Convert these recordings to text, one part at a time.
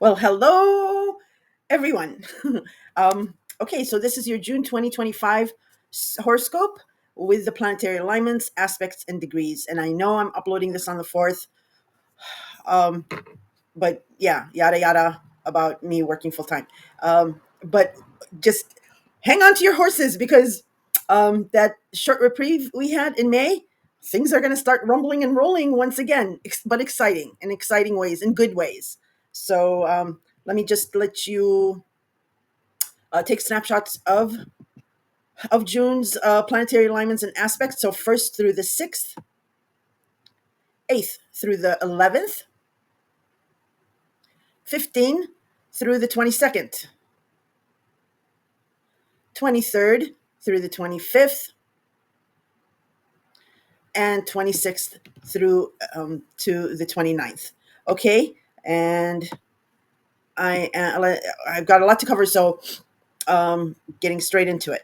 Well, hello, everyone. Okay, so this is your June 2025 horoscope with the planetary alignments, aspects, and degrees. And I know I'm uploading this on the 4th, um, but yeah, yada yada about me working full time. But just hang on to your horses because that short reprieve we had in May, things are going to start rumbling and rolling once again, but exciting in exciting ways, in good ways. So let me just let you take snapshots of June's planetary alignments and aspects. So first through the 6th, 8th through the 11th, 15 through the 22nd, 23rd through the 25th, and 26th through to the 29th. Okay, and I've got a lot to cover, so getting straight into it.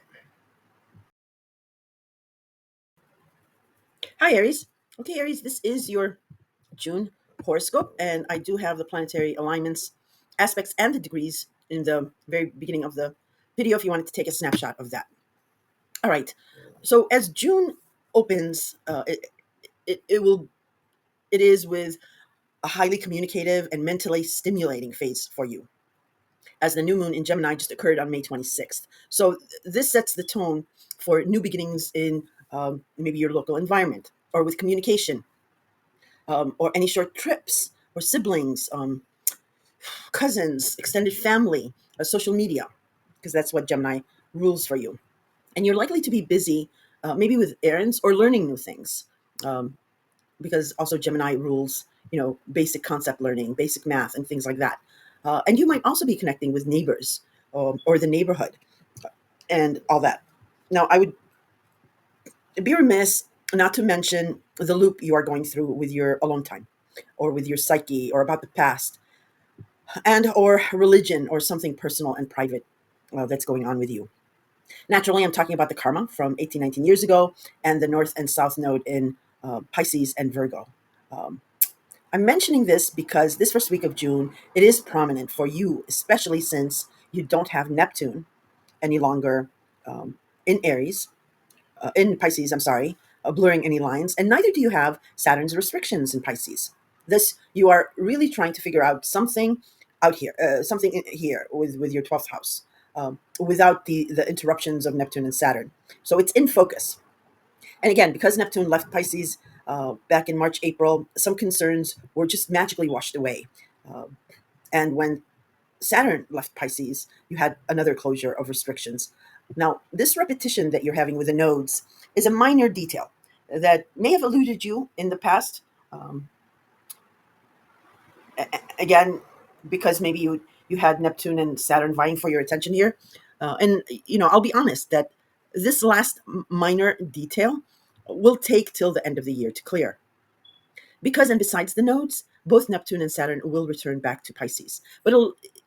Hi, Aries. Okay, Aries, this is your June horoscope, and I do have the planetary alignments, aspects, and the degrees in the very beginning of the video if you wanted to take a snapshot of that. All right. So as June opens, it is with a highly communicative and mentally stimulating phase for you, as the new moon in Gemini just occurred on May 26th. So this sets the tone for new beginnings in maybe your local environment or with communication, or any short trips or siblings, cousins, extended family, social media, because that's what Gemini rules for you. And you're likely to be busy, maybe with errands or learning new things, um, because also Gemini rules, basic concept learning, basic math, and things like that. And you might also be connecting with neighbors, or the neighborhood and all that. Now, I would be remiss not to mention the loop you are going through with your alone time, or with your psyche, or about the past, and or religion, or something personal and private that's going on with you. Naturally, I'm talking about the karma from 18, 19 years ago, and the North and South Node in Pisces and Virgo. Um, I'm mentioning this because this first week of June, it is prominent for you, especially since you don't have Neptune any longer in Aries, in Pisces, I'm sorry, blurring any lines, and neither do you have Saturn's restrictions in Pisces. This, you are really trying to figure out something out here, something here with your 12th house, without the interruptions of Neptune and Saturn. So it's in focus. And again, because Neptune left Pisces back in March, April, some concerns were just magically washed away. Uh, and when Saturn left Pisces, you had another closure of restrictions. Now, this repetition that you're having with the nodes is a minor detail that may have eluded you in the past. Um, Again, because maybe you had Neptune and Saturn vying for your attention here. And I'll be honest that this last minor detail will take till the end of the year to clear. Because, and besides the nodes, both Neptune and Saturn will return back to Pisces. But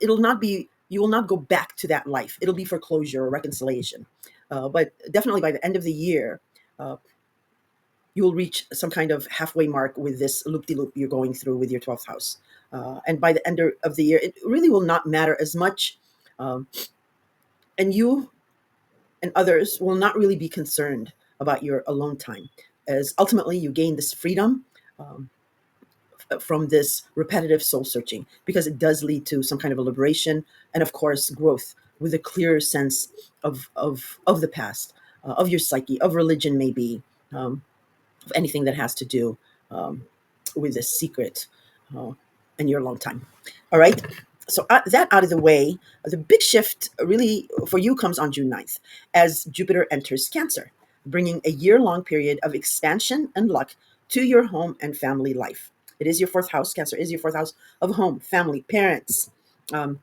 it'll not be, you will not go back to that life. It'll be for closure or reconciliation. But definitely by the end of the year, uh, you will reach some kind of halfway mark with this loop-de-loop you're going through with your 12th house. And by the end of the year, it really will not matter as much. Um, and you and others will not really be concerned about your alone time, as ultimately you gain this freedom, um, from this repetitive soul searching, because it does lead to some kind of a liberation and, of course, growth with a clearer sense of the past, of your psyche, of religion, maybe, of anything that has to do um, with a secret in your long time. All right. So that out of the way, the big shift really for you comes on June 9th as Jupiter enters Cancer, bringing a year-long period of expansion and luck to your home and family life. It is your fourth house. Cancer is your fourth house of home, family, parents, um,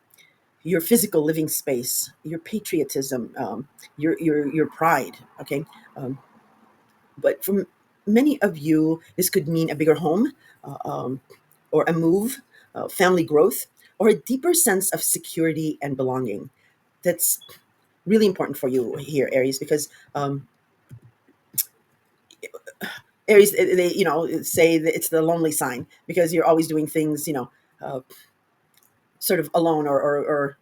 your physical living space, your patriotism, your pride. Okay, um, but for many of you, this could mean a bigger home, uh, um, or a move, family growth, or a deeper sense of security and belonging. That's really important for you here, Aries, because Aries, they say that it's the lonely sign because you're always doing things, uh, sort of alone, or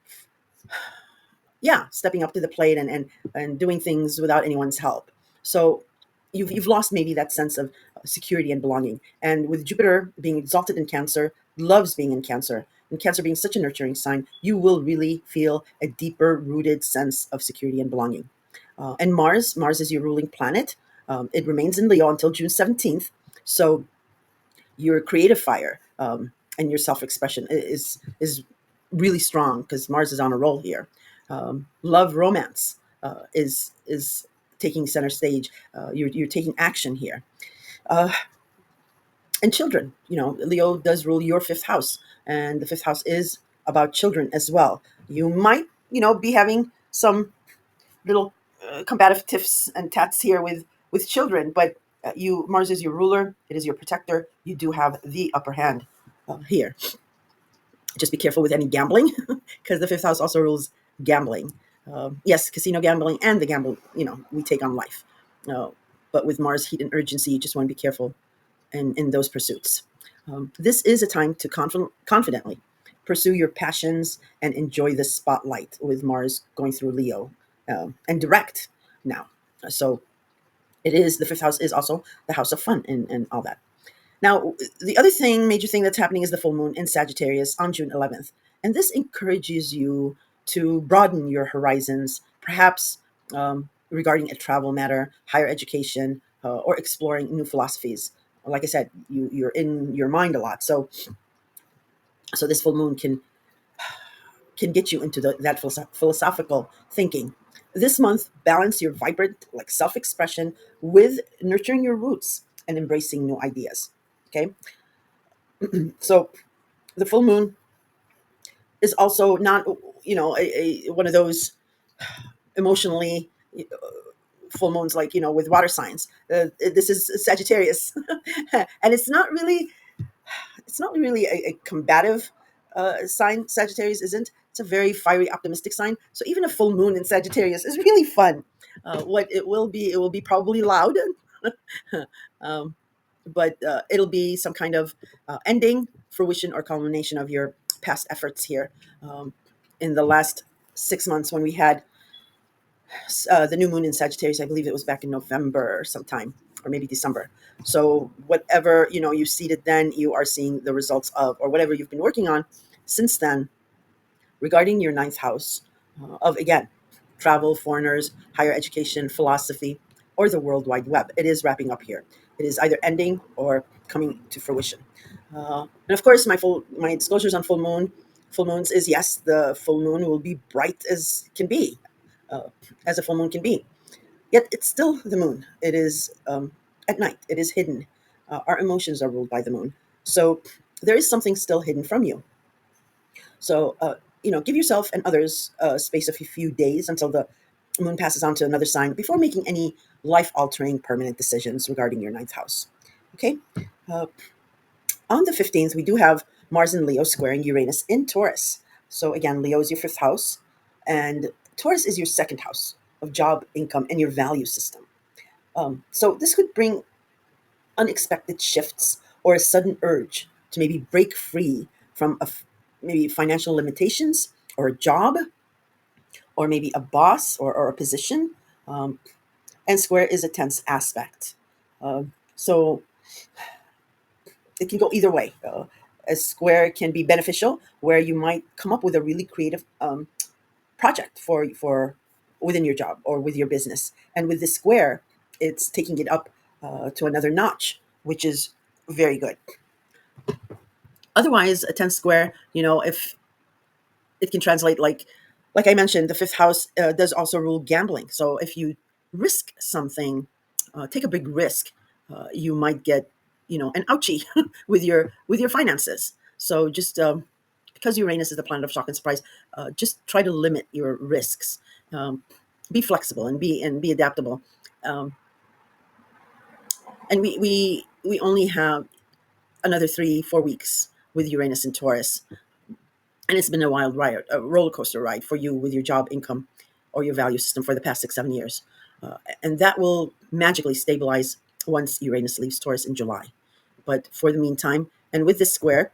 yeah, stepping up to the plate, and doing things without anyone's help. So you've lost maybe that sense of security and belonging. And with Jupiter being exalted in Cancer, loves being in Cancer, and Cancer being such a nurturing sign, you will really feel a deeper rooted sense of security and belonging. And Mars is your ruling planet. It remains in Leo until June 17th. So your creative fire, and your self-expression is really strong because Mars is on a roll here. Love, romance, is taking center stage. You're taking action here. Uh, and children, Leo does rule your fifth house, and the fifth house is about children as well. You might, be having some little combative tiffs and tats here with children, but you Mars is your ruler. It is your protector. You do have the upper hand here. Just be careful with any gambling because the fifth house also rules gambling. Yes, casino gambling and the gamble we take on life. Uh, but with Mars heat and urgency, you just want to be careful in those pursuits. This is a time to confidently pursue your passions and enjoy the spotlight with Mars going through Leo, and direct now. So the fifth house is also the house of fun and all that. Now, the other major thing that's happening is the full moon in Sagittarius on June 11th. And this encourages you to broaden your horizons, perhaps regarding a travel matter, higher education, or exploring new philosophies. Like I said, you're in your mind a lot. So this full moon can get you into that philosophical thinking. This month, balance your vibrant self-expression with nurturing your roots and embracing new ideas. Okay, so the full moon is also not, one of those emotionally full moons like with water signs. This is Sagittarius, and it's not really a combative sign. Sagittarius isn't. It's a very fiery, optimistic sign. So even a full moon in Sagittarius is really fun. What it will be probably loud, um, but it'll be some kind of ending, fruition, or culmination of your past efforts here. Um, in the last 6 months, when we had the new moon in Sagittarius, I believe it was back in November sometime, or maybe December. So whatever you seeded then, you are seeing the results of, or whatever you've been working on since then, regarding your ninth house, of again travel, foreigners, higher education, philosophy, or the World Wide Web. It is wrapping up here. It is either ending or coming to fruition. And of course, my disclosures on full moons is, yes, the full moon will be bright as can be, uh, as a full moon can be. Yet it's still the moon. It is at night. It is hidden. Our emotions are ruled by the moon. So there is something still hidden from you. So, give yourself and others a space of a few days until the moon passes on to another sign before making any life altering permanent decisions regarding your ninth house. Okay? Uh, on the 15th, we do have Mars and Leo squaring Uranus in Taurus. So, again, Leo is your fifth house, and Taurus is your second house of job, income, and your value system. So, this could bring unexpected shifts or a sudden urge to maybe break free from maybe financial limitations or a job or maybe a boss or a position. Um, and square is a tense aspect. So it can go either way. A square can be beneficial where you might come up with a really creative project for within your job or with your business. And with the square, it's taking it up to another notch, which is very good. Otherwise, a 10 square, if it can translate like I mentioned, the fifth house does also rule gambling. So if you risk something, take a big risk, you might get an ouchie with your finances. So just because Uranus is the planet of shock and surprise, just try to limit your risks. um, be flexible and be adaptable. um, and we only have another 3-4 weeks with Uranus and Taurus, and it's been a wild ride, a roller coaster ride for you with your job, income, or your value system for the past 6-7 years. And that will magically stabilize once Uranus leaves Taurus in July. But for the meantime, and with this square,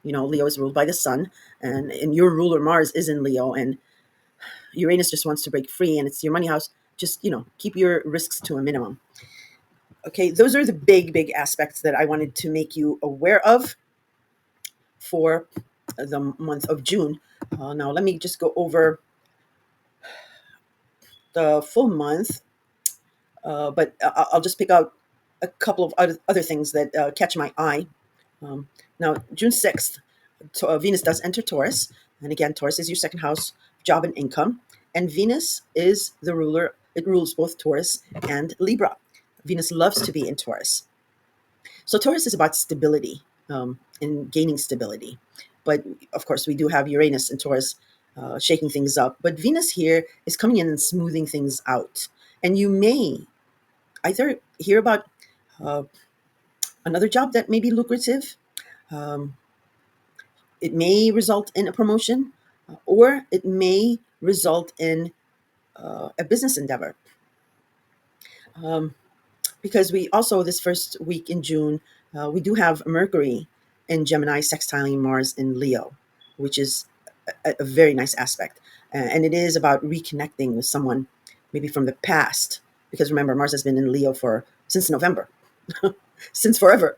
Leo is ruled by the sun, and your ruler Mars is in Leo, and Uranus just wants to break free, and it's your money house. Just keep your risks to a minimum. Okay, those are the big aspects that I wanted to make you aware of for the month of June. Now let me just go over the full month, but I'll just pick out a couple of other things that catch my eye. Um, Now, June 6th, Venus does enter Taurus. And again, Taurus is your second house, job and income. And Venus is the ruler, it rules both Taurus and Libra. Venus loves to be in Taurus. So, Taurus is about stability, and gaining stability. But of course, we do have Uranus and Taurus shaking things up. But Venus here is coming in and smoothing things out. And you may either hear about uh, another job that may be lucrative. Um, it may result in a promotion, or it may result in a business endeavor. Um, because we also, this first week in June, we do have Mercury in Gemini sextiling Mars in Leo, which is a very nice aspect. And it is about reconnecting with someone maybe from the past. Because remember, Mars has been in Leo for since November, since forever.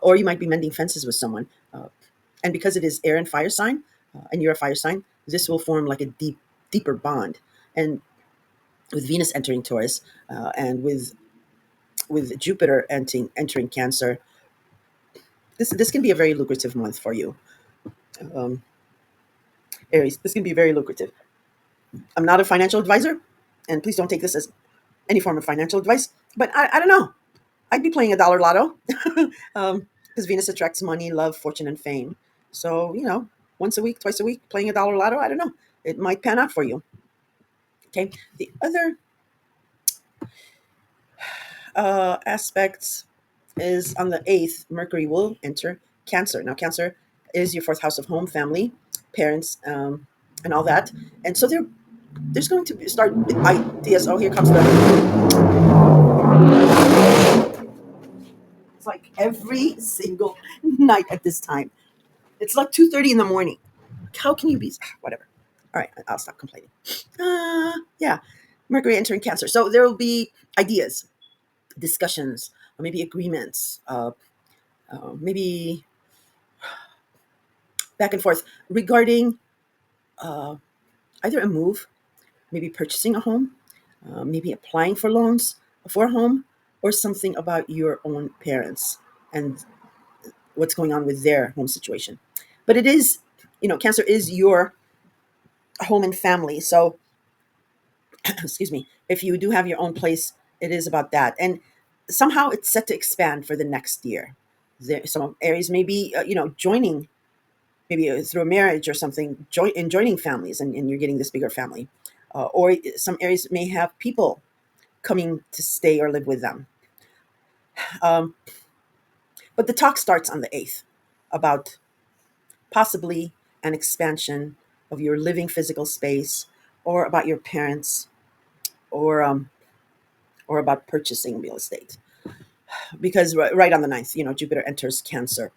Or you might be mending fences with someone. And because it is air and fire sign, and you're a fire sign, this will form like a deeper bond. And with Venus entering Taurus, and with Jupiter entering Cancer, this can be a very lucrative month for you, um, Aries. This can be very lucrative. I'm not a financial advisor, and please don't take this as any form of financial advice. But I don't know. I'd be playing a dollar lotto, because Venus attracts money, love, fortune, and fame. So once a week, twice a week, playing a dollar lotto. I don't know. It might pan out for you. Okay. The other aspects is on the 8th, Mercury will enter Cancer. Now, Cancer is your fourth house of home, family, parents, and all that. And so there's going to start ideas. Oh, here comes it's like every single night at this time. It's like 2:30 in the morning. How can you be whatever? All right, I'll stop complaining. Yeah, Mercury entering Cancer. So there will be ideas, discussions, or maybe agreements, maybe back and forth regarding uh, either a move, maybe purchasing a home, maybe applying for loans for a home, or something about your own parents and what's going on with their home situation. But it is, Cancer is your home and family. So, excuse me, if you do have your own place, it is about that. And somehow it's set to expand for the next year. Some areas may be, joining, maybe through a marriage or something, joining families, and you're getting this bigger family. Or some areas may have people coming to stay or live with them. Um, but the talk starts on the 8th about possibly an expansion of your living physical space, or about your parents, or or about purchasing real estate. Because right on the 9th, Jupiter enters Cancer,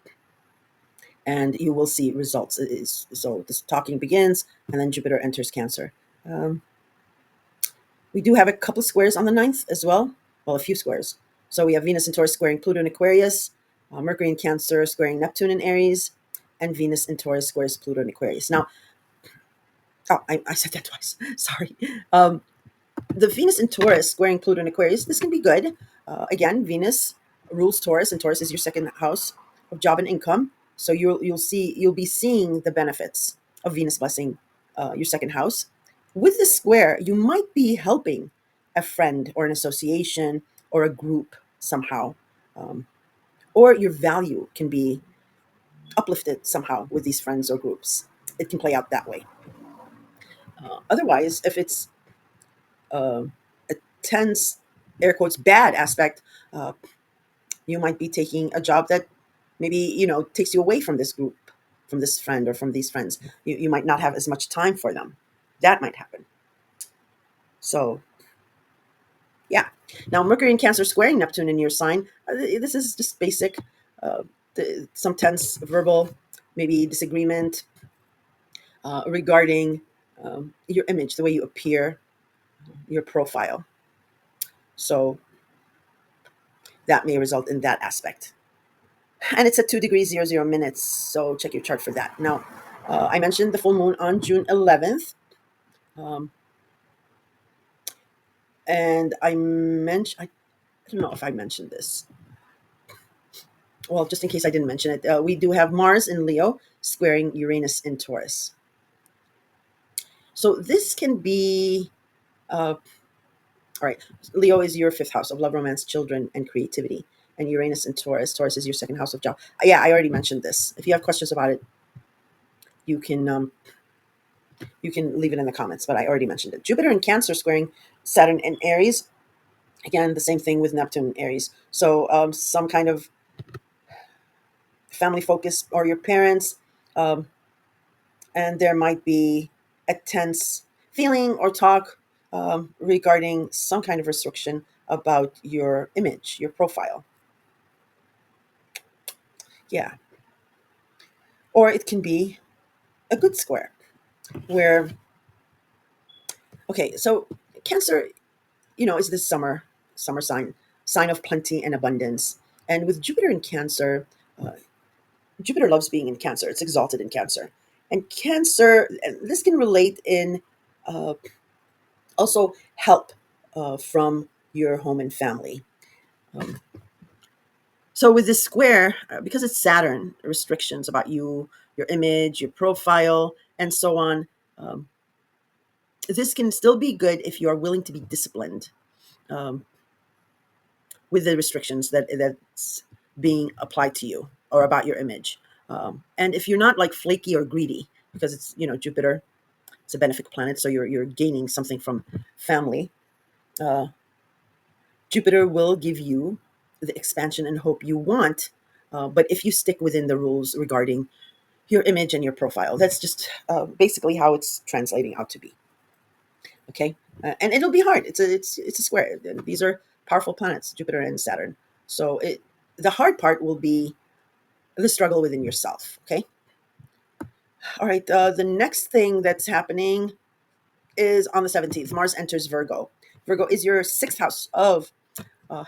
and you will see results. So this talking begins, and then Jupiter enters Cancer. Um, we do have a couple of squares on the 9th as well. Well, a few squares. So we have Venus in Taurus squaring Pluto in Aquarius, Mercury in Cancer squaring Neptune in Aries, and Venus in Taurus squares Pluto in Aquarius. Now, I said that twice. Sorry. The Venus in Taurus squaring Pluto in Aquarius, this can be good. Again, Venus rules Taurus, and Taurus is your second house of job and income. So you'll be seeing the benefits of Venus blessing your second house. With this square, you might be helping a friend or an association or a group somehow, um, or your value can be uplifted somehow with these friends or groups. It can play out that way. Otherwise, if it's uh, a tense, air quotes, bad aspect, uh, you might be taking a job that maybe takes you away from this group, from this friend or from these friends. You might not have as much time for them. That might happen. So yeah. Now, Mercury in Cancer squaring Neptune in your sign. This is just basic. Some tense verbal, maybe disagreement regarding your image, the way you appear, your profile. So that may result in that aspect. And it's at 2 degrees 00 minutes. So check your chart for that. Now, I mentioned the full moon on June 11th. Um, and I don't know if I mentioned this. Well, just in case I didn't mention it, we do have Mars in Leo squaring Uranus in Taurus. So this can be, all right, Leo is your fifth house of love, romance, children, and creativity. And Uranus in Taurus. Taurus is your second house of job. Yeah, I already mentioned this. If you have questions about it, you can you can leave it in the comments, but I already mentioned it. Jupiter in Cancer squaring Saturn in Aries. Again, the same thing with Neptune in Aries. So some kind of family focus or your parents, um, and there might be a tense feeling or talk regarding some kind of restriction about your image, your profile. Yeah. Or it can be a good square where, okay, so Cancer, is this summer sign of plenty and abundance. And with Jupiter in Cancer, uh, Jupiter loves being in Cancer. It's exalted in Cancer. And Cancer, and this can relate in uh, also help from your home and family. Um, so with this square, because it's Saturn, restrictions about you, your image, your profile, and so on. Um, this can still be good if you are willing to be disciplined um, with the restrictions that's being applied to you or about your image. And if you're not like flaky or greedy, because it's Jupiter, it's a benefic planet, so you're gaining something from family. Uh, Jupiter will give you the expansion and hope you want, but if you stick within the rules regarding your image and your profile, that's just basically how it's translating out to be. Okay, and it'll be hard. It's a square. These are powerful planets, Jupiter and Saturn. So the hard part will be the struggle within yourself. Okay. All right. The next thing that's happening is on the 17th. Mars enters Virgo. Virgo is your sixth house of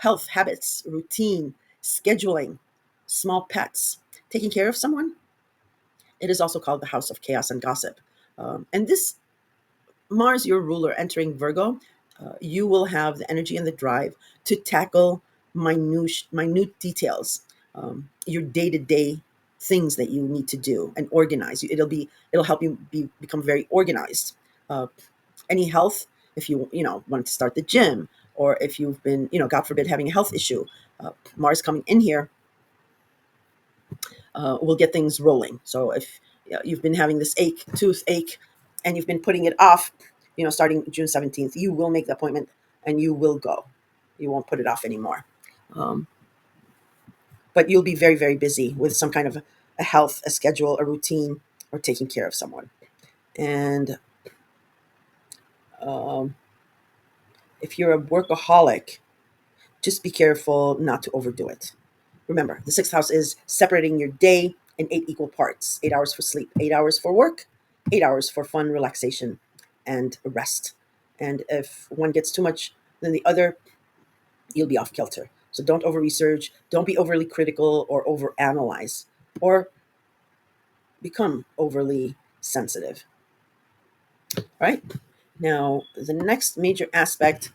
health, habits, routine, scheduling, small pets, taking care of someone. It is also called the house of chaos and gossip. And this Mars, your ruler, entering Virgo, you will have the energy and the drive to tackle minute details, your day to day things that you need to do and organize. It'll help you become very organized. Uh, any health, if you want to start the gym, or if you've been God forbid having a health issue, Mars coming in here will get things rolling. So if you've been having this toothache, and you've been putting it off, starting June 17th, you will make the appointment and you will go. You won't put it off anymore. Um, but you'll be very, very busy with some kind of a health, a schedule, a routine, or taking care of someone. And um, if you're a workaholic, just be careful not to overdo it. Remember, the sixth house is separating your day in 8 equal parts: 8 hours for sleep, 8 hours for work, 8 hours for fun, relaxation, and rest. And if one gets too much than the other, you'll be off kilter. So don't over research, don't be overly critical or over analyze, or become overly sensitive. All right. Now, the next major aspect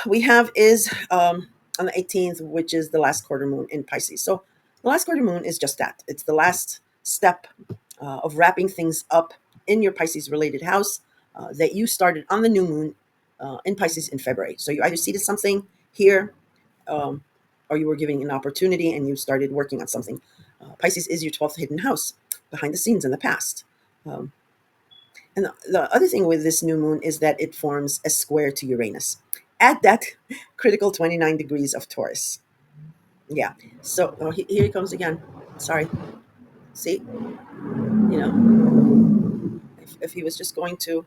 we have is on the 18th, which is the last quarter moon in Pisces. So the last quarter moon is just that. It's the last step of wrapping things up in your Pisces related house that you started on the new moon in Pisces in February. So you either seeded something here, um, or you were giving an opportunity and you started working on something. Pisces is your 12th hidden house, behind the scenes in the past. Um, and the other thing with this new moon is that it forms a square to Uranus at that critical 29 degrees of Taurus. Yeah. So here he comes again. Sorry. See, if he was just going to,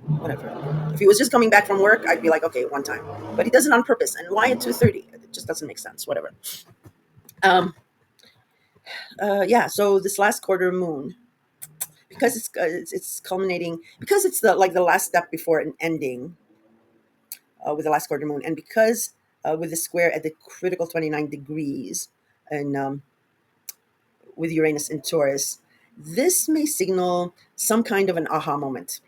whatever, if he was just coming back from work, I'd be like, okay, one time. But he does it on purpose. And why at 2:30? It just doesn't make sense. Whatever. Um, Yeah, so this last quarter moon, because it's culminating, because it's the like the last step before an ending, with the last quarter moon, and because with the square at the critical 29 degrees, and with Uranus in Taurus, this may signal some kind of an aha moment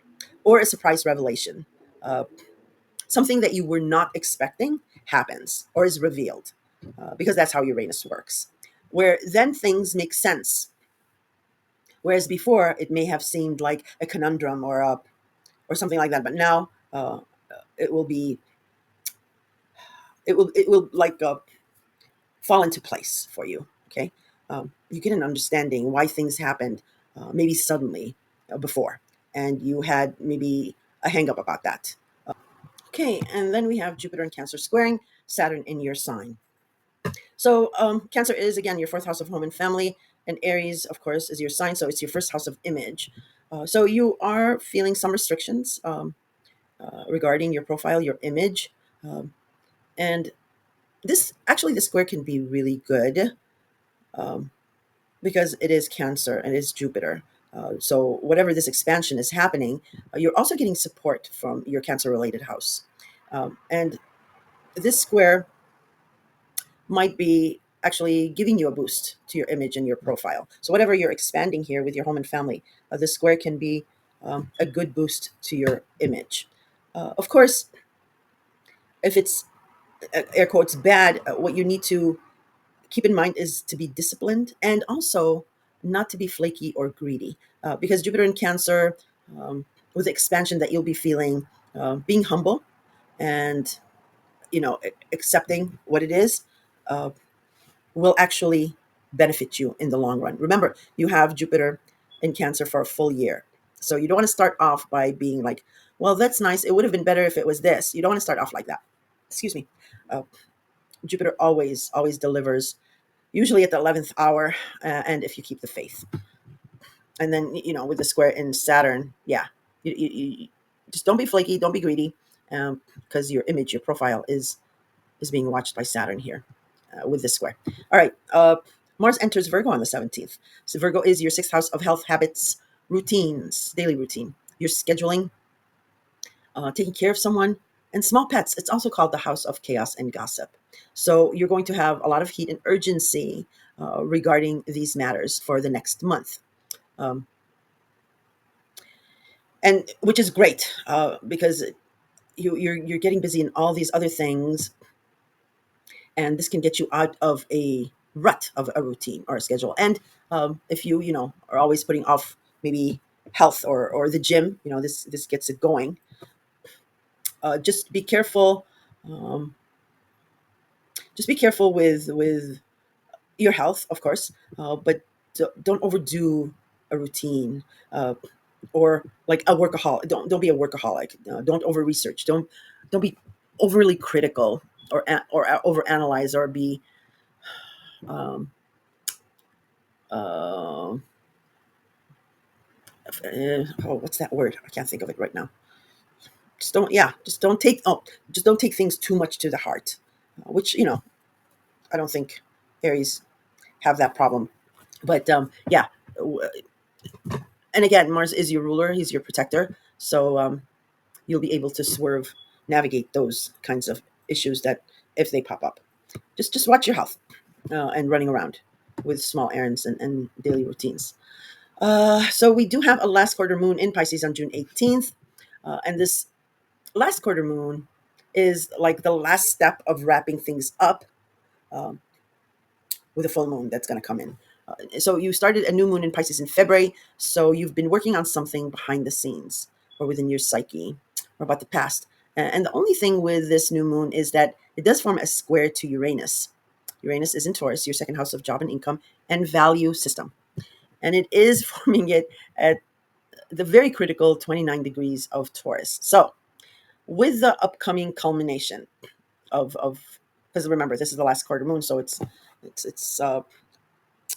or a surprise revelation. Uh, Something that you were not expecting happens or is revealed, because that's how Uranus works. Where then things make sense, whereas before it may have seemed like a conundrum or something like that. But now it will be it will like fall into place for you. Okay, you get an understanding why things happened, maybe suddenly before, and you had maybe a hang up about that. Okay, and then we have Jupiter and Cancer squaring Saturn in your sign. So Cancer is again your fourth house of home and family, and Aries, of course, is your sign, so it's your first house of image. So you are feeling some restrictions regarding your profile, your image, um, and this actually the square can be really good, um, because it is Cancer and it is Jupiter. So whatever this expansion is happening, you're also getting support from your Cancer-related house, and this square might be actually giving you a boost to your image and your profile. So whatever you're expanding here with your home and family, the square can be a good boost to your image. Of course, if it's air quotes bad, what you need to keep in mind is to be disciplined and also not to be flaky or greedy, because Jupiter in Cancer, with the expansion that you'll be feeling, being humble and accepting what it is, uh, will actually benefit you in the long run. Remember, you have Jupiter in Cancer for a full year. So you don't want to start off by being like, well, that's nice. It would have been better if it was this. You don't want to start off like that. Excuse me. Uh, Jupiter always delivers, usually at the 11th hour, and if you keep the faith. And then, with the square in Saturn, yeah, you just don't be flaky, don't be greedy, because your image, your profile is being watched by Saturn here, with this square. All right. Mars enters Virgo on the 17th. So Virgo is your sixth house of health, habits, routines, daily routine. Your scheduling, taking care of someone, and small pets. It's also called the house of chaos and gossip. So you're going to have a lot of heat and urgency regarding these matters for the next month. Um, and which is great, because you're getting busy in all these other things, and this can get you out of a rut of a routine or a schedule. And if you are always putting off maybe health or the gym, this gets it going. Just be careful. Um, just be careful with your health, of course, but don't overdo a routine, or like a workaholic. Don't be a workaholic. Don't over research. Don't be overly critical or over analyze or be um, uh, what's that word? I can't think of it right now. Just don't take things too much to the heart, which I don't think Aries have that problem. But yeah, and again, Mars is your ruler; he's your protector, so you'll be able to navigate those kinds of issues that if they pop up. Just watch your health, and running around with small errands and daily routines. So we do have a last quarter moon in Pisces on June 18th, and this last quarter moon is like the last step of wrapping things up, um, with a full moon that's going to come in. So you started a new moon in Pisces in February, so you've been working on something behind the scenes or within your psyche or about the past. And the only thing with this new moon is that it does form a square to Uranus. Uranus is in Taurus, your second house of job and income and value system. And it is forming it at the very critical 29 degrees of Taurus. So with the upcoming culmination of because remember this is the last quarter moon, so it's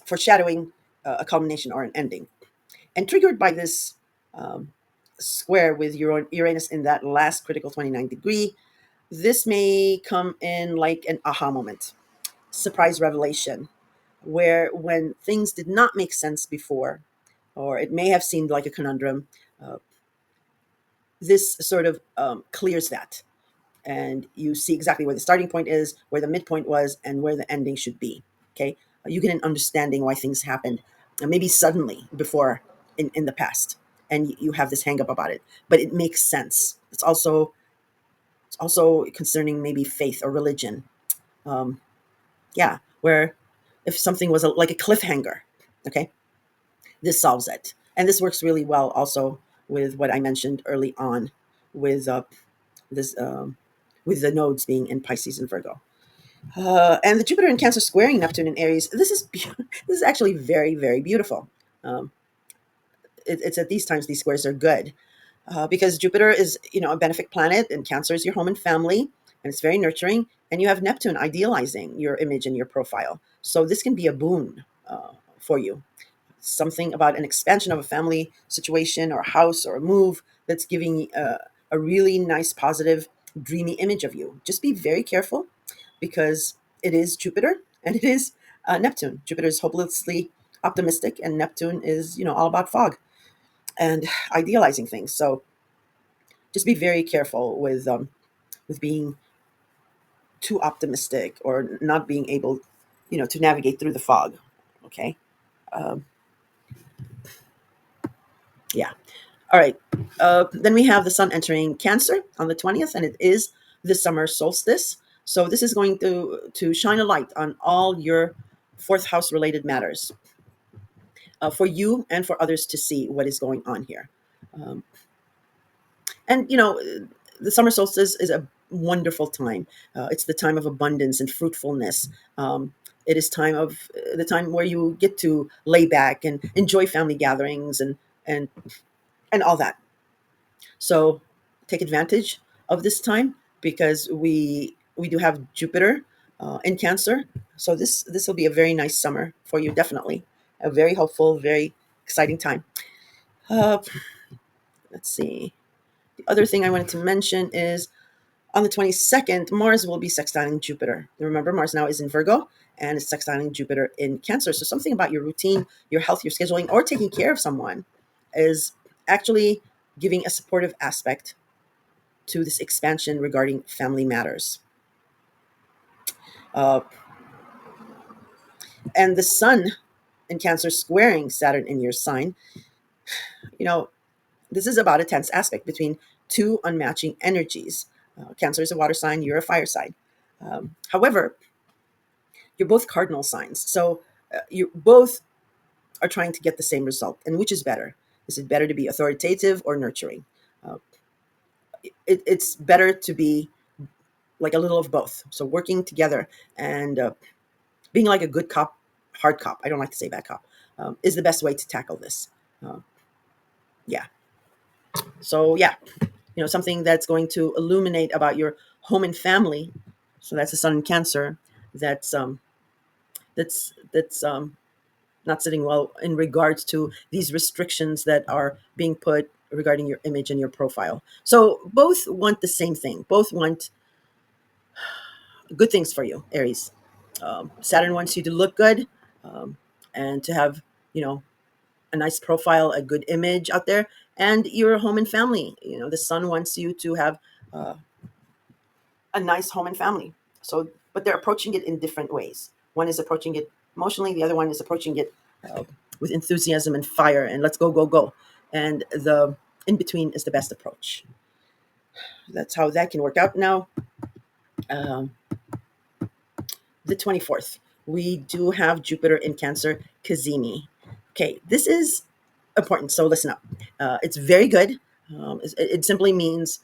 foreshadowing a culmination or an ending, and triggered by this um, square with Uranus in that last critical 29 degree. This may come in like an aha moment, surprise revelation, where when things did not make sense before, or it may have seemed like a conundrum, uh, this sort of clears that. And you see exactly where the starting point is, where the midpoint was, and where the ending should be. Okay. You get an understanding why things happened, maybe suddenly before in the past. And you have this hang up about it, but it makes sense. It's also concerning maybe faith or religion. Um, yeah, where if something was like a cliffhanger, okay, this solves it. And this works really well also with what I mentioned early on with this with the nodes being in Pisces and Virgo. And the Jupiter in Cancer squaring Neptune in Aries. This is actually very, very beautiful. Um, it's at these times these squares are good, because Jupiter is, a benefic planet, and Cancer is your home and family, and it's very nurturing. And you have Neptune idealizing your image and your profile, so this can be a boon for you. Something about an expansion of a family situation or a house or a move that's giving a really nice, positive, dreamy image of you. Just be very careful, because it is Jupiter and it is Neptune. Jupiter is hopelessly optimistic, and Neptune is, all about fog and idealizing things. So just be very careful with being too optimistic or not being able, to navigate through the fog. Okay. Um, yeah. All right. Then we have the sun entering Cancer on the 20th, and it is the summer solstice. So this is going to shine a light on all your fourth house related matters, for you and for others to see what is going on here. Um, and the summer solstice is a wonderful time. It's the time of abundance and fruitfulness. It is the time where you get to lay back and enjoy family gatherings and and all that. So take advantage of this time, because we do have Jupiter in Cancer. So this will be a very nice summer for you, definitely. A very hopeful, very exciting time. Uh, let's see. The other thing I wanted to mention is on the 22nd, Mars will be sextiling Jupiter. Remember, Mars now is in Virgo and it's sextiling Jupiter in Cancer. So something about your routine, your health, your scheduling, or taking care of someone is actually giving a supportive aspect to this expansion regarding family matters. Uh, and the sun in Cancer squaring Saturn in your sign, you know, this is about a tense aspect between two unmatching energies. Cancer is a water sign, you're a fire sign. However, you're both cardinal signs. So you both are trying to get the same result. And which is better? Is it better to be authoritative or nurturing? Uh, it's better to be like a little of both. So working together and being like a good cop, hard cop, I don't like to say bad cop, is the best way to tackle this. Uh, yeah. So, yeah, something that's going to illuminate about your home and family. So that's the sun in Cancer. That's not sitting well in regards to these restrictions that are being put regarding your image and your profile. So both want the same thing. Both want good things for you, Aries. Saturn wants you to look good, um, and to have, you know, a nice profile, a good image out there, and your home and family. The sun wants you to have uh, a nice home and family. So, but they're approaching it in different ways. One is approaching it emotionally, the other one is approaching it with enthusiasm and fire and let's go, go, go. And the in between is the best approach. That's how that can work out. Now, um, the 24th, we do have Jupiter in Cancer, Kazimi. Okay, this is important. So listen up. It's very good. It simply means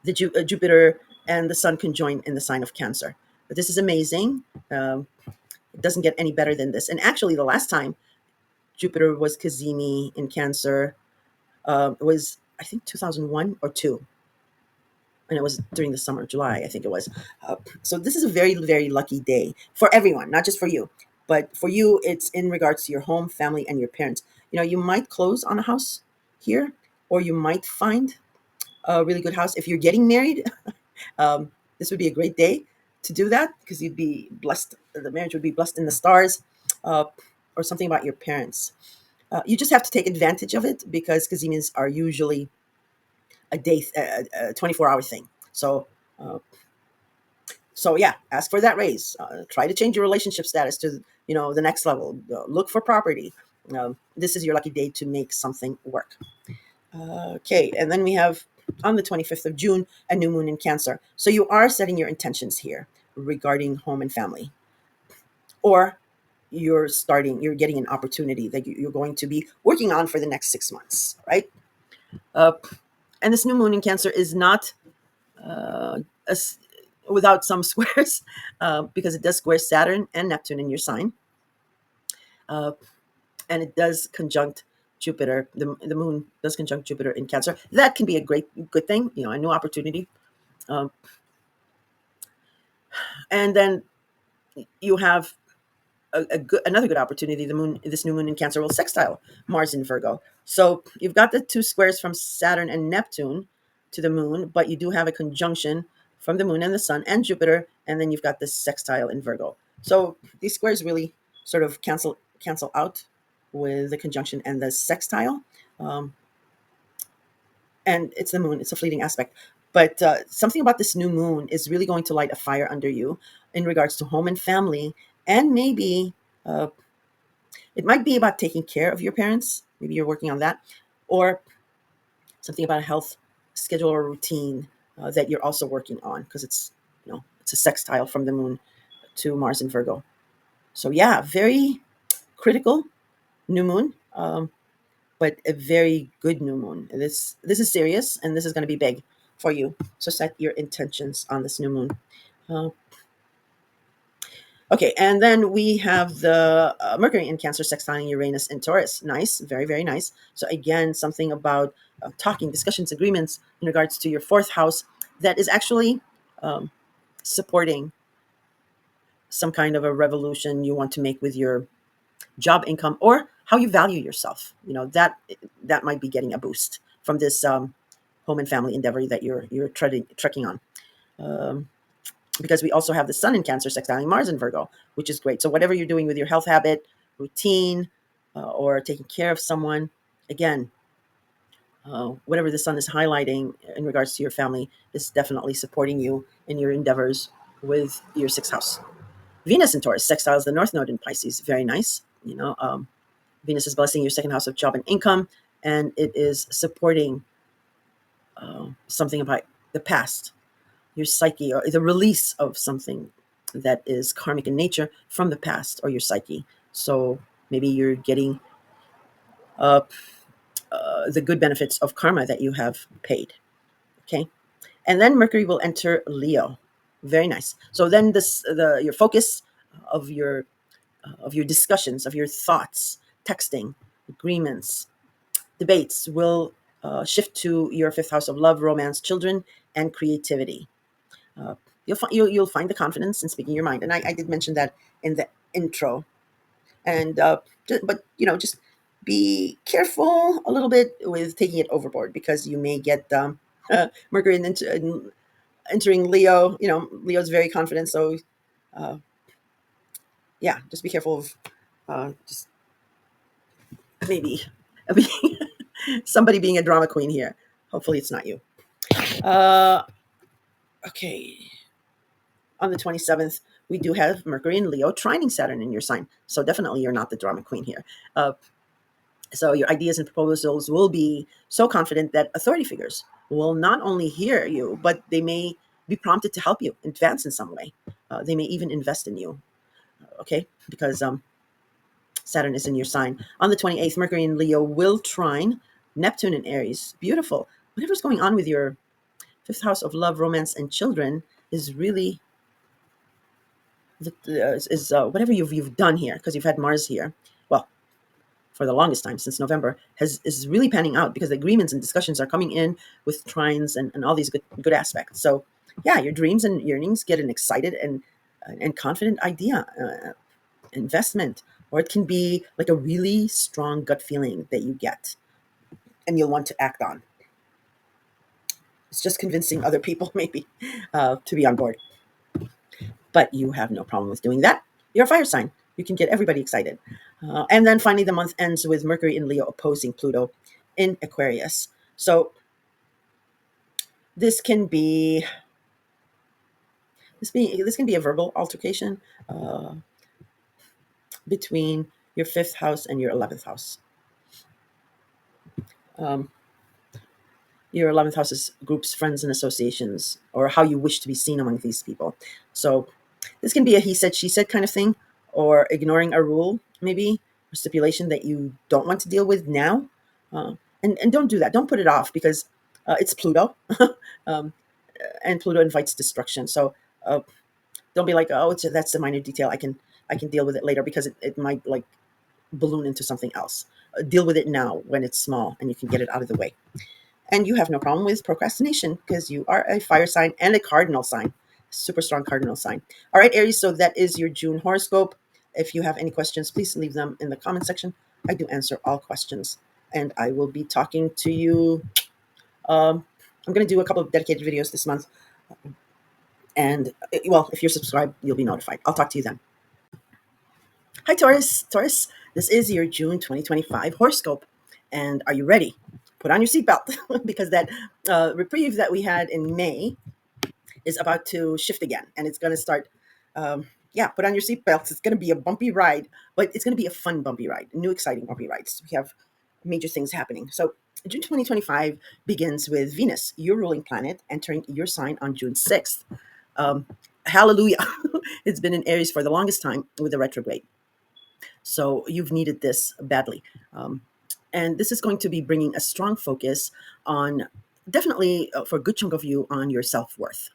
the Jupiter and the Sun conjoin in the sign of Cancer. But this is amazing. It doesn't get any better than this. And actually, the last time Jupiter was Kazimi in Cancer, it was, I think, 2001 or two, and it was during the summer, July, I think it was. So this is a very, very lucky day for everyone, not just for you, but for you, it's in regards to your home, family, and your parents. You might close on a house here, or you might find a really good house if you're getting married. This would be a great day to do that because you'd be blessed. The marriage would be blessed in the stars. uh, or something about your parents. You just have to take advantage of it because casinos are usually a day, 24-hour thing. Uh, so yeah, ask for that raise. Try to change your relationship status to the next level. Look for property. This is your lucky day to make something work. Okay, and then we have on the 25th of June a new moon in Cancer. So you are setting your intentions here regarding home and family, or you're getting an opportunity that you're going to be working on for the next 6 months, right? Uh, and this new moon in Cancer is not uh, a, without some squares, because it does square Saturn and Neptune in your sign, uh, and it does conjunct Jupiter. The moon does conjunct Jupiter in Cancer. That can be a good thing, a new opportunity. Um, and then you have another good opportunity. This new moon in Cancer will sextile Mars in Virgo. So you've got the two squares from Saturn and Neptune to the moon, but you do have a conjunction from the moon and the sun and Jupiter, and then you've got this sextile in Virgo. So these squares really sort of cancel out with the conjunction and the sextile. Um, and it's the moon; it's a fleeting aspect. But something about this new moon is really going to light a fire under you in regards to home and family, and maybe uh, it might be about taking care of your parents. Maybe you're working on that, or something about a health schedule or routine that you're also working on, because it's a sextile from the moon to Mars in Virgo. So yeah, very critical new moon, but a very good new moon. This is serious, and this is going to be big for you. So set your intentions on this new moon. Uh, Okay, and then we have the Mercury in Cancer sextiling Uranus in Taurus. Nice, very, very nice. So again, something about talking, discussions, agreements in regards to your fourth house that is actually um, supporting some kind of a revolution you want to make with your job income or how you value yourself. That might be getting a boost from this home and family endeavor that you're trekking on. Um, because we also have the sun in Cancer sextiling Mars in Virgo, which is great. So whatever you're doing with your health habit, routine, or taking care of someone, again, whatever the sun is highlighting in regards to your family is definitely supporting you in your endeavors with your sixth house. Venus in Taurus sextiles the North Node in Pisces. Very nice. Venus is blessing your second house of job and income, and it is supporting something about the past, your psyche, or the release of something that is karmic in nature from the past or your psyche. So maybe you're getting uh, the good benefits of karma that you have paid. Okay, and then Mercury will enter Leo. Very nice. So then your focus of your discussions, of your thoughts, texting, agreements, debates will shift to your fifth house of love, romance, children, and creativity. uh, you'll find the confidence in speaking your mind, and I did mention that in the intro. And but just be careful a little bit with taking it overboard, because you may get Mercury entering Leo. Leo's very confident, so uh, yeah, just be careful of just maybe being somebody being a drama queen here. Hopefully it's not you. uh, okay, on the 27th, we do have Mercury in Leo trining Saturn in your sign. So definitely you're not the drama queen here. So your ideas and proposals will be so confident that authority figures will not only hear you, but they may be prompted to help you advance in some way. They may even invest in you, okay? Because Saturn is in your sign. On the 28th, Mercury in Leo will trine Neptune in Aries. Beautiful. Whatever's going on with your fifth house of love, romance, and children is really whatever you've done here, because you've had Mars here. Well, for the longest time since November, is really panning out, because the agreements and discussions are coming in with trines and all these good aspects. So yeah, your dreams and yearnings get an excited and confident idea, investment, or it can be like a really strong gut feeling that you get and you'll want to act on. It's just convincing other people maybe to be on board, but you have no problem with doing that. You're a fire sign. You can get everybody excited. And then finally, the month ends with Mercury in Leo opposing Pluto in Aquarius. So this can be this can be a verbal altercation uh, between your fifth house and your 11th house. Um, your 11th house is groups, friends, and associations, or how you wish to be seen among these people. So this can be a he said, she said kind of thing, or ignoring a rule, maybe, or stipulation that you don't want to deal with now. And don't do that. Don't put it off because it's Pluto, um, and Pluto invites destruction. So uh, don't be like, oh, that's a minor detail. I can deal with it later because it might like balloon into something else. Deal with it now when it's small and you can get it out of the way. And you have no problem with procrastination because you are a fire sign and a cardinal sign, super strong cardinal sign. All right, Aries, so that is your June horoscope. If you have any questions, please leave them in the comment section. I do answer all questions. And I will be talking to you. I'm going to do a couple of dedicated videos this month. And well, if you're subscribed, you'll be notified. I'll talk to you then. Hi, Taurus. Taurus, this is your June 2025 horoscope. And are you ready? Put on your seatbelt because that reprieve that we had in May is about to shift again, and it's going to start. Yeah, put on your seatbelts. It's going to be a bumpy ride, but it's going to be a fun bumpy ride, new exciting bumpy rides. We have major things happening. So June 2025 begins with Venus, your ruling planet, entering your sign on June 6th. Um, Hallelujah. It's been in Aries for the longest time with the retrograde. So you've needed this badly. And this is going to be bringing a strong focus on, definitely for a good chunk of you, on your self-worth.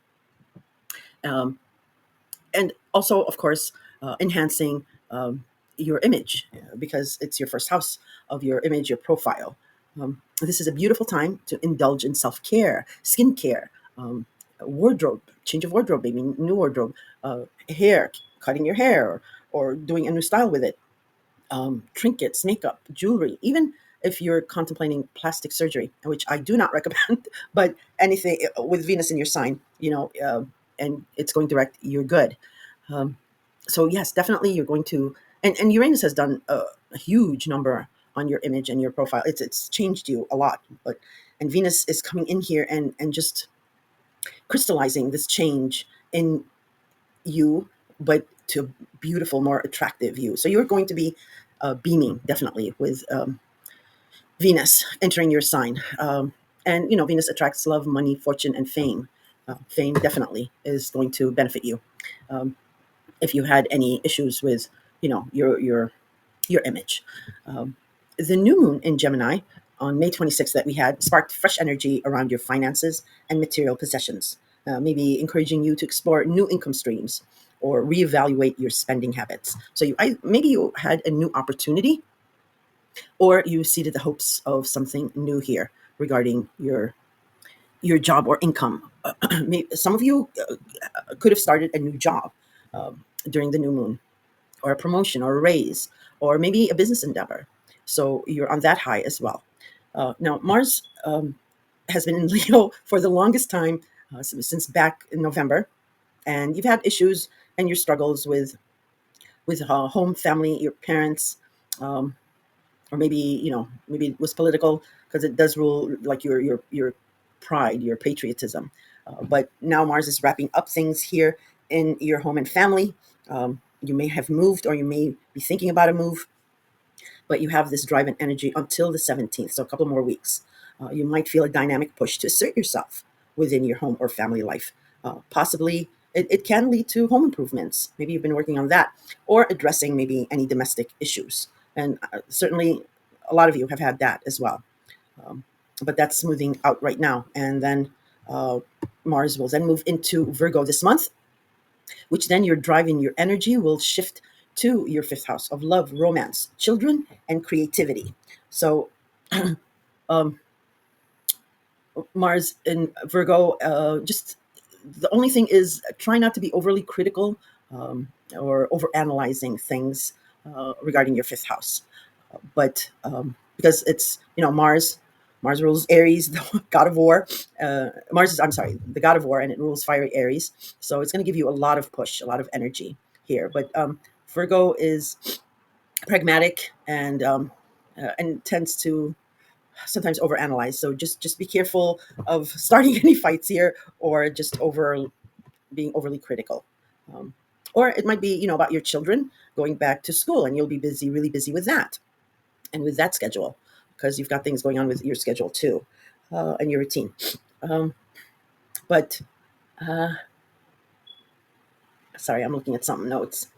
Um, and also, of course, enhancing your image because it's your first house of your image, your profile. This is a beautiful time to indulge in self-care, skincare, wardrobe, change of wardrobe, maybe new wardrobe, hair, cutting your hair, or doing a new style with it, trinkets, makeup, jewelry, even if you're contemplating plastic surgery, which I do not recommend, but anything with Venus in your sign, and it's going direct, you're good. Um, so yes, definitely you're going to, and Uranus has done a huge number on your image and your profile. It's changed you a lot, but and Venus is coming in here and just crystallizing this change in you, but to beautiful, more attractive you. So you're going to be beaming definitely with Venus entering your sign. And Venus attracts love, money, fortune, and fame. Fame definitely is going to benefit you. Um, if you had any issues with, your image. Um, the new moon in Gemini on May 26th that we had sparked fresh energy around your finances and material possessions, maybe encouraging you to explore new income streams or reevaluate your spending habits. So maybe you had a new opportunity, or you seeded the hopes of something new here regarding your job or income. Some of you could have started a new job during the new moon, or a promotion or a raise, or maybe a business endeavor. So you're on that high as well. Now, Mars has been in Leo for the longest time, since back in November, and you've had issues and your struggles with home, family, your parents, um, or maybe it was political because it does rule like your pride, your patriotism. But now Mars is wrapping up things here in your home and family. You may have moved, or you may be thinking about a move, but you have this drive and energy until the 17th, so a couple more weeks. You might feel a dynamic push to assert yourself within your home or family life. Possibly, it can lead to home improvements. Maybe you've been working on that, or addressing maybe any domestic issues. And certainly, a lot of you have had that as well. Um, but that's smoothing out right now. And then uh, Mars will then move into Virgo this month, which then your drive and your energy will shift to your fifth house of love, romance, children, and creativity. So, um, Mars in Virgo, just the only thing is try not to be overly critical, or over analyzing things regarding your fifth house. But because it's, Mars rules Aries, the god of war. Mars is, I'm sorry, the god of war, and it rules fiery Aries. So it's going to give you a lot of push, a lot of energy here. But Virgo is pragmatic and tends to sometimes overanalyze. So just be careful of starting any fights here, or just over being overly critical. Um, or it might be, about your children going back to school, and you'll be busy, really busy with that and with that schedule, because you've got things going on with your schedule too, and your routine. Um, but sorry, I'm looking at some notes.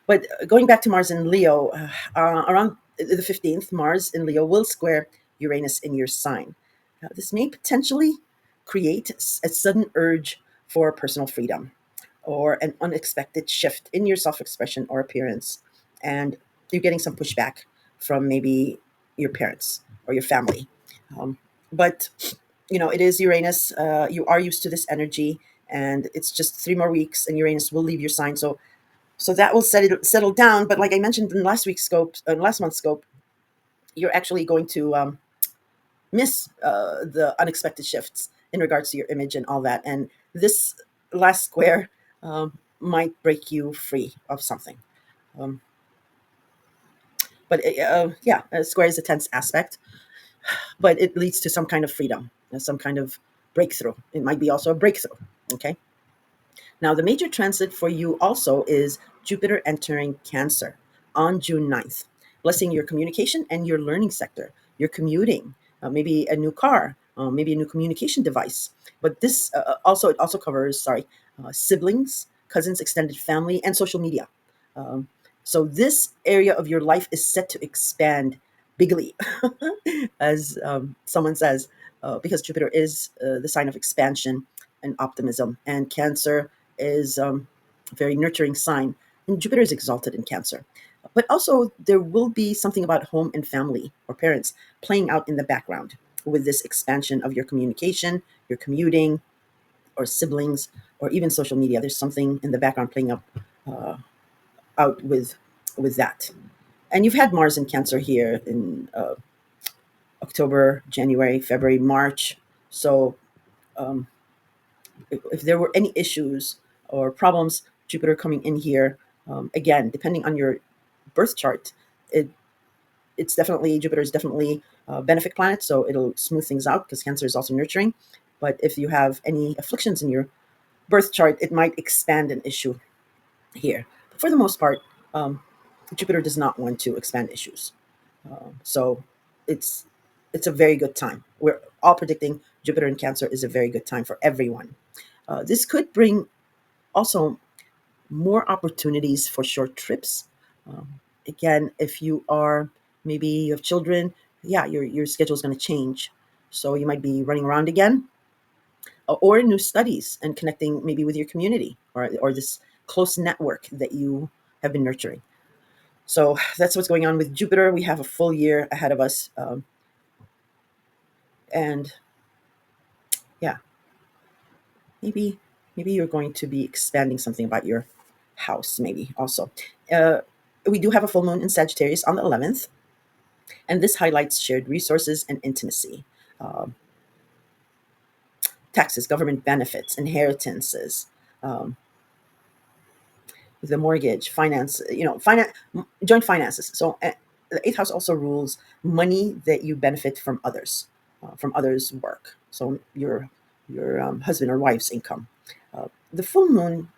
But going back to Mars in Leo, around the 15th, Mars in Leo will square Uranus in your sign. This may potentially create a sudden urge for personal freedom, or an unexpected shift in your self expression or appearance. And you're getting some pushback from maybe your parents or your family. But, it is Uranus. You are used to this energy, and it's just 3 more weeks, and Uranus will leave your sign. So that will settle down. But like I mentioned in last month's scope, you're actually going to miss the unexpected shifts in regards to your image and all that. And this last square might break you free of something. Um, but yeah, a square is a tense aspect, but it leads to some kind of freedom, some kind of breakthrough. It might be also a breakthrough. Okay. Now, the major transit for you also is Jupiter entering Cancer on June 9th, blessing your communication and your learning sector, your commuting, maybe a new car, maybe a new communication device. But this it also covers, siblings, cousins, extended family, and social media. Um, so this area of your life is set to expand bigly, as someone says, because Jupiter is the sign of expansion and optimism, and Cancer is a very nurturing sign, and Jupiter is exalted in Cancer. But also, there will be something about home and family or parents playing out in the background with this expansion of your communication, your commuting, or siblings, or even social media. There's something in the background playing up out with that. And you've had Mars in Cancer here in October, January, February, March. So um, if there were any issues or problems, Jupiter coming in here, again, depending on your birth chart, it it's definitely Jupiter is definitely a benefit planet, so it'll smooth things out because Cancer is also nurturing. But if you have any afflictions in your birth chart, it might expand an issue here. But for the most part, um, Jupiter does not want to expand issues, so it's it's a very good time. We're all predicting Jupiter in Cancer is a very good time for everyone. This could bring also more opportunities for short trips. Again, if you are maybe you have children, yeah, your schedule is going to change. So you might be running around again, or new studies and connecting maybe with your community, or this close network that you have been nurturing. So that's what's going on with Jupiter. We have a full year ahead of us, and yeah, maybe maybe you're going to be expanding something about your house. Maybe also, uh, we do have a full moon in Sagittarius on the 11th, and this highlights shared resources and intimacy, um, taxes, government benefits, inheritances, um, the mortgage, finance, joint finances. So the eighth house also rules money that you benefit from others' work. So your husband or wife's income. The full moon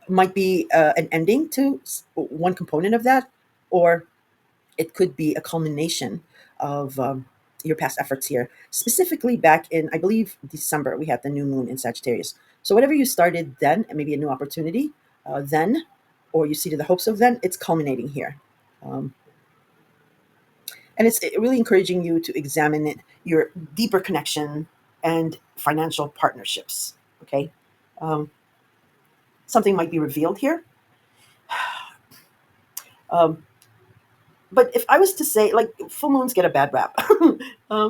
might be an ending to one component of that, or it could be a culmination of your past efforts here. Specifically, back in, I believe, December, we had the new moon in Sagittarius. So, whatever you started then, and maybe a new opportunity then, or you see to the hopes of then, it's culminating here. Um, and it's really encouraging you to examine your deeper connection and financial partnerships. Okay. Um, Something might be revealed here. Um, but if I was to say, like, full moons get a bad rap,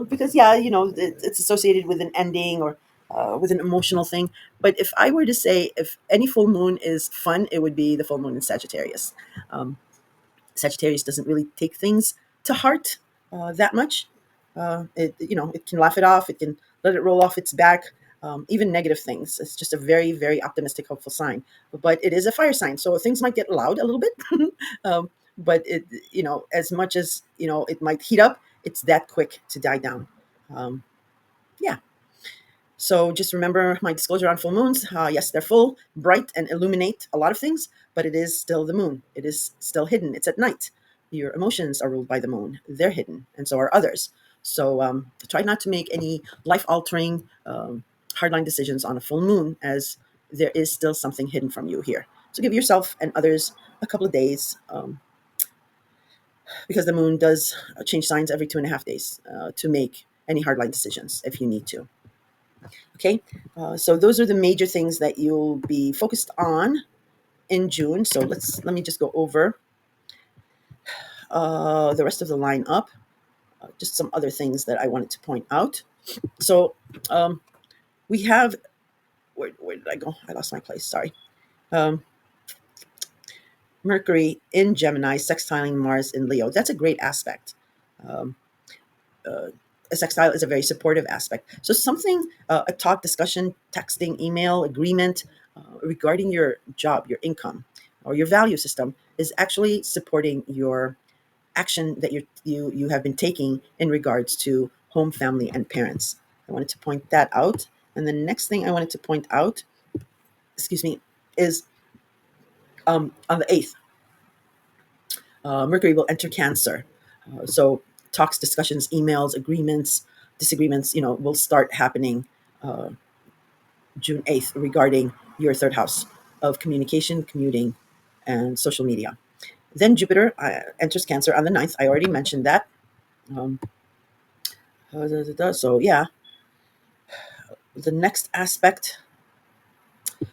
because yeah, it's associated with an ending, or with an emotional thing. But if I were to say, if any full moon is fun, it would be the full moon in Sagittarius. Um, Sagittarius doesn't really take things to heart that much. It can laugh it off. It can let it roll off its back. even negative things. It's just a very, very optimistic, hopeful sign. But it is a fire sign, so things might get loud a little bit. But as much as it might heat up, it's that quick to die down. Um, yeah. So just remember my disclosure on full moons. Yes, they're full, bright, and illuminate a lot of things, but it is still the moon. It is still hidden. It's at night. Your emotions are ruled by the moon. They're hidden, and so are others. So try not to make any life-altering, hardline decisions on a full moon, as there is still something hidden from you here. So give yourself and others a couple of days, because the moon does change signs every 2.5 days, to make any hardline decisions if you need to. Okay, so those are the major things that you'll be focused on in June. So let me just go over the rest of the line up. Just some other things that I wanted to point out. So we have, where did I go? I lost my place. Sorry. Um, Mercury in Gemini, sextiling Mars in Leo. That's a great aspect. Um, uh, a sextile is a very supportive aspect. So something, a talk, discussion, texting, email, agreement regarding your job, your income, or your value system is actually supporting your action that you have been taking in regards to home, family, and parents. I wanted to point that out. And the next thing I wanted to point out, excuse me, is on the 8th, Mercury will enter Cancer. So talks, discussions, emails, agreements, disagreements, will start happening uh, June 8th regarding your third house of communication, commuting, and social media. Then Jupiter enters Cancer on the 9th. I already mentioned that. Um, so, yeah, the next aspect,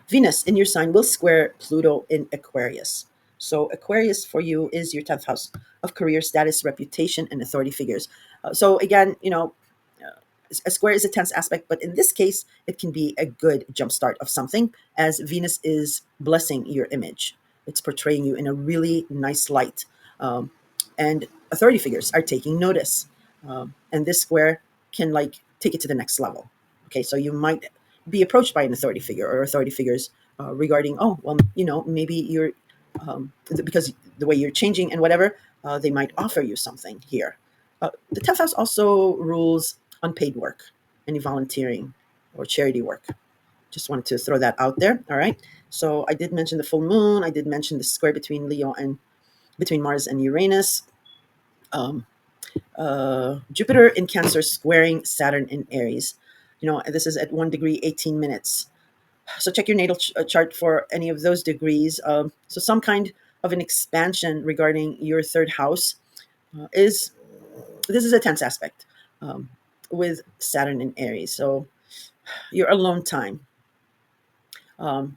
Venus in your sign will square Pluto in Aquarius. So Aquarius for you is your 10th house of career, status, reputation, and authority figures. So again, a square is a tense aspect, but in this case, it can be a good jumpstart of something, as Venus is blessing your image. It's portraying you in a really nice light. Um, and authority figures are taking notice. And this square can take it to the next level. Okay, so you might be approached by an authority figure or authority figures regarding, oh, well, maybe you're, because the way you're changing and whatever, they might offer you something here. The 10th house also rules unpaid work, any volunteering or charity work. Just wanted to throw that out there. All right. So I did mention the full moon. I did mention the square between Leo and between Mars and Uranus. Um, Jupiter in Cancer squaring Saturn in Aries. This is at 1 degree, 18 minutes. So check your natal chart for any of those degrees. So some kind of an expansion regarding your third house is this is a tense aspect with Saturn in Aries. So your alone time,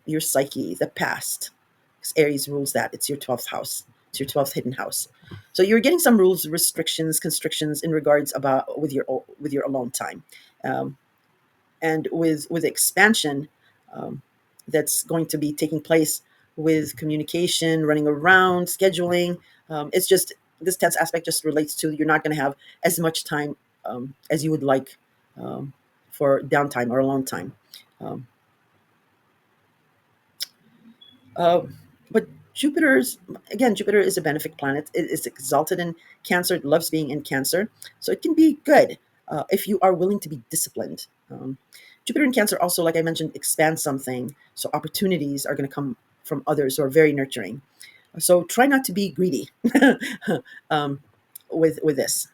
your psyche, the past. Because Aries rules that. It's your 12th house. It's your 12th hidden house. So you're getting some rules, restrictions, constrictions in regards about with your alone time, um, and with expansion that's going to be taking place with communication, running around, scheduling. It's just this tense aspect just relates to you're not going to have as much time as you would like um, for downtime or alone time. Um, Uh, but Jupiter is a benefic planet. It is exalted in Cancer. It loves being in Cancer. So it can be good if you are willing to be disciplined. Jupiter in Cancer also, like I mentioned, expands something. So opportunities are going to come from others who are very nurturing. So try not to be greedy um, with this.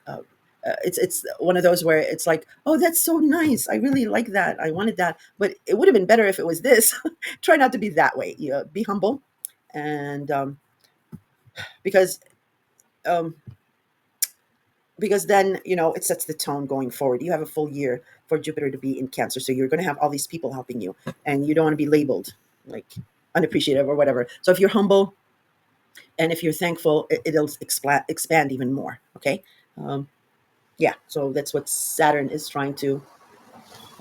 It's one of those where it's like, oh, that's so nice. I really like that. I wanted that, but it would have been better if it was this. Try not to be that way. Be humble, and because um, because then it sets the tone going forward. You have a full year for Jupiter to be in Cancer, so you're going to have all these people helping you, and you don't want to be labeled like unappreciative or whatever. So if you're humble and if you're thankful, it'll expand even more. Okay. Um, yeah, so that's what Saturn is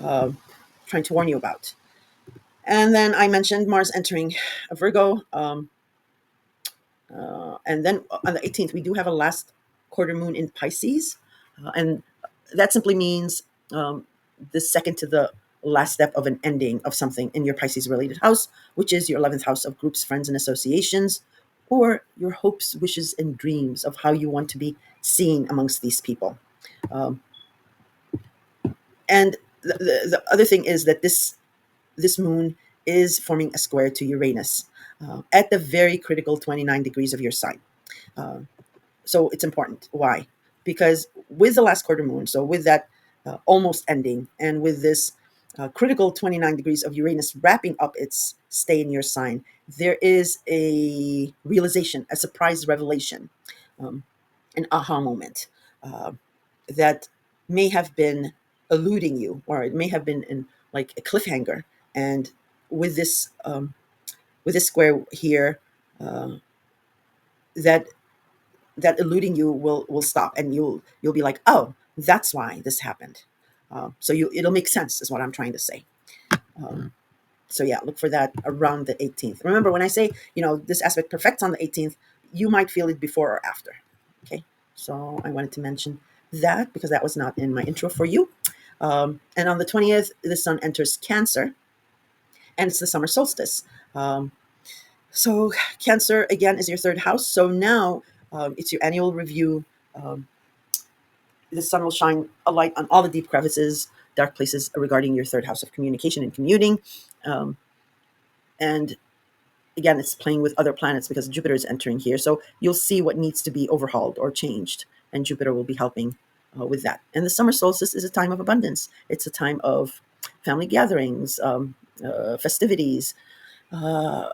uh, trying to warn you about. And then I mentioned Mars entering Virgo, and then on the 18th we do have a last quarter moon in Pisces, and that simply means um, the second to the last step of an ending of something in your Pisces related house, which is your 11th house of groups, friends, and associations, or your hopes, wishes, and dreams of how you want to be seen amongst these people. Um, and the other thing is that this moon is forming a square to Uranus at the very critical 29 degrees of your sign. Uh, so it's important. Why? Because with the last quarter moon, so with that almost ending, and with this critical 29 degrees of Uranus wrapping up its stay in your sign, there is a realization, a surprise revelation, um, an aha moment uh, that may have been eluding you, or it may have been in like a cliffhanger. And with this square here, uh, that that eluding you will stop, and you'll be like, oh, that's why this happened. So it'll make sense, is what I'm trying to say. Um, so yeah, look for that around the 18th. Remember, when I say this aspect perfects on the 18th, you might feel it before or after. Okay, so I wanted to mention that because that was not in my intro for you. And on the 20th, the sun enters Cancer, and it's the summer solstice. Um, so Cancer again is your third house. So now it's your annual review. Um, the sun will shine a light on all the deep crevices, dark places regarding your third house of communication and commuting. Um, and again, it's playing with other planets because Jupiter is entering here. So you'll see what needs to be overhauled or changed, and Jupiter will be helping with that. And the summer solstice is a time of abundance. It's a time of family gatherings, festivities, uh,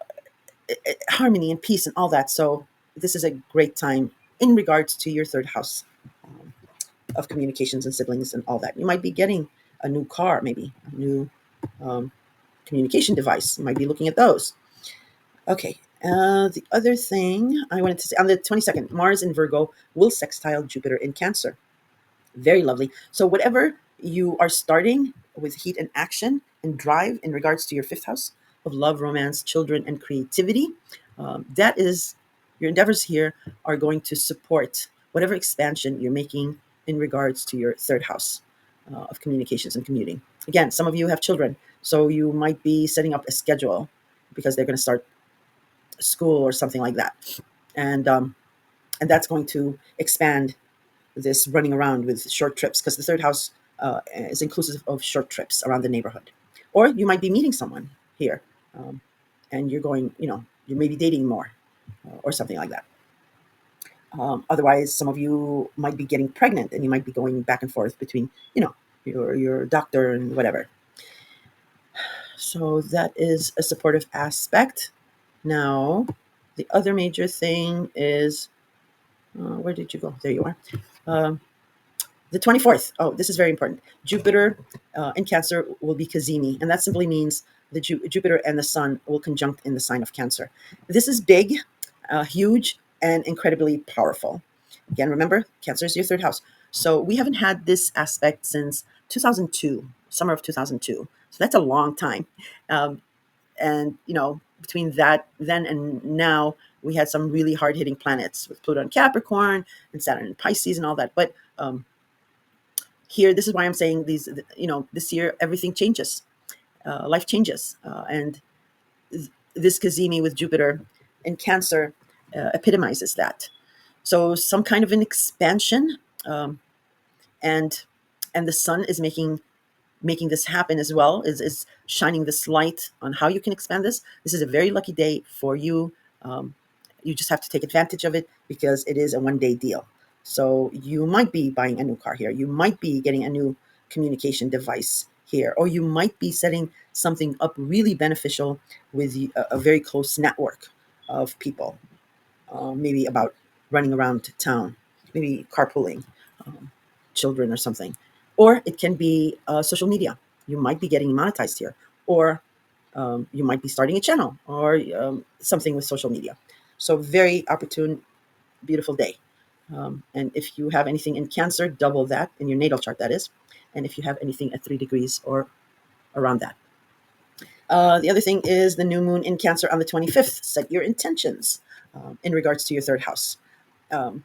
harmony and peace and all that. So this is a great time in regards to your third house um, of communications and siblings and all that. You might be getting a new car, maybe a new um, communication device. You might be looking at those. Okay. The other thing I wanted to say on the 22nd, Mars in Virgo will sextile Jupiter in Cancer. Very lovely. So, whatever you are starting with heat and action and drive in regards to your fifth house of love, romance, children, and creativity, that is your endeavors here are going to support whatever expansion you're making in regards to your third house of communications and commuting. Again, some of you have children, so you might be setting up a schedule because they're going to start school or something like that, and and that's going to expand this running around with short trips because the third house is inclusive of short trips around the neighborhood. Or you might be meeting someone here, um, and you're going, you may be dating more or something like that. Otherwise, some of you might be getting pregnant, and you might be going back and forth between, your doctor and whatever. So that is a supportive aspect. Now, the other major thing is, where did you go? There you are. Um, the 24th. Oh, this is very important. Jupiter in Cancer will be Cazimi, and that simply means that Jupiter and the Sun will conjunct in the sign of Cancer. This is big, huge, and incredibly powerful. Again, remember, Cancer is your third house. So we haven't had this aspect since 2002, summer of 2002. So that's a long time. And, between that then and now, we had some really hard hitting planets with Pluto in Capricorn and Saturn in Pisces and all that. But here, this is why I'm saying these, this year, everything changes, life changes. And this Cazimi with Jupiter in Cancer epitomizes that. So some kind of an expansion, um, and and the sun is making this happen as well, is shining this light on how you can expand this. This is a very lucky day for you. Um, you just have to take advantage of it because it is a 1 day deal. So you might be buying a new car here. You might be getting a new communication device here, or you might be setting something up really beneficial with a very close network of people, maybe about running around town, maybe carpooling, um, children or something. Or it can be social media. You might be getting monetized here, or you might be starting a channel or something with social media. So, very opportune, beautiful day. And if you have anything in Cancer, double that in your natal chart, that is. And if you have anything at 3 degrees or around that. The other thing is the new moon in Cancer on the 25th. Set your intentions in regards to your third house. Um,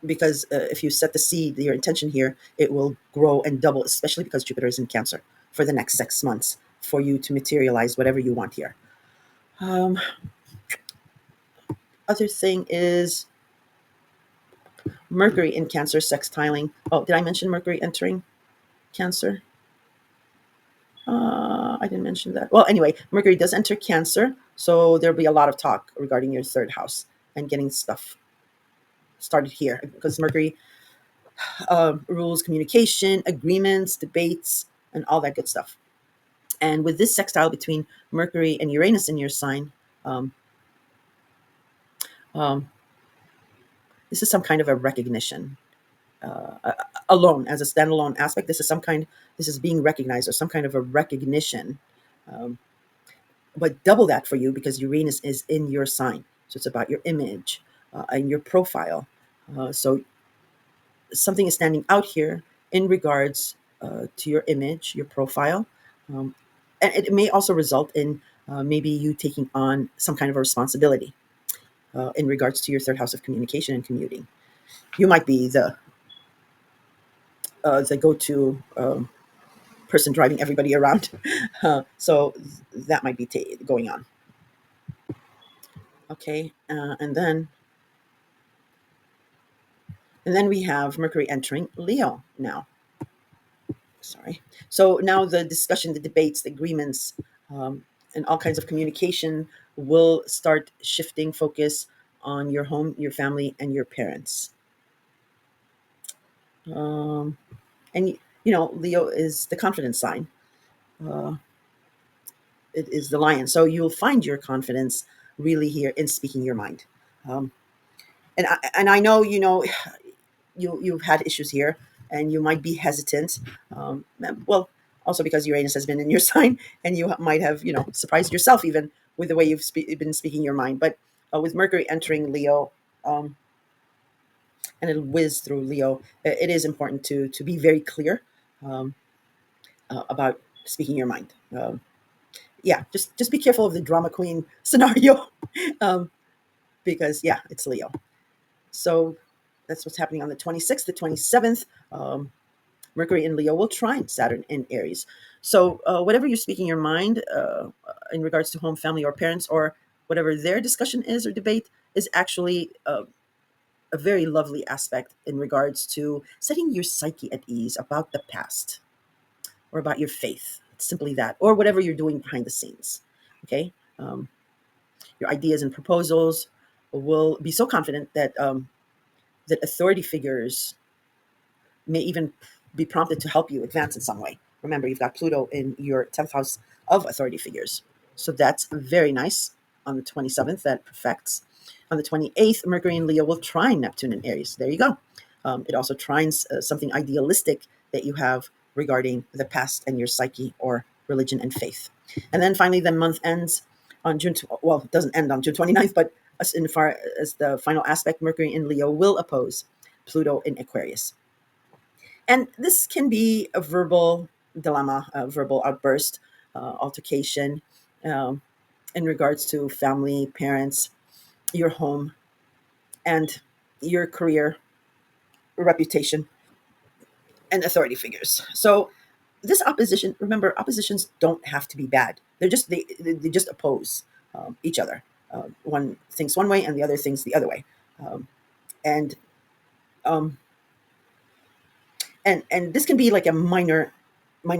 because if you set the seed, your intention here, it will grow and double, especially because Jupiter is in Cancer for the next 6 months for you to materialize whatever you want here. Um, Other thing is Mercury in Cancer sextiling. Oh, did I mention Mercury entering Cancer? I didn't mention that. Well, anyway, Mercury does enter Cancer, so there'll be a lot of talk regarding your third house and getting stuff started here because Mercury rules communication, agreements, debates, and all that good stuff. And with this sextile between Mercury and Uranus in your sign, um, um, this is some kind of a recognition. Alone, as a standalone aspect, this is being recognized or some kind of a recognition. Um, but double that for you because Uranus is in your sign. So it's about your image and your profile. So something is standing out here in regards to your image, your profile. Um, and it may also result in maybe you taking on some kind of a responsibility in regards to your third house of communication and commuting. You might be the go-to person driving everybody around. So that might be going on. Okay, and then we have Mercury entering Leo now. Sorry. So now the discussion, the debates, the agreements, um, and all kinds of communication will start shifting focus on your home, your family, and your parents. Um, and Leo is the confidence sign. Uh, it is the lion. So you'll find your confidence really here in speaking your mind. Um, and I know you've had issues here, and you might be hesitant. Well, also because Uranus has been in your sign, and you might have surprised yourself even with the way you've been speaking your mind. But with Mercury entering Leo, um, and it'll whiz through Leo, it is important to be very clear um, about speaking your mind. Yeah, just be careful of the drama queen scenario, um, because yeah, it's Leo. So that's what's happening on the 26th, the 27th. Mercury in Leo will trine Saturn in Aries. So whatever you're speaking your mind in regards to home, family, or parents, or whatever their discussion is or debate, is actually a very lovely aspect in regards to setting your psyche at ease about the past or about your faith. It's simply that, or whatever you're doing behind the scenes. Okay, your ideas and proposals will be so confident that authority figures may even be prompted to help you advance in some way. Remember, you've got Pluto in your 10th house of authority figures. So that's very nice. On the 27th, that perfects. On the 28th, Mercury in Leo will trine Neptune in Aries. There you go. It also trines something idealistic that you have regarding the past and your psyche or religion and faith. And then finally, the month ends on well, it doesn't end on June 29th, but as far as the final aspect, Mercury in Leo will oppose Pluto in Aquarius. And this can be a verbal dilemma, a verbal outburst, altercation um, in regards to family, parents, your home, and your career, reputation, and authority figures. So this opposition, remember, oppositions don't have to be bad. They just oppose each other. One thinks one way, and the other thinks the other way. Um, and um, and this can be like a minor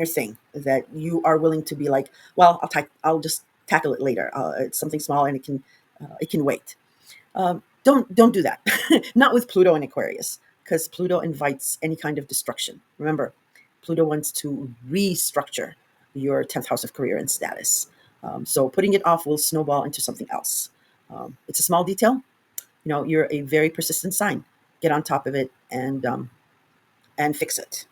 thing that you are willing to be like, well, I'll just tackle it later. It's something small and it can wait. Don't do that. Not with Pluto and Aquarius, because Pluto invites any kind of destruction. Remember, Pluto wants to restructure your 10th house of career and status. So putting it off will snowball into something else. It's a small detail. You're a very persistent sign. Get on top of it and fix it.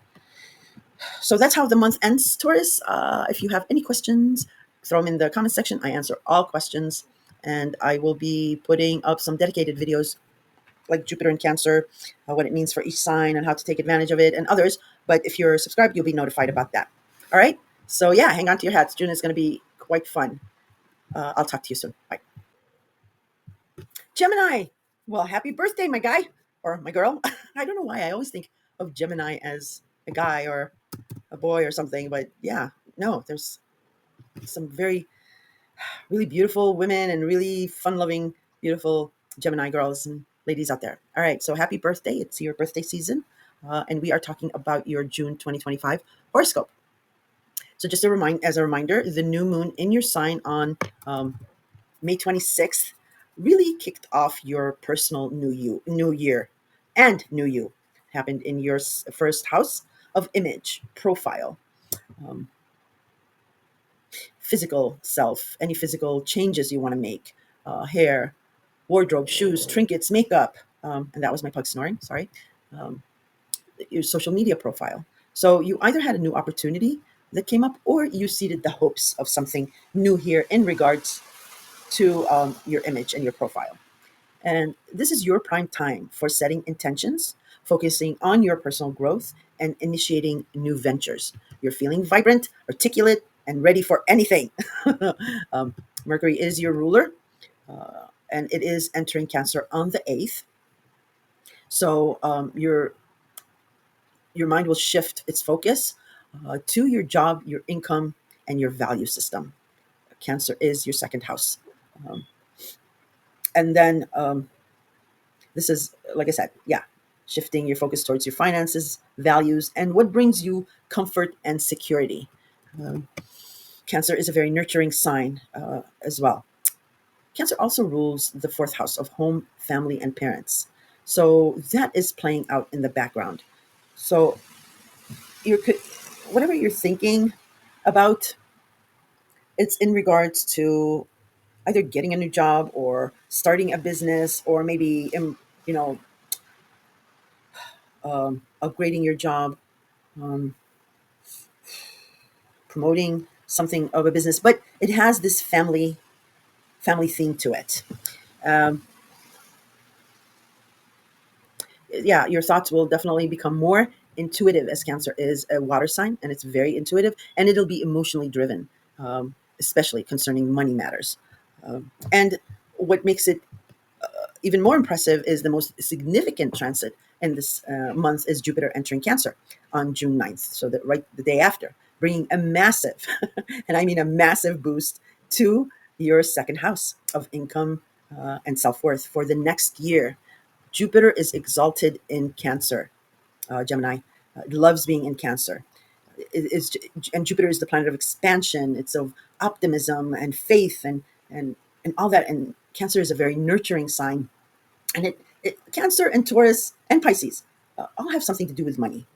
So that's how the month ends, Taurus. If you have any questions, throw them in the comment section. I answer all questions, and I will be putting up some dedicated videos like Jupiter in Cancer, what it means for each sign and how to take advantage of it, and others. But if you're subscribed, you'll be notified about that. All right. So yeah, hang on to your hats. June is going to be quite fun. I'll talk to you soon. Bye. Gemini. Well, happy birthday, my guy or my girl. I don't know why I always think of Gemini as a guy or a boy or something, but yeah, No, there's some very really beautiful women and really fun-loving, beautiful Gemini girls and ladies out there. All right, so happy birthday! It's your birthday season, and we are talking about your June 2025 horoscope. So just as a reminder, the new moon in your sign on um, May 26th really kicked off your personal new year, and new you happened in your first house of image, profile, um, physical self, any physical changes you want to make, hair, wardrobe, shoes, trinkets, makeup, and that was my pug snoring. Sorry. Um, your social media profile. So you either had a new opportunity that came up, or you seeded the hopes of something new here in regards to your image and your profile. And this is your prime time for setting intentions, focusing on your personal growth, and initiating new ventures. You're feeling vibrant, articulate, and ready for anything. um, Mercury is your ruler, and it is entering Cancer on the 8th. So your mind will shift its focus to your job, your income, and your value system. Cancer is your second house. Um, and then this is, like I said, yeah, shifting your focus towards your finances, values, and what brings you comfort and security. Um, Cancer is a very nurturing sign as well. Cancer also rules the fourth house of home, family, and parents. So that is playing out in the background. So you're whatever you're thinking about, it's in regards to either getting a new job or starting a business, or maybe you know upgrading your job, um, promoting something of a business, but it has this family theme to it. Um, yeah, your thoughts will definitely become more intuitive, as Cancer is a water sign, and it's very intuitive, and it'll be emotionally driven, especially concerning money matters. And what makes it even more impressive is the most significant transit in this month is Jupiter entering Cancer on June 9th, so that right the day after, bringing a massive, and I mean a massive boost to your second house of income and self worth for the next year. Jupiter is exalted in Cancer, Gemini. It loves being in Cancer. And Jupiter is the planet of expansion. It's of optimism and faith and all that. And Cancer is a very nurturing sign, and it Cancer and Taurus and Pisces all have something to do with money,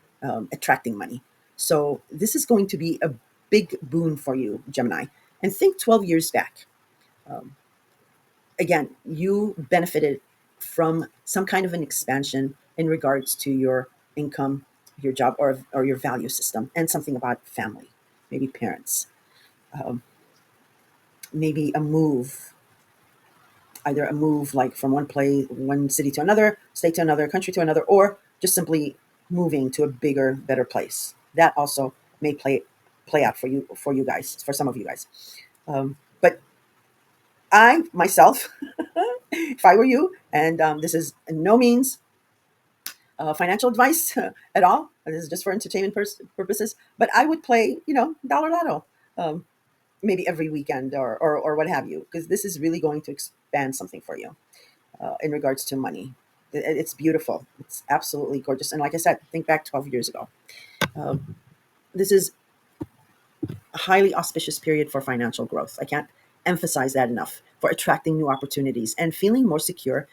attracting money. So this is going to be a big boon for you, Gemini. And think 12 years back. Um, Again, you benefited from some kind of an expansion in regards to your income, your job, or your value system, and something about family, maybe parents, um, maybe a move, either a move like from one city to another, state to another, country to another, or just simply moving to a bigger, better place. That also may play out for you guys, for some of you guys. But I myself, if I were you, and this is in no means financial advice at all. This is just for entertainment purposes. But I would play, dollar lotto, um, maybe every weekend or what have you, because this is really going to expand something for you in regards to money. It's beautiful. It's absolutely gorgeous. And like I said, think back 12 years ago. Um, this is a highly auspicious period for financial growth. I can't emphasize that enough, for attracting new opportunities and feeling more secure,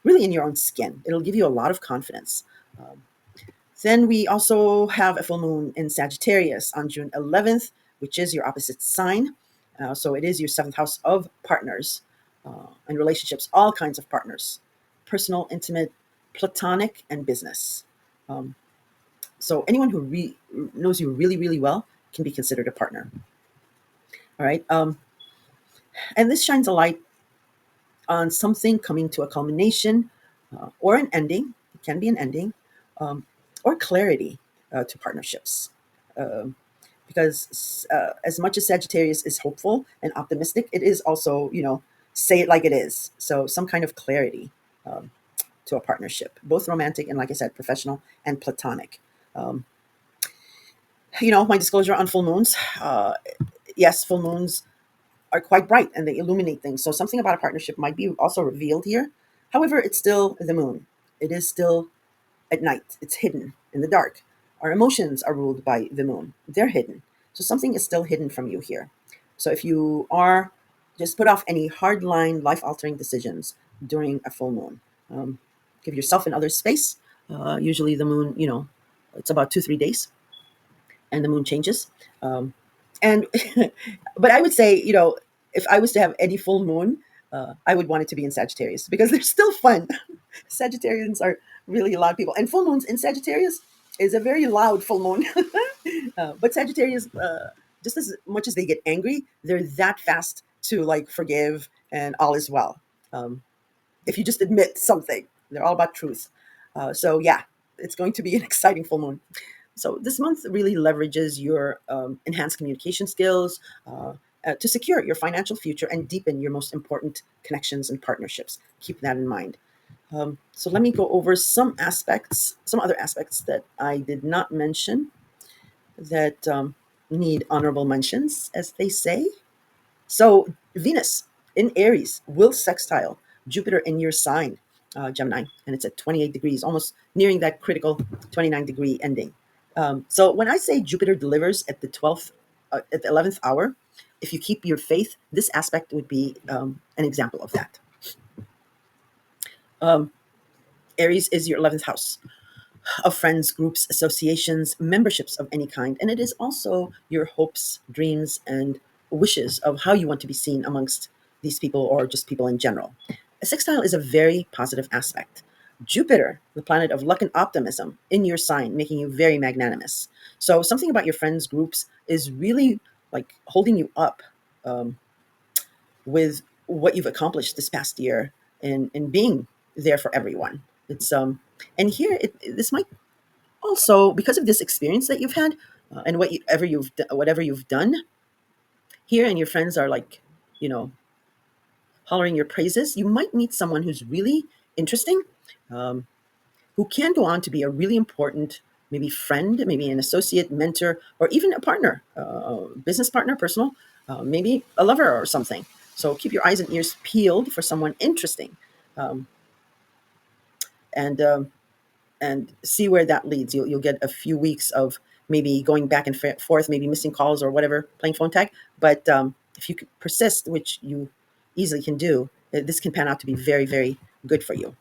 really in your own skin. It'll give you a lot of confidence. Um, Then we also have a full moon in Sagittarius on June 11th, which is your opposite sign. So it is your seventh house of partners and relationships, all kinds of partners, personal, intimate, platonic, and business. Um, so anyone who knows you really, really well can be considered a partner. All right. And this shines a light on something coming to a culmination or an ending. It can be an ending, or clarity to partnerships. Um, because as much as Sagittarius is hopeful and optimistic, it is also, say it like it is. So some kind of clarity um, to a partnership, both romantic and, like I said, professional and platonic. Um, My disclosure on full moons. Yes, full moons are quite bright and they illuminate things. So something about a partnership might be also revealed here. However, it's still the moon. It is still at night. It's hidden in the dark. Our emotions are ruled by the moon. They're hidden. So something is still hidden from you here. So if you are, just put off any hardline, life altering decisions during a full moon. Um, Give yourself and others space. Usually the moon, it's about 2, 3 days and the moon changes. And but I would say, if I was to have any full moon, I would want it to be in Sagittarius because they're still fun. Sagittarians are really loud people, and full moons in Sagittarius is a very loud full moon. But Sagittarius, just as much as they get angry, they're that fast to like forgive and all is well. Um, if you just admit something, they're all about truth. So yeah, it's going to be an exciting full moon. So this month really leverages your enhanced communication skills to secure your financial future and deepen your most important connections and partnerships. Keep that in mind. So let me go over some other aspects that I did not mention that need honorable mentions, as they say. So Venus in Aries will sextile Jupiter in your sign, Gemini, and it's at 28 degrees, almost nearing that critical 29-degree ending. So when I say Jupiter delivers at at the 11th hour, if you keep your faith, this aspect would be an example of that. Um, Aries is your 11th house of friends, groups, associations, memberships of any kind. And it is also your hopes, dreams, and wishes of how you want to be seen amongst these people or just people in general. A sextile is a very positive aspect. Jupiter, the planet of luck and optimism, in your sign, making you very magnanimous. So something about your friends, groups is really like holding you up um, with what you've accomplished this past year and being there for everyone. It's and here this might also, because of this experience that you've had and whatever you've done here, and your friends are like, you know, hollering your praises, you might meet someone who's really interesting, um, who can go on to be a really important, maybe friend, maybe an associate, mentor, or even a partner, business partner, personal, maybe a lover or something. So keep your eyes and ears peeled for someone interesting, um, and see where that leads. You'll get a few weeks of maybe going back and forth, maybe missing calls or whatever, playing phone tag. But if you persist, which you easily can do, this can pan out to be very, very good for you.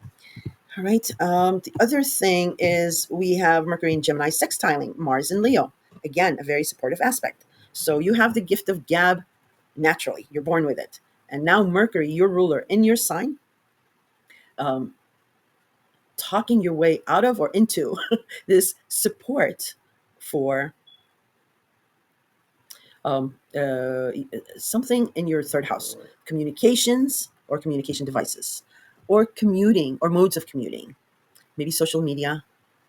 All right. The other thing is we have Mercury in Gemini sextiling Mars in Leo. Again, a very supportive aspect. So you have the gift of gab naturally. You're born with it. And now Mercury, your ruler in your sign, um, talking your way out of or into this support for um, uh, something in your third house, communications or communication devices, or commuting or modes of commuting, maybe social media,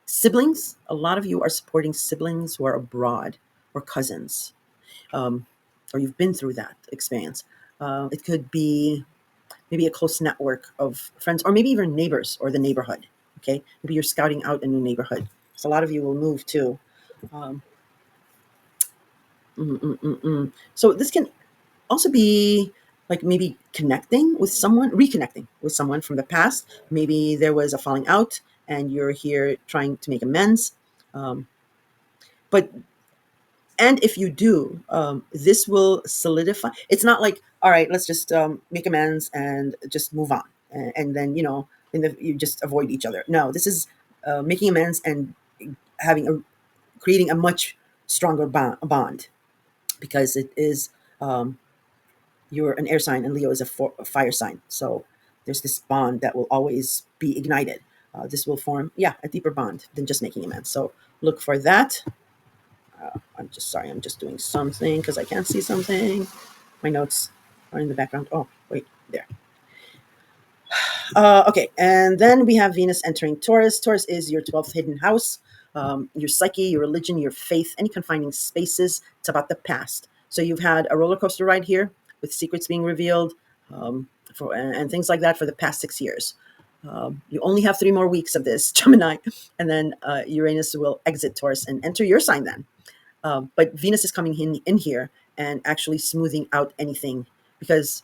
siblings. A lot of you are supporting siblings who are abroad or cousins, um, or you've been through that experience. It could be maybe a close network of friends, or maybe even neighbors or the neighborhood. Okay, maybe you're scouting out a new neighborhood. So a lot of you will move too. Um, so this can also be like maybe reconnecting with someone from the past. Maybe there was a falling out, and you're here trying to make amends. Um, but and if you do, this will solidify. It's not like, all right, let's just make amends and just move on, and then you just avoid each other. No, this is making amends and creating a much stronger bond, because it is you're an air sign and Leo is a fire sign. So there's this bond that will always be ignited. This will form, yeah, a deeper bond than just making amends. So look for that. I'm just sorry, I'm just doing something because I can't see something. My notes are in the background. Oh, wait, there. Okay, and then we have Venus entering Taurus. Taurus is your 12th hidden house, your psyche, your religion, your faith, any confining spaces. It's about the past. So you've had a roller coaster ride here with secrets being revealed and things like that for the past 6 years. You only have 3 more weeks of this, Gemini, and then Uranus will exit Taurus and enter your sign then. But Venus is coming in here and actually smoothing out anything because,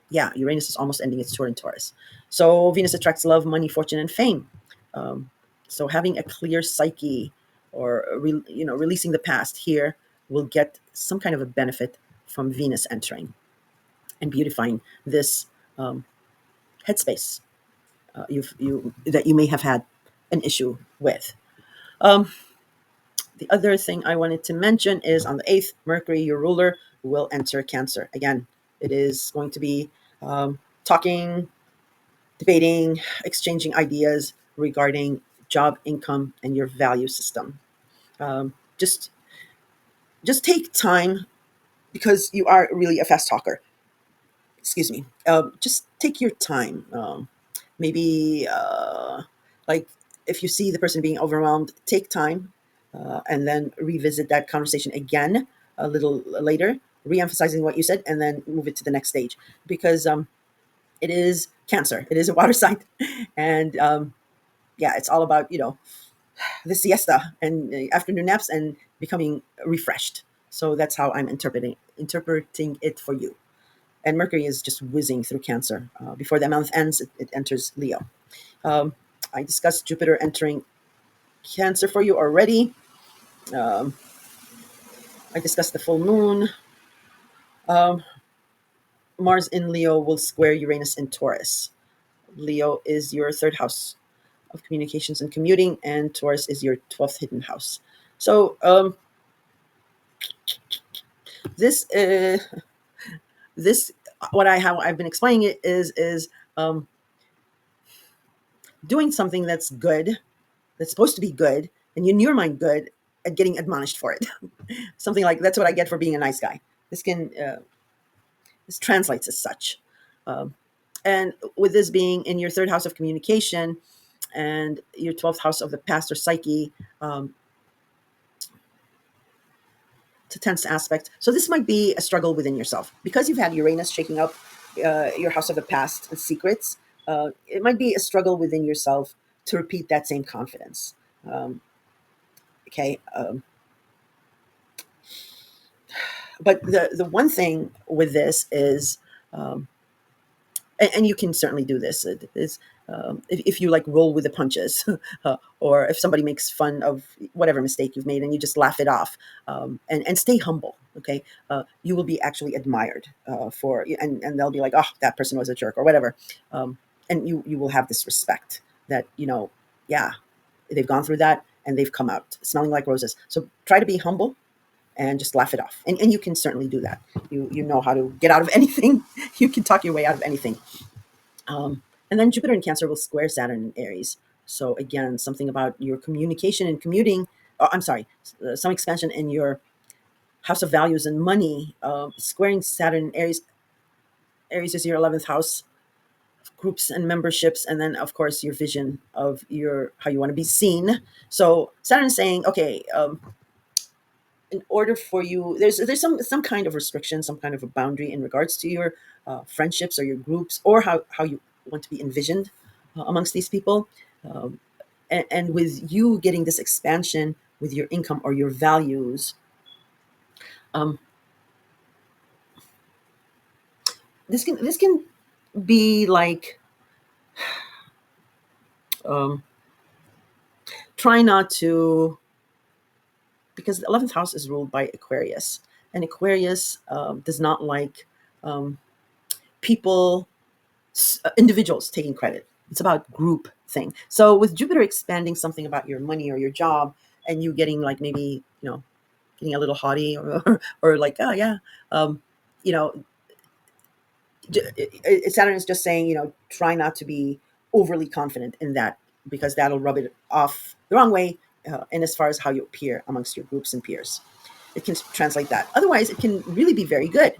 yeah, Uranus is almost ending its tour in Taurus. So Venus attracts love, money, fortune, and fame. Um, so having a clear psyche or releasing the past here will get some kind of a benefit from Venus entering and beautifying this um, headspace that you may have had an issue with. Um, the other thing I wanted to mention is on the 8th, Mercury, your ruler, will enter Cancer. Again, it is going to be talking, debating, exchanging ideas regarding job, income, and your value system. Just take time because you are really a fast talker. Excuse me. Just take your time. Maybe like if you see the person being overwhelmed, take time and then revisit that conversation again a little later, re-emphasizing what you said, and then move it to the next stage because it is Cancer. It is a water sign, and yeah, it's all about the siesta and afternoon naps and becoming refreshed. So that's how I'm interpreting it for you. And Mercury is just whizzing through Cancer. Before the month ends, it enters Leo. Um, I discussed Jupiter entering Cancer for you already. Um, I discussed the full moon. Um, Mars in Leo will square Uranus in Taurus. Leo is your third house of communications and commuting, and Taurus is your 12th hidden house. So this this what I've been explaining it is um, doing something that's good, that's supposed to be good, and in your mind good, and getting admonished for it. Something like that's what I get for being a nice guy. This translates as such. Um, and with this being in your third house of communication and your 12th house of the past or psyche, it's a tense aspect. So this might be a struggle within yourself because you've had Uranus shaking up your house of the past and secrets. It might be a struggle within yourself to repeat that same confidence. Um, okay. But the one thing with this is, um, and you can certainly do this, is if you like roll with the punches, or if somebody makes fun of whatever mistake you've made and you just laugh it off, and stay humble. Okay, you will be actually admired for, and they'll be like, oh, that person was a jerk or whatever, and you will have this respect that yeah, they've gone through that and they've come out smelling like roses. So try to be humble and just laugh it off. And you can certainly do that. You know how to get out of anything. You can talk your way out of anything. And then Jupiter in Cancer will square Saturn in Aries. So again, something about your communication and commuting. Oh, I'm sorry, some expansion in your house of values and money. Squaring Saturn in Aries. Aries is your 11th house, groups and memberships, and then of course your vision of your how you want to be seen. So Saturn is saying, okay, in order for you, there's some kind of restriction, some kind of a boundary in regards to your friendships or your groups or how you want to be envisioned amongst these people. Um, and with you getting this expansion with your income or your values, um, this can be like, um, try not to, because the 11th house is ruled by Aquarius, and Aquarius does not like um, people, individuals taking credit. It's about group thing. So with Jupiter expanding something about your money or your job, and you getting like maybe getting a little haughty or like, oh yeah, um, you know Saturn is just saying, try not to be overly confident in that, because that'll rub it off the wrong way. And as far as how you appear amongst your groups and peers, it can translate that. Otherwise, it can really be very good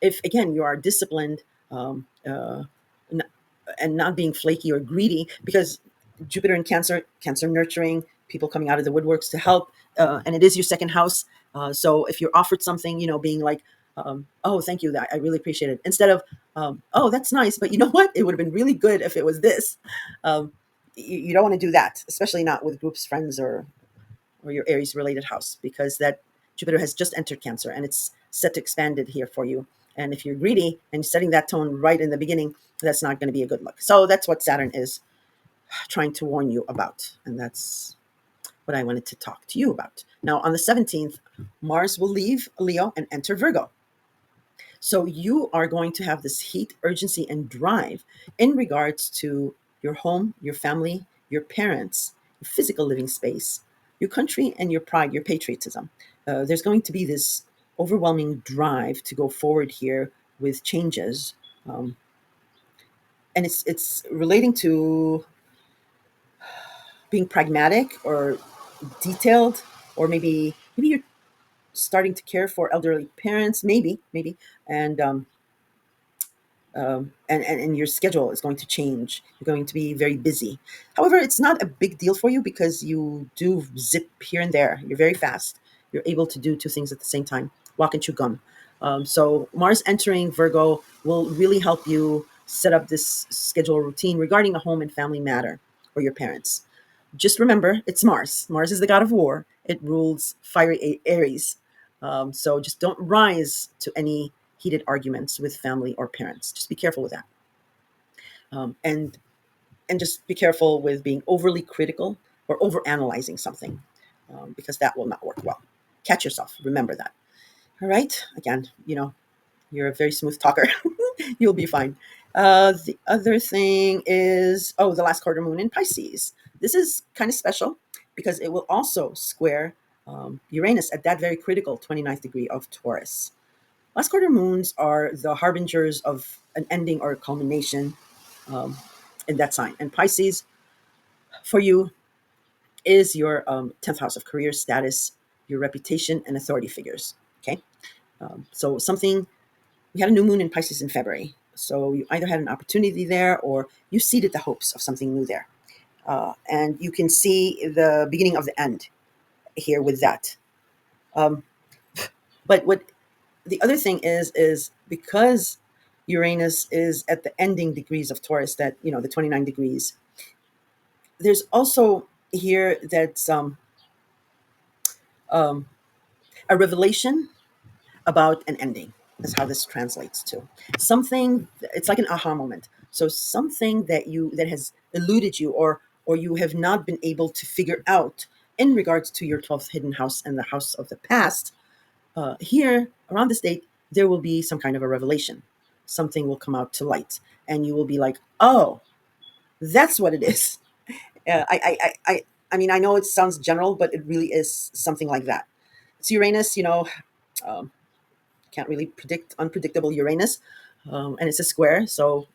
if, again, you are disciplined, and not being flaky or greedy, because Jupiter in Cancer nurturing, people coming out of the woodworks to help, and it is your second house. So if you're offered something, being like, oh, thank you, that I really appreciate it, instead of, oh, that's nice, but you know what? It would have been really good if it was this. You don't want to do that, especially not with groups, friends, or or your Aries related house, because that Jupiter has just entered Cancer and it's set to expand it here for you. And if you're greedy and setting that tone right in the beginning, that's not going to be a good look. So that's what Saturn is trying to warn you about. And that's what I wanted to talk to you about. Now, on the 17th, Mars will leave Leo and enter Virgo. So you are going to have this heat, urgency, and drive in regards to your home, your family, your parents, your physical living space, your country, and your pride, your patriotism. There's going to be this overwhelming drive to go forward here with changes. Um, and it's relating to being pragmatic or detailed, or maybe you're starting to care for elderly parents, maybe, and and your schedule is going to change. You're going to be very busy. However, it's not a big deal for you because you do zip here and there. You're very fast. You're able to do two things at the same time, walk and chew gum. So Mars entering Virgo will really help you set up this schedule routine regarding a home and family matter or your parents. Just remember, it's Mars. Mars is the god of war. It rules fiery Aries. So just don't rise to any heated arguments with family or parents. Just be careful with that. Um, and and just be careful with being overly critical or over analyzing something, because that will not work well. Catch yourself. Remember that. All right. Again, you're a very smooth talker. You'll be fine. The other thing is, the last quarter moon in Pisces. This is kind of special because it will also square Uranus at that very critical 29th degree of Taurus. Last quarter moons are the harbingers of an ending or a culmination um, in that sign. And Pisces, for you, is your 10th house of career status, your reputation, and authority figures. Okay. So something, we had a new moon in Pisces in February. So you either had an opportunity there or you seeded the hopes of something new there. And you can see the beginning of the end here with that. Um, but what the other thing is because Uranus is at the ending degrees of Taurus, that, the 29 degrees, there's also here that's um, a revelation about an ending. That's how this translates to something. It's like an aha moment. So something that has eluded you, or you have not been able to figure out in regards to your 12th hidden house and the house of the past. Here around this date, there will be some kind of a revelation. Something will come out to light, and you will be like, "Oh, that's what it is." I mean, I know it sounds general, but it really is something like that. It's Uranus, um, can't really predict unpredictable Uranus, and it's a square, so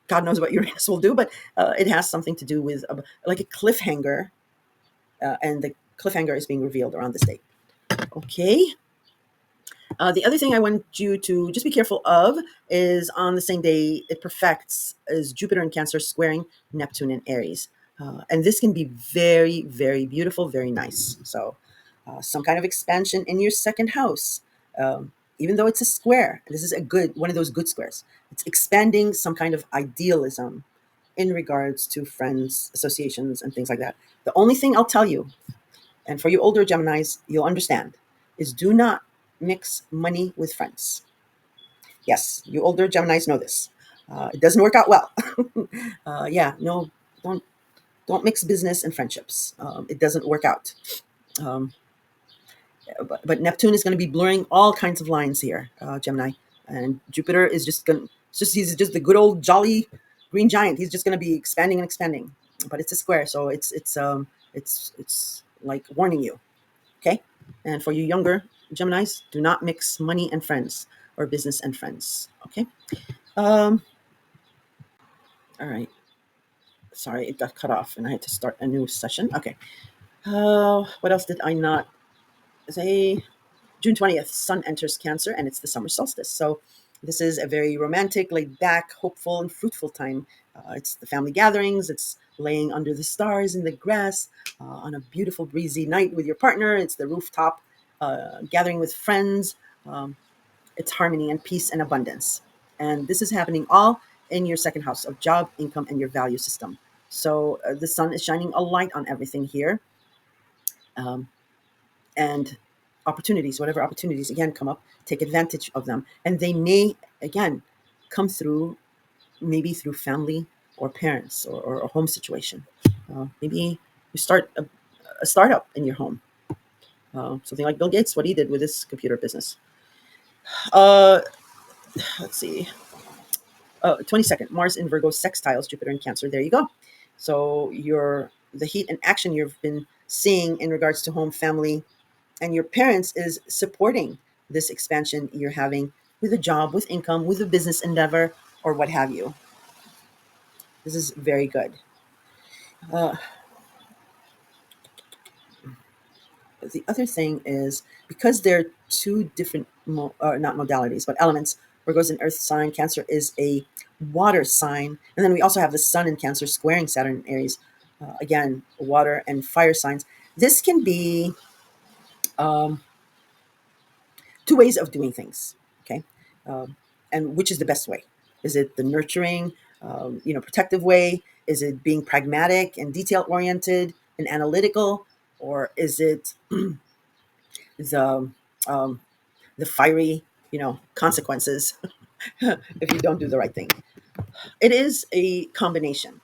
God knows what Uranus will do. But it has something to do with like a cliffhanger, and the cliffhanger is being revealed around this date. Okay. The other thing I want you to just be careful of is on the same day it perfects is Jupiter in Cancer squaring Neptune in Aries. And this can be very, very beautiful, very nice. So some kind of expansion in your second house. Even though it's a square, this is one of those good squares. It's expanding some kind of idealism in regards to friends, associations, and things like that. The only thing I'll tell you, and for you older Geminis, you'll understand, is do not mix money with friends. Yes, you older Geminis know this. It doesn't work out well. Yeah, no, don't don't mix business and friendships. It doesn't work out. Um, but Neptune is going to be blurring all kinds of lines here, Gemini, and Jupiter is just going. He's just the good old jolly green giant. He's just going to be expanding and expanding. But it's a square, so it's like warning you. Okay. And for you younger Geminis, do not mix money and friends or business and friends. Okay. Um, all right. Sorry, it got cut off and I had to start a new session. Okay. What else did I not say? June 20th, Sun enters Cancer and it's the summer solstice. So this is a very romantic, laid back, hopeful, and fruitful time. It's the family gatherings, it's laying under the stars in the grass on a beautiful, breezy night with your partner. It's the rooftop gathering with friends. Um, it's harmony and peace and abundance. And this is happening all in your second house of job, income, and your value system. So the sun is shining a light on everything here. Um, and opportunities, whatever opportunities again come up, take advantage of them. And they may, again, come through, maybe through family or parents, or a home situation. Maybe you start a startup in your home, something like Bill Gates, what he did with his computer business. Uh, let's see. 22nd, Mars in Virgo sextiles Jupiter in Cancer. There you go. So the heat and action you've been seeing in regards to home, family, and your parents is supporting this expansion you're having with a job, with income, with a business endeavor, or what have you. This is very good. Uh, the other thing is, because they're two different, not modalities, but elements. Virgo's an earth sign, Cancer is a water sign. And then we also have the sun in Cancer squaring Saturn in Aries. Again, water and fire signs. This can be um, two ways of doing things. Okay. Um, and which is the best way? Is it the nurturing, protective way? Is it being pragmatic and detail oriented and analytical? Or is it the um, the fiery, consequences if you don't do the right thing? It is a combination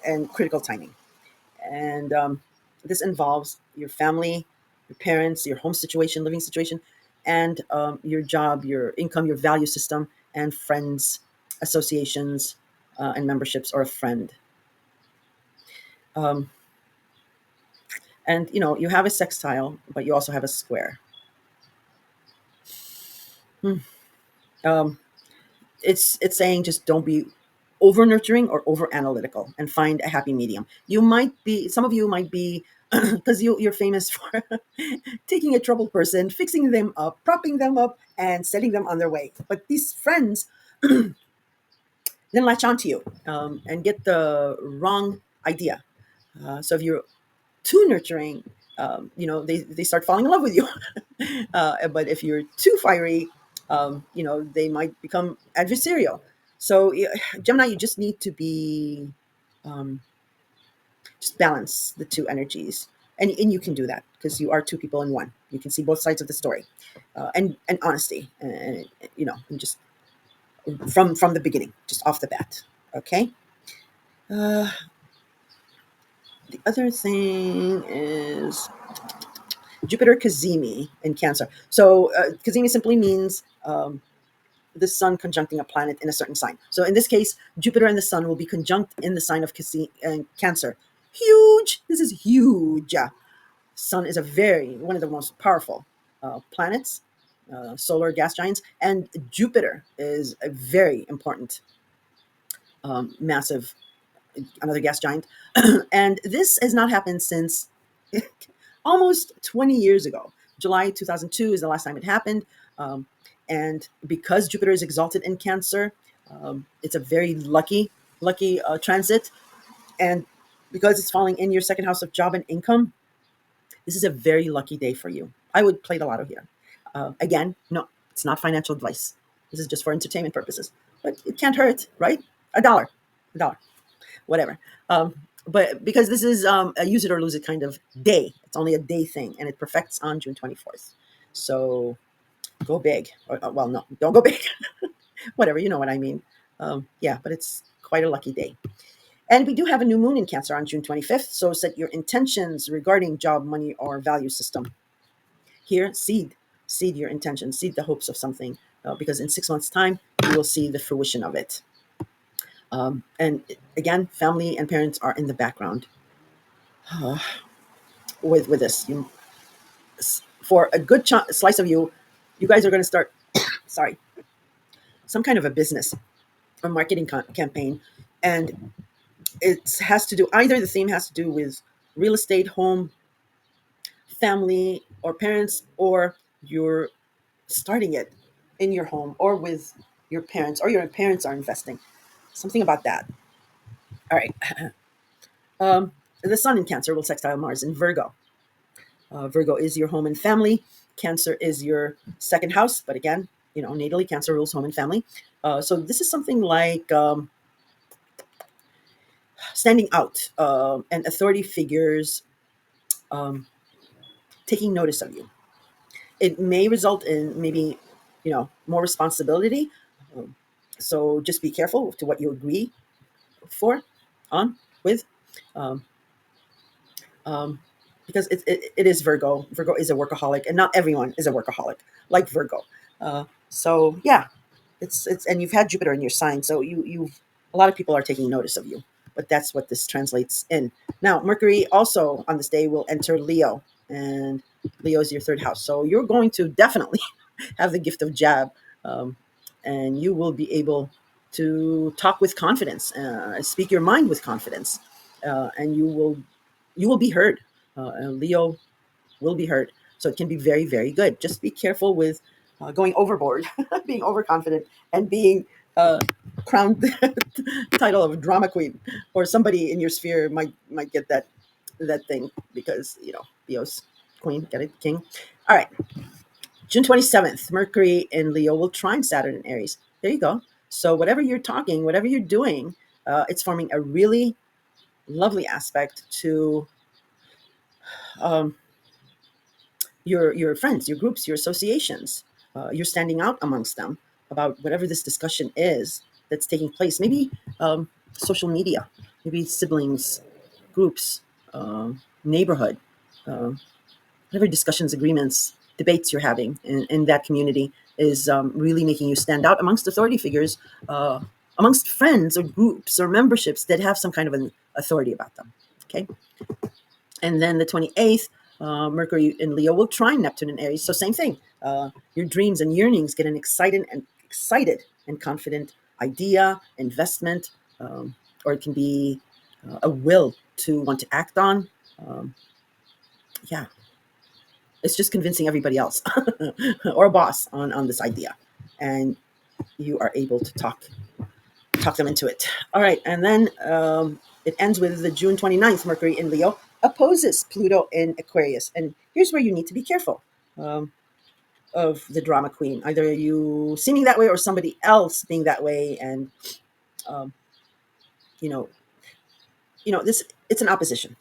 and critical timing. And this involves your family, your parents, your home situation, living situation, and your job, your income, your value system, and friends, associations, and memberships, or a friend. Um, and you have a sextile, but you also have a square. Hmm. Um, it's saying just don't be over nurturing or over analytical, and find a happy medium. Some of you might be because you're famous for taking a troubled person, fixing them up, propping them up, and setting them on their way. But these friends then latch onto you, and get the wrong idea. So if you're too nurturing, they start falling in love with you. But if you're too fiery, they might become adversarial. So Gemini, you just need to be um, just balance the two energies, and you can do that because you are two people in one. You can see both sides of the story, and honesty, and just from the beginning, just off the bat. Okay. Uh, the other thing is Jupiter Kazemi in Cancer. So Kazemi simply means the sun conjuncting a planet in a certain sign. So in this case, Jupiter and the sun will be conjunct in the sign of Cancer. Huge. This is huge. Sun is one of the most powerful planets, solar gas giants, and Jupiter is a very important, massive, another gas giant. And this has not happened since almost 20 years ago. July 2002 is the last time it happened. Um, and because Jupiter is exalted in Cancer, it's a very lucky transit. And because it's falling in your second house of job and income, this is a very lucky day for you. I would play the lotto here. Again, no, it's not financial advice. This is just for entertainment purposes. But it can't hurt, right? A dollar, whatever. But because this is a use it or lose it kind of day, it's only a day thing, and it perfects on June 24th. So go big. Well, no, don't go big. Whatever, you know what I mean. Yeah, but it's quite a lucky day. And we do have a new moon in Cancer on June 25th. So set your intentions regarding job, money, or value system. Here, seed your intentions, seed the hopes of something, because in 6 months' time, you will see the fruition of it. And again, family and parents are in the background with this. For a good slice of you, you guys are going to start, sorry, some kind of a business or marketing campaign, and it has to do, either the theme has to do with real estate, home, family, or parents, or you're starting it in your home or with your parents, or your parents are investing. Something about that. All right. The sun in Cancer will sextile Mars in Virgo. Virgo is your home and family. Cancer is your second house, but again, natally, Cancer rules home and family. So this is something like standing out, and authority figures, um, taking notice of you. It may result in maybe, more responsibility. Um, so just be careful to what you agree for, on, with. Um, um, because it is Virgo. Virgo is a workaholic, and not everyone is a workaholic like Virgo. So yeah, it's and you've had Jupiter in your sign, so you a lot of people are taking notice of you. But that's what this translates in. Now, Mercury also on this day will enter Leo, and Leo is your third house, so you're going to definitely have the gift of jab, um, and you will be able to talk with confidence, speak your mind with confidence, and you will be heard. Leo will be heard. So it can be very, very good. Just be careful with going overboard, being overconfident, and being crowned the title of drama queen, or somebody in your sphere might get that thing because Leo's queen, get it, king. All right, June 27th, Mercury in Leo will trine Saturn in Aries. There you go. So whatever you're talking, whatever you're doing, it's forming a really lovely aspect to um, your friends, your groups, your associations. You're standing out amongst them about whatever this discussion is that's taking place. Maybe social media, maybe siblings, groups, neighborhood, um, whatever discussions, agreements, debates you're having in that community is really making you stand out amongst authority figures, amongst friends or groups or memberships that have some kind of an authority about them. Okay. And then the 28th, Mercury in Leo will trine Neptune in Aries. So same thing. Your dreams and yearnings get an excited and confident idea, investment, or it can be a will to want to act on. Um, yeah, it's just convincing everybody else or a boss on this idea, and you are able to talk them into it. All right, and then it ends with the June 29th, Mercury in Leo opposes Pluto in Aquarius. And here's where you need to be careful um, of the drama queen, either you seeming that way or somebody else being that way. And, um, you know, this it's an opposition.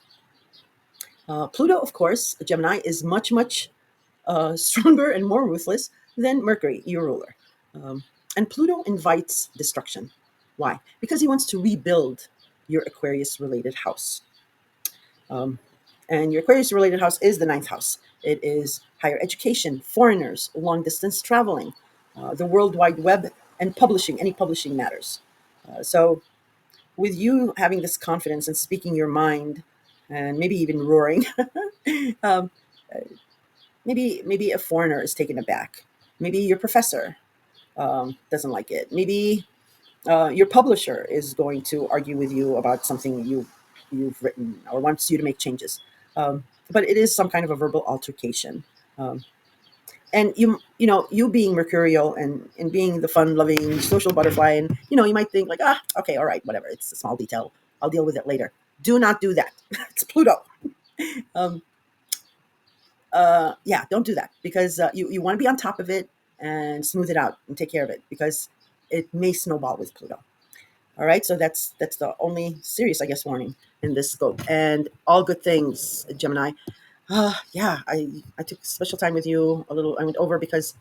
Pluto, of course, Gemini, is much, much stronger and more ruthless than Mercury, your ruler. Um, and Pluto invites destruction. Why? Because he wants to rebuild your Aquarius related house. Um, and your Aquarius related house is the ninth house. It is higher education, foreigners, long distance traveling, the World Wide Web, and publishing, any publishing matters. So, with you having this confidence and speaking your mind, and maybe even roaring, um, maybe a foreigner is taken aback. Maybe your professor doesn't like it. Maybe your publisher is going to argue with you about something you've written or wants you to make changes. But it is some kind of a verbal altercation. Um, and you being mercurial and being the fun-loving social butterfly, and you might think like, okay, all right, whatever. It's a small detail. I'll deal with it later. Do not do that. It's Pluto. Um, yeah, don't do that because you want to be on top of it and smooth it out and take care of it because it may snowball with Pluto. All right, so that's the only serious, I guess, warning in this scope. And all good things, Gemini. Yeah, I took special time with you a little. I went over because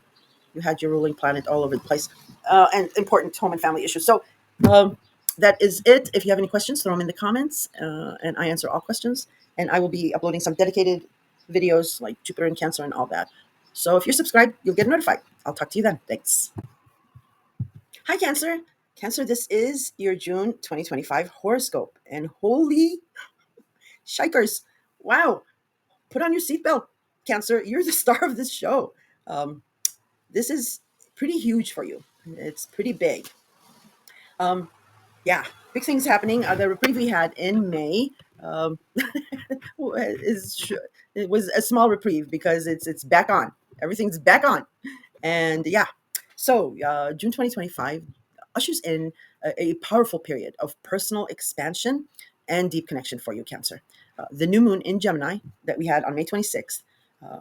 you had your ruling planet all over the place, and important home and family issues. So um, that is it. If you have any questions, throw them in the comments, and I answer all questions. And I will be uploading some dedicated videos like Jupiter and Cancer and all that. So if you're subscribed, you'll get notified. I'll talk to you then. Thanks. Hi, Cancer. Cancer, this is your June 2025 horoscope. And holy shikers, wow, put on your seatbelt, Cancer. You're the star of this show. Um, this is pretty huge for you. It's pretty big. Um, yeah, big things happening. The reprieve we had in May um, is it was a small reprieve because it's back on. Everything's back on, and yeah. So June 2025 ushers in a powerful period of personal expansion and deep connection for you, Cancer. The new moon in Gemini that we had on May 26th. Uh,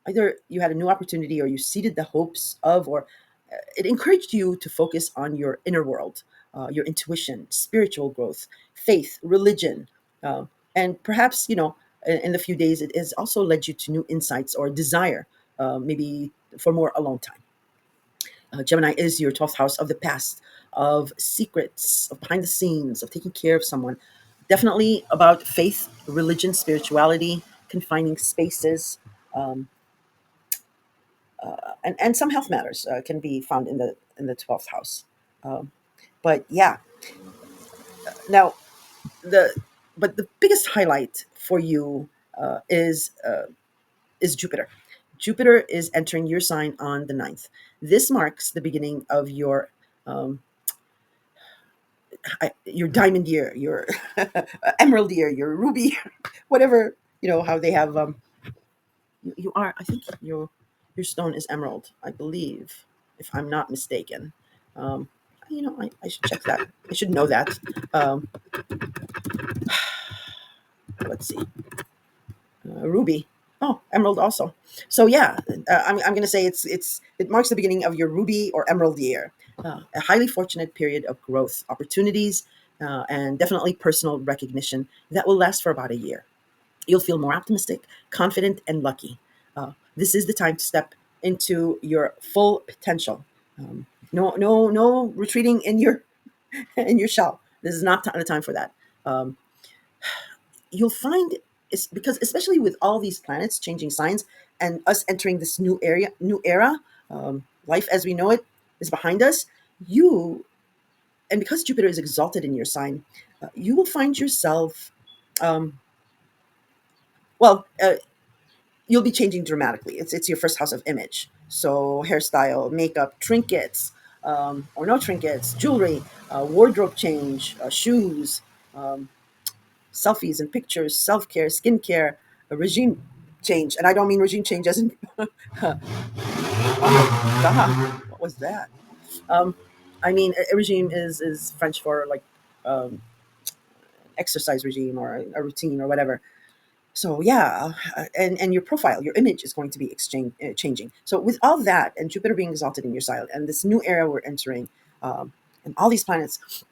Either you had a new opportunity or you seeded the hopes of, or it encouraged you to focus on your inner world, your intuition, spiritual growth, faith, religion, uh, and perhaps in the few days, it has also led you to new insights or desire, maybe for more alone time. Gemini is your 12th house of the past, of secrets, of behind the scenes, of taking care of someone. Definitely about faith, religion, spirituality, confining spaces, um, and some health matters can be found in the 12th house. Um, but yeah, now the but the biggest highlight for you is Jupiter. Jupiter is entering your sign on the 9th. This marks the beginning of um, your diamond year, your emerald year, your ruby, whatever how they have. You are, I think your stone is emerald, I believe, if I'm not mistaken. Um, I should check that. I should know that. Um, let's see. Ruby. Oh, emerald also. So yeah, I'm going to say it marks the beginning of your ruby or emerald year, a highly fortunate period of growth, opportunities, and definitely personal recognition that will last for about a year. You'll feel more optimistic, confident, and lucky. This is the time to step into your full potential. No retreating in your in your shell. This is not the time for that. Um, you'll find it's because especially with all these planets changing signs and us entering this new era, life as we know it is behind us. You and because Jupiter is exalted in your sign, you will find yourself um, well. You'll be changing dramatically. It's your first house of image, so hairstyle, makeup, trinkets, or no trinkets, jewelry, wardrobe change, shoes, um, selfies and pictures, self care, skincare, a regime change. And I don't mean regime change as in, oh God, what was that? Um, I mean, a regime is French for like um, exercise regime or a routine or whatever. So yeah, and your profile, your image is going to be changing. So with all that, and Jupiter being exalted in your sign, and this new era we're entering, and all these planets,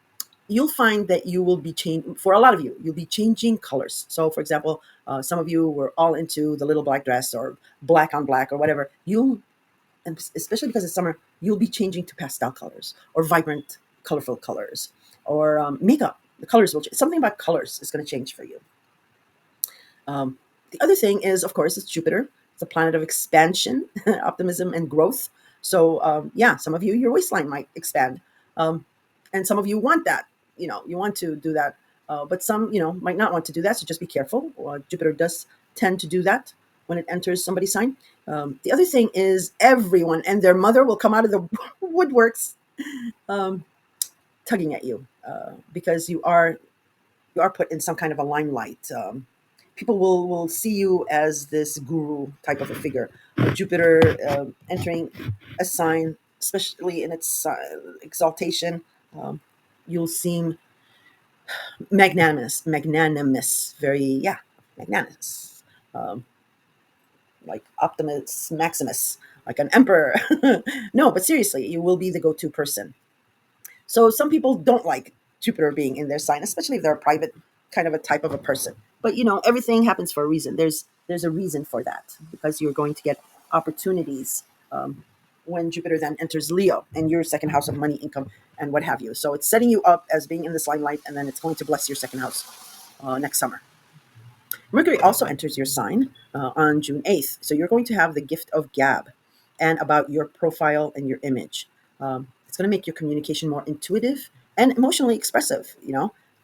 you'll find that you will be changing. For a lot of you, you'll be changing colors. So for example, some of you were all into the little black dress or black on black or whatever. You'll and especially because it's summer, you'll be changing to pastel colors or vibrant, colorful colors or makeup. The colors will change. Something about colors is going to change for you. The other thing is, of course, it's Jupiter. It's a planet of expansion, optimism, and growth. So, yeah, some of you, your waistline might expand. And some of you want that. You want to do that. But some, might not want to do that. So just be careful. Jupiter does tend to do that when it enters somebody's sign. The other thing is everyone and their mother will come out of the woodworks um, tugging at you because you are put in some kind of a limelight. People will see you as this guru type of a figure. Jupiter entering a sign, especially in its exaltation, um, you'll seem magnanimous, very magnanimous, um, like Optimus Maximus, like an emperor. No, but seriously, you will be the go-to person. So some people don't like Jupiter being in their sign, especially if they're a private kind of a type of a person. But everything happens for a reason. There's a reason for that because you're going to get opportunities when Jupiter then enters Leo and your second house of money, income, and what have you. So it's setting you up as being in this limelight, and then it's going to bless your second house next summer. Mercury also enters your sign on June 8th. So you're going to have the gift of gab and about your profile and your image. It's going to make your communication more intuitive and emotionally expressive,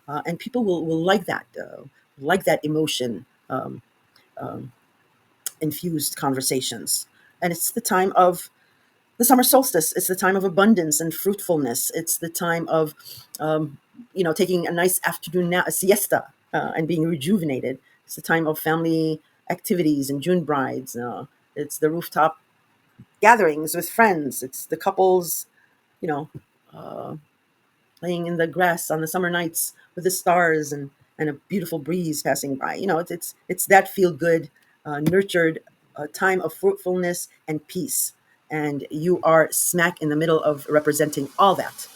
and people will like that emotion um, infused conversations. And it's the time of the summer solstice. It's the time of abundance and fruitfulness. It's the time of, taking a nice afternoon a siesta, and being rejuvenated. It's the time of family activities and June brides. It's the rooftop gatherings with friends. It's the couples, you know, uh, laying in the grass on the summer nights with the stars and a beautiful breeze passing by. It's that feel good, nurtured time of fruitfulness and peace. And you are smack in the middle of representing all that.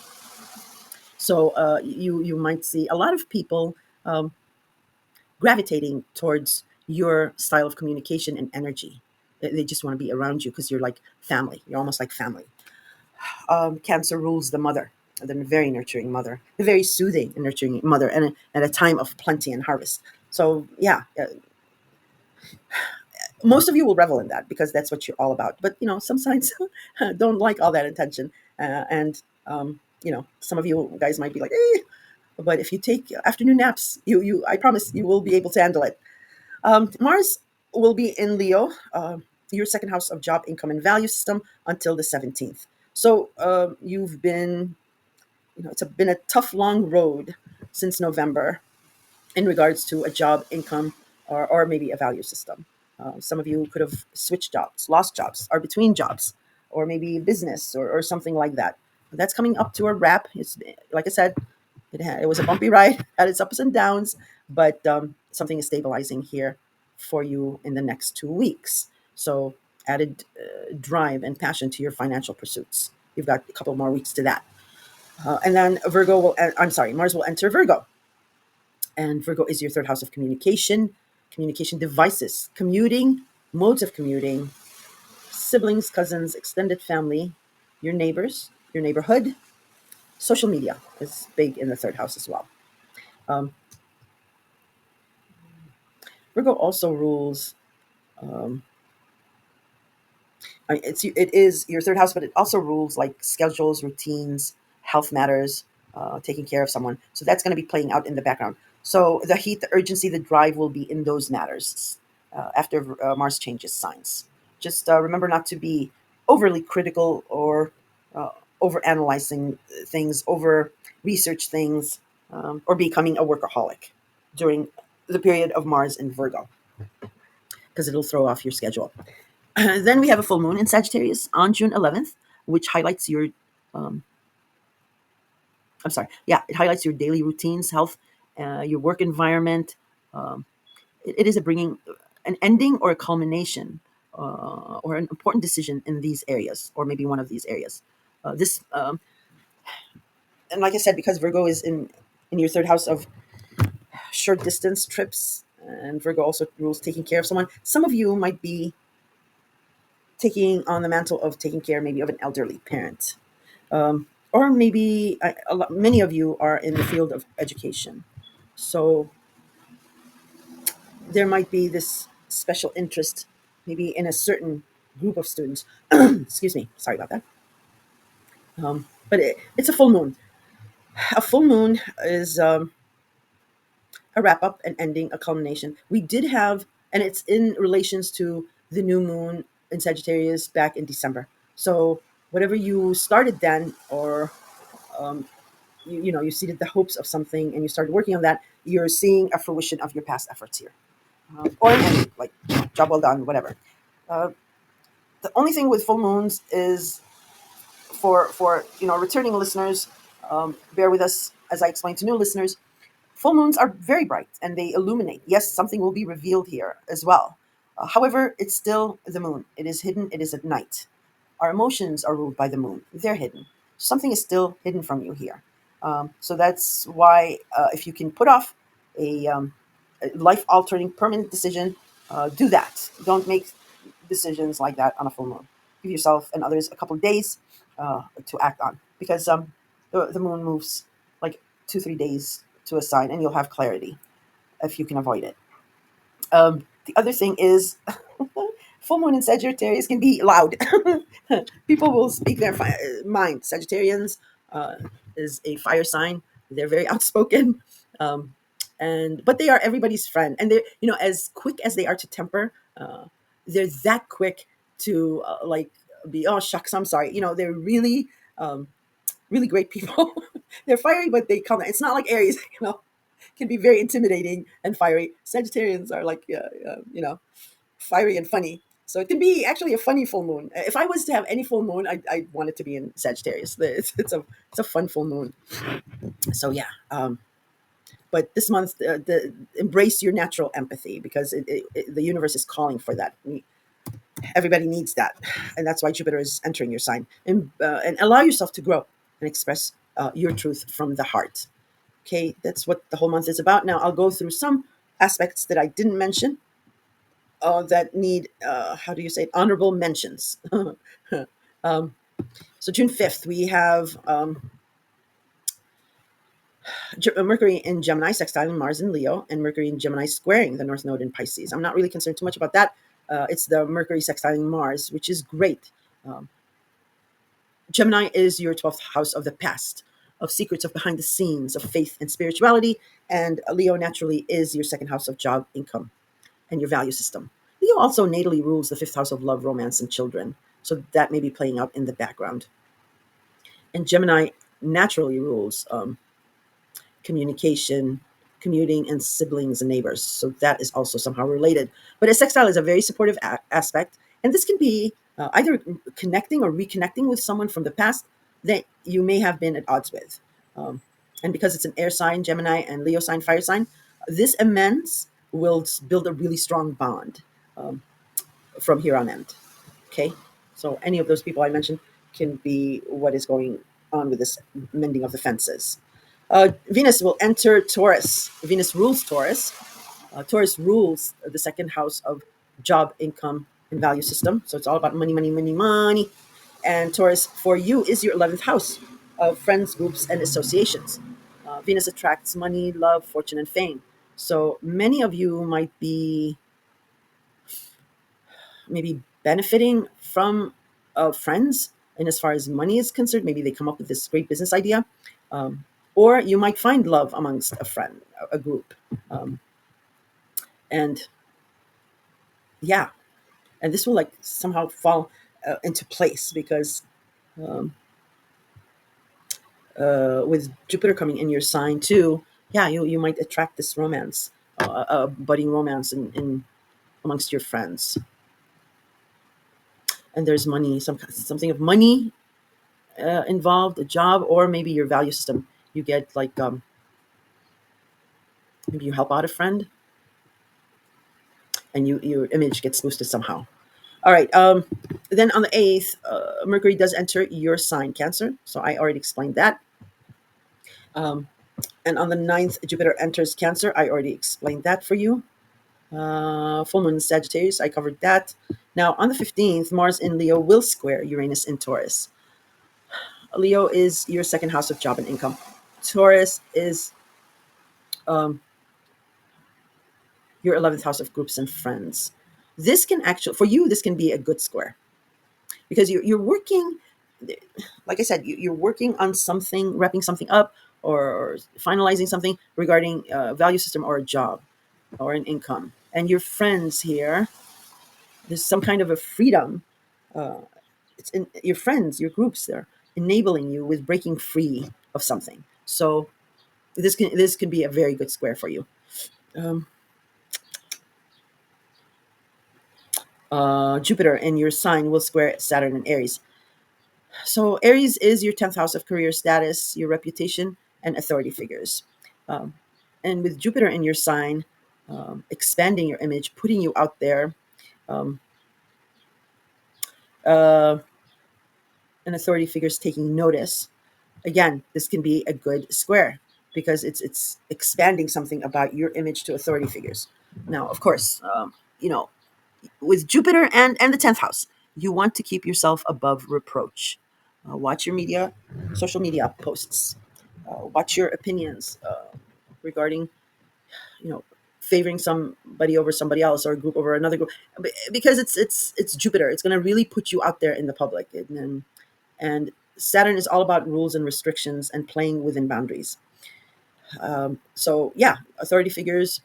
So you might see a lot of people um, gravitating towards your style of communication and energy. They just want to be around you because you're like family. You're almost like family. Cancer rules the mother, the very nurturing mother, the very soothing and nurturing mother, and at a time of plenty and harvest. So yeah, most of you will revel in that because that's what you're all about. But some signs don't like all that attention, and some of you guys might be like, eh. But if you take afternoon naps, I promise you will be able to handle it. Mars will be in Leo, your second house of job, income, and value system until the 17th. So you've been, been a tough, long road since November in regards to a job, income, or maybe a value system. Some of you could have switched jobs, lost jobs, are between jobs, or maybe business or something like that. That's coming up to a wrap. It's like I said, it was a bumpy ride, had its ups and downs, but something is stabilizing here for you in the next 2 weeks. So added drive and passion to your financial pursuits. You've got a couple more weeks to that. And then Mars will enter Virgo. And Virgo is your third house of communication, communication devices, commuting, modes of commuting, siblings, cousins, extended family, your neighbors, your neighborhood. Social media is big in the third house as well. Um, Virgo also rules. Um, it is your third house, but it also rules like schedules, routines, health matters, taking care of someone. So that's going to be playing out in the background. So the heat, the urgency, the drive will be in those matters after Mars changes signs. Just remember not to be overly critical or uh, over analyzing things, over research things, or becoming a workaholic during the period of Mars in Virgo because it'll throw off your schedule. Then we have a full moon in Sagittarius on June 11th, which highlights your, um, I'm sorry, yeah, it highlights your daily routines, health, your work environment. Um, it is a bringing an ending or a culmination or an important decision in these areas, or maybe one of these areas. This, and like I said, because Virgo is in your third house of short distance trips, and Virgo also rules taking care of someone. Some of you might be taking on the mantle of taking care maybe of an elderly parent, or maybe many of you are in the field of education, so there might be this special interest maybe in a certain group of students. Excuse me, sorry about that. But it's a full moon. A full moon is a wrap up, an ending, a culmination. We did have, and it's in relations to the new moon in Sagittarius back in December. So whatever you started then, or you seeded the hopes of something and you started working on that, you're seeing a fruition of your past efforts here, or an ending, like job well done, whatever. Uh, the only thing with full moons is for returning listeners, bear with us as I explain to new listeners. Full moons are very bright and they illuminate. Yes, something will be revealed here as well. However, it's still the moon. It is hidden. It is at night. Our emotions are ruled by the moon. They're hidden. Something is still hidden from you here. So that's why if you can put off a life altering permanent decision, do that. Don't make decisions like that on a full moon. Give yourself and others a couple of days to act on because the moon moves like 2-3 days to a sign and you'll have clarity if you can avoid it. The other thing is full moon in Sagittarius can be loud. People will speak their mind. Sagittarians uh, is a fire sign. They're very outspoken, um, and but they are everybody's friend. And they're as quick as they are to temper. They're that quick to like be oh shucks I'm sorry. They're really really great people. They're fiery, but they come. It's not like Aries. Can be very intimidating and fiery. Sagittarians are like fiery and funny. So it can be actually a funny full moon. If I was to have any full moon, I'd want it to be in Sagittarius. It's a fun full moon. So yeah, but this month, embrace your natural empathy because the universe is calling for that. Everybody needs that, and that's why Jupiter is entering your sign. And allow yourself to grow and express your truth from the heart. Okay, that's what the whole month is about. Now I'll go through some aspects that I didn't mention that need, how do you say it, honorable mentions. um, so June 5th, we have Mercury in Gemini, sextiling Mars in Leo, and Mercury in Gemini squaring the North Node in Pisces. I'm not really concerned too much about that. It's the Mercury sextiling Mars, which is great. Um, Gemini is your 12th house of the past, of secrets, of behind the scenes, of faith and spirituality. And Leo naturally is your second house of job, income, and your value system. Leo also natally rules the fifth house of love, romance, and children. So that may be playing out in the background. And Gemini naturally rules communication, commuting, and siblings and neighbors. So that is also somehow related. But a sextile is a very supportive aspect, and this can be either connecting or reconnecting with someone from the past that you may have been at odds with. Um, and because it's an air sign, Gemini, and Leo sign, fire sign, this amends will build a really strong bond um, from here on end. Okay, so any of those people I mentioned can be what is going on with this mending of the fences. Venus will enter Taurus. Venus rules Taurus. Taurus rules the second house of job, income, and value system. So it's all about money, money, money, money. And Taurus for you is your 11th house of friends, groups, and associations. Venus attracts money, love, fortune, and fame. So many of you might be maybe benefiting from friends. And as far as money is concerned, maybe they come up with this great business idea. Um, or you might find love amongst a friend, a group. Um, and yeah, and this will like somehow fall into place because um, with Jupiter coming in your sign too, yeah, you might attract this romance, budding romance in amongst your friends. And there's money, something of money involved, a job, or maybe your value system. You get like maybe you help out a friend, and your image gets boosted somehow. All right. Then on the 8th, Mercury does enter your sign, Cancer. So I already explained that. Um, and on the 9th, Jupiter enters Cancer. I already explained that for you. Full moon in Sagittarius. I covered that. Now on the 15th, Mars in Leo will square Uranus in Taurus. Leo is your second house of job and income. Taurus is um, your 11th house of groups and friends. This can actually, for you, this can be a good square because you're working, like I said, you're working on something, wrapping something up or finalizing something regarding a value system or a job or an income. And your friends here, there's some kind of a freedom. Uh, it's in your friends, your groups, they're enabling you with breaking free of something. So this can be a very good square for you. Um, Jupiter in your sign will square Saturn and Aries. So Aries is your 10th house of career status, your reputation, and authority figures. Um, and with Jupiter in your sign, expanding your image, putting you out there, um, uh, and authority figures taking notice. Again, this can be a good square because it's expanding something about your image to authority figures. Now, of course, you know with Jupiter and the 10th house, you want to keep yourself above reproach. Watch your social media posts. Watch your opinions regarding, you know, favoring somebody over somebody else or a group over another group, because it's Jupiter. It's going to really put you out there in the public, and Saturn is all about rules and restrictions and playing within boundaries. So yeah, authority figures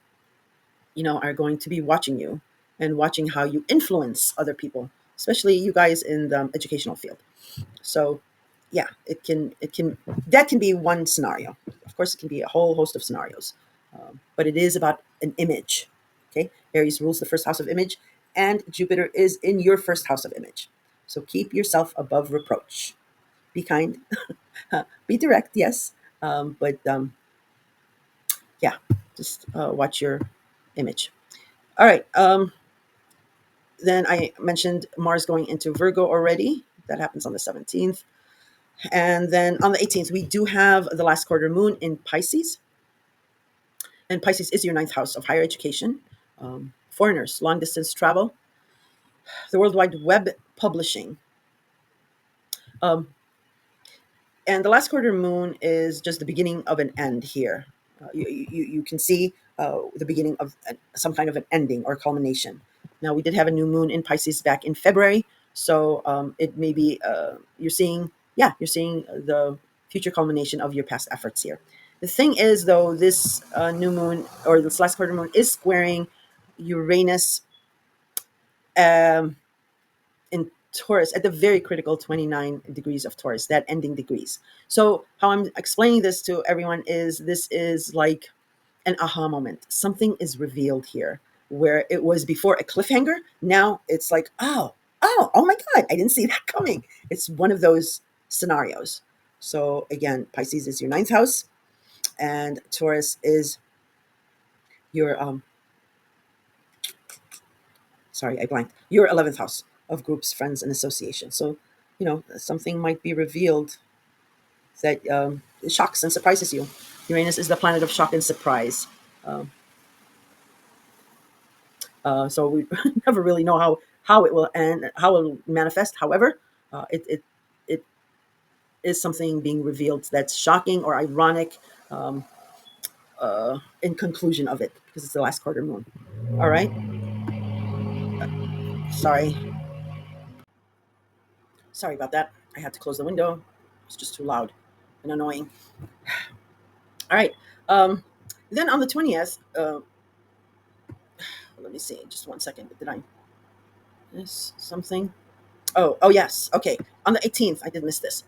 are going to be watching you and watching how you influence other people, especially you guys in the educational field. So yeah, it can that can be one scenario. Of course, it can be a whole host of scenarios, but it is about an image. Okay, Aries rules the first house of image, and Jupiter is in your first house of image. So keep yourself above reproach. Be kind, be direct, yes, but yeah, just watch your image. All right. Then I mentioned Mars going into Virgo already. That happens on the 17th. And then on the 18th, we do have the last quarter moon in Pisces. And Pisces is your ninth house of higher education, foreigners, long distance travel, the World Wide Web publishing. Um, and the last quarter moon is just the beginning of an end here. You can see the beginning of some kind of an ending or culmination. Now, we did have a new moon in Pisces back in February, so it may be you're seeing, yeah, you're seeing the future culmination of your past efforts here. The thing is, though, this new moon or this last quarter moon is squaring Uranus um, in Taurus at the very critical 29 degrees of Taurus, that ending degrees. So, how I'm explaining this to everyone is this is like an aha moment. Something is revealed here where it was before a cliffhanger. Now it's like, oh my God, I didn't see that coming. It's one of those scenarios. So, again, Pisces is your ninth house, and Taurus is your sorry, I blanked. Your 11th house of groups, friends, and associations. So, something might be revealed that shocks and surprises you. Uranus is the planet of shock and surprise. Um, so we never really know how it will end, how it will manifest. However, it is something being revealed that's shocking or ironic um, in conclusion of it because it's the last quarter moon. All right. Sorry. Sorry about that. I had to close the window. It's just too loud and annoying. All right. Um, then on the 20th, let me see, just one second. Did I miss something? Oh, yes. Okay. On the 18th, I did miss this.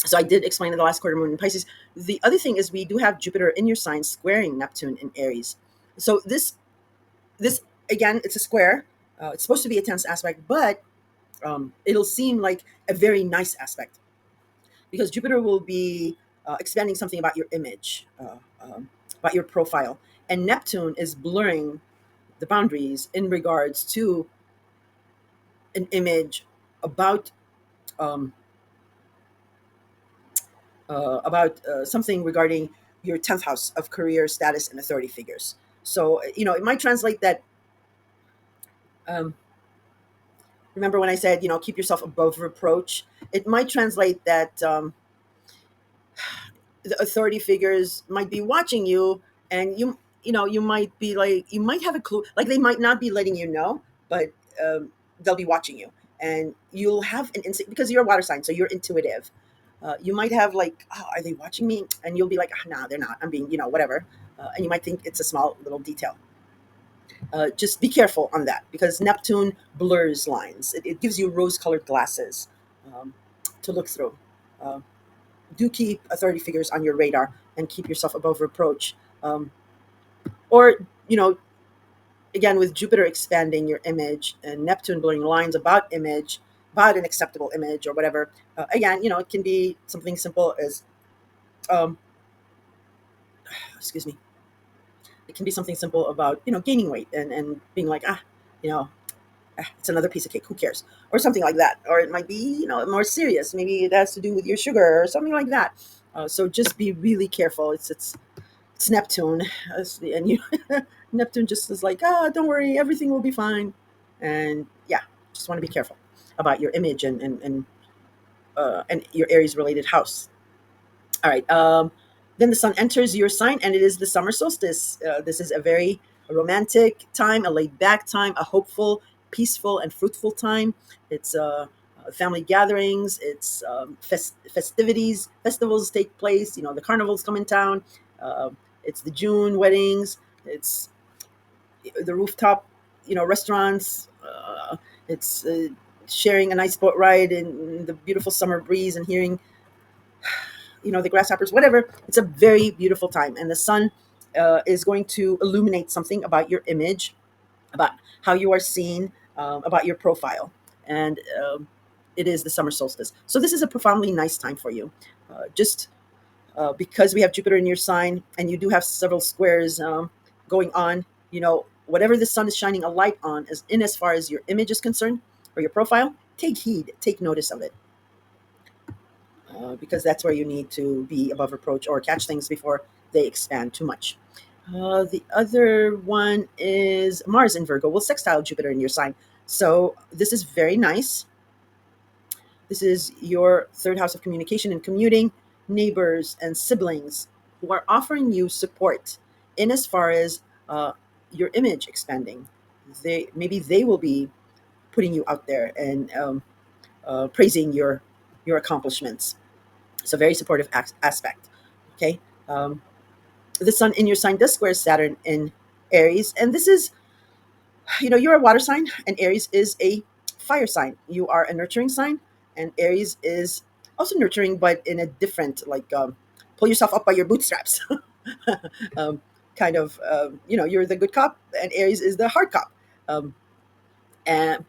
So I did explain in the last quarter moon in Pisces. The other thing is we do have Jupiter in your sign squaring Neptune in Aries. So this again, it's a square. It's supposed to be a tense aspect, but it'll seem like a very nice aspect because Jupiter will be expanding something about your image, about your profile, and Neptune is blurring the boundaries in regards to an image about um, something regarding your 10th house of career status and authority figures. So it might translate that. Um, Remember when I said keep yourself above reproach? It might translate that the authority figures might be watching you, and you might be like you might have a clue. Like they might not be letting you know, but they'll be watching you, and you'll have an instinct because you're a water sign, so you're intuitive. You might have like, oh, are they watching me? And you'll be like, oh, nah, they're not. I'm being, whatever. And you might think it's a small little detail. Just be careful on that because Neptune blurs lines. It gives you rose-colored glasses um, to look through. Uh, do keep authority figures on your radar and keep yourself above reproach. Or, again, with Jupiter expanding your image and Neptune blurring lines about image, about an acceptable image or whatever. Again, it can be something simple as um, excuse me, it can be something simple about gaining weight and being like you know it's another piece of cake, who cares, or something like that. Or it might be more serious, maybe it has to do with your sugar or something like that. So just be really careful. It's Neptune. And you Neptune just is like, don't worry, everything will be fine. And yeah, just want to be careful about your image and your Aries related house. All right. Then the sun enters your sign, and it is the summer solstice. This is a very romantic time, a laid back time, a hopeful, peaceful, and fruitful time. It's family gatherings, it's festivities, festivals take place. The carnivals come in town. It's the June weddings. It's the rooftop, restaurants. It's sharing a nice boat ride in the beautiful summer breeze and hearing the grasshoppers, whatever. It's a very beautiful time, and the sun is going to illuminate something about your image, about how you are seen, about your profile, and it is the summer solstice. So this is a profoundly nice time for you. Just because we have Jupiter in your sign, and you do have several squares going on. Whatever the sun is shining a light on, as far as your image is concerned or your profile, take heed, take notice of it because that's where you need to be above reproach or catch things before they expand too much. The other one is Mars in Virgo will sextile Jupiter in your sign. So this is very nice. This is your third house of communication and commuting, neighbors and siblings who are offering you support in as far as uh, your image expanding. They will be putting you out there and praising your accomplishments. It's a very supportive aspect. Okay, um, the Sun in your sign does square Saturn in Aries, and this is, you're a water sign, and Aries is a fire sign. You are a nurturing sign, and Aries is also nurturing, but in a different, like, pull yourself up by your bootstraps. um, kind of, you're the good cop, and Aries is the hard cop. Um,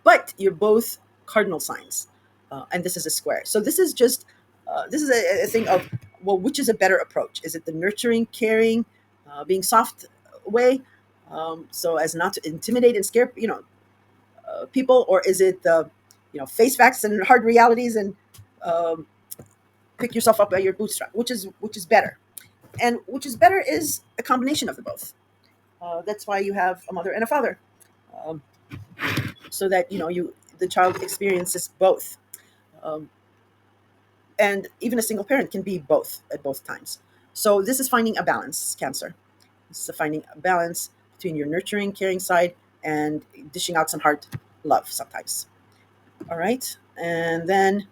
but you're both cardinal signs, and this is a square. So this is a thing of, well, which is a better approach? Is it the nurturing, caring, being soft way, so as not to intimidate and scare people, or is it the face facts and hard realities and um, pick yourself up by your bootstrap? Which is better? And which is better is a combination of the both. That's why you have a mother and a father, um, so that the child experiences both. Um, and even a single parent can be both at both times. So this is finding a balance, Cancer. This is finding a balance between your nurturing, caring side and dishing out some hard love sometimes. All right. And then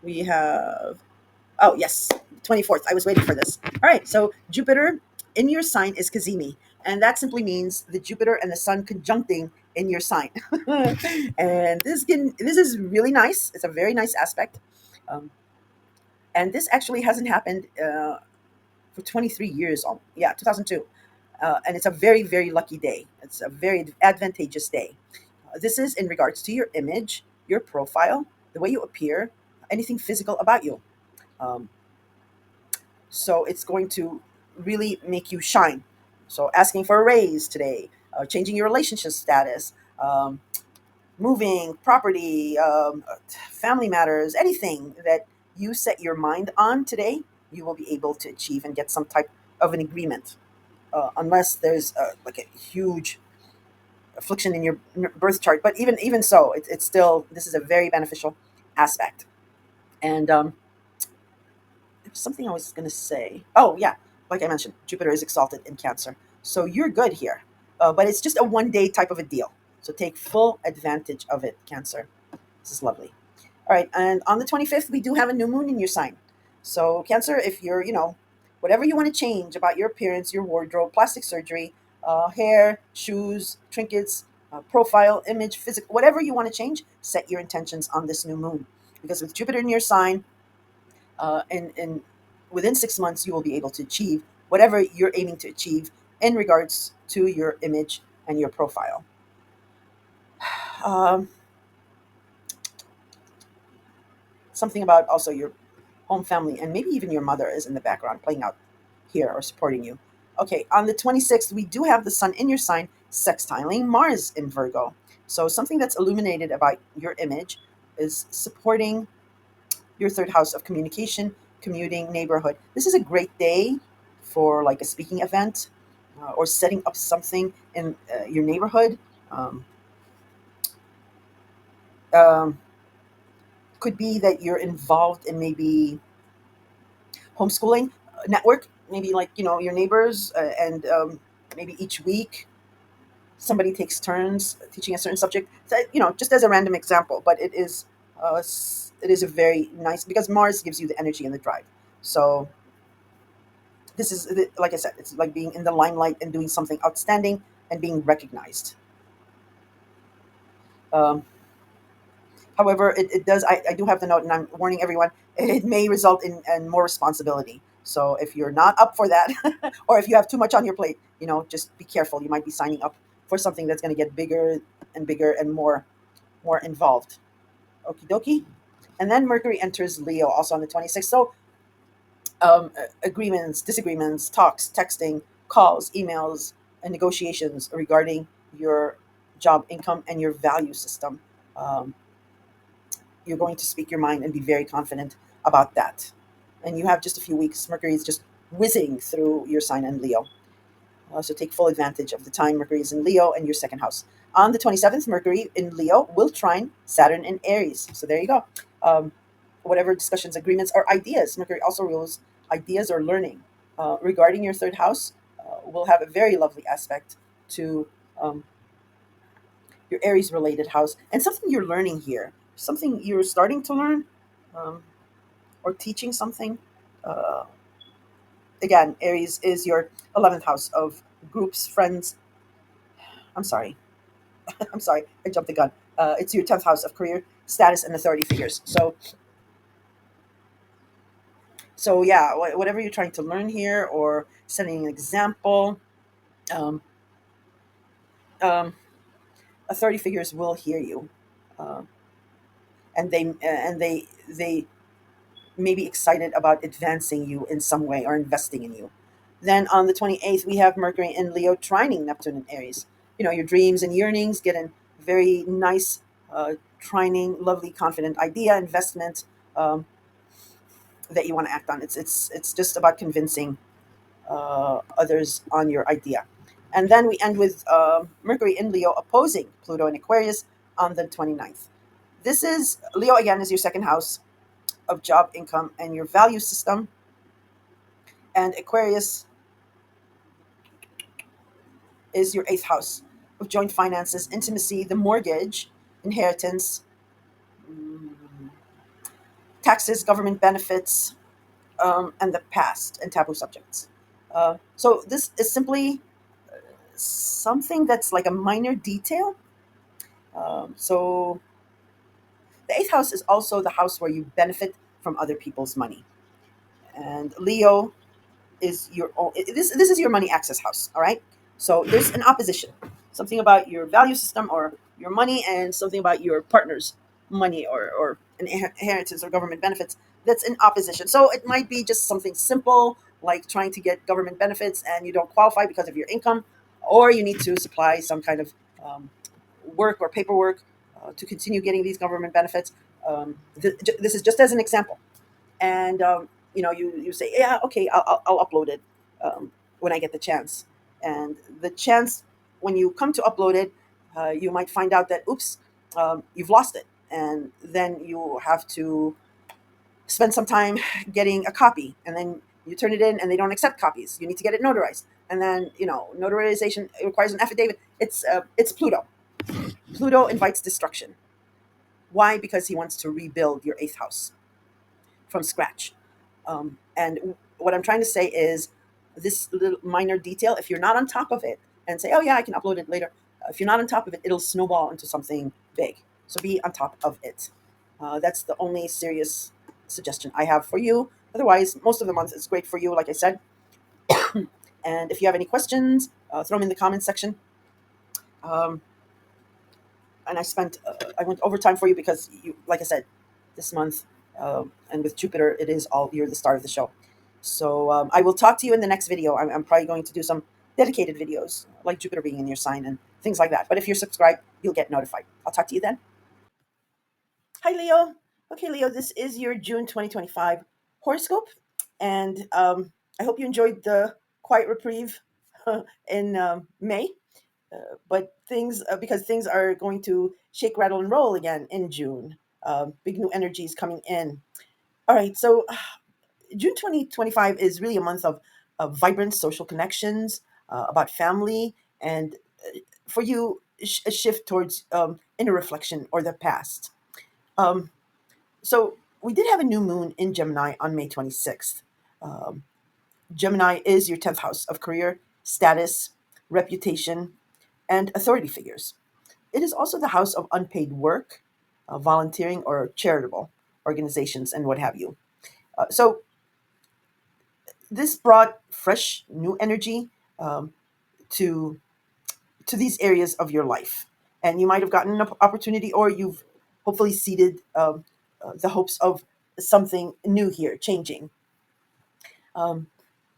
we have, oh, yes, 24th. I was waiting for this. All right. So Jupiter in your sign is Kazimi. And that simply means the Jupiter and the Sun conjuncting in your sign. And this is really nice. It's a very nice aspect. Um, and this actually hasn't happened for 23 years. Yeah, 2002. And it's a very, very lucky day. It's a very advantageous day. This is in regards to your image, your profile, the way you appear, anything physical about you. Um, so it's going to really make you shine. So asking for a raise today, changing your relationship status, moving, property, family matters, anything that you set your mind on today, you will be able to achieve and get some type of an agreement. Unless there's like a huge affliction in your birth chart, but even so, it's still, this is a very beneficial aspect. And there's something I was going to say. Oh yeah, like I mentioned, Jupiter is exalted in Cancer, so you're good here. But it's just a 1 day type of a deal, so take full advantage of it, Cancer. This is lovely. All right, and on the 25th, we do have a new moon in your sign. So, Cancer, if you're, whatever you want to change about your appearance, your wardrobe, plastic surgery, hair, shoes, trinkets, profile, image, physical, whatever you want to change, set your intentions on this new moon. Because with Jupiter in your sign, and within 6 months, you will be able to achieve whatever you're aiming to achieve in regards to your image and your profile. Um, Something about also your home family, and maybe even your mother is in the background playing out here or supporting you. Okay, on the 26th, we do have the Sun in your sign sextiling Mars in Virgo. So something that's illuminated about your image is supporting your third house of communication, commuting, neighborhood. This is a great day for like a speaking event, or setting up something in your neighborhood. Um, um, could be that you're involved in maybe homeschooling network, maybe like your neighbors, and maybe each week somebody takes turns teaching a certain subject. So, just as a random example, but it is a very nice, because Mars gives you the energy and the drive. So this is, like I said, it's like being in the limelight and doing something outstanding and being recognized. um, However, it does. I do have the note, and I'm warning everyone. It may result in more responsibility. So if you're not up for that, or if you have too much on your plate, just be careful. You might be signing up for something that's going to get bigger and more involved. Okie dokie. And then Mercury enters Leo also on the 26th. So agreements, disagreements, talks, texting, calls, emails, and negotiations regarding your job, income, and your value system. Um, you're going to speak your mind and be very confident about that. And you have just a few weeks. Mercury is just whizzing through your sign in Leo. So take full advantage of the time Mercury is in Leo and your second house. On the 27th, Mercury in Leo will trine Saturn in Aries. So there you go. Um, Whatever discussions, agreements, or ideas, Mercury also rules ideas or learning. Regarding your third house, will have a very lovely aspect to um, your Aries related house. And something you're learning here, something you're starting to learn, um, or teaching something. Uh, Again, Aries is your 11th house of groups, friends. I'm sorry, I'm sorry, I jumped the gun. It's your 10th house of career, status, and authority figures. So yeah, whatever you're trying to learn here or setting an example, um, um, authority figures will hear you, uh, and they may be excited about advancing you in some way or investing in you. Then on the 28th, we have Mercury in Leo trining Neptune in Aries. You know, your dreams and yearnings get a very nice trining, lovely, confident idea, investment, um, that you want to act on. It's just about convincing others on your idea. And then we end with Mercury in Leo opposing Pluto in Aquarius on the 29th. This is Leo again is your second house of job, income, and your value system. And Aquarius is your eighth house of joint finances, intimacy, the mortgage, inheritance, mm, taxes, government benefits, and the past and taboo subjects. So this is simply something that's like a minor detail. So the eighth house is also the house where you benefit from other people's money. And Leo is your own, this is your money access house. All right, so there's an opposition, something about your value system or your money, and something about your partner's money or an inheritance or government benefits that's in opposition. So it might be just something simple like trying to get government benefits and you don't qualify because of your income, or you need to supply some kind of um, work or paperwork to continue getting these government benefits. This is just as an example. And you say, yeah, okay, I'll upload it when I get the chance. And the chance, when you come to upload it, you might find out that oops, you've lost it, and then you have to spend some time getting a copy, and then you turn it in and they don't accept copies. You need to get it notarized, and then notarization requires an affidavit. It's Pluto. Pluto invites destruction. Why? Because he wants to rebuild your eighth house from scratch. And what I'm trying to say is this little minor detail, if you're not on top of it and say, oh, yeah, I can upload it later, if you're not on top of it, it'll snowball into something big. So be on top of it. That's the only serious suggestion I have for you. Otherwise, most of the month is great for you, like I said. And if you have any questions, throw them in the comments section. Um, and I went overtime for you because you, like I said, this month, and with Jupiter, it is all you're the star of the show. So I will talk to you in the next video. I'm probably going to do some dedicated videos, like Jupiter being in your sign and things like that. But if you're subscribed, you'll get notified. I'll talk to you then. Hi, Leo. Okay, Leo, this is your June 2025 horoscope, and I hope you enjoyed the quiet reprieve in May. But things because things are going to shake, rattle, and roll again in June. Big new energies coming in. All right, so June 2025 is really a month of vibrant social connections, about family, and for you, a shift towards inner reflection or the past. Um, so we did have a new moon in Gemini on May 26th. Um, Gemini is your 10th house of career, status, reputation, and authority figures. It is also the house of unpaid work, volunteering, or charitable organizations, and what have you. So this brought fresh, new energy um, to to these areas of your life, and you might have gotten an opportunity, or you've hopefully seeded the hopes of something new here, changing. Um,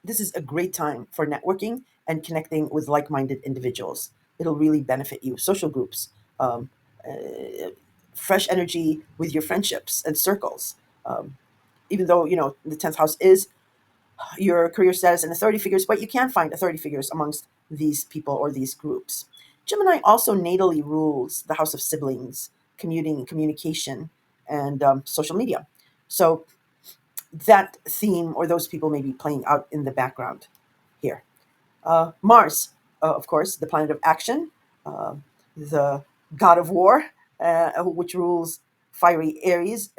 this is a great time for networking and connecting with like-minded individuals. It'll really benefit you. Social groups, um, uh, fresh energy with your friendships and circles. Um, Even though the 10th house is your career status in the 30 figures, but you can find a 30 figures amongst these people or these groups. Gemini also natally rules the house of siblings, commuting, communication, and social media. So that theme or those people may be playing out in the background here. Mars, of course, the planet of action, uh, the god of war, which rules fiery Aries,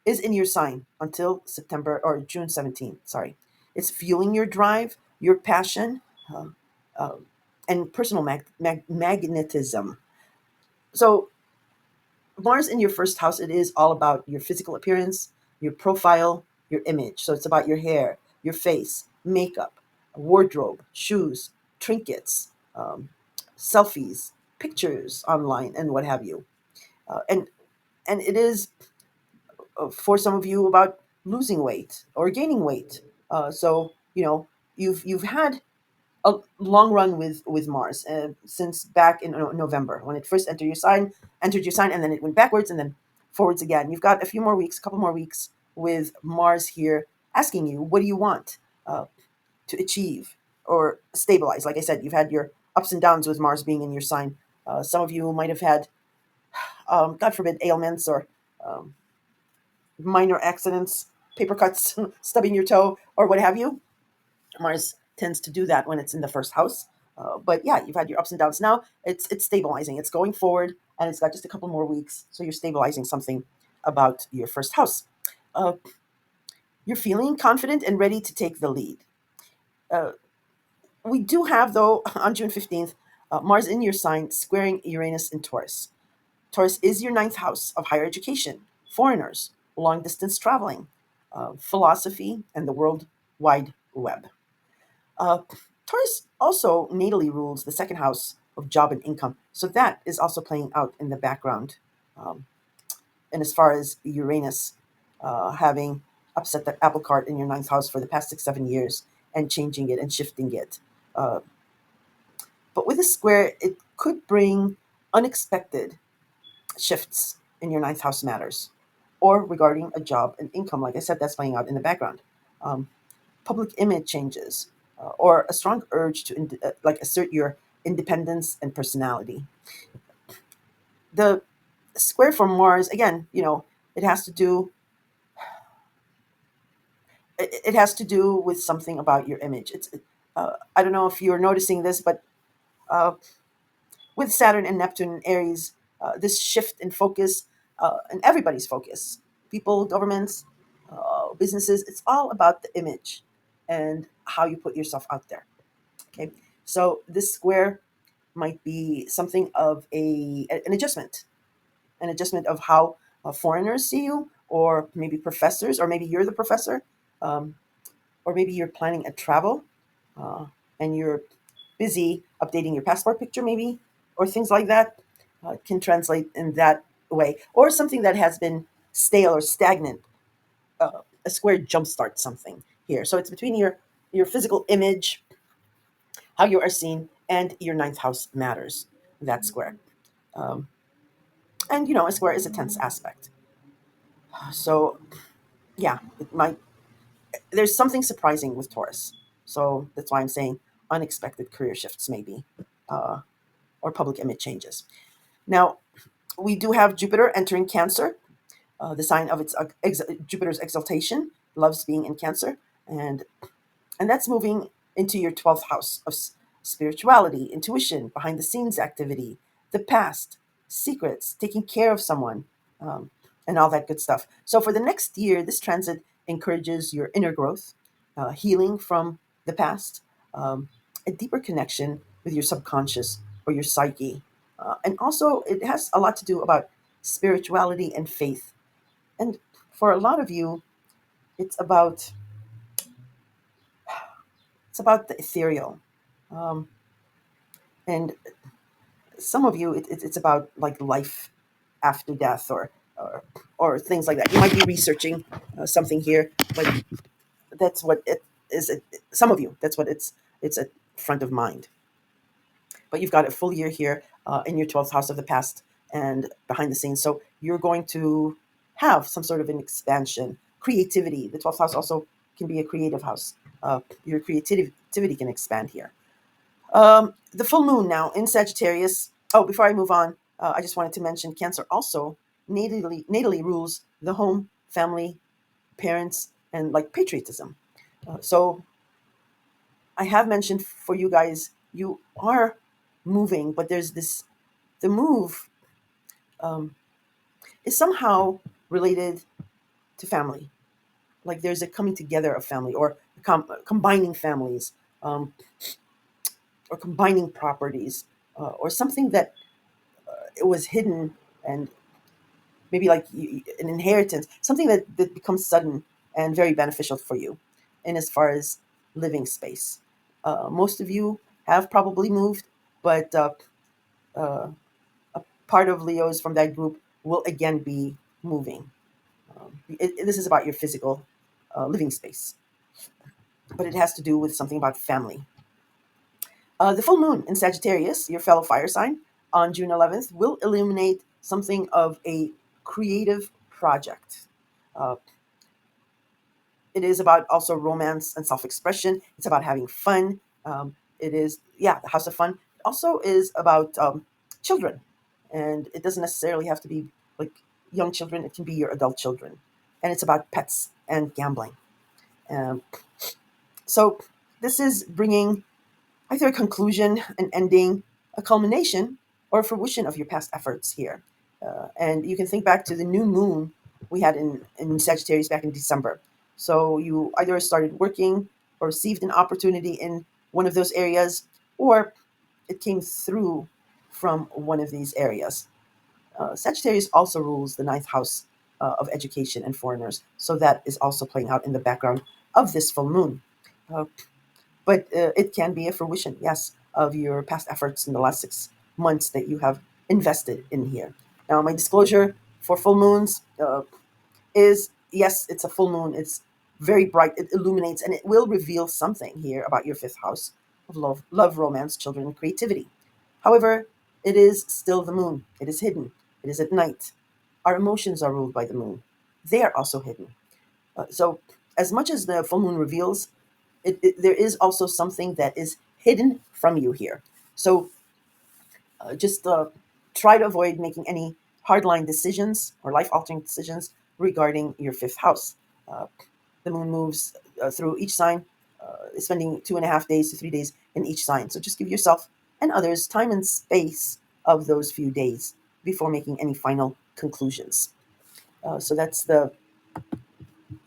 is in your sign until September or June 17th. Sorry. It's fueling your drive, your passion, uh, uh, and personal magnetism. So Mars in your first house, it is all about your physical appearance, your profile, your image. So it's about your hair, your face, makeup, wardrobe, shoes, trinkets, selfies, pictures online, and what have you. And it is for some of you about losing weight or gaining weight. So you've had a long run with Mars since back in November when it first entered your sign, and then it went backwards and then forwards again. You've got a few more weeks, a couple more weeks with Mars here asking you, what do you want to achieve or stabilize? Like I said, you've had your ups and downs with Mars being in your sign. Some of you might have had, God forbid, ailments or um, minor accidents, paper cuts, stubbing your toe, or what have you. Mars tends to do that when it's in the first house. But yeah, you've had your ups and downs. Now it's stabilizing. It's going forward, and it's got just a couple more weeks. So you're stabilizing something about your first house. Uh, you're feeling confident and ready to take the lead. Uh, we do have, though, on June 15th, Mars in your sign squaring Uranus in Taurus. Taurus is your ninth house of higher education, foreigners, long distance traveling, philosophy, and the World Wide Web. Uh, Taurus also natally rules the second house of job and income. So that is also playing out in the background. Um, and as far as Uranus having upset the apple cart in your ninth house for the past 6, 7 years and changing it and shifting it. Uh, but with a square, it could bring unexpected shifts in your ninth house matters or regarding a job and income. Like I said, that's playing out in the background. Um, Public image changes, or a strong urge to like assert your independence and personality. The square for Mars, again, it has to do it has to do with something about your image. I don't know if you're noticing this, but uh, with Saturn and Neptune and Aries, this shift in focus and everybody's focus, people, governments, businesses, it's all about the image and how you put yourself out there. Okay, so this square might be something of an adjustment of how foreigners see you, or maybe professors, or maybe you're the professor, um, or maybe you're planning a travel, uh, and you're busy updating your passport picture, maybe, or things like that. Can translate in that way, or something that has been stale or stagnant. A square jumpstarts something here, so it's between your physical image, how you are seen, and your ninth house matters. That square. Um, and a square is a tense aspect. So yeah, it might. There's something surprising with Taurus. So that's why I'm saying unexpected career shifts, maybe, uh, or public image changes. Now we do have Jupiter entering Cancer, the sign of its Jupiter's exaltation, loves being in Cancer, and that's moving into your 12th house of spirituality, intuition, behind the scenes activity, the past, secrets, taking care of someone, um, and all that good stuff. So for the next year, this transit encourages your inner growth, healing from the past, a deeper connection with your subconscious or your psyche. And also, it has a lot to do about spirituality and faith. And for a lot of you, it's about the ethereal. Um, and some of you, it's about like life after death, or things like that. You might be researching something here, but that's what it is. Some of you, that's what it's at front of mind. But you've got a full year here in your 12th house of the past and behind the scenes. So you're going to have some sort of an expansion, creativity. The 12th house also can be a creative house. Your creativity can expand here. The full moon now in Sagittarius. Oh, before I move on, I just wanted to mention Cancer also natally rules the home, family, parents, and like patriotism. So I have mentioned for you guys, you are moving, but there's this the move um, is somehow related to family. Like there's a coming together of family or combining families, um, or combining properties, or something that it was hidden, and maybe like an inheritance, something that becomes sudden and very beneficial for you. And as far as living space, most of you have probably moved, but uh, part of Leos from that group will again be moving. This is about your physical living space, but it has to do with something about family. The full moon in Sagittarius, your fellow fire sign, on June 11th, will illuminate something of a creative project. Uh, it is about also romance and self expression. It's about having fun. It is, yeah, the house of fun. Also is about children. And it doesn't necessarily have to be like young children, it can be your adult children. And it's about pets and gambling. Um, so this is bringing either a conclusion, an ending, a culmination, or a fruition of your past efforts here. And you can think back to the new moon we had in Sagittarius back in December. So you either started working or received an opportunity in one of those areas, or it came through from one of these areas. Sagittarius also rules the ninth house of education and foreigners. So that is also playing out in the background of this full moon. Uh, but it can be a fruition, yes, of your past efforts in the last 6 months that you have invested in here. Now, my disclosure for full moons is yes, it's a full moon. It's very bright. It illuminates and it will reveal something here about your fifth house of love, romance, children, and creativity. However, it is still the moon. It is hidden. It is at night. Our emotions are ruled by the moon. They are also hidden. So, as much as the full moon reveals, there is also something that is hidden from you here. So, just try to avoid making any hardline decisions or life altering decisions regarding your fifth house. Uh, the moon moves through each sign, spending 2.5 days to 3 days in each sign. So, just give yourself and others time and space of those few days before making any final conclusions. So that's the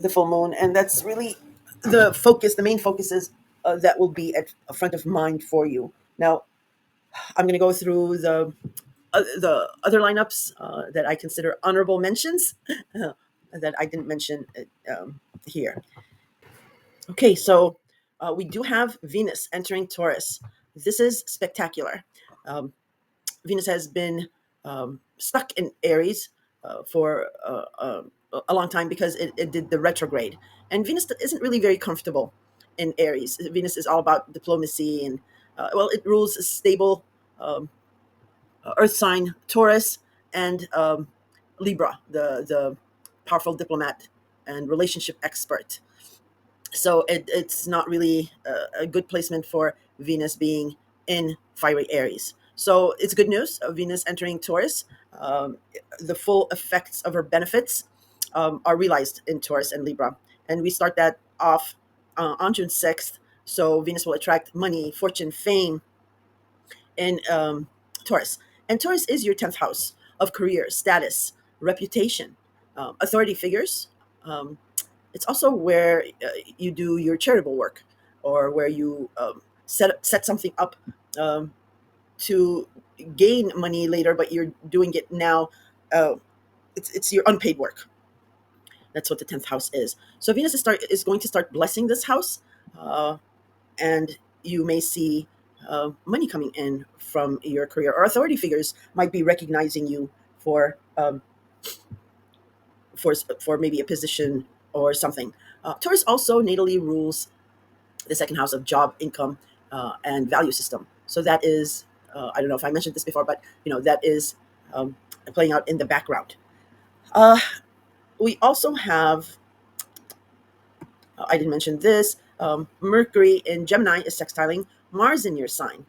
full moon, and that's really the focus. The main focus is that will be at front of mind for you. Now, I'm going to go through the other lineups that I consider honorable mentions that I didn't mention here. Okay, so we do have Venus entering Taurus. This is spectacular. Um, Venus has been stuck in Aries for a long time because it did the retrograde. And Venus isn't really very comfortable in Aries. Venus is all about diplomacy and, well, it rules a stable um, earth sign, Taurus, and Libra, the powerful diplomat and relationship expert. So it's not really a good placement for Venus being in fiery Aries. So it's good news of Venus entering Taurus. Um, the full effects of her benefits are realized in Taurus and Libra. And we start that off on June 6th. So Venus will attract money, fortune, fame in Taurus. And Taurus is your 10th house of career, status, reputation, authority figures. Um, it's also where you do your charitable work, or where you set something up um, to gain money later, but you're doing it now. Uh, it's your unpaid work. That's what the 10th house is. So Venus is going to start blessing this house, uh, and you may see money coming in from your career, or authority figures might be recognizing you for for maybe a position or something. Taurus also natally rules the second house of job, income, and value system. So that is, I don't know if I mentioned this before, but that is playing out in the background. Uh, we also have I didn't mention this. Mercury in Gemini is sextiling Mars in your sign.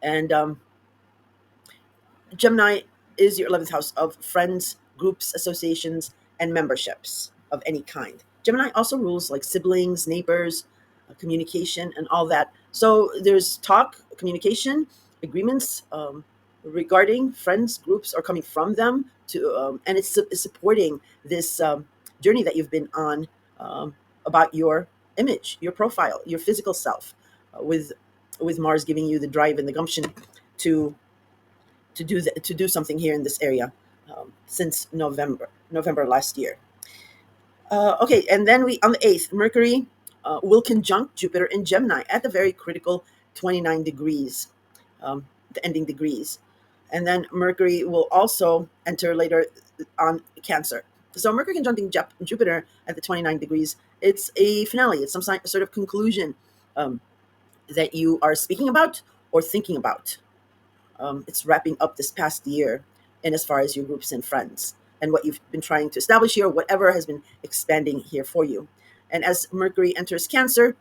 And Gemini is your 11th house of friends, groups, associations, and memberships of any kind. Gemini also rules like siblings, neighbors, communication, and all that. So there's talk, communication, agreements regarding friends, groups, or coming from them to, and it's supporting this journey that you've been on about your image, your profile, your physical self, with Mars giving you the drive and the gumption to to do something here in this area since November last year. Okay, and then we on the 8th, Mercury will conjunct Jupiter in Gemini at the very critical 29 degrees, the ending degrees, and then Mercury will also enter later on Cancer. So Mercury conjuncting Jupiter at the 29 degrees. It's a finale. It's some sort of conclusion um, that you are speaking about or thinking about. It's wrapping up this past year in as far as your groups and friends and what you've been trying to establish here, whatever has been expanding here for you. And as Mercury enters Cancer,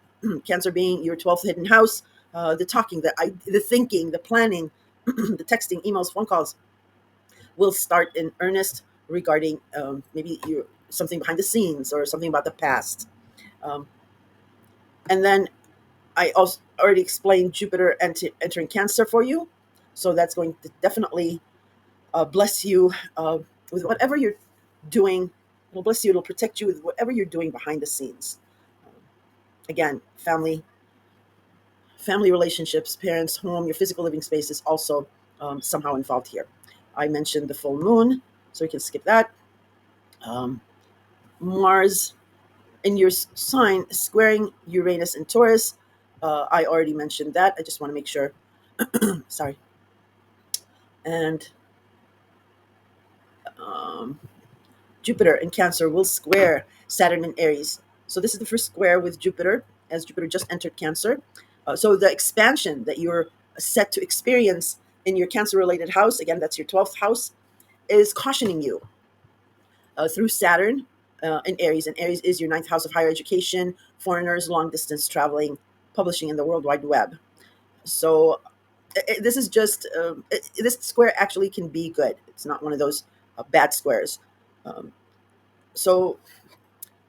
Cancer being your 12th hidden house, the talking, the thinking, the planning, the texting, emails, phone calls will start in earnest regarding maybe you something behind the scenes or something about the past. Um, and then I also already explained Jupiter entering Cancer for you. So that's going to definitely bless you with whatever you're doing. It'll bless you. It'll protect you with whatever you're doing behind the scenes. Again, family relationships, parents, home, your physical living space is also somehow involved here. I mentioned the full moon, so we can skip that. Um, Mars in your sign squaring Uranus and Taurus. I already mentioned that. I just want to make sure. Sorry. And um, Jupiter in Cancer will square Saturn in Aries. So this is the first square with Jupiter, as Jupiter just entered Cancer. So the expansion that you're set to experience in your Cancer-related house, again, that's your 12th house, is cautioning you through Saturn in Aries. And Aries is your ninth house of higher education, foreigners, long-distance traveling, publishing in the World Wide Web. So this is just, this square actually can be good. It's not one of those bad squares. Um, so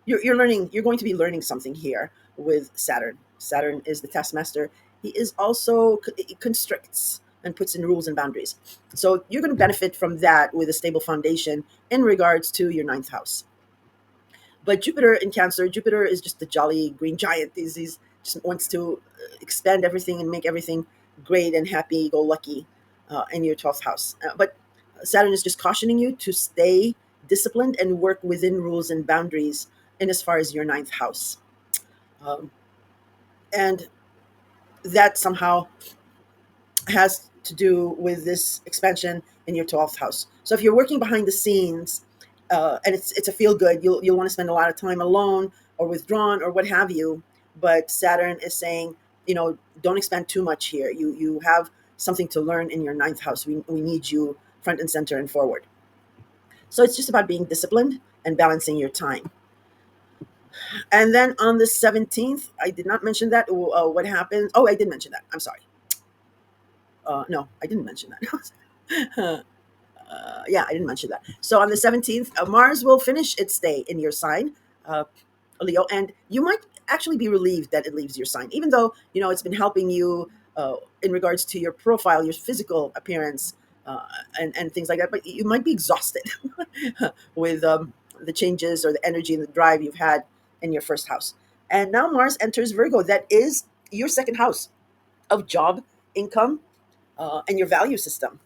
you're learning, you're going to be learning something here with Saturn is the taskmaster. He is also he constricts and puts in rules and boundaries, so you're going to benefit from that with a stable foundation in regards to your ninth house. But Jupiter in Cancer, Jupiter is just the jolly green giant. He's just wants to expand everything and make everything great and happy go lucky in your 12th house. But Saturn is just cautioning you to stay disciplined and work within rules and boundaries in as far as your ninth house. Um, and that somehow has to do with this expansion in your 12th house. So if you're working behind the scenes and it's a feel good, you'll want to spend a lot of time alone or withdrawn or what have you. But Saturn is saying, don't expand too much here. You have something to learn in your ninth house. We need you front and center and forward. So it's just about being disciplined and balancing your time. And then on the 17th, I did not mention that. What happened? Oh, I did mention that. I'm sorry. No, I didn't mention that. Yeah, I didn't mention that. So on the 17th, Mars will finish its stay in your sign, uh, Leo, and you might actually be relieved that it leaves your sign, even though it's been helping you in regards to your profile, your physical appearance, and things like that. But you might be exhausted with the changes or the energy and the drive you've had in your first house. And now Mars enters Virgo. That is your second house of job, income, and your value system.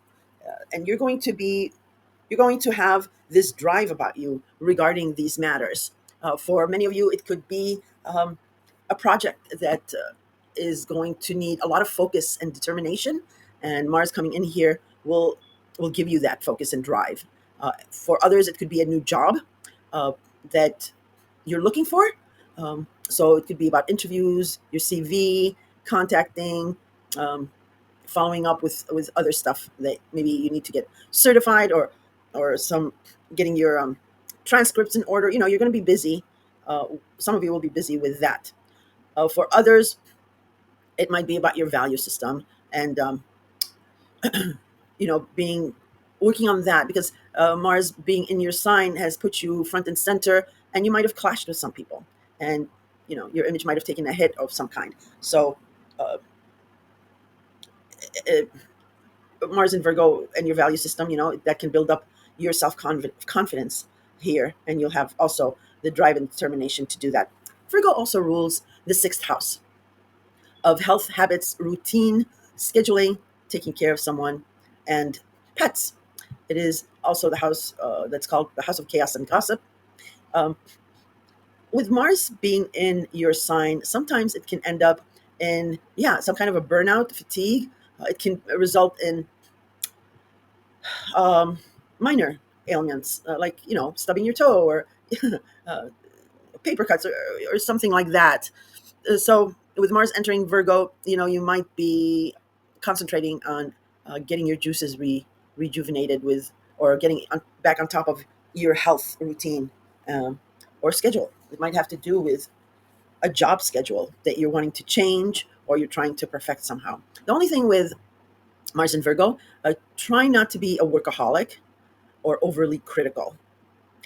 And you're going to have this drive about you regarding these matters. For many of you, it could be a project that is going to need a lot of focus and determination, and Mars coming in here will give you that focus and drive. For others, it could be a new job uh, that you're looking for. So it could be about interviews, your CV, contacting, um, following up with other stuff that maybe you need to get certified or some getting your transcripts in order. You're going to be busy uh, some of you will be busy with that. For others, it might be about your value system, and being working on that, because Mars being in your sign has put you front and center, and you might have clashed with some people, and your image might have taken a hit of some kind. So uh, it, Mars in Virgo and your value system, that can build up your self confidence here, and you'll have also the drive and determination to do that. Virgo also rules the sixth house of health, habits, routine, scheduling, taking care of someone, and pets. It is also the house that's called the house of chaos and gossip. Um, with Mars being in your sign, sometimes it can end up in, yeah, some kind of a burnout, fatigue. It can result in um, minor ailments, like stubbing your toe, or uh, paper cuts, or something like that. So with Mars entering Virgo, you might be concentrating on getting your juices rejuvenated with, or getting back on top of your health routine, um, or schedule. It might have to do with a job schedule that you're wanting to change, or you're trying to perfect somehow. The only thing with Mars in Virgo, try not to be a workaholic or overly critical,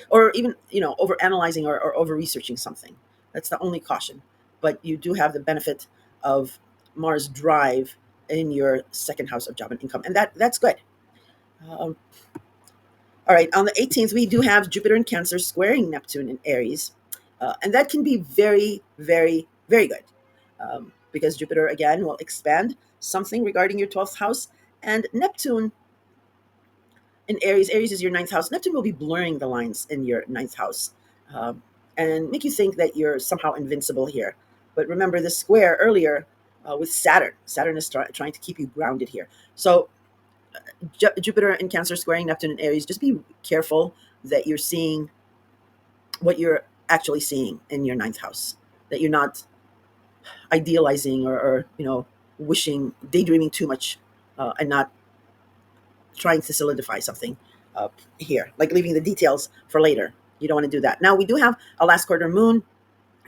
or even over analyzing, or over researching something. That's the only caution. But you do have the benefit of Mars drive in your second house of job and income, and that's good. um, all right, on the 18th we do have Jupiter in Cancer squaring Neptune in Aries, and that can be very, very, very good, because Jupiter again will expand something regarding your 12th house, and Neptune in Aries. Aries is your ninth house. Neptune will be blurring the lines in your ninth house, um, and make you think that you're somehow invincible here. But remember the square earlier with Saturn. Saturn is trying to keep you grounded here. So Jupiter in Cancer squaring Neptune in Aries. Just be careful that you're seeing what you're actually seeing in your ninth house. That you're not idealizing, or wishing, daydreaming too much, and not trying to solidify something uh, here, like leaving the details for later. You don't want to do that. Now, we do have a last quarter moon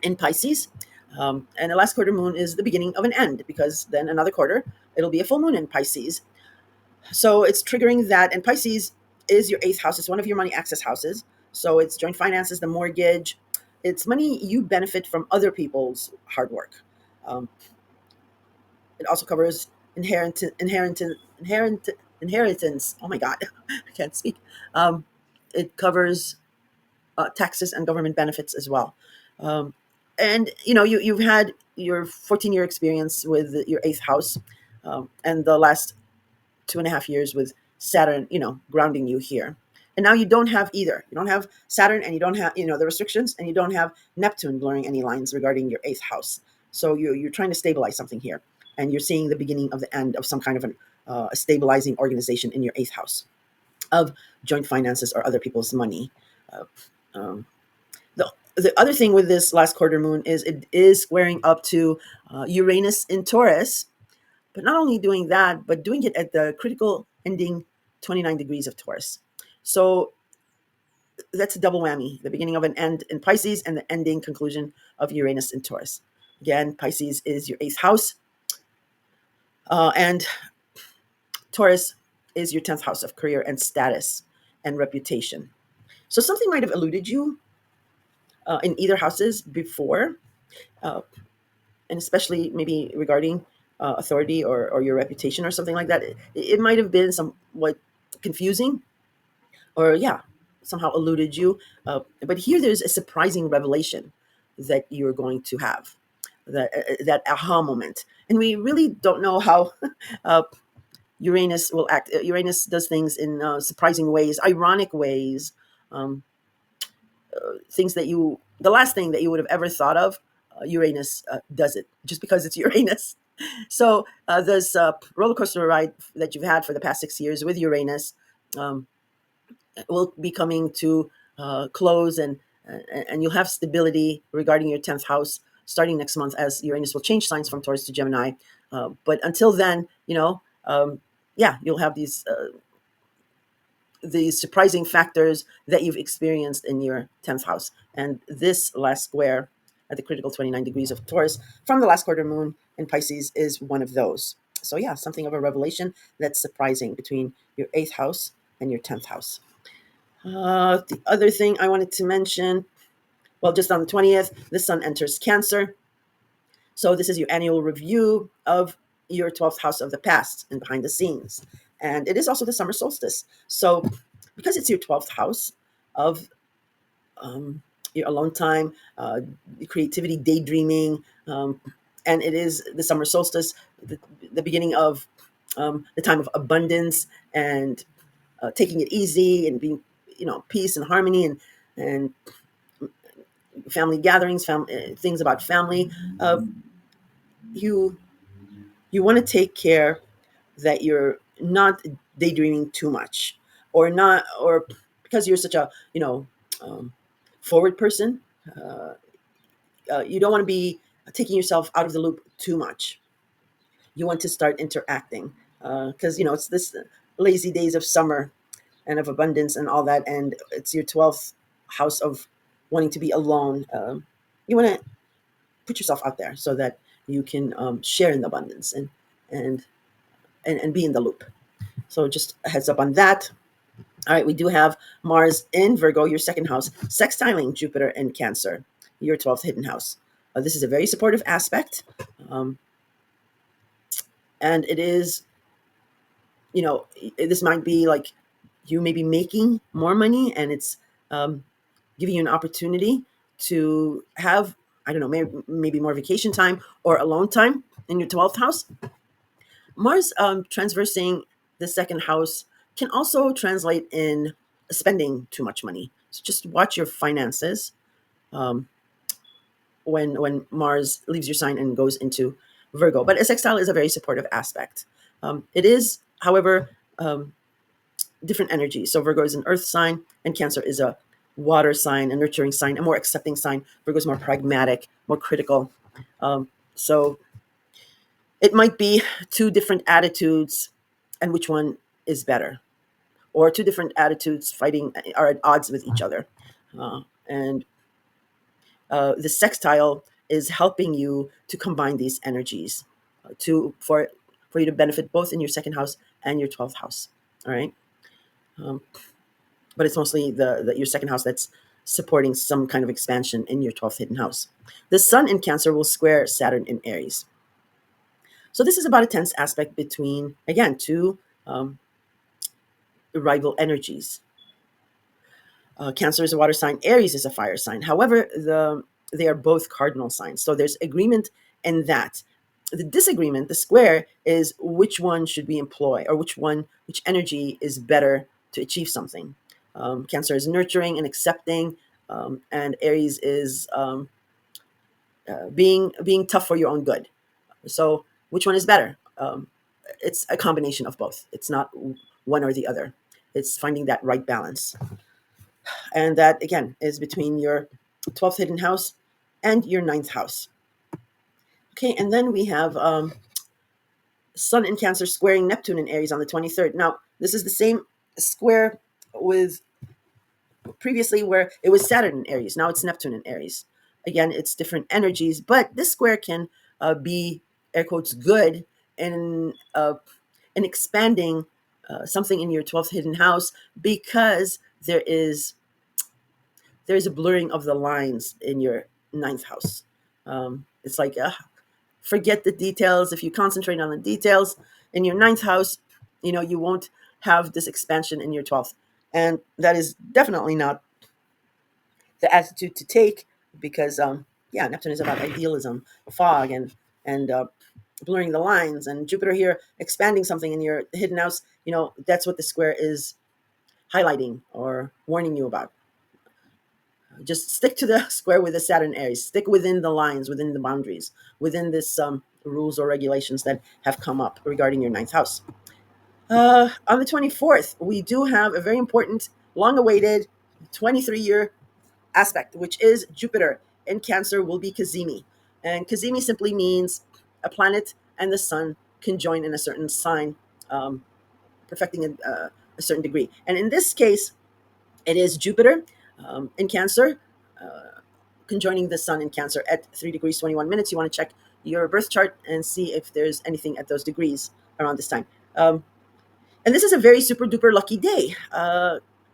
in Pisces, and the last quarter moon is the beginning of an end, because then another quarter, it'll be a full moon in Pisces. So it's triggering that, and Pisces is your eighth house. It's one of your money access houses. So it's joint finances, the mortgage. It's money you benefit from other people's hard work. Um, it also covers inheritance. Oh my God, I can't speak. Um, it covers taxes and government benefits as well. Um, and you've had your 14-year experience with your eighth house, and the last 2.5 years with Saturn, grounding you here. And now you don't have either. You don't have Saturn, and you don't have the restrictions, and you don't have Neptune blurring any lines regarding your eighth house. So you're trying to stabilize something here, and you're seeing the beginning of the end of some kind of a stabilizing organization in your eighth house of joint finances or other people's money. Uh, um, the other thing with this last quarter moon is it is squaring up to Uranus in Taurus, but not only doing that, but doing it at the critical ending 29 degrees of Taurus. So that's a double whammy, the beginning of an end in Pisces and the ending conclusion of Uranus in Taurus. Again, Pisces is your eighth house, and Taurus is your 10th house of career and status and reputation. So something might have eluded you in either houses before, uh, and especially maybe regarding authority, or your reputation or something like that. It might have been somewhat confusing, or yeah, somehow eluded you. But here there's a surprising revelation that you're going to have, that aha moment. And we really don't know how uh, Uranus will act. Uranus does things in surprising ways, ironic ways, um, things that the last thing that you would have ever thought of. Uranus does it just because it's Uranus. So this roller coaster ride that you've had for the past 6 years with Uranus um, will be coming to close, and you'll have stability regarding your 10th house starting next month, as Uranus will change signs from Taurus to Gemini. But until then, yeah, you'll have these the surprising factors that you've experienced in your 10th house. And this last square at the critical 29 degrees of Taurus from the last quarter moon in Pisces is one of those. So, yeah, something of a revelation that's surprising between your 8th house and your 10th house. The other thing I wanted to mention, well, just on the 20th, the sun enters Cancer. So this is your annual review of your 12th house of the past and behind the scenes. And it is also the summer solstice. So because it's your 12th house of your alone time, creativity, daydreaming, and it is the summer solstice, the beginning of the time of abundance and taking it easy and being, peace and harmony and family gatherings, things about family. Uh, you you want to take care that you're not daydreaming too much, or not, or because you're such a um, forward person. Uh, you don't want to be taking yourself out of the loop too much. You want to start interacting because it's this lazy days of summer and of abundance and all that, and it's your 12th house of wanting to be alone. You want to put yourself out there so that you can share in the abundance and and be in the loop. So just a heads up on that. All right, we do have Mars in Virgo, your second house, sextiling Jupiter in Cancer, your 12th hidden house. This is a very supportive aspect. Um, and it is, this might be like you may be making more money, and it's um, giving you an opportunity to have, I don't know, maybe more vacation time or alone time in your 12th house. Mars transversing the second house can also translate in spending too much money. So just watch your finances um, when Mars leaves your sign and goes into Virgo. But a sextile is a very supportive aspect. It is, however, um, different energy. So Virgo is an earth sign, and Cancer is a water sign, a nurturing sign, a more accepting sign. Virgo is more pragmatic, more critical. So it might be two different attitudes, and which one is better, or two different attitudes fighting are at odds with each other. And the sextile is helping you to combine these energies to for you to benefit both in your second house and your 12th house. All right. Um, but it's mostly the your second house that's supporting some kind of expansion in your 12th hidden house. The sun in Cancer will square Saturn in Aries. So this is about a tense aspect between, again, two um, rival energies. Cancer is a water sign. Aries is a fire sign. However, they are both cardinal signs. So there's agreement in that. The disagreement, the square, is which one should we employ, or which energy is better to achieve something. Cancer is nurturing and accepting, and Aries is being tough for your own good. So which one is better? It's a combination of both. It's not one or the other. It's finding that right balance. And that, again, is between your 12th hidden house and your ninth house. Okay, and then we have Sun in Cancer squaring Neptune in Aries on the 23rd. Now, this is the same square with previously where it was Saturn in Aries. Now it's Neptune in Aries. Again, it's different energies, but this square can be, air quotes, good in expanding something in your 12th hidden house, because there's a blurring of the lines in your ninth house. It's like, forget the details. If you concentrate on the details in your ninth house, you won't have this expansion in your 12th. And that is definitely not the attitude to take, because, yeah, Neptune is about idealism, fog, and blurring the lines. And Jupiter here expanding something in your hidden house, that's what the square is highlighting or warning you about. Just stick to the square with the Saturn Aries. Stick within the lines, within the boundaries, within this rules or regulations that have come up regarding your ninth house. On the 24th, we do have a very important, long-awaited 23-year aspect, which is Jupiter in Cancer will be Cazimi. And Cazimi simply means a planet and the sun conjoin in a certain sign, perfecting a certain degree. And in this case, it is Jupiter in Cancer, conjoining the Sun in Cancer at 3 degrees 21 minutes. You want to check your birth chart and see if there's anything at those degrees around this time. And this is a very super duper lucky day.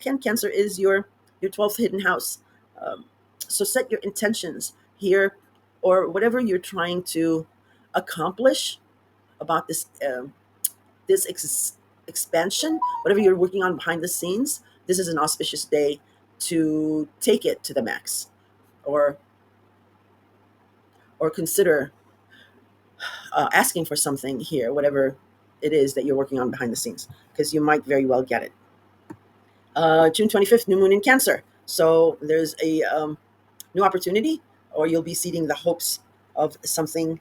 Cancer is your 12th hidden house. Um, so set your intentions here, or whatever you're trying to accomplish about this expansion, whatever you're working on behind the scenes. This is an auspicious day to take it to the max, or consider asking for something here, whatever it is that you're working on behind the scenes, because you might very well get it. June 25th, new moon in Cancer. So there's a new opportunity, or you'll be seeding the hopes of something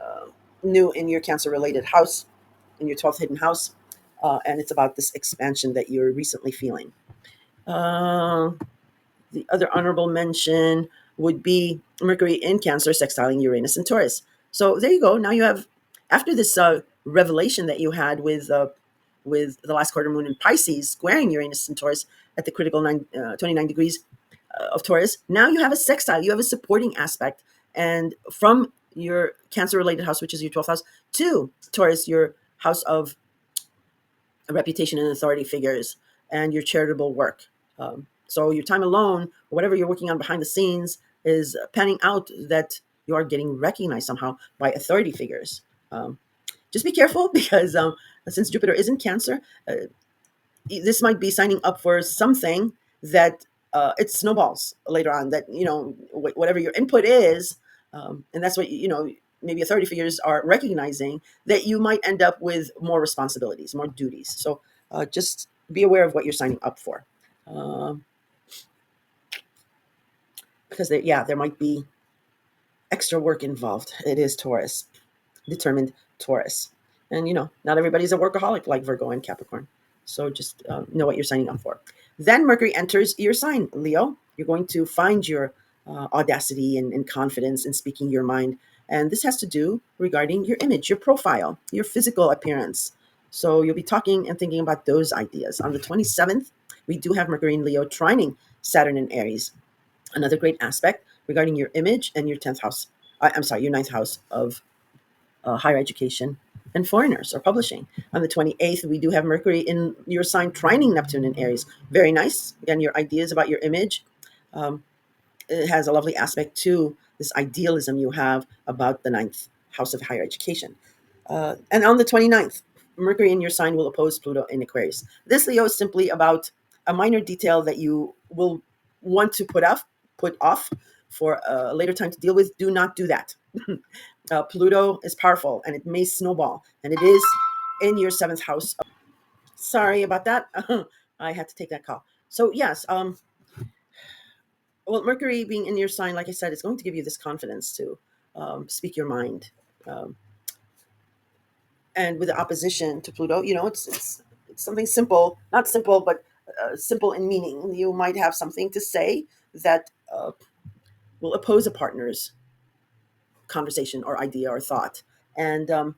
uh, new in your Cancer related house, in your 12th hidden house. And it's about this expansion that you're recently feeling. Uh, the other honorable mention would be Mercury in Cancer sextiling Uranus and Taurus. So there you go. Now you have, after this revelation that you had with the last quarter moon in Pisces squaring Uranus and Taurus at the critical 29 degrees of Taurus, now you have a sextile. You have a supporting aspect, and from your Cancer related house, which is your 12th house, to Taurus, your house of reputation and authority figures, and your charitable work. So your time alone, or whatever you're working on behind the scenes, is panning out that you are getting recognized somehow by authority figures. Um, just be careful because since Jupiter is in Cancer, this might be signing up for something that it snowballs later on. That whatever your input is, and that's what maybe authority figures are recognizing, that you might end up with more responsibilities, more duties. So just be aware of what you're signing up for, um, because there might be extra work involved. It is Taurus, determined Taurus. And not everybody's a workaholic like Virgo and Capricorn. So just know what you're signing up for. Then Mercury enters your sign, Leo. You're going to find your audacity and confidence in speaking your mind. And this has to do regarding your image, your profile, your physical appearance. So you'll be talking and thinking about those ideas. On the 27th, we do have Mercury in Leo trining Saturn in Aries. Another great aspect regarding your image and your 10th house. I'm sorry, your ninth house of higher education and foreigners or publishing. On the 28th, we do have Mercury in your sign trining Neptune in Aries. Very nice. Again, your ideas about your image. Um, it has a lovely aspect to this idealism you have about the ninth house of higher education. And on the 29th, Mercury in your sign will oppose Pluto in Aquarius. This, Leo, is simply about a minor detail that you will want to put off for a later time to deal with. Do not do that. Pluto is powerful and it may snowball, and it is in your seventh house. Sorry about that. I had to take that call. So, yes, well, Mercury being in your sign, like I said, is going to give you this confidence to speak your mind. Um, and with the opposition to Pluto, it's something simple, not simple, but simple in meaning. You might have something to say that will oppose a partner's conversation or idea or thought. And um,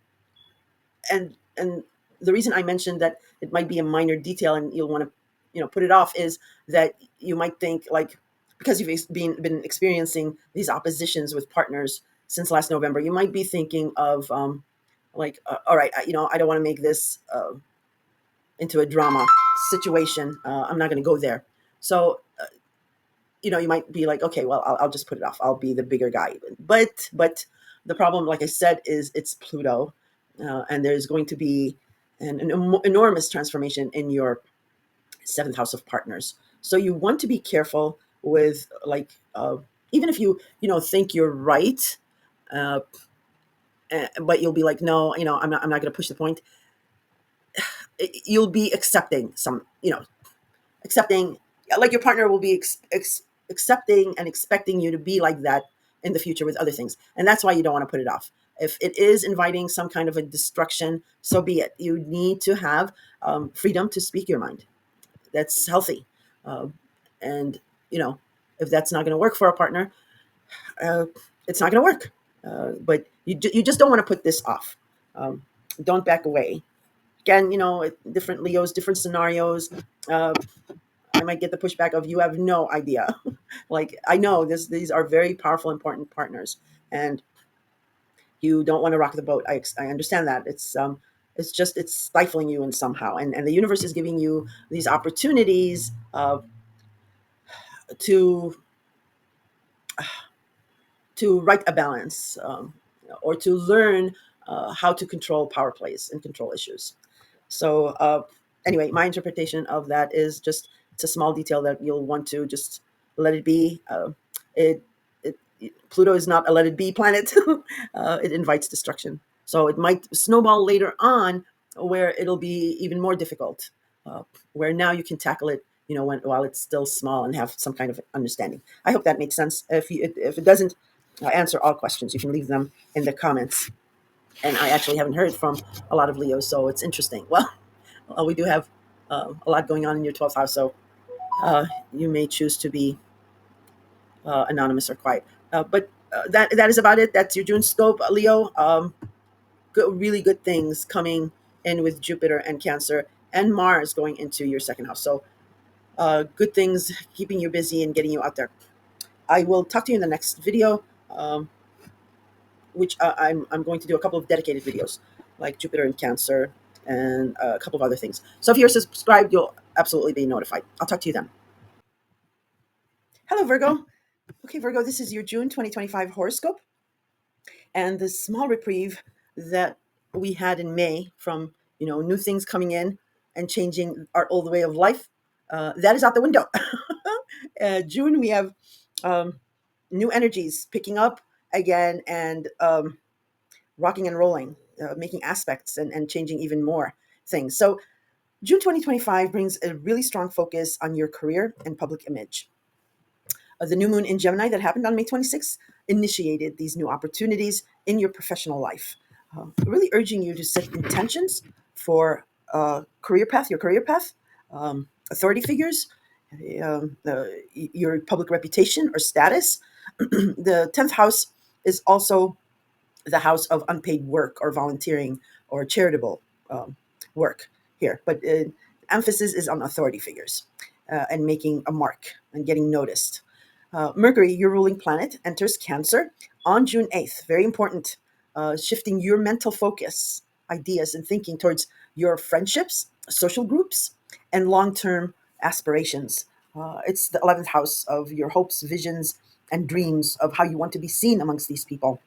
and and the reason I mentioned that it might be a minor detail and you'll want to put it off is that you might think, like, because you've been experiencing these oppositions with partners since last November, you might be thinking of like, all right, I don't want to make this into a drama situation. I'm not going to go there. So you might be like, okay, well, I'll just put it off. I'll be the bigger guy. But the problem, like I said, is it's Pluto, and there's going to be an enormous transformation in your seventh house of partners. So you want to be careful with, like, even if think you're right, uh, but you'll be like, no, I'm not going to push the point. You'll be accepting accepting, like, your partner will be accepting and expecting you to be like that in the future with other things, and that's why you don't want to put it off. If it is inviting some kind of a destruction, so be it. You need to have freedom to speak your mind. That's healthy. And if that's not going to work for a partner, uh, it's not going to work. But you just don't want to put this off. Don't back away. Again, different Leos, different scenarios. Uh, I might get the pushback of you have no idea. Like I know these are very powerful, important partners, and you don't want to rock the boat. I understand that it's just it's stifling you in somehow, and the universe is giving you these opportunities to write a balance, or to learn how to control power plays and control issues. So anyway, my interpretation of that is just it's a small detail that you'll want to just let it be. It, it Pluto is not a let it be planet. It invites destruction, so it might snowball later on, where it'll be even more difficult. Where now you can tackle it, while it's still small and have some kind of understanding. I hope that makes sense. If it doesn't answer all questions, you can leave them in the comments. And I actually haven't heard from a lot of Leos, so it's interesting. Well, we do have a lot going on in your 12th house, so you may choose to be anonymous or quiet. But that is about it. That's your June scope, Leo. Really good things coming in with Jupiter and Cancer and Mars going into your second house. So good things keeping you busy and getting you out there. I will talk to you in the next video, which I'm going to do a couple of dedicated videos, like Jupiter and Cancer and a couple of other things. So if you're subscribed, you'll absolutely be notified. I'll talk to you then. Hello, Virgo. Okay, Virgo, this is your June 2025 horoscope. And the small reprieve that we had in May from, new things coming in and changing our old way of life, that is out the window. June, we have new energies picking up again and rocking and rolling, making aspects and changing even more things. So June 2025 brings a really strong focus on your career and public image. The new moon in Gemini that happened on May 26th initiated these new opportunities in your professional life, really urging you to set intentions for your career path, authority figures, your public reputation or status. The 10th house is also the house of unpaid work or volunteering or charitable work here. But emphasis is on authority figures and making a mark and getting noticed. Mercury, your ruling planet, enters Cancer on June 8th. Very important. Shifting your mental focus, ideas, and thinking towards your friendships, social groups, and long term aspirations. It's the 11th house of your hopes, visions, and dreams of how you want to be seen amongst these people.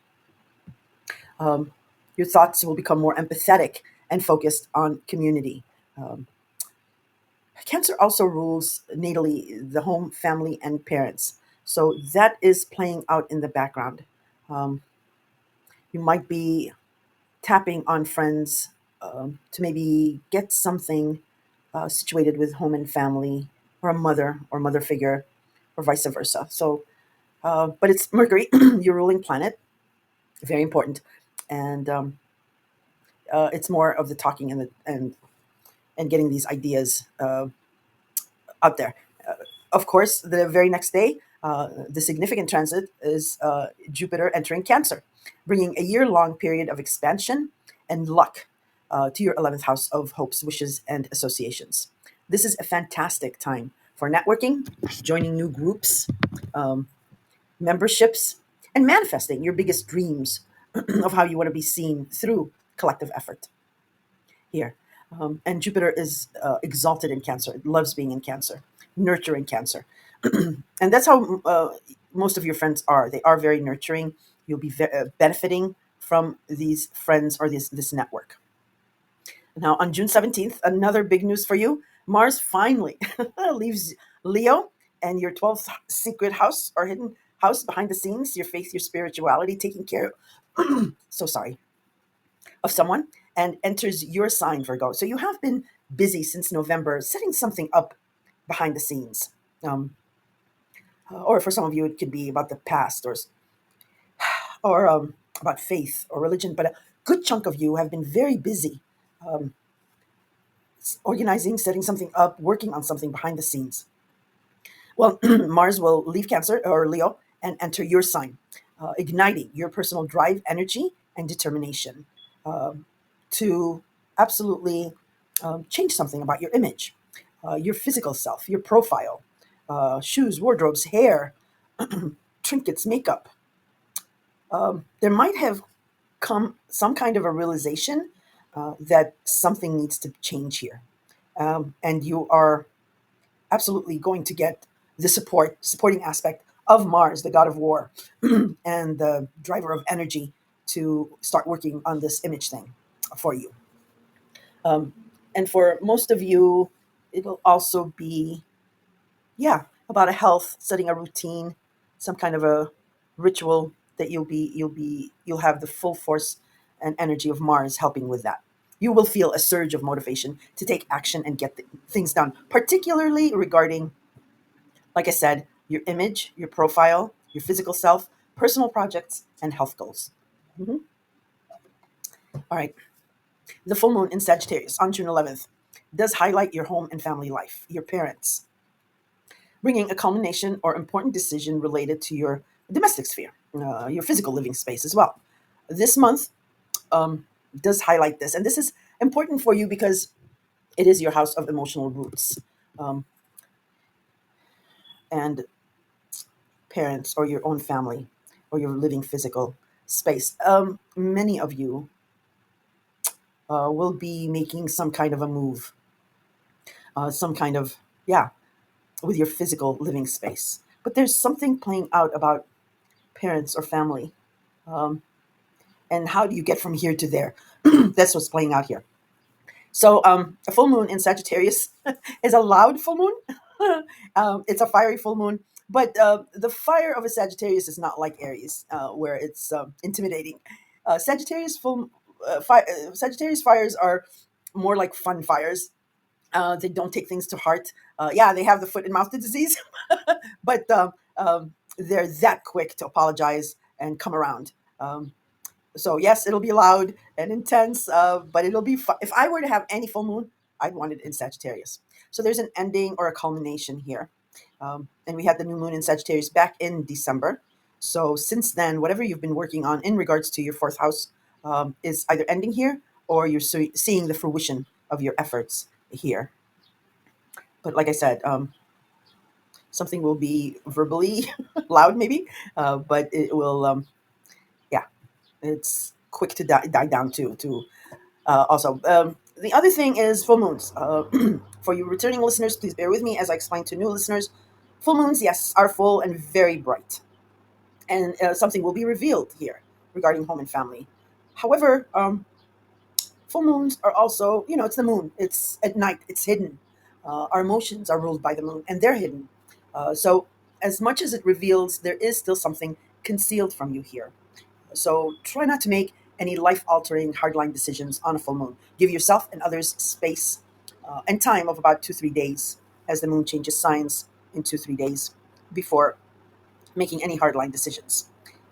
Um, your thoughts will become more empathetic and focused on community. Um, Cancer also rules natally the home, family, and parents. So that is playing out in the background. Um, you might be tapping on friends to maybe get something situated with home and family, or a mother or mother figure, or vice versa. So, but it's Mercury, your ruling planet, very important, and it's more of the talking and getting these ideas out there. Uh, of course, the very next day, the significant transit is Jupiter entering Cancer, bringing a year long period of expansion and luck to your 11th house of hopes, wishes, and associations. This is a fantastic time for networking, joining new groups, um, memberships, and manifesting your biggest dreams of how you want to be seen through collective effort here. And Jupiter is exalted in Cancer. It loves being in Cancer, nurturing Cancer. And that's how most of your friends are. They are very nurturing. You'll be benefiting from these friends or this network. Now, on June 17th, another big news for you. Mars finally leaves Leo, and your 12th secret house or hidden house behind the scenes, your faith, your spirituality, taking care, so sorry, of someone, and enters your sign, Virgo. So you have been busy since November setting something up behind the scenes. Um, or for some of you, it could be about the past or about faith or religion. But a good chunk of you have been very busy um, organizing, setting something up, working on something behind the scenes. Well, Mars will leave Cancer or Leo and enter your sign, igniting your personal drive, energy, and determination to absolutely change something about your image, your physical self, your profile, shoes, wardrobes, hair, trinkets, makeup. There might have come some kind of a realization that something needs to change here. And you are absolutely going to get the supporting aspect of Mars, the god of war, and the driver of energy, to start working on this image thing for you. Um, and for most of you, it'll also be, yeah, about a health, setting a routine, some kind of a ritual that you'll have the full force and energy of Mars helping with that. You will feel a surge of motivation to take action and get things done, particularly regarding, like I said, your image, your profile, your physical self, personal projects, and health goals. Mhm. All right. The full moon in Sagittarius on June 11th does highlight your home and family life, your parents, bringing a culmination or important decision related to your domestic sphere, your physical living space as well. This month um, does highlight this, and this is important for you because it is your house of emotional roots, um, and parents, or your own family, or your living physical space. Many of you will be making some kind of a move, some kind of, yeah, with your physical living space. But there's something playing out about parents or family. Um, and how do you get from here to there? That's what's playing out here. So, a full moon in Sagittarius is a loud full moon. It's a fiery full moon, but the fire of a Sagittarius is not like Aries, where it's intimidating. Sagittarius Sagittarius fires are more like fun fires. They don't take things to heart. Yeah, they have the foot and mouth disease, but they're that quick to apologize and come around. So yes, it'll be loud and intense, but it'll be fun. If I were to have any full moon, I'd want it in Sagittarius. So there's an ending or a culmination here. And we had the new moon in Sagittarius back in December. So since then, whatever you've been working on in regards to your fourth house is either ending here, or you're seeing the fruition of your efforts here. But like I said, something will be verbally loud, maybe, but it will, yeah, it's quick to die down too. Also, the other thing is full moons. For you returning listeners, please bear with me as I explain to new listeners. Full moons, yes, are full and very bright, and something will be revealed here regarding home and family. However, full moons are also, it's the moon. It's at night. It's hidden. Our emotions are ruled by the moon, and they're hidden. So, as much as it reveals, there is still something concealed from you here. So try not to make any life altering, hardline decisions on a full moon. Give yourself and others space and time of about 2-3 days, as the moon changes signs in 2-3 days before making any hardline decisions.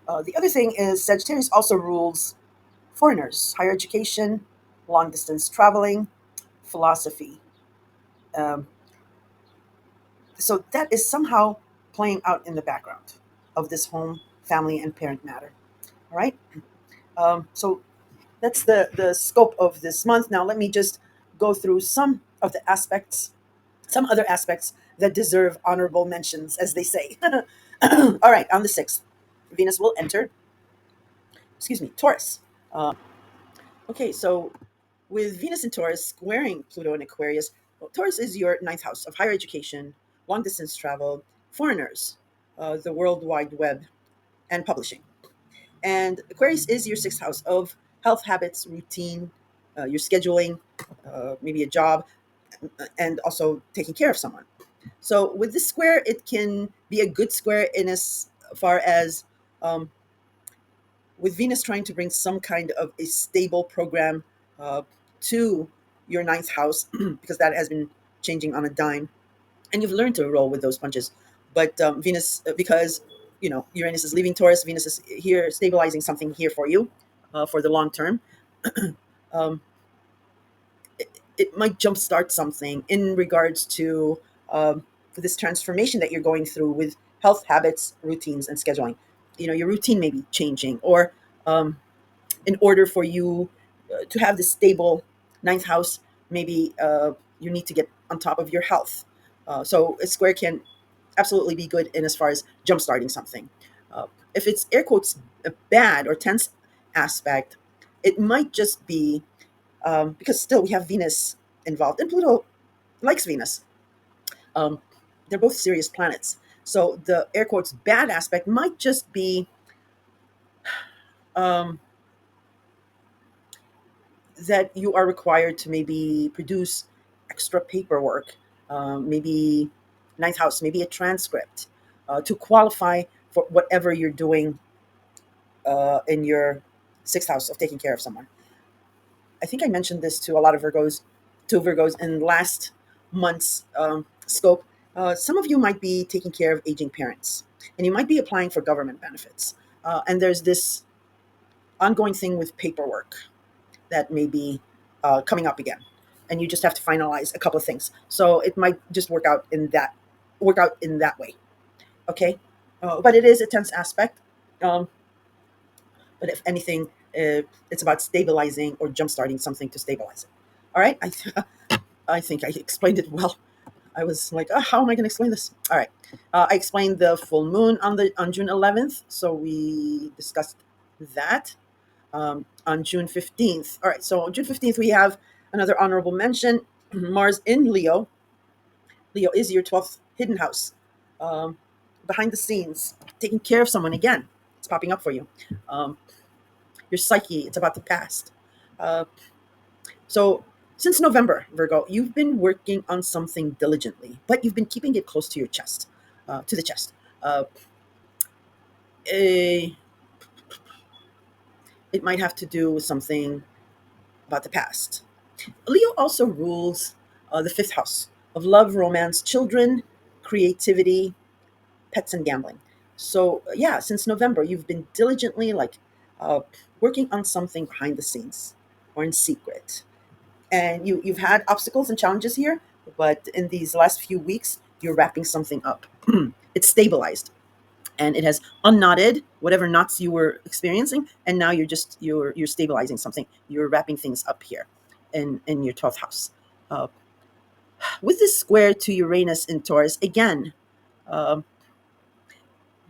The other thing is Sagittarius also rules foreigners, higher education, long distance traveling, philosophy. Um, so that is somehow playing out in the background of this home, family, and parent matter. All right. So that's the scope of this month. Now, let me just go through some of the aspects, some other aspects that deserve honorable mentions, as they say. All right, on the 6th, Venus will enter, excuse me, Taurus. Okay, so with Venus in Taurus squaring Pluto in Aquarius, well, Taurus is your ninth house of higher education, long distance travel, foreigners, the World Wide Web, and publishing. And Aquarius is your sixth house of health habits, routine, your scheduling, maybe a job, and also taking care of someone. So with this square, it can be a good square in as far as um, with Venus trying to bring some kind of a stable program uh, to your ninth house, because that has been changing on a dime, and you've learned to roll with those punches. But Venus, because Uranus is leaving Taurus, Venus is here stabilizing something here for you for the long term. um, it might jumpstart something in regards to this transformation that you're going through with health habits, routines, and scheduling. Your routine may be changing, or um, in order for you to have this stable ninth house, maybe you need to get on top of your health. So a square can absolutely be good in as far as jump starting something. If it's air quotes a bad or tense aspect, it might just be because still we have Venus involved, and Pluto likes Venus. Um, they're both serious planets. So the air quotes bad aspect might just be um, that you are required to maybe produce extra paperwork, maybe ninth house, maybe a transcript to qualify for whatever you're doing in your sixth house of taking care of someone. I think I mentioned this to a lot of Virgos, to Virgos in last month's scope. Some of you might be taking care of aging parents, and you might be applying for government benefits. And there's this ongoing thing with paperwork that may be coming up again, and you just have to finalize a couple of things. So it might just work out in that way. Okay, but it is a tense aspect. Um, but if anything, it's about stabilizing or jumpstarting something to stabilize it. All right, I think I explained it well. I was like, oh, how am I going to explain this? All right, I explained the full moon on June 11th, so we discussed that on June 15th. All right, so on June 15th, we have another honorable mention. Mars in Leo. Leo is your 12th hidden house. Um, Behind the scenes, taking care of someone again. It's popping up for you. Um, your psyche, it's about the past. Uh, so, since November, Virgo, you've been working on something diligently, but you've been keeping it close to your chest, to the chest. Uh, eh, it might have to do with something about the past. Leo also rules the fifth house of love, romance, children, creativity, pets, and gambling. So, yeah, since November, you've been diligently uh, working on something behind the scenes or in secret. And you've had obstacles and challenges here, but in these last few weeks, you're wrapping something up. It's stabilized and it has unknotted whatever knots you were experiencing, and now you're stabilizing something. You're wrapping things up here in your 12th house. Uh, with this square to Uranus in Taurus, again, um,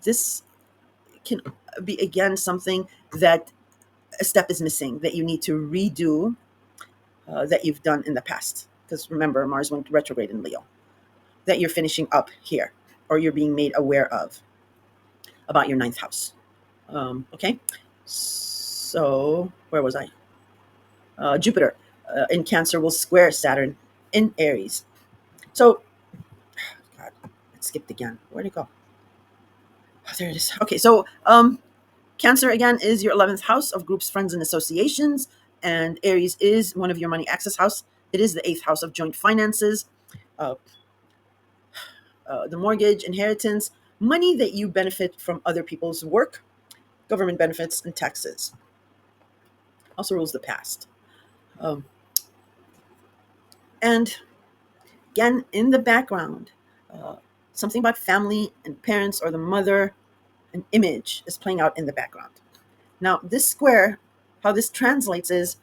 this can be again something that a step is missing that you need to redo that you've done in the past. Because remember, Mars went retrograde in Leo. That you're finishing up here, or you're being made aware of about your ninth house. Okay, so where was I? Jupiter in Cancer will square Saturn in Aries. So, God, it skipped again. Where'd it go? Oh, there it is. Okay, so Cancer again is your 11th house of groups, friends, and associations, and Aries is one of your money access house. It is the eighth house of joint finances, uh, the mortgage, inheritance, money that you benefit from other people's work, government benefits, and taxes. Also rules the past. Um, and again, in the background, uh, something about family and parents or the mother, an image is playing out in the background. Now, this square, how this translates is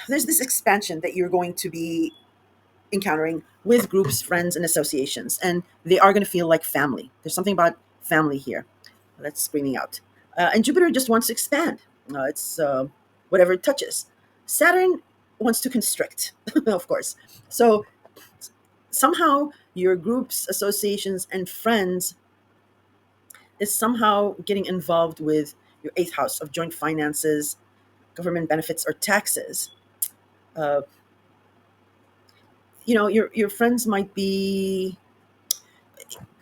there's this expansion that you're going to be encountering with groups, friends, and associations, and they are going to feel like family. There's something about family here that's screaming out. And Jupiter just wants to expand. It's whatever it touches. Saturn wants to constrict, of course. So somehow your groups, associations, and friends is somehow getting involved with your eighth house of joint finances, government benefits, or taxes. Uh, your friends might be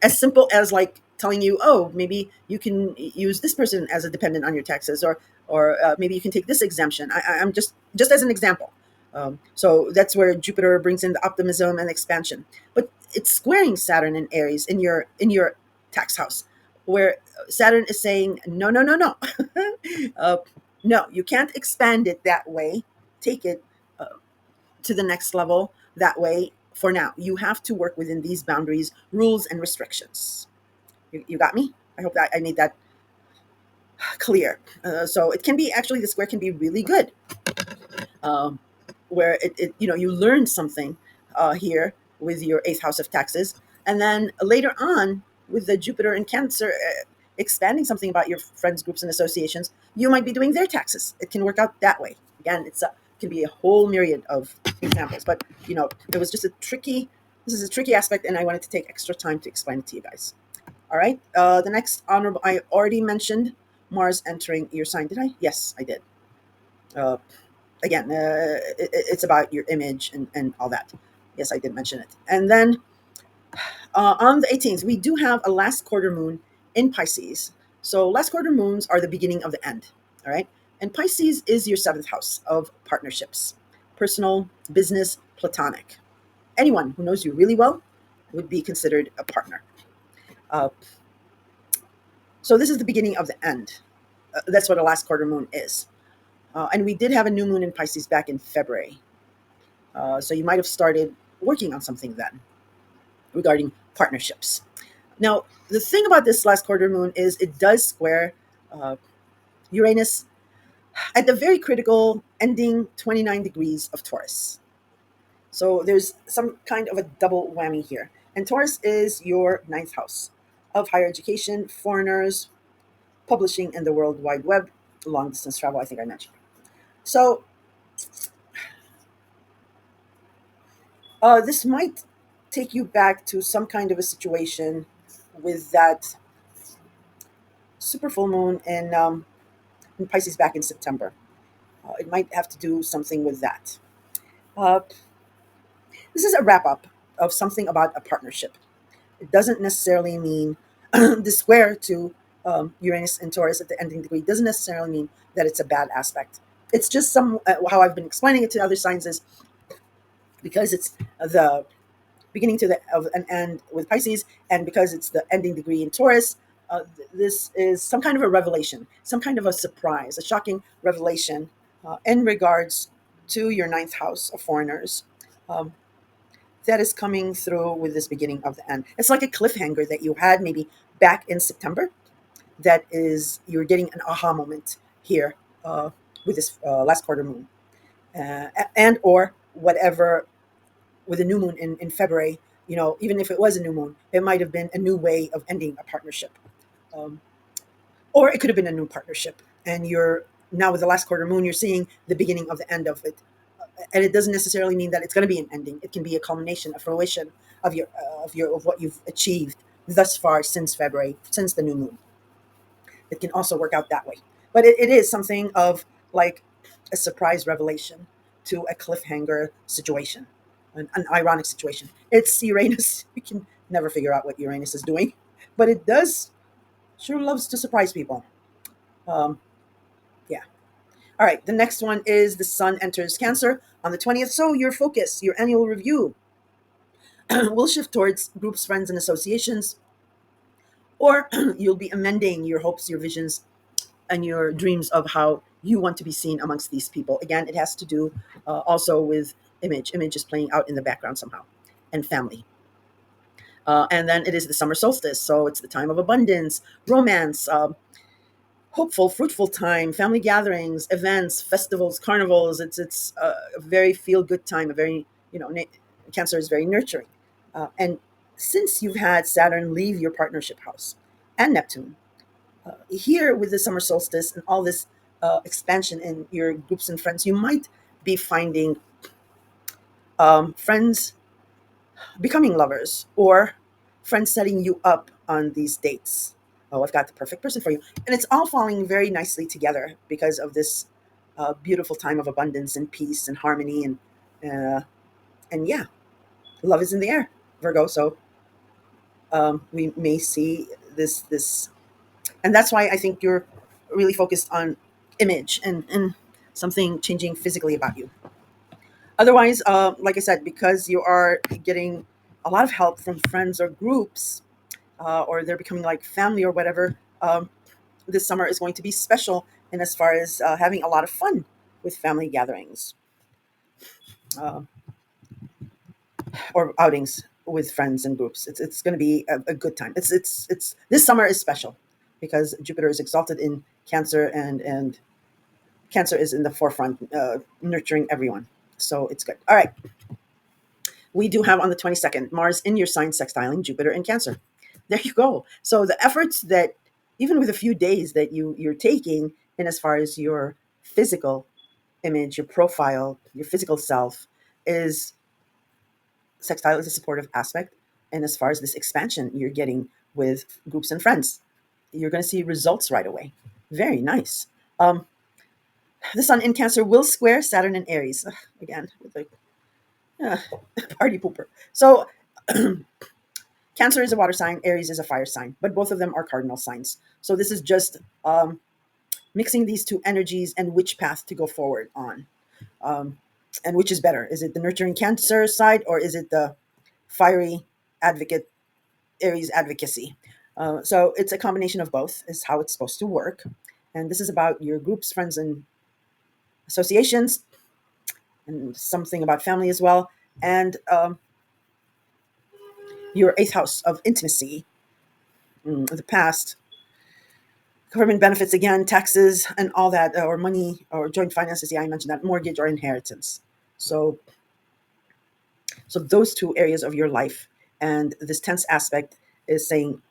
as simple as like telling you, oh, maybe you can use this person as a dependent on your taxes, or maybe you can take this exemption. I'm just as an example. So that's where Jupiter brings in the optimism and expansion. But it's squaring Saturn and Aries in your tax house, where Saturn is saying, no, no, no, no, uh, no, you can't expand it that way. Take it uh, to the next level that way. For now, you have to work within these boundaries, rules, and restrictions. You got me? I hope that I made that clear. So it can be actually, the square can be really good. Um, where you learn something here with your eighth house of taxes, and then later on with the Jupiter in Cancer expanding something about your friends, groups, and associations, you might be doing their taxes. It can work out that way. Again, can be a whole myriad of examples, but it was just a tricky. This is a tricky aspect, and I wanted to take extra time to explain it to you guys. All right. The next honorable, I already mentioned Mars entering your sign. Did I? Yes, I did. Uh, Again, it's about your image and all that. Yes, I did mention it. And then on the 18th, we do have a last quarter moon in Pisces. So last quarter moons are the beginning of the end. All right. And Pisces is your seventh house of partnerships, personal, business, platonic. Anyone who knows you really well would be considered a partner. Uh, so this is the beginning of the end. That's what a last quarter moon is. And we did have a new moon in Pisces back in February. So you might have started working on something then regarding partnerships. Now, the thing about this last quarter moon is it does square uh, Uranus at the very critical ending 29 degrees of Taurus. So there's some kind of a double whammy here. And Taurus is your ninth house of higher education, foreigners, publishing, and the World Wide Web, long distance travel, I think I mentioned. So this might take you back to some kind of a situation with that super full moon in Pisces back in September. It might have to do something with that. Uh, this is a wrap up of something about a partnership. It doesn't necessarily mean the square to Uranus and Taurus at the ending degree doesn't necessarily mean that it's a bad aspect. It's just how I've been explaining it to other signs is because it's the beginning to the of an end with Pisces, and because it's the ending degree in Taurus, this is some kind of a revelation, some kind of a surprise, a shocking revelation in regards to your ninth house of foreigners. Um, that is coming through with this beginning of the end. It's like a cliffhanger that you had maybe back in September. That is, you're getting an aha moment here with this last quarter moon, and or whatever with a new moon in February, even if it was a new moon, it might have been a new way of ending a partnership. Um, or it could have been a new partnership. And you're now with the last quarter moon, you're seeing the beginning of the end of it. And it doesn't necessarily mean that it's going to be an ending. It can be a culmination, a fruition of what you've achieved thus far since February, since the new moon. It can also work out that way. But it is something of like a surprise revelation to a cliffhanger situation, an ironic situation. It's Uranus. We can never figure out what Uranus is doing, but it does sure loves to surprise people. Um, yeah. All right. The next one is the Sun enters Cancer on the 20th. So your focus, your annual review, will shift towards groups, friends, and associations, or you'll be amending your hopes, your visions, and your dreams of how you want to be seen amongst these people. Again, it has to do also with image. Image is playing out in the background somehow, and family. And then it is the summer solstice, so it's the time of abundance, romance, hopeful, fruitful time, family gatherings, events, festivals, carnivals. It's a very feel good time. A very Cancer is very nurturing, and since you've had Saturn leave your partnership house and Neptune here with the summer solstice and all this expansion in your groups and friends, you might be finding friends becoming lovers or friends setting you up on these dates. Oh, I've got the perfect person for you. And it's all falling very nicely together because of this beautiful time of abundance and peace and harmony. Uh, and yeah, love is in the air, Virgo. So we may see this and that's why I think you're really focused on image and something changing physically about you. Otherwise, like I said, because you are getting a lot of help from friends or groups, or they're becoming like family or whatever, this summer is going to be special in as far as having a lot of fun with family gatherings uh, or outings with friends and groups. It's going to be a good time. It's this summer is special because Jupiter is exalted in Cancer, and Cancer is in the forefront, nurturing everyone. So it's good. All right. We do have on the 22nd Mars in your sign sextiling Jupiter in Cancer. There you go. So the efforts that, even with a few days that you're taking in as far as your physical image, your profile, your physical self, is sextile is a supportive aspect. And as far as this expansion you're getting with groups and friends, you're going to see results right away. Very nice. Um, the Sun in Cancer will square Saturn in Aries. Ugh, again, with like uh, party pooper. So Cancer is a water sign, Aries is a fire sign, but both of them are cardinal signs. So this is just mixing these two energies and which path to go forward on. Um, and which is better? Is it the nurturing Cancer side, or is it the fiery advocate Aries advocacy? So it's a combination of both, is how it's supposed to work. And this is about your groups, friends, and associations, and something about family as well. And your eighth house of intimacy, the past, government benefits again, taxes, and all that, or money, or joint finances. Yeah, I mentioned that, mortgage or inheritance. So, so those two areas of your life, and this tense aspect is saying,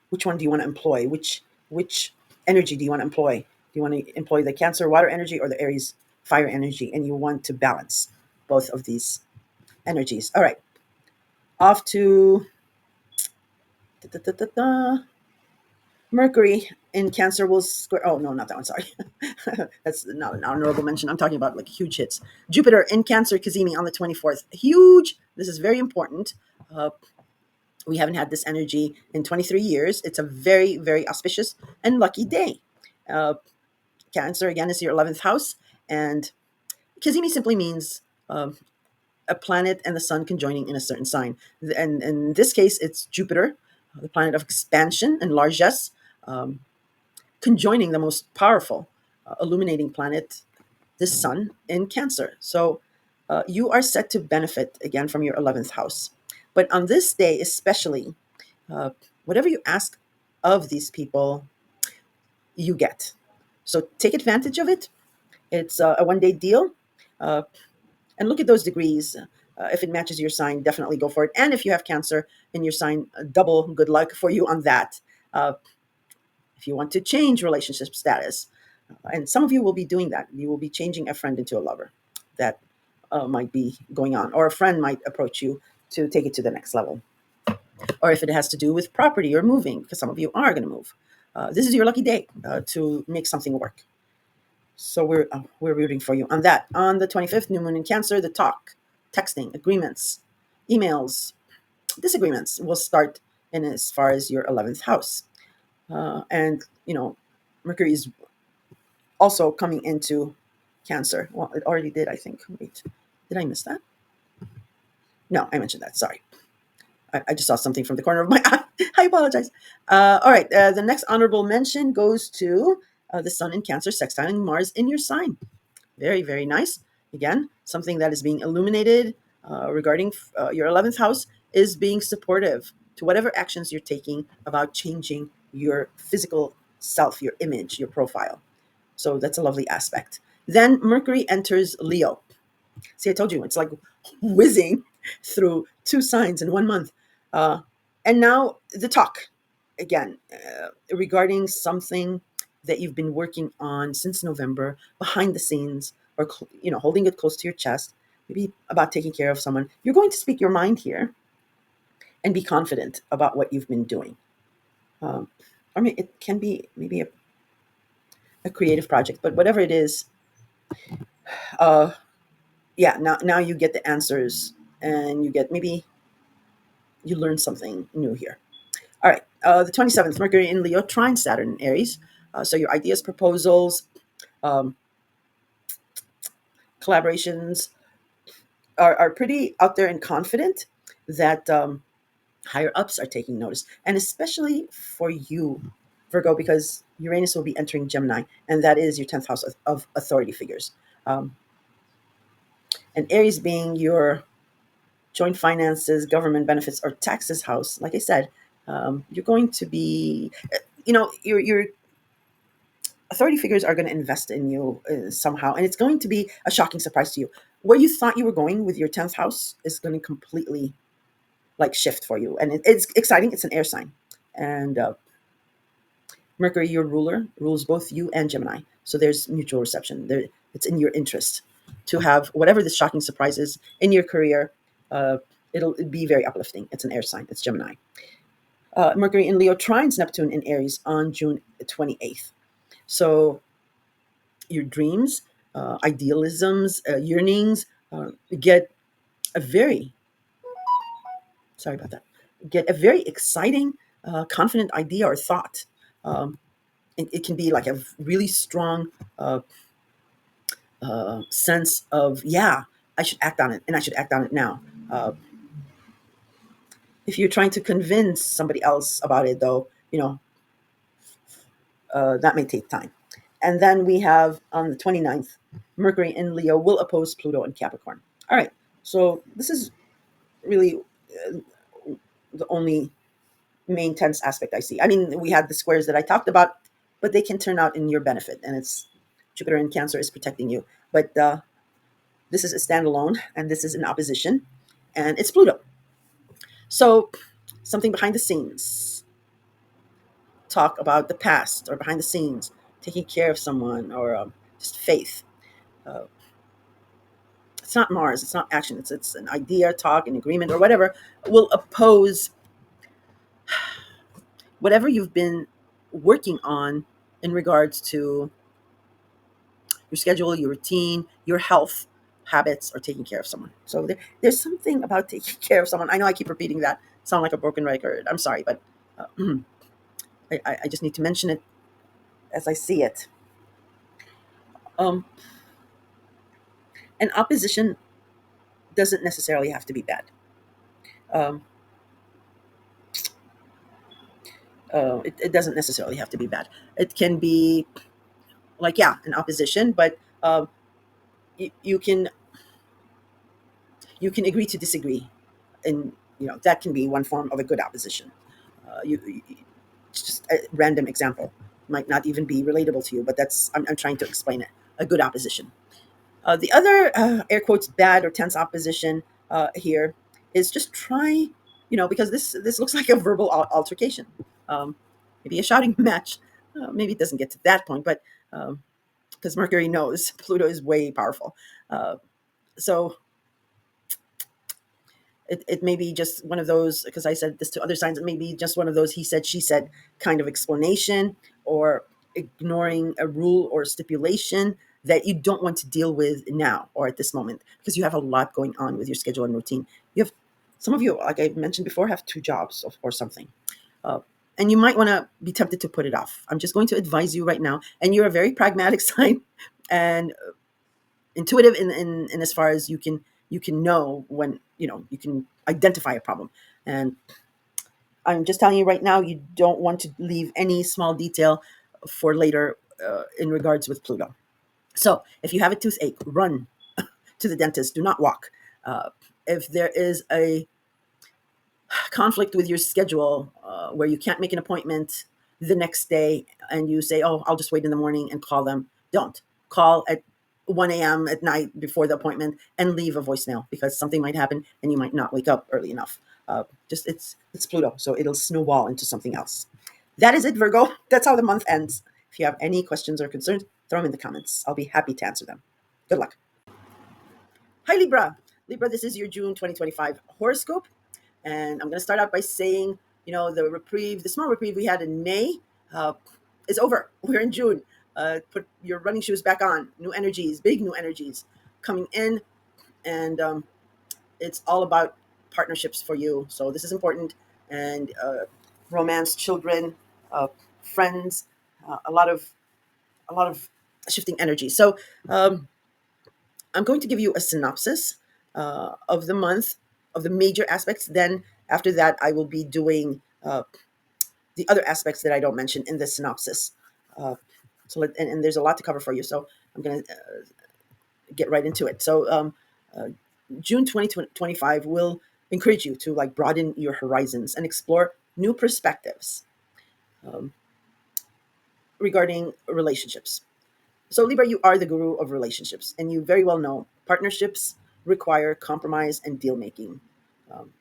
which one do you want to employ? Which energy do you want to employ? Do you want to employ the Cancer water energy or the Aries fire energy? And you want to balance both of these energies. All right, off to da, da, da, da, da. Mercury in Cancer will square. Oh no, not that one. Sorry, that's not an honorable mention. I'm talking about like huge hits. Jupiter in Cancer, Kazimi on the 24th. Huge. This is very important. Uh, we haven't had this energy in 23 years. It's a very, very auspicious and lucky day. Uh, Cancer again is your 11th house, and Kazimi simply means a planet and the sun conjoining in a certain sign. And in this case, it's Jupiter, the planet of expansion and largesse, conjoining the most powerful illuminating planet, the sun in Cancer. So you are set to benefit again from your 11th house. But on this day, especially, uh, whatever you ask of these people, you get. So take advantage of it. It's a 1 day deal. Uh, and look at those degrees. If it matches your sign, definitely go for it. And if you have Cancer in your sign, double good luck for you on that. Uh, if you want to change relationship status, and some of you will be doing that, you will be changing a friend into a lover. That might be going on, or a friend might approach you to take it to the next level. Or if it has to do with property or moving, because some of you are going to move, this is your lucky day to make something work. So we're rooting for you on that. On the 25th, new moon in Cancer, the talk, texting, agreements, emails, disagreements will start in as far as your 11th house. And, Mercury is also coming into Cancer. Well, it already did, I think. Wait, did I miss that? No, I mentioned that. Sorry. I just saw something from the corner of my eye. I apologize. All right. The next honorable mention goes to the Sun in Cancer, sextiling Mars in your sign. Very, very nice. Again, something that is being illuminated regarding your 11th house is being supportive to whatever actions you're taking about changing your physical self, your image, your profile. So that's a lovely aspect. Then Mercury enters Leo. See, I told you, it's like whizzing through two signs in 1 month. Uh, and now the talk again regarding something that you've been working on since November behind the scenes, or holding it close to your chest, maybe about taking care of someone. You're going to speak your mind here and be confident about what you've been doing. I mean, it can be maybe a creative project, but whatever it is, uh, yeah, now you get the answers, and you get, maybe you learn something new here. All right, the 27th, Mercury in Leo trine Saturn in Aries. So your ideas, proposals, um, collaborations are pretty out there and confident that higher ups are taking notice. And especially for you, Virgo, because Uranus will be entering Gemini, and that is your 10th house of authority figures. Um, and Aries being your joint finances, government benefits, or taxes house, like I said, you're going to be, your authority figures are going to invest in you somehow, and it's going to be a shocking surprise to you. where you thought you were going with your 10th house is going to completely like shift for you. And it's exciting. It's an air sign. And Mercury, your ruler, rules both you and Gemini. So there's mutual reception. There, it's in your interest to have whatever this shocking surprise is in your career. Uh, it'll be very uplifting. It's an air sign. It's Gemini. Mercury in Leo trines Neptune in Aries on June 28th. So your dreams, idealisms, yearnings get a very, sorry about that, get a very exciting, confident idea or thought. Um, it can be like a really strong sense of, yeah, I should act on it and I should act on it now. Uh, if you're trying to convince somebody else about it, though, that may take time. And then we have on the 29th, Mercury in Leo will oppose Pluto in Capricorn. All right. So this is really the only main tense aspect I see. I mean, we had the squares that I talked about, but they can turn out in your benefit. And it's Jupiter in Cancer is protecting you. But this is a standalone, and this is an opposition, and it's Pluto. So something behind the scenes, talk about the past or behind the scenes, taking care of someone, or just faith. Uh, it's not Mars, it's not action, it's an idea, talk, an agreement, or whatever will oppose whatever you've been working on in regards to your schedule, your routine, your health habits, or taking care of someone. So there's something about taking care of someone. I know I keep repeating that, sound like a broken record. I'm sorry, but I just need to mention it as I see it. Um, an opposition doesn't necessarily have to be bad. Um, it doesn't necessarily have to be bad. It can be like, yeah, an opposition, but you can agree to disagree, and that can be one form of a good opposition. It's just a random example, might not even be relatable to you, but I'm trying to explain it. A good opposition. The other air quotes bad or tense opposition here is just try, because this looks like a verbal altercation, um, maybe a shouting match. Maybe it doesn't get to that point, but because Mercury knows Pluto is way powerful, so it may be just one of those, because I said this to other signs, it may be just one of those he said, she said kind of explanation, or ignoring a rule or stipulation that you don't want to deal with now or at this moment, because you have a lot going on with your schedule and routine. You have, some of you, like I mentioned before, have two jobs or something. Uh, and you might want to be tempted to put it off. I'm just going to advise you right now. And you're a very pragmatic sign, and intuitive in as far as you can know when you can identify a problem. And I'm just telling you right now, you don't want to leave any small detail for later in regards with Pluto. So if you have a toothache, run to the dentist. Do not walk. If there is a conflict with your schedule where you can't make an appointment the next day, and you say, oh, I'll just wait in the morning and call them, don't. Call at 1 a.m. at night before the appointment and leave a voicemail, because something might happen and you might not wake up early enough. Just it's Pluto, so it'll snowball into something else. That is it, Virgo. That's how the month ends. If you have any questions or concerns, throw them in the comments. I'll be happy to answer them. Good luck. Hi, Libra. Libra, this is your June 2025 horoscope. And I'm going to start out by saying, the reprieve, the small reprieve we had in May uh, is over. We're in June. Put your running shoes back on. New energies, big new energies coming in. And it's all about partnerships for you. So this is important. And romance, children, uh, friends, a lot of shifting energy. So I'm going to give you a synopsis of the month, of the major aspects. Then after that, I will be doing the other aspects that I don't mention in the synopsis. Uh, and there's a lot to cover for you. So I'm going to get right into it. So uh, June 2025 will encourage you to like broaden your horizons and explore new perspectives um, regarding relationships. So, Libra, you are the guru of relationships, and you very well know partnerships require compromise and deal making, um,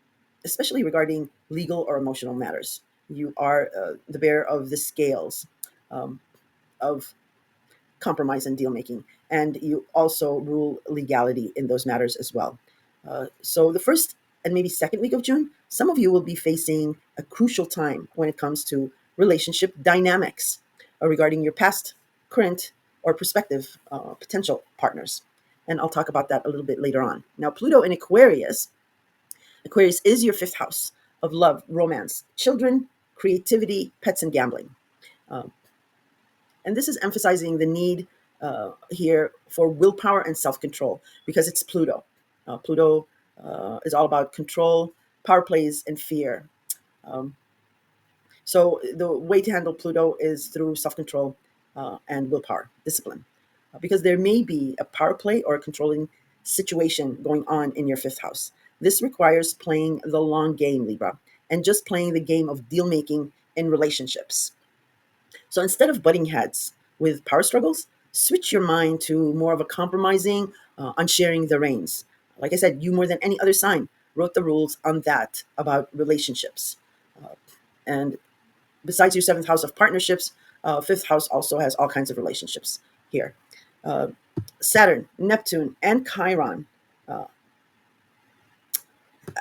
especially regarding legal or emotional matters. You are the bearer of the scales um, of compromise and deal making, and you also rule legality in those matters as well. So, the first and maybe second week of June, some of you will be facing a crucial time when it comes to relationship dynamics regarding your past, current, or prospective potential partners. And I'll talk about that a little bit later on. Now, Pluto in Aquarius, Aquarius is your fifth house of love, romance, children, creativity, pets, and gambling. Um, and this is emphasizing the need here for willpower and self control because it's Pluto. Pluto is all about control, power plays, and fear. Um, so the way to handle Pluto is through self control and willpower, discipline, because there may be a power play or a controlling situation going on in your fifth house. This requires playing the long game, Libra, and just playing the game of deal making in relationships. So instead of butting heads with power struggles, switch your mind to more of a compromising on sharing the reins. Like I said, you more than any other sign wrote the rules on that about relationships. And besides your seventh house of partnerships, fifth house also has all kinds of relationships here. Uh, Saturn, Neptune, and Chiron uh,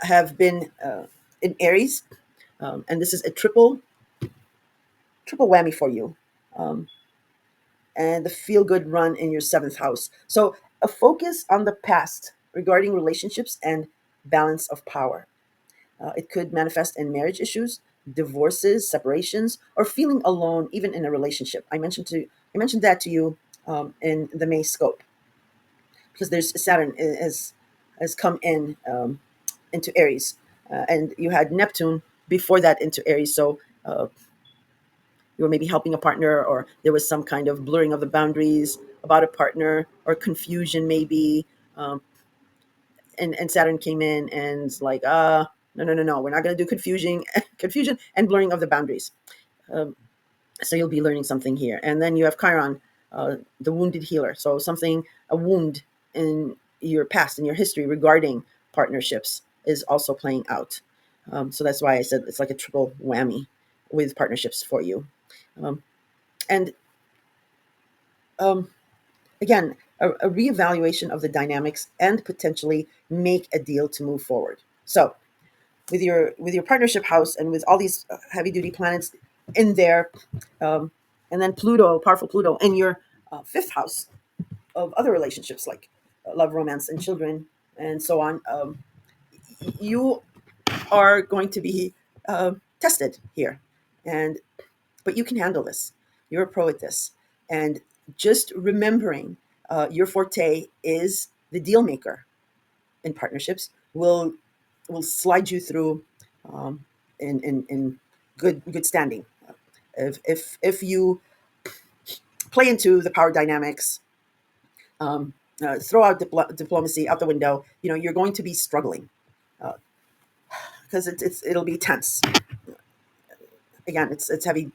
have been in Aries, and this is a triple whammy for you. Um, and the feel good run in your seventh house. So, a focus on the past regarding relationships and balance of power. It could manifest in marriage issues, divorces, separations, or feeling alone, even in a relationship. I mentioned that to you in the May scope because there's Saturn has come in into Aries, and you had Neptune before that into Aries. So you were maybe helping a partner, or there was some kind of blurring of the boundaries about a partner, or confusion maybe. Um, and Saturn came in and it's like, no, no, no, no, we're not going to do confusion, confusion and blurring of the boundaries. Um, so you'll be learning something here. And then you have Chiron, the wounded healer. So something, a wound in your past, in your history regarding partnerships is also playing out. So that's why I said it's like a triple whammy with partnerships for you. Um, and um, again, a reevaluation of the dynamics and potentially make a deal to move forward. So with your partnership house and with all these heavy duty planets in there, um, and then Pluto, powerful Pluto, in your fifth house of other relationships like love, romance, and children, and so on. You are going to be tested here, and but you can handle this. You're a pro at this, and just remembering your forte is the deal maker in partnerships will slide you through um, in good standing. If you play into the power dynamics, throw out diplomacy out the window, you're going to be struggling because it'll be tense. Again, it's heavy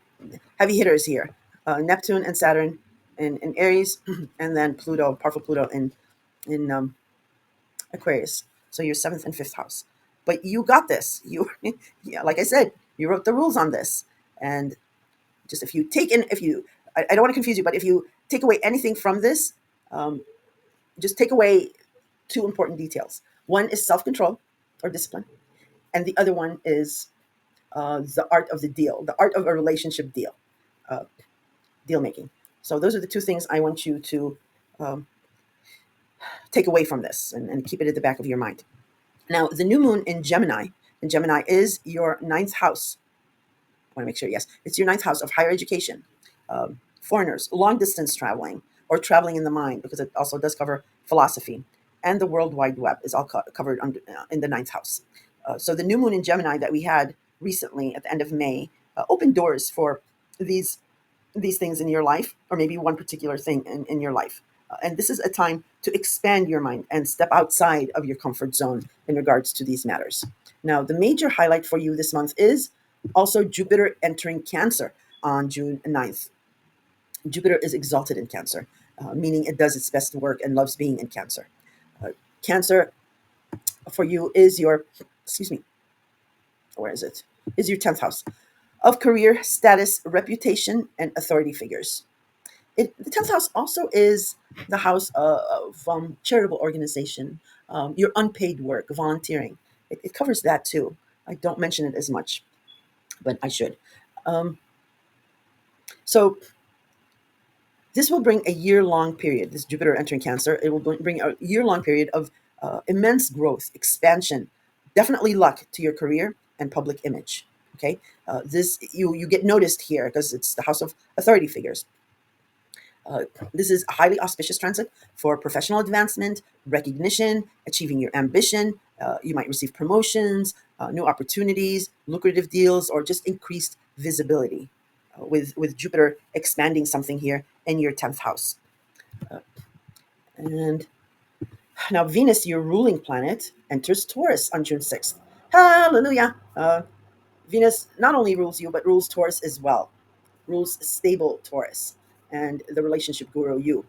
hitters here. Neptune and Saturn in Aries, and then Pluto, powerful Pluto in Aquarius. So your seventh and fifth house. But you got this. You, yeah, like I said, you wrote the rules on this. And just if you, I don't want to confuse you, but if you take away anything from this, um, just take away two important details. One is self control or discipline, and the other one is the art of the deal, the art of a relationship deal, uh, deal making. So those are the two things I want you to um, take away from this and keep it at the back of your mind. Now, the new moon in Gemini is your ninth house. I want to make sure, yes, it's your ninth house of higher education, foreigners, long distance traveling, or traveling in the mind, because it also does cover philosophy. And the World Wide Web is all covered in the ninth house. So the new moon in Gemini that we had recently at the end of May opened doors for these these things in your life, or maybe one particular thing in your life. And this is a time to expand your mind and step outside of your comfort zone in regards to these matters. Now, the major highlight for you this month is also Jupiter entering Cancer on June 9th. Jupiter is exalted in Cancer. meaning it does its best work and loves being in Cancer. Uh, Cancer for you is your, excuse me, where is it? Is your 10th house of career, status, reputation, and authority figures. The 10th house also is the house of charitable organization, your unpaid work, volunteering. It covers that too. I don't mention it as much, but I should. Um, so this will bring a year-long period. This Jupiter entering Cancer, it will bring a year-long period of immense growth, expansion, definitely luck to your career and public image. Okay, this you get noticed here because it's the house of authority figures. Uh, this is a highly auspicious transit for professional advancement, recognition, achieving your ambition. You might receive promotions, new opportunities, lucrative deals, or just increased visibility. With Jupiter expanding something here in your 10th house. And now Venus, your ruling planet, enters Taurus on June 6th. Hallelujah! Venus not only rules you, but rules Taurus as well, rules stable Taurus and the relationship guru you.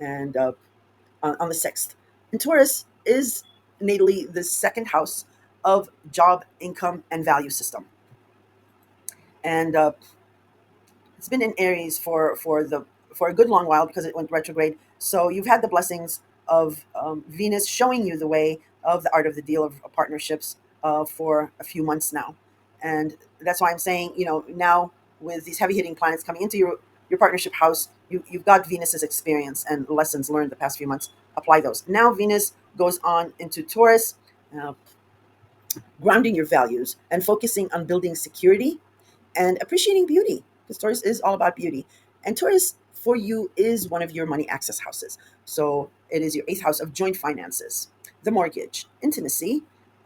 And on the 6th. And Taurus is natally the second house of job, income, and value system. And it's been in Aries for a good long while because it went retrograde. So you've had the blessings of Venus showing you the way of the art of the deal of partnerships for a few months now, and that's why I'm saying, now with these heavy hitting planets coming into your partnership house, you've got Venus's experience and lessons learned the past few months. Apply those. Now Venus goes on into Taurus, uh, grounding your values and focusing on building security and appreciating beauty, because Taurus is all about beauty. And Taurus for you is one of your money access houses. So it is your eighth house of joint finances, the mortgage, intimacy.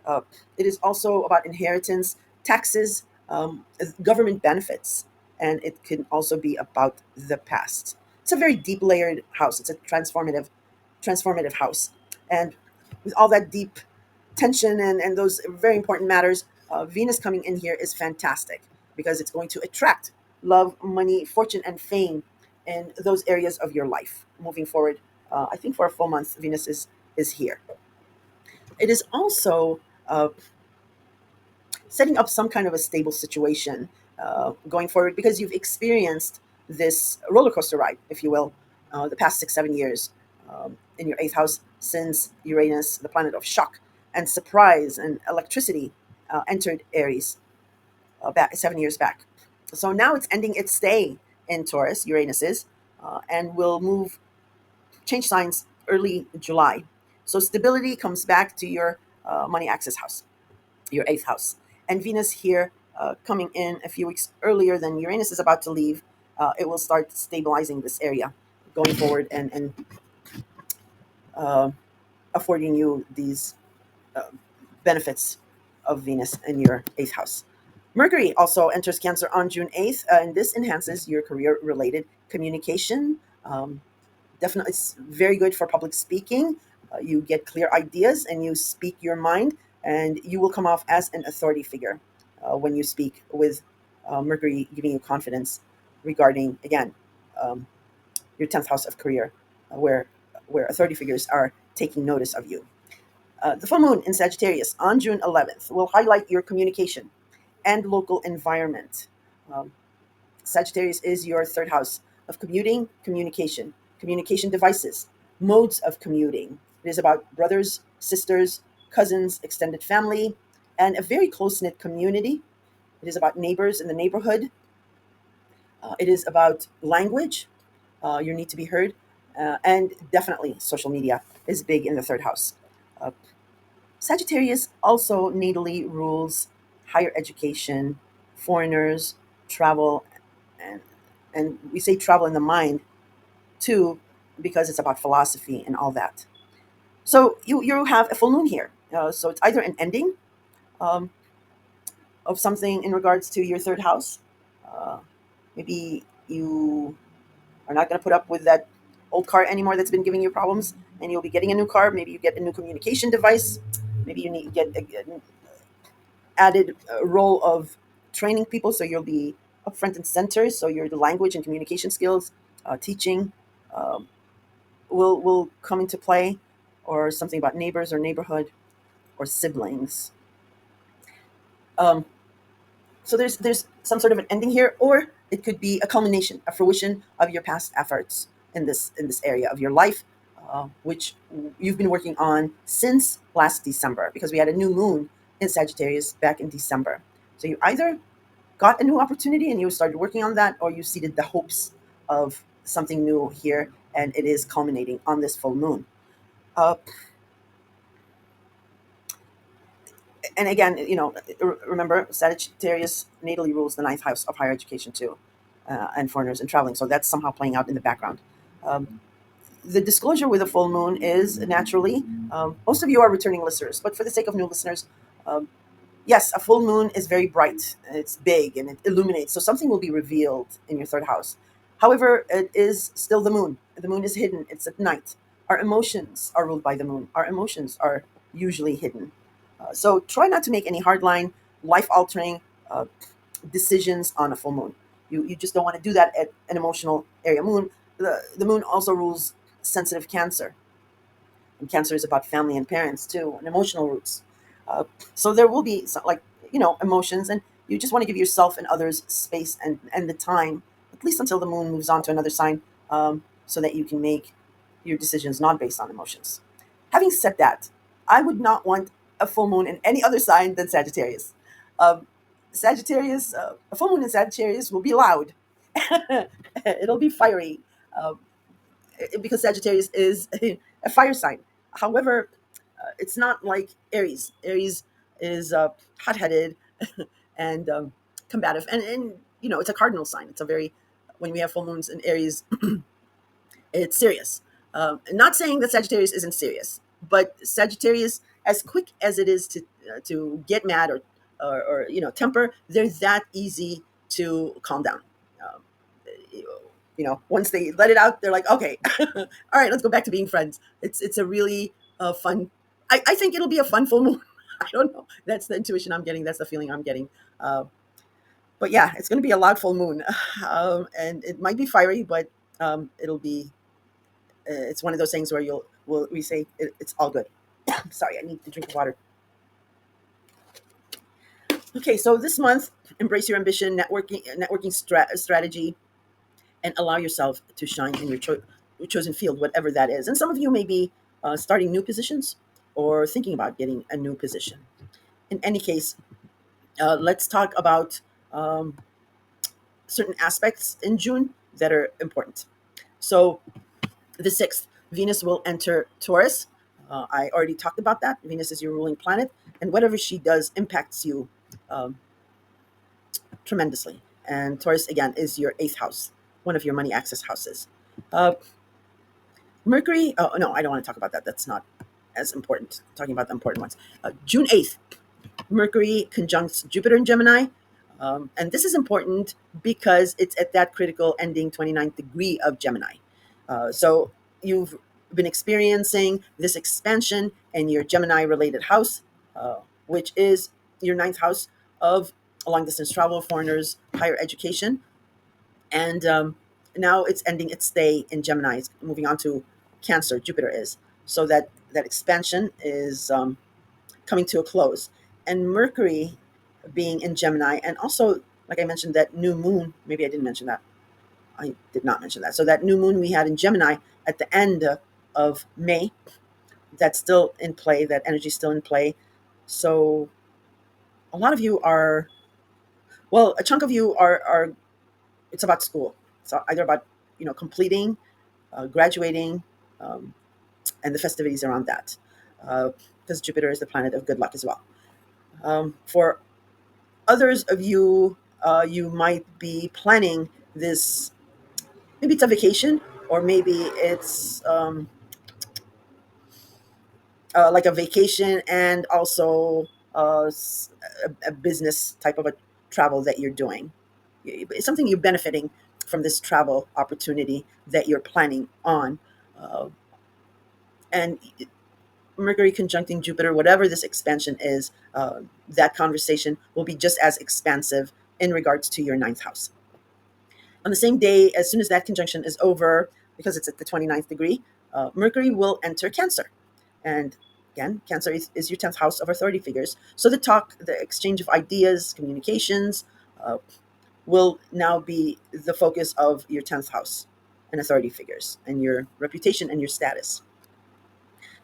Uh, it is also about inheritance, taxes, government benefits, and it can also be about the past. It's a very deep layered house. It's a transformative house. And with all that deep tension and those very important matters, Venus coming in here is fantastic because it's going to attract love, money, fortune, and fame in those areas of your life moving forward. I think for a full month, Venus is here. It is also setting up some kind of a stable situation going forward because you've experienced this roller coaster ride, if you will, the past 6 7 years in your eighth house since Uranus, the planet of shock and surprise and electricity, entered Aries back 7 years back. So now it's ending its stay in Taurus, Uranus is, and will change signs early July. So stability comes back to your money access house, your eighth house. And Venus here coming in a few weeks earlier than Uranus is about to leave, it will start stabilizing this area going forward and uh, affording you these uh, benefits of Venus in your eighth house. Mercury also enters Cancer on June 8th, and this enhances your career related communication. Definitely, it's very good for public speaking. You get clear ideas and you speak your mind, and you will come off as an authority figure when you speak with Mercury giving you confidence regarding, again, um, your 10th house of career, where authority figures are taking notice of you. The full moon in Sagittarius on June 11th will highlight your communication and local environment. Um, Sagittarius is your third house of commuting, communication devices, modes of commuting. It is about brothers, sisters, cousins, extended family, and a very close knit community. It is about neighbors in the neighborhood. It is about language, your need to be heard, and definitely social media is big in the third house. Uh, Sagittarius also natally rules higher education, foreigners, travel, and we say travel in the mind too because it's about philosophy and all that. So you have a full moon here. So it's either an ending um, of something in regards to your third house. Uh, Maybe you are not going to put up with that old car anymore that's been giving you problems, and you'll be getting a new car. Maybe you get a new communication device. Maybe you need to get an added role of training people, so you'll be up front and center. So you're the language and communication skills, teaching. Um, will come into play, or something about neighbors or neighborhood or siblings. Um, so there's some sort of an ending here, or it could be a culmination, a fruition of your past efforts in this area of your life, which you've been working on since last December, because we had a new moon in Sagittarius back in December. So you either got a new opportunity and you started working on that, or you seeded the hopes of something new here, and it is culminating on this full moon. Uh, and again, remember, Sagittarius natally rules the ninth house of higher education too, and foreigners and traveling. So that's somehow playing out in the background. The disclosure with a full moon is naturally, most of you are returning listeners, but for the sake of new listeners, um, yes, a full moon is very bright. It's big and it illuminates. So something will be revealed in your third house. However, it is still the moon. The moon is hidden. It's at night. Our emotions are ruled by the moon. Our emotions are usually hidden. So try not to make any hardline, life altering decisions on a full moon. You just don't want to do that at an emotional area moon. The moon also rules sensitive Cancer, and Cancer is about family and parents too, and emotional roots. Uh, so there will be some, like, emotions, and you just want to give yourself and others space and the time, at least until the moon moves on to another sign, so that you can make your decisions not based on emotions. Having said that, I would not want a full moon in any other sign than Sagittarius. Um, Sagittarius, a full moon in Sagittarius will be loud. It'll be fiery. Um, because Sagittarius is a fire sign. However, it's not like Aries. Aries is hot-headed and combative, and it's a cardinal sign. It's a very, when we have full moons in Aries, it's serious. Not saying that Sagittarius isn't serious, but Sagittarius, as quick as it is to get mad or temper, they're that easy to calm down. Um, once they let it out, they're like, okay, all right, let's go back to being friends. It's a really fun. I think it'll be a fun full moon. I don't know. That's the intuition I'm getting. That's the feeling I'm getting. Uh, but yeah, it's going to be a loud full moon, and it might be fiery, but it'll be. It's one of those things where we say it's all good. Sorry, I need to drink water. Okay, so this month, embrace your ambition, networking strategy, and allow yourself to shine in your chosen field, whatever that is. And some of you may be starting new positions or thinking about getting a new position. In any case, let's talk about um, certain aspects in June that are important. So, the 6th, Venus will enter Taurus. I already talked about that. Venus is your ruling planet, and whatever she does impacts you um, tremendously. And Taurus, again, is your 8th house, one of your money access houses. Uh, Mercury, oh no, I don't want to talk about that. That's not as important. I'm talking about the important ones. June 8th, Mercury conjuncts Jupiter in Gemini. And this is important because it's at that critical ending 29th degree of Gemini. So you've been experiencing this expansion in your Gemini related house, which is your ninth house of long distance travel, foreigners, higher education. And now it's ending its stay in Gemini. It's moving on to Cancer. Jupiter is, so that expansion is coming to a close. And Mercury being in Gemini, and also, like I mentioned, that new moon. Maybe I didn't mention that. I did not mention that. So that new moon we had in Gemini at the end of May, that's still in play. That energy is still in play. So a lot of you are, well, a chunk of you are. It's about school. It's either about completing, graduating, um, and the festivities around that, because Jupiter is the planet of good luck as well. For others of you, you might be planning this. Maybe it's a vacation, or maybe it's like a vacation and also a business type of a travel that you're doing. It's something you're benefiting from, this travel opportunity that you're planning on. Uh, and Mercury conjuncting Jupiter, whatever this expansion is, that conversation will be just as expansive in regards to your ninth house. On the same day, as soon as that conjunction is over, because it's at the 29th degree, Mercury will enter Cancer. And again, Cancer is your 10th house of authority figures. So the talk, the exchange of ideas, communications will now be the focus of your 10th house and authority figures and your reputation and your status.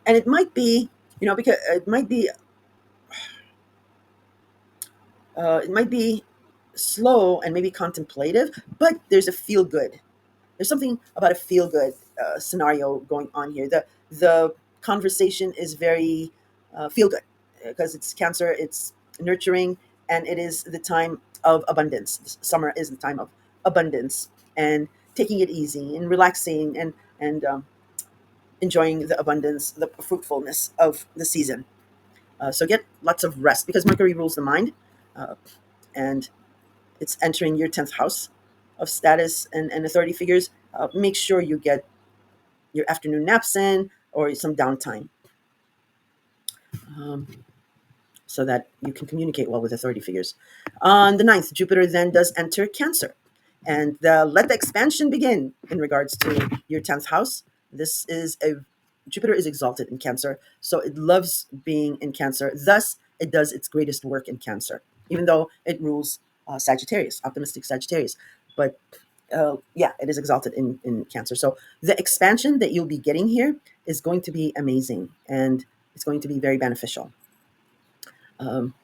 And it might be, because it might be slow and maybe contemplative, but there's a feel good. There's something about a feel good scenario going on here. The conversation is very feel good because it's Cancer, it's nurturing, and it is the time of abundance. Summer is the time of abundance and taking it easy and relaxing and enjoying the abundance, the fruitfulness of the season. So get lots of rest because Mercury rules the mind, uh, and it's entering your 10th house of status and authority figures. Make sure you get your afternoon naps in or some downtime, um, so that you can communicate well with authority figures. On the ninth, Jupiter then does enter Cancer. And let the expansion begin in regards to your 10th house. This is a Jupiter is exalted in Cancer, so it loves being in Cancer. Thus, it does its greatest work in Cancer, even though it rules Sagittarius, optimistic Sagittarius. But yeah, it is exalted in Cancer. So the expansion that you'll be getting here is going to be amazing and it's going to be very beneficial. Um,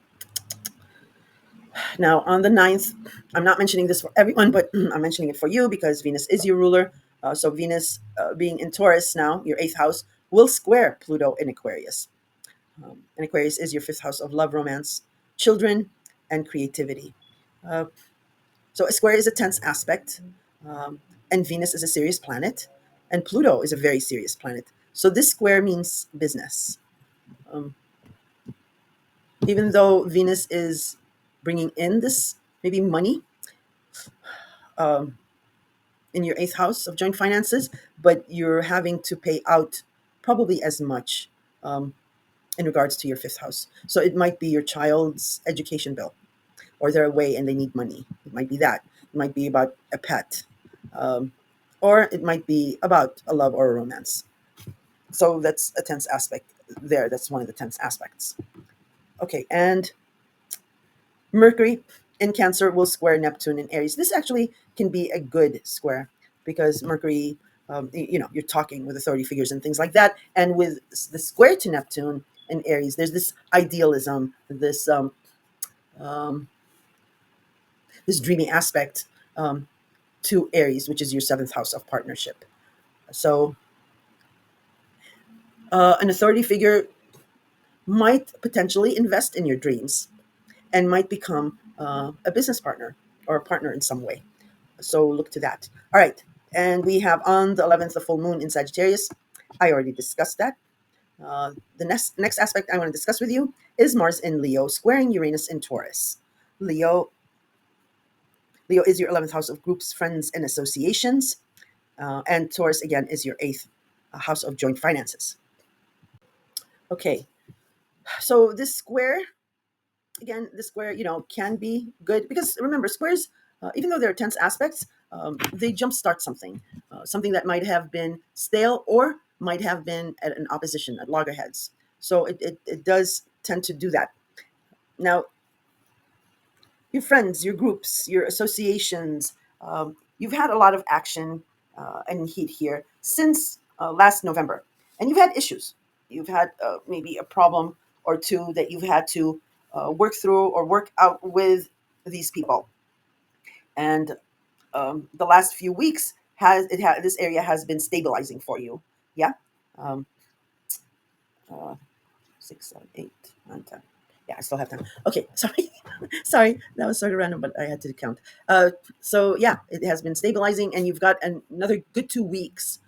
Now, on the ninth, I'm not mentioning this for everyone, but I'm mentioning it for you because Venus is your ruler. So, Venus being in Taurus now, your eighth house, will square Pluto in Aquarius. And Aquarius is your fifth house of love, romance, children, and creativity. Uh, so, a square is a tense aspect, and Venus is a serious planet, and Pluto is a very serious planet. So, this square means business. Um, Even though Venus is bringing in this maybe money, um, in your eighth house of joint finances, but you're having to pay out probably as much um, in regards to your fifth house. So it might be your child's education bill, or they're away and they need money. It might be that. It might be about a pet, um, or it might be about a love or a romance. So that's a tense aspect there. That's one of the tense aspects. Okay, and Mercury in Cancer will square Neptune in Aries. This actually can be a good square because Mercury, you're talking with authority figures and things like that. And with the square to Neptune in Aries, there's this idealism, um, this dreamy aspect to Aries, which is your seventh house of partnership. So an authority figure might potentially invest in your dreams and might become a business partner or a partner in some way. So look to that. All right. And we have on the 11th, the full moon in Sagittarius. I already discussed that. The next aspect I want to discuss with you is Mars in Leo, squaring Uranus in Taurus. Leo, Leo is your 11th house of groups, friends, and associations. And Taurus, again, is your eighth house of joint finances. Okay. So this square, again, the square, can be good because remember, squares, even though they're tense aspects, they jumpstart something, something that might have been stale or might have been at an opposition, at loggerheads. So it does tend to do that. Now, your friends, your groups, your associations, you've had a lot of action and heat here since last November, and you've had issues. You've had maybe a problem or two that you've had to work through or work out with these people. And the last few weeks this area has been stabilizing for you. Yeah. Um, uh, 6, 7, 8, 9, 10. Yeah, I still have time. Okay, sorry. Sorry, that was sort of random, but I had to count. So, yeah, it has been stabilizing, and you've got another good 2 weeks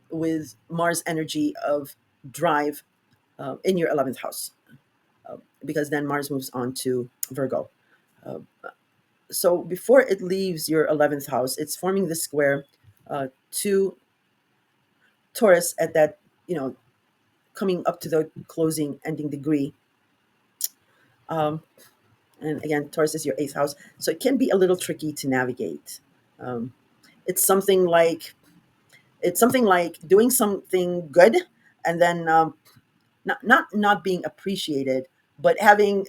with Mars energy of drive in your 11th house, because then Mars moves on to Virgo. Uh, so, before it leaves your 11th house, it's forming the square to Taurus at that, coming up to the closing ending degree. Um, and again, Taurus is your eighth house, so it can be a little tricky to navigate. Um, it's something like It's something like doing something good and then not being appreciated, but having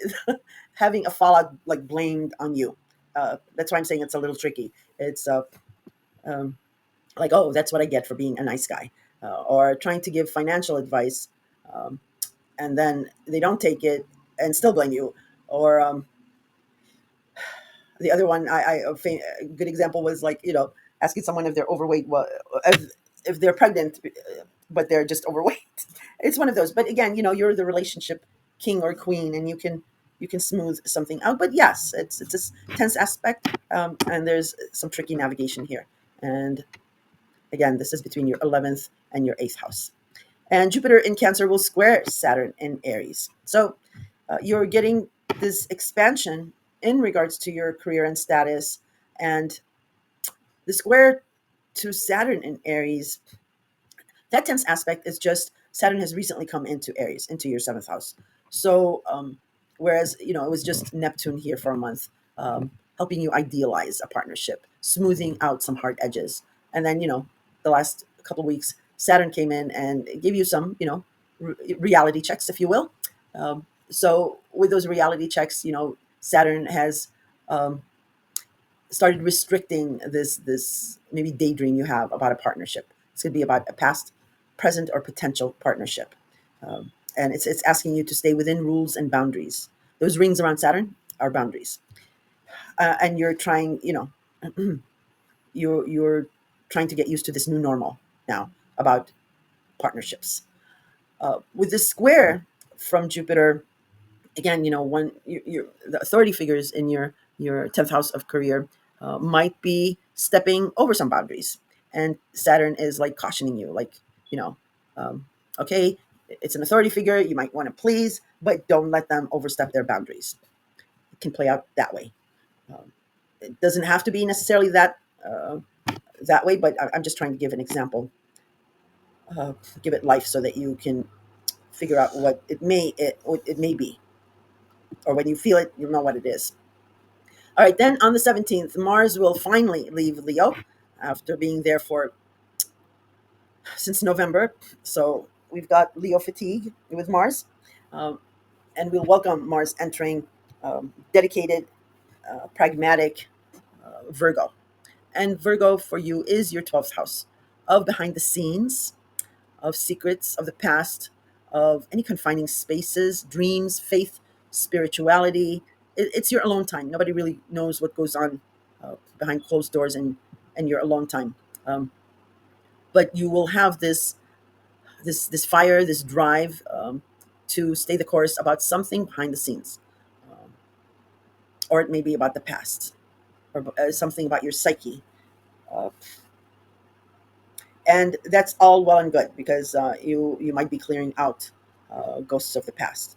having a fallout like blamed on you. That's why I'm saying it's a little tricky. It's um, like, oh, that's what I get for being a nice guy, or trying to give financial advice, um, and then they don't take it and still blame you. Or the other one, a good example was like, asking someone if they're overweight, if they're pregnant, but they're just overweight. It's one of those. But again, you're the relationship king or queen, and you can smooth something out. But yes, it's a tense aspect, and there's some tricky navigation here. And again, this is between your 11th and your 8th house. And Jupiter in Cancer will square Saturn in Aries. So you're getting this expansion in regards to your career and status. And the square to Saturn in Aries, that tense aspect is just Saturn has recently come into Aries, into your 7th house. So, whereas, it was just Neptune here for a month, helping you idealize a partnership, smoothing out some hard edges. And then, the last couple of weeks, Saturn came in and gave you some, reality checks, if you will. So, with those reality checks, Saturn has um, started restricting this maybe daydream you have about a partnership. It's going to be about a past, present, or potential partnership, and it's asking you to stay within rules and boundaries. Those rings around Saturn are boundaries, and you're trying, you're trying to get used to this new normal now about partnerships. With this square from Jupiter, again, when the authority figures in your 10th house of career might be stepping over some boundaries, and Saturn is like cautioning you, like, you know um, okay, it's an authority figure, you might want to please, but don't let them overstep their boundaries. It can play out that way. It doesn't have to be necessarily that way, but I'm just trying to give an example, give it life so that you can figure out what it may be, or when you feel it, you'll know what it is. All right, then on the 17th, Mars will finally leave Leo after being there for since November. So we've got Leo fatigue with Mars, um, and we'll welcome Mars entering dedicated, pragmatic Virgo. And Virgo for you is your 12th house of behind the scenes, of secrets of the past, of any confining spaces, dreams, faith, spirituality. It's your alone time. Nobody really knows what goes on behind closed doors and your alone time. Um, but you will have this fire, this drive, to stay the course about something behind the scenes, um, or it may be about the past, or something about your psyche. Uh, and that's all well and good because you might be clearing out ghosts of the past,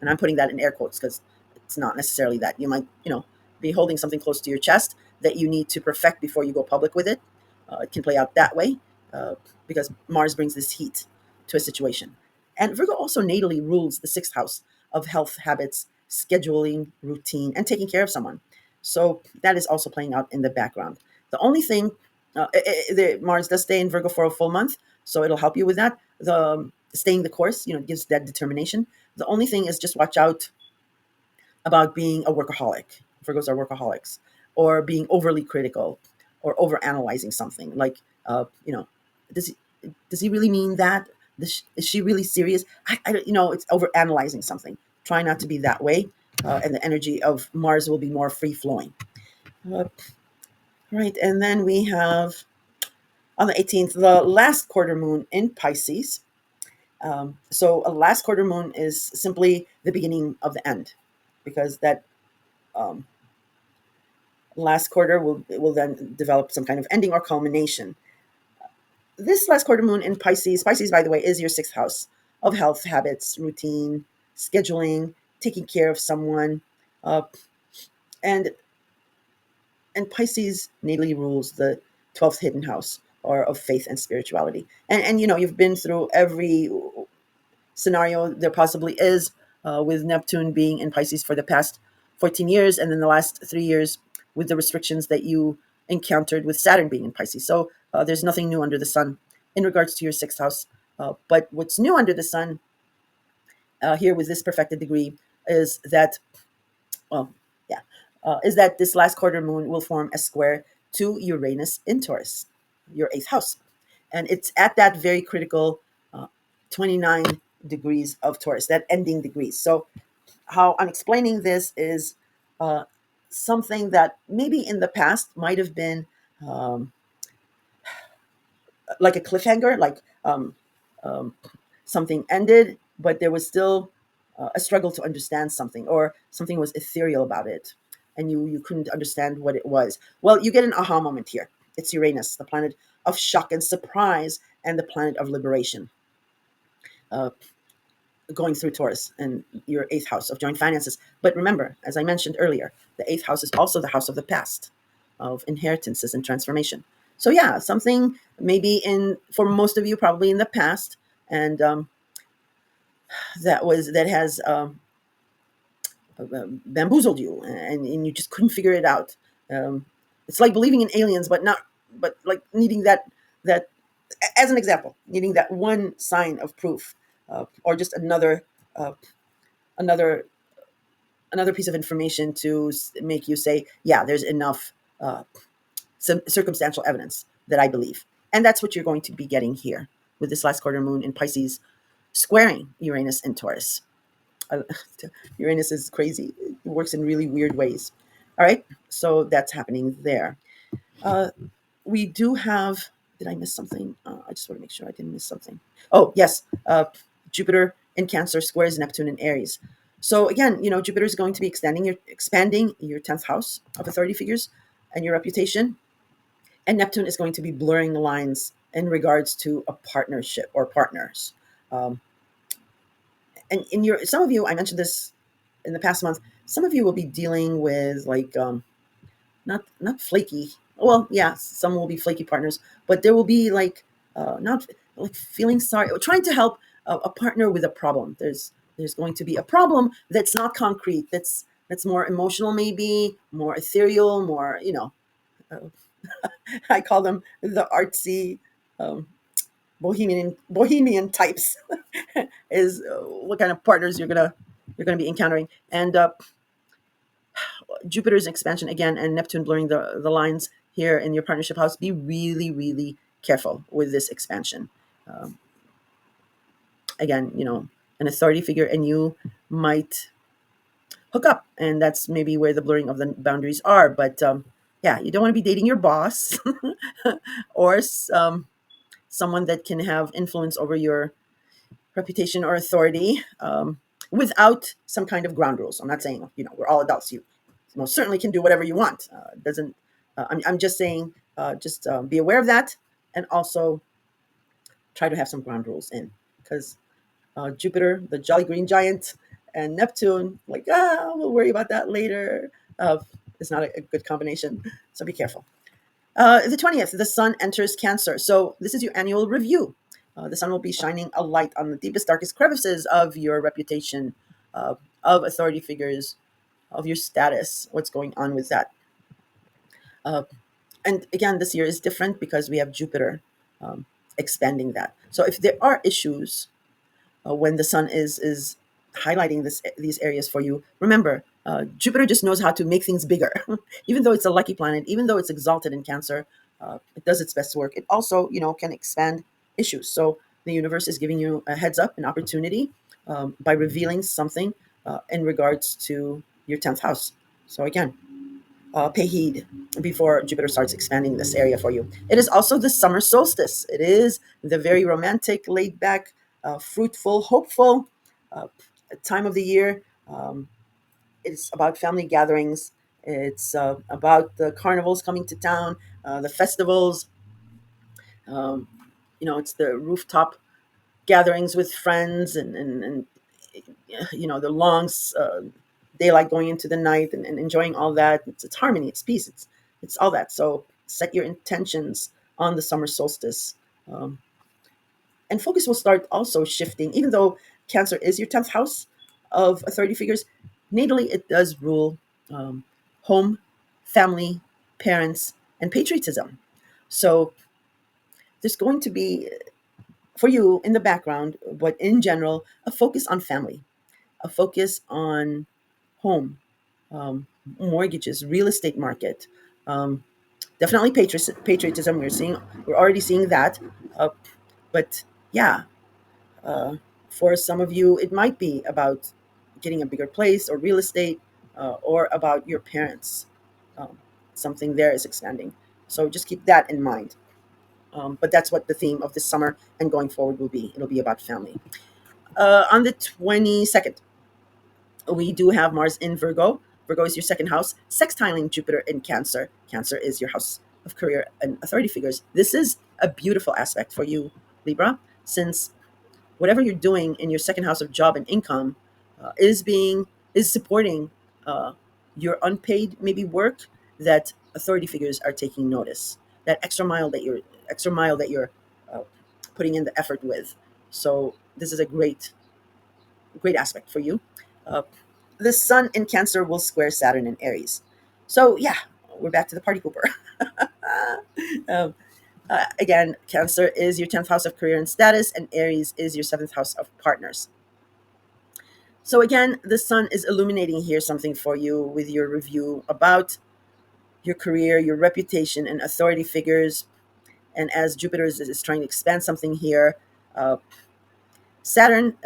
and I'm putting that in air quotes because it's not necessarily that. You might be holding something close to your chest that you need to perfect before you go public with it. It can play out that way, uh, because Mars brings this heat to a situation. And Virgo also natally rules the 6th house of health habits, scheduling, routine, and taking care of someone. So that is also playing out in the background. The only thing, the Mars does stay in Virgo for a full month, so it'll help you with that. The staying the course, gives that determination. The only thing is just watch out about being a workaholic. Virgos are workaholics, or being overly critical, or over analyzing something. Like, does he really mean that? Is she really serious? It's over analyzing something. Try not to be that way, and the energy of Mars will be more free flowing. Right, and then we have on the 18th the last quarter moon in Pisces. So a last quarter moon is simply the beginning of the end, because that um, last quarter will then develop some kind of ending or culmination. This last quarter moon in Pisces, Pisces, by the way, is your 6th house of health habits, routine, scheduling, taking care of someone, uh, and and Pisces natally rules the 12th hidden house, or of faith and spirituality. And you've been through every scenario there possibly is, with Neptune being in Pisces for the past 14 years, and then the last 3 years with the restrictions that you encountered with Saturn being in Pisces. So There's nothing new under the sun in regards to your sixth house. But what's new under the sun here with this perfected degree is that, well, yeah, is that this last quarter moon will form a square to Uranus in Taurus, your eighth house. And it's at that very critical 29 degrees of Taurus, that ending degrees. So, how I'm explaining this is uh, something that maybe in the past might have been um, like a cliffhanger, like um, something ended, but there was still a struggle to understand something, or something was ethereal about it, and you couldn't understand what it was. Well, you get an aha moment here. It's Uranus, the planet of shock and surprise, and the planet of liberation, uh, going through Taurus and your eighth house of joint finances. But remember, as I mentioned earlier, the eighth house is also the house of the past, of inheritances and transformation. So yeah, something maybe in for most of you probably in the past, and that has bamboozled you, and you just couldn't figure it out. Um, it's like believing in aliens, but not, but like needing that as an example, needing that one sign of proof, or just uh, another another piece of information to make you say, yeah, there's enough some circumstantial evidence that I believe. And that's what you're going to be getting here with this last quarter moon in Pisces squaring Uranus and Taurus. Uh, Uranus is crazy. It works in really weird ways. All right. So that's happening there. Uh, we do have, did I miss something? I just want to make sure I didn't miss something. Oh, yes. Jupiter in Cancer squares Neptune in Aries. So again, Jupiter is going to be expanding your 10th house of authority figures and your reputation. And Neptune is going to be blurring the lines in regards to a partnership or partners. Um, and in your some of you, I mentioned this in the past month, some of you will be dealing with like not flaky. Well, yeah, some will be flaky partners, but there will be like not like feeling sorry or trying to help a partner with a problem. There's going to be a problem that's not concrete. That's more emotional, maybe more ethereal, more Uh, I call them the artsy um, bohemian types is what kind of partners you're gonna be encountering. And Jupiter's expansion again and Neptune blurring the lines here in your partnership house. Be really, really careful with this expansion. Um, Again, an authority figure, and you might hook up, and that's maybe where the blurring of the boundaries are. But yeah, you don't want to be dating your boss or someone that can have influence over your reputation or authority without some kind of ground rules. I'm not saying we're all adults. You most certainly can do whatever you want. Doesn't I'm just saying just be aware of that, and also try to have some ground rules in, because Jupiter, the jolly green giant, and Neptune, like we'll worry about that later. It's not a good combination, so be careful. The 20th, the sun enters Cancer. So this is your annual review. The sun will be shining a light on the deepest, darkest crevices of your reputation, of authority figures, of your status, what's going on with that. Uh, and again, this year is different because we have Jupiter um, expanding that. So if there are issues when the sun is highlighting these areas for you, remember Jupiter just knows how to make things bigger. Even though it's a lucky planet, even though it's exalted in Cancer, it does its best work. It also can expand issues. So the universe is giving you a heads up, an opportunity, by revealing something in regards to your 10th house. So again, pay heed before Jupiter starts expanding this area for you. It is also the summer solstice. It is the very romantic, laid back, fruitful, hopeful time of the year. It's about family gatherings. It's about the carnivals coming to town, the festivals. Um, it's the rooftop gatherings with friends, and the long daylight going into the night, and enjoying all that. It's harmony, it's peace, it's all that. So set your intentions on the summer solstice, um, and focus will start also shifting. Even though Cancer is your 10th house of authority figures, natally it does rule home, family, parents, and patriotism. So there's going to be for you in the background, but in general, a focus on family, a focus on home, um, mortgages, real estate market. Um, Definitely patriotism. We're already seeing that. Uh, but yeah, uh, for some of you, it might be about getting a bigger place or real estate, or about your parents. Um, Something there is expanding. So just keep that in mind. But that's what the theme of this summer and going forward will be. It'll be about family. On the 22nd, we do have Mars in Virgo. Virgo is your second house, sextiling Jupiter in Cancer. Cancer is your house of career and authority figures. This is a beautiful aspect for you, Libra, since whatever you're doing in your second house of job and income is supporting uh, your unpaid maybe work that authority figures are taking notice. That extra mile that you're uh, putting in the effort with. So this is a great aspect for you. Uh, the Sun in Cancer will square Saturn in Aries. So yeah, we're back to the party pooper. um, Again, Cancer is your 10th house of career and status, and Aries is your 7th house of partners. So again, the Sun is illuminating here something for you with your review about your career, your reputation, and authority figures. And as Jupiter is trying to expand something here, uh, Saturn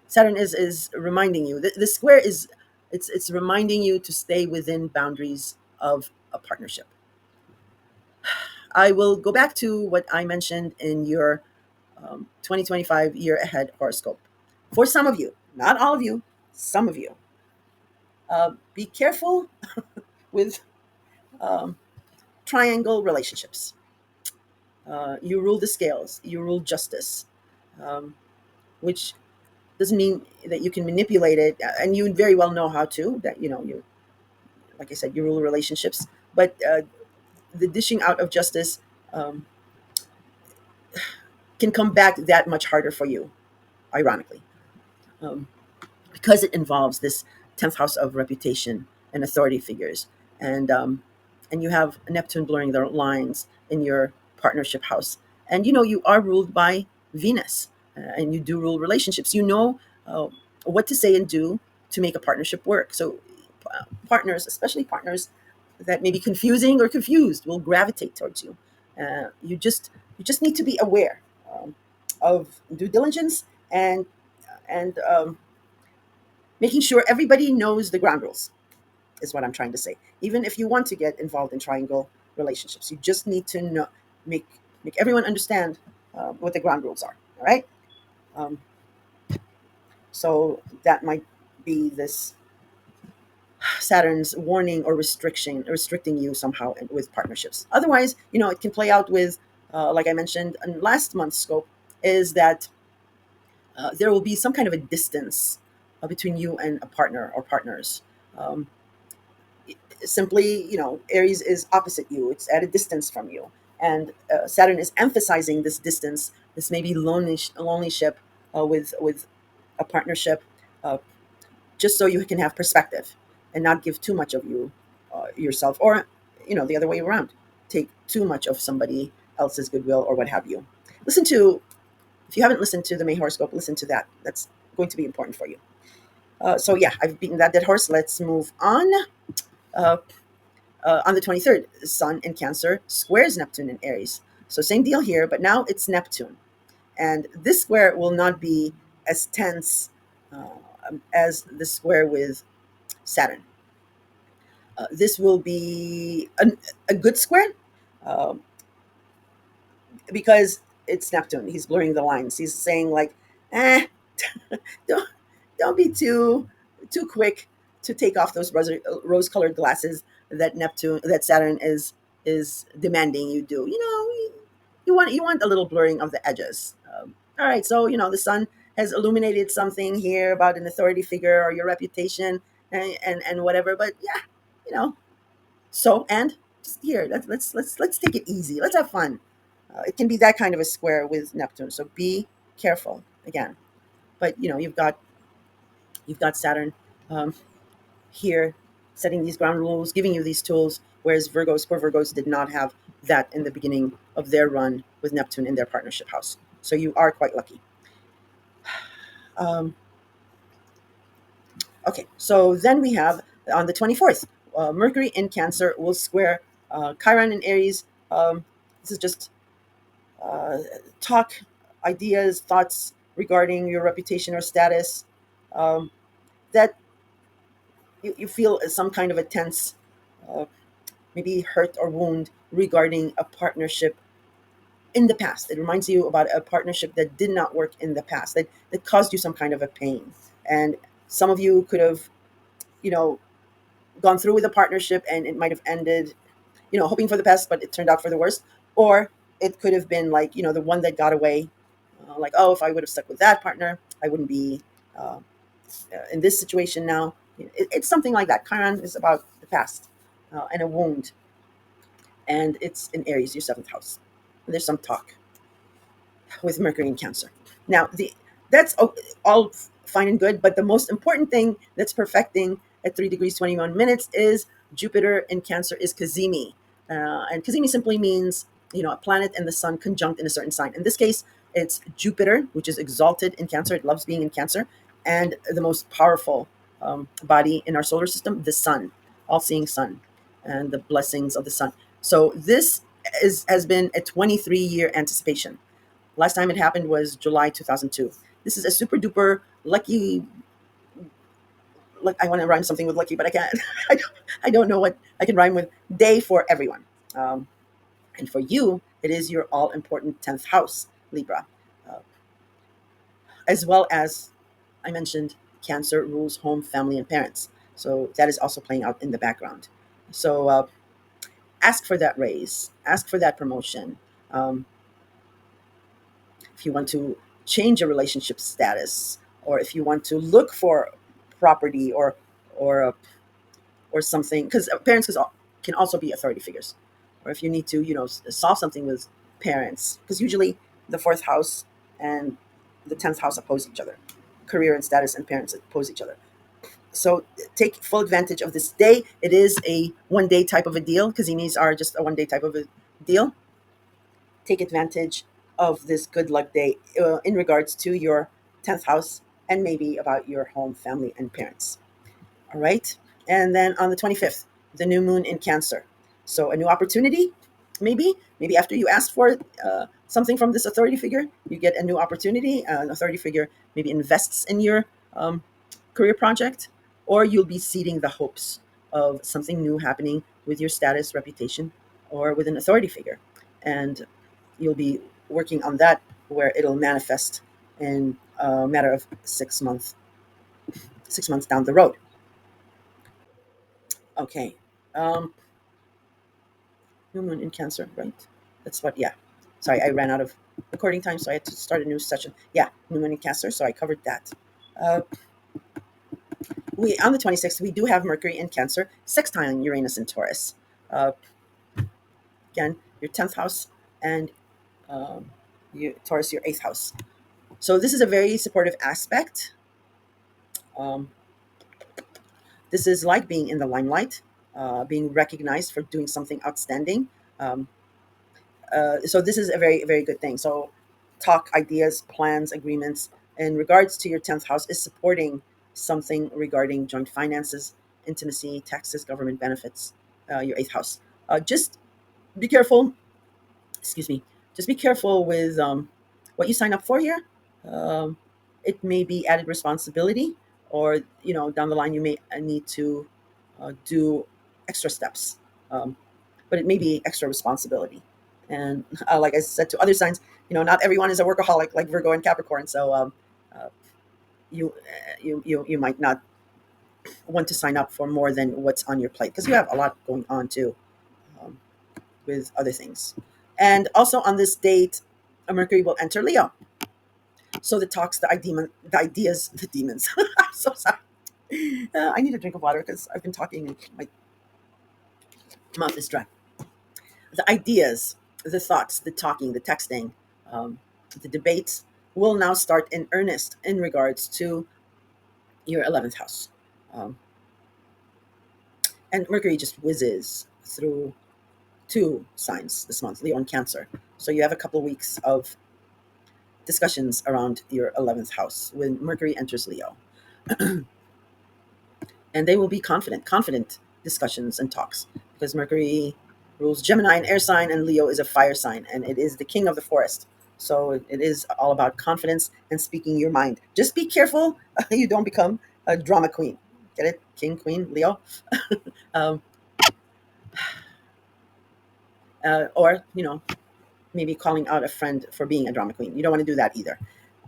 Saturn is reminding you. The square is it's reminding you to stay within boundaries of a partnership. I will go back to what I mentioned in your 2025 year ahead horoscope. For some of you, not all of you, some of you, be careful with um, triangle relationships. You rule the scales, you rule justice, um, which doesn't mean that you can manipulate it, and you very well know how to. That you, like I said, you rule relationships, but the dishing out of justice um, can come back that much harder for you, ironically. Um, because it involves this 10th house of reputation and authority figures, and you have Neptune blurring the lines in your partnership house, and you are ruled by Venus, and you do rule relationships. Uh, what to say and do to make a partnership work. So partners, especially partners that may be confusing or confused, will gravitate towards you. You just need to be aware of due diligence and making sure everybody knows the ground rules is what I'm trying to say. Even if you want to get involved in triangle relationships, you just need to know make make everyone understand what the ground rules are. All right. Um, so that might be this Saturn's warning or restricting you somehow with partnerships. Otherwise, it can play out with, like I mentioned in last month's scope, is that there will be some kind of a distance between you and a partner or partners. Um, Simply, Aries is opposite you; it's at a distance from you, and Saturn is emphasizing this distance, this maybe lonelyship with a partnership, uh, just so you can have perspective and not give too much of yourself, or the other way around, take too much of somebody else's goodwill or what have you. Listen to If you haven't listened to the May horoscope, listen to that. That's going to be important for you. So yeah, I've beaten that dead horse. Let's move on. Uh, on the 23rd, Sun in Cancer squares Neptune in Aries. So same deal here, but now it's Neptune. And this square will not be as tense as the square with Saturn. This will be a good square um, because it's Neptune. He's blurring the lines. He's saying like, eh, don't don't be too quick to take off those rose-colored glasses that Saturn is demanding you do. You want a little blurring of the edges. All right, so the Sun has illuminated something here about an authority figure or your reputation and whatever. But yeah, you know. So and just here, let's take it easy. Let's have fun. It can be that kind of a square with Neptune. So be careful again. But you've got Saturn um, here setting these ground rules, giving you these tools whereas poor Virgos did not have that in the beginning of their run with Neptune in their partnership house. So you are quite lucky. Um, okay, so then we have on the 24th, Mercury in Cancer will square Chiron in Aries. This is just uh, talk, ideas, thoughts regarding your reputation or status, um, that you feel some kind of a tense, uh, maybe hurt or wound regarding a partnership in the past. It reminds you about a partnership that did not work in the past, that caused you some kind of a pain. And some of you could have, you know, gone through with a partnership and it might have ended, hoping for the best, but it turned out for the worst. Or it could have been like, the one that got away, like, oh, if I would have stuck with that partner, I wouldn't be in this situation now. It's something like that. Chiron is about the past and a wound, and it's in Aries, your seventh house. And there's some talk with Mercury in Cancer. Now, that's all fine and good, but the most important thing that's perfecting at 3 degrees 21 minutes is Jupiter in Cancer is Cazimi. And Cazimi simply means, a planet and the sun conjunct in a certain sign. In this case, it's Jupiter, which is exalted in Cancer. It loves being in Cancer. And the most powerful body in our solar system, the sun, all seeing sun, and the blessings of the sun. So this has been a 23-year anticipation. Last time it happened was July 2002. This is a super duper lucky. Like, I want to rhyme something with lucky, but I can't. I don't know what I can rhyme with. Day for everyone, and for you, it is your all important 10th house, Libra, uh, as well as I mentioned. Cancer rules home, family, and parents. So that is also playing out in the background. So ask for that raise, ask for that promotion. Um, if you want to change a relationship status, or if you want to look for property or uh, or something, because parents can also be authority figures, or if you need to solve something with parents, because usually the fourth house and the 10th house oppose each other. Career and status and parents oppose each other. So take full advantage of this day. It is a 1 day type of a deal, because these are just a 1 day type of a deal. Take advantage of this good luck day in regards to your 10th house, and maybe about your home, family, and parents. All right. And then on the 25th, the new moon in Cancer. So a new opportunity, maybe after you asked for something from this authority figure, you get a new opportunity. An authority figure maybe invests in your um, career project, or you'll be seeding the hopes of something new happening with your status, reputation, or with an authority figure. And you'll be working on that, where it'll manifest in a matter of 6 months, 6 months down the road. Okay. Um, New moon in Cancer, right? That's what, yeah. Sorry, I ran out of recording time, so I had to start a new session. Yeah, new moon in Cancer, so I covered that. Uh, we On the 26th, we do have Mercury in Cancer, sextiling Uranus in Taurus. Uh, Again, your 10th house, and Taurus, your 8th house. So this is a very supportive aspect. Um, this is like being in the limelight, being recognized for doing something outstanding. Um, so this is a very, very good thing. So talk, ideas, plans, agreements in regards to your 10th house is supporting something regarding joint finances, intimacy, taxes, government benefits. Your 8th house. Just be careful. Excuse me. Just be careful with what you sign up for here. Um, it may be added responsibility, or down the line you may need to do extra steps. Um, but it may be extra responsibility. And like I said to other signs, not everyone is a workaholic like Virgo and Capricorn. So uh, you might not want to sign up for more than what's on your plate, because you have a lot going on too, um, with other things. And also on this date, a Mercury will enter Leo. So the talks, the ideas, the demons. I'm so sorry. I need a drink of water because I've been talking and my mouth is dry. The ideas, the thoughts, the talking, the texting, um, the debates will now start in earnest in regards to your 11th house. Um, and Mercury just whizzes through two signs this month, Leo and Cancer. So you have a couple of weeks of discussions around your 11th house when Mercury enters Leo. And they will be confident discussions and talks because Mercury rules Gemini, an air sign, and Leo is a fire sign, and it is the king of the forest. So it is all about confidence and speaking your mind. Just be careful you don't become a drama queen. Get it? King, queen, Leo. um, or, maybe calling out a friend for being a drama queen. You don't want to do that either.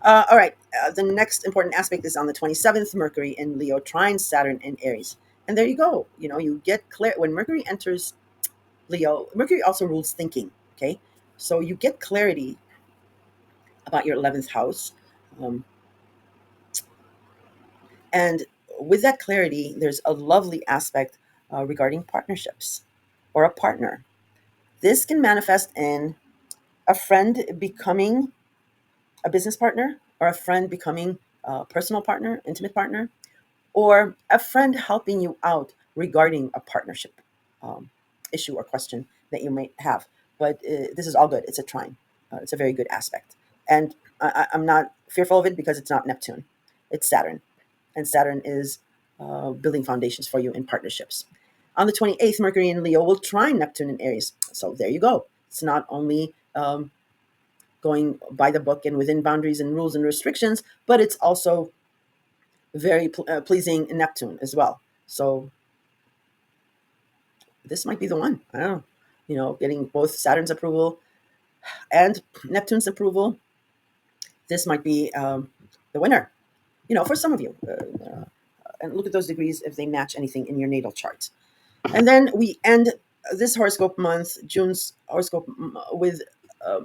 All right. The next important aspect is on the 27th, Mercury in Leo trines Saturn in Aries. And there you go. You get clear when Mercury enters Leo. Mercury also rules thinking. Okay. So you get clarity about your 11th house. Um, and with that clarity, there's a lovely aspect regarding partnerships or a partner. This can manifest in a friend becoming a business partner, or a friend becoming a personal partner, intimate partner, or a friend helping you out regarding a partnership issue or question that you may have. But this is all good. It's a trine. It's a very good aspect. And I'm not fearful of it because it's not Neptune, it's Saturn. And Saturn is building foundations for you in partnerships. On the 28th, Mercury in Leo will trine Neptune in Aries. So there you go. It's not only going by the book and within boundaries and rules and restrictions, but it's also very pleasing in Neptune as well. So this might be the one. I don't know. Getting both Saturn's approval and Neptune's approval, this might be the winner. For some of you. And look at those degrees if they match anything in your natal chart. And then we end this horoscope month, June's horoscope, with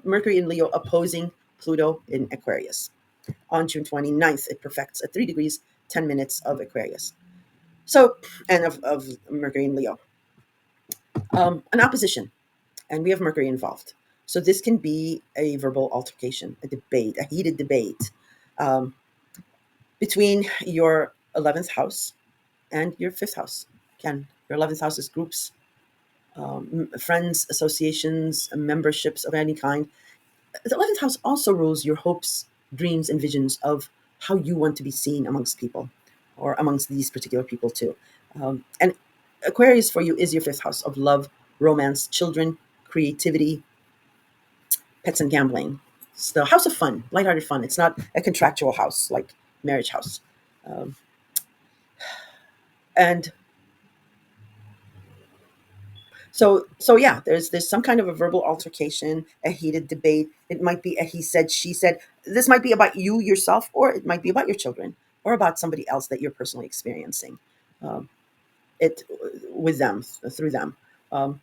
Mercury in Leo opposing Pluto in Aquarius. On June 29th, it perfects at 3 degrees, 10 minutes of Aquarius. So, and of Mercury in Leo. An opposition, and we have Mercury involved. So this can be a verbal altercation, a debate, a heated debate um, between your 11th house and your 5th house. Again, your 11th house is groups, friends, associations, memberships of any kind. The 11th house also rules your hopes, dreams, and visions of how you want to be seen amongst people or amongst these particular people too. And Aquarius for you is your 5th house of love, romance, children, creativity, pets, and gambling. It's the house of fun, lighthearted fun. It's not a contractual house like marriage house. Um, and so yeah, there's some kind of a verbal altercation, a heated debate. It might be a he said, she said. This might be about you yourself, or it might be about your children, or about somebody else that you're personally experiencing um, it with them, through them. Um,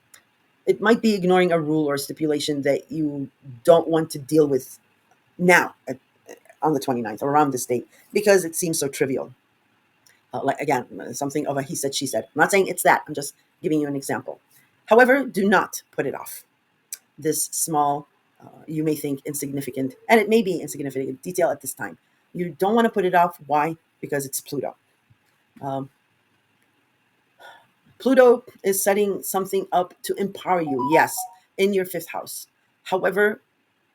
it might be ignoring a rule or a stipulation that you don't want to deal with now on the 29th or around this date because it seems so trivial. Like again, something of a he said, she said. I'm not saying it's that. I'm just giving you an example. However, do not put it off. This small, you may think insignificant, and it may be insignificant detail at this time. You don't want to put it off. Why? Because it's Pluto. Um, Pluto is setting something up to empower you, yes, in your 5th house. However,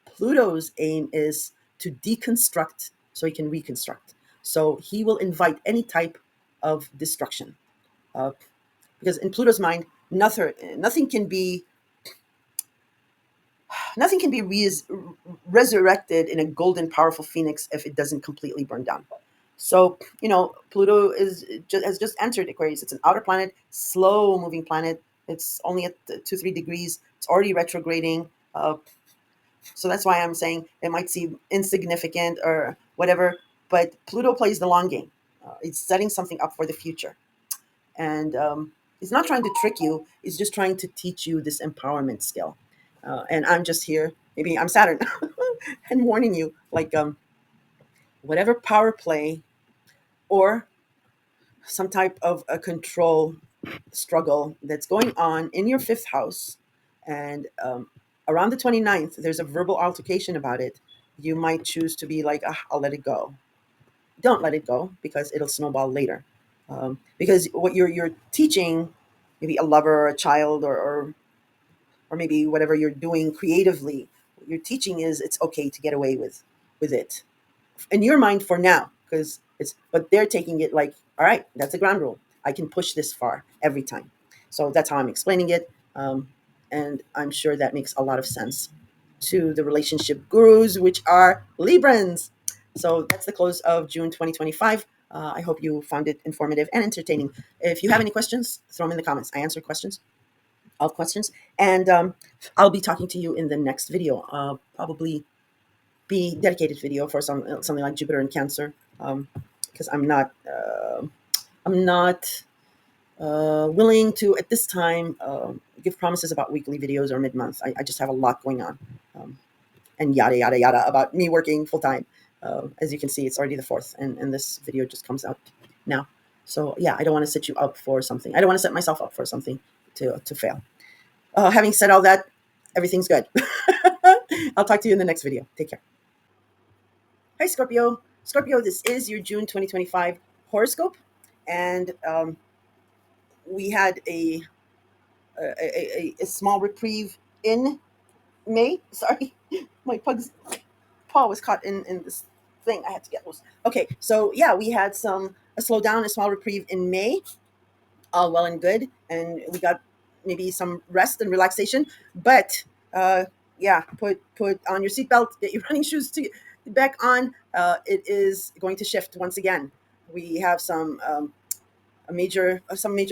Pluto's aim is to deconstruct so he can reconstruct. So he will invite any type of destruction. Uh, because in Pluto's mind, nothing can be nothing can be resurrected in a golden, powerful phoenix if it doesn't completely burn down. So Pluto has just entered Aquarius. It's an outer planet, slow moving planet. It's only at 2-3 degrees. It's already retrograding. So that's why I'm saying it might seem insignificant or whatever, but Pluto plays the long game. It's setting something up for the future. And it's not trying to trick you, it's just trying to teach you this empowerment skill. And I'm just here, maybe I'm Saturn, and warning you like whatever power play or some type of a control struggle that's going on in your 5th house, and around the 29th there's a verbal altercation about it. You might choose to be like, I'll let it go. Don't let it go because it'll snowball later. Because what you're teaching maybe a lover or a child, or maybe whatever you're doing creatively. Your teaching is it's okay to get away with it in your mind for now, because it's, but they're taking it like, all right, that's a ground rule, I can push this far every time. So that's how I'm explaining it. And I'm sure that makes a lot of sense to the relationship gurus, which are Librans. So that's the close of June 2025. I hope you found it informative and entertaining. If you have any questions, throw them in the comments. I answer questions, all questions. And I'll be talking to you in the next video. Probably be dedicated video for something like Jupiter and Cancer, because I'm not willing to at this time give promises about weekly videos or mid-month. I just have a lot going on, and yada yada yada about me working full time. As you can see, it's already the 4th, and this video just comes out now. So yeah, I don't want to set you up for something. I don't want to set myself up for something to fail. Having said all that, everything's good. I'll talk to you in the next video. Take care. Hi, Scorpio. Scorpio, this is your June 2025 horoscope. And we had a small reprieve in May. Sorry, my pug's paw was caught in this thing. I had to get loose. Okay, so yeah, we had a slowdown, a small reprieve in May. All well and good. And we got maybe some rest and relaxation. But yeah, put on your seatbelt, get your running shoes to back on. It is going to shift once again. We have some major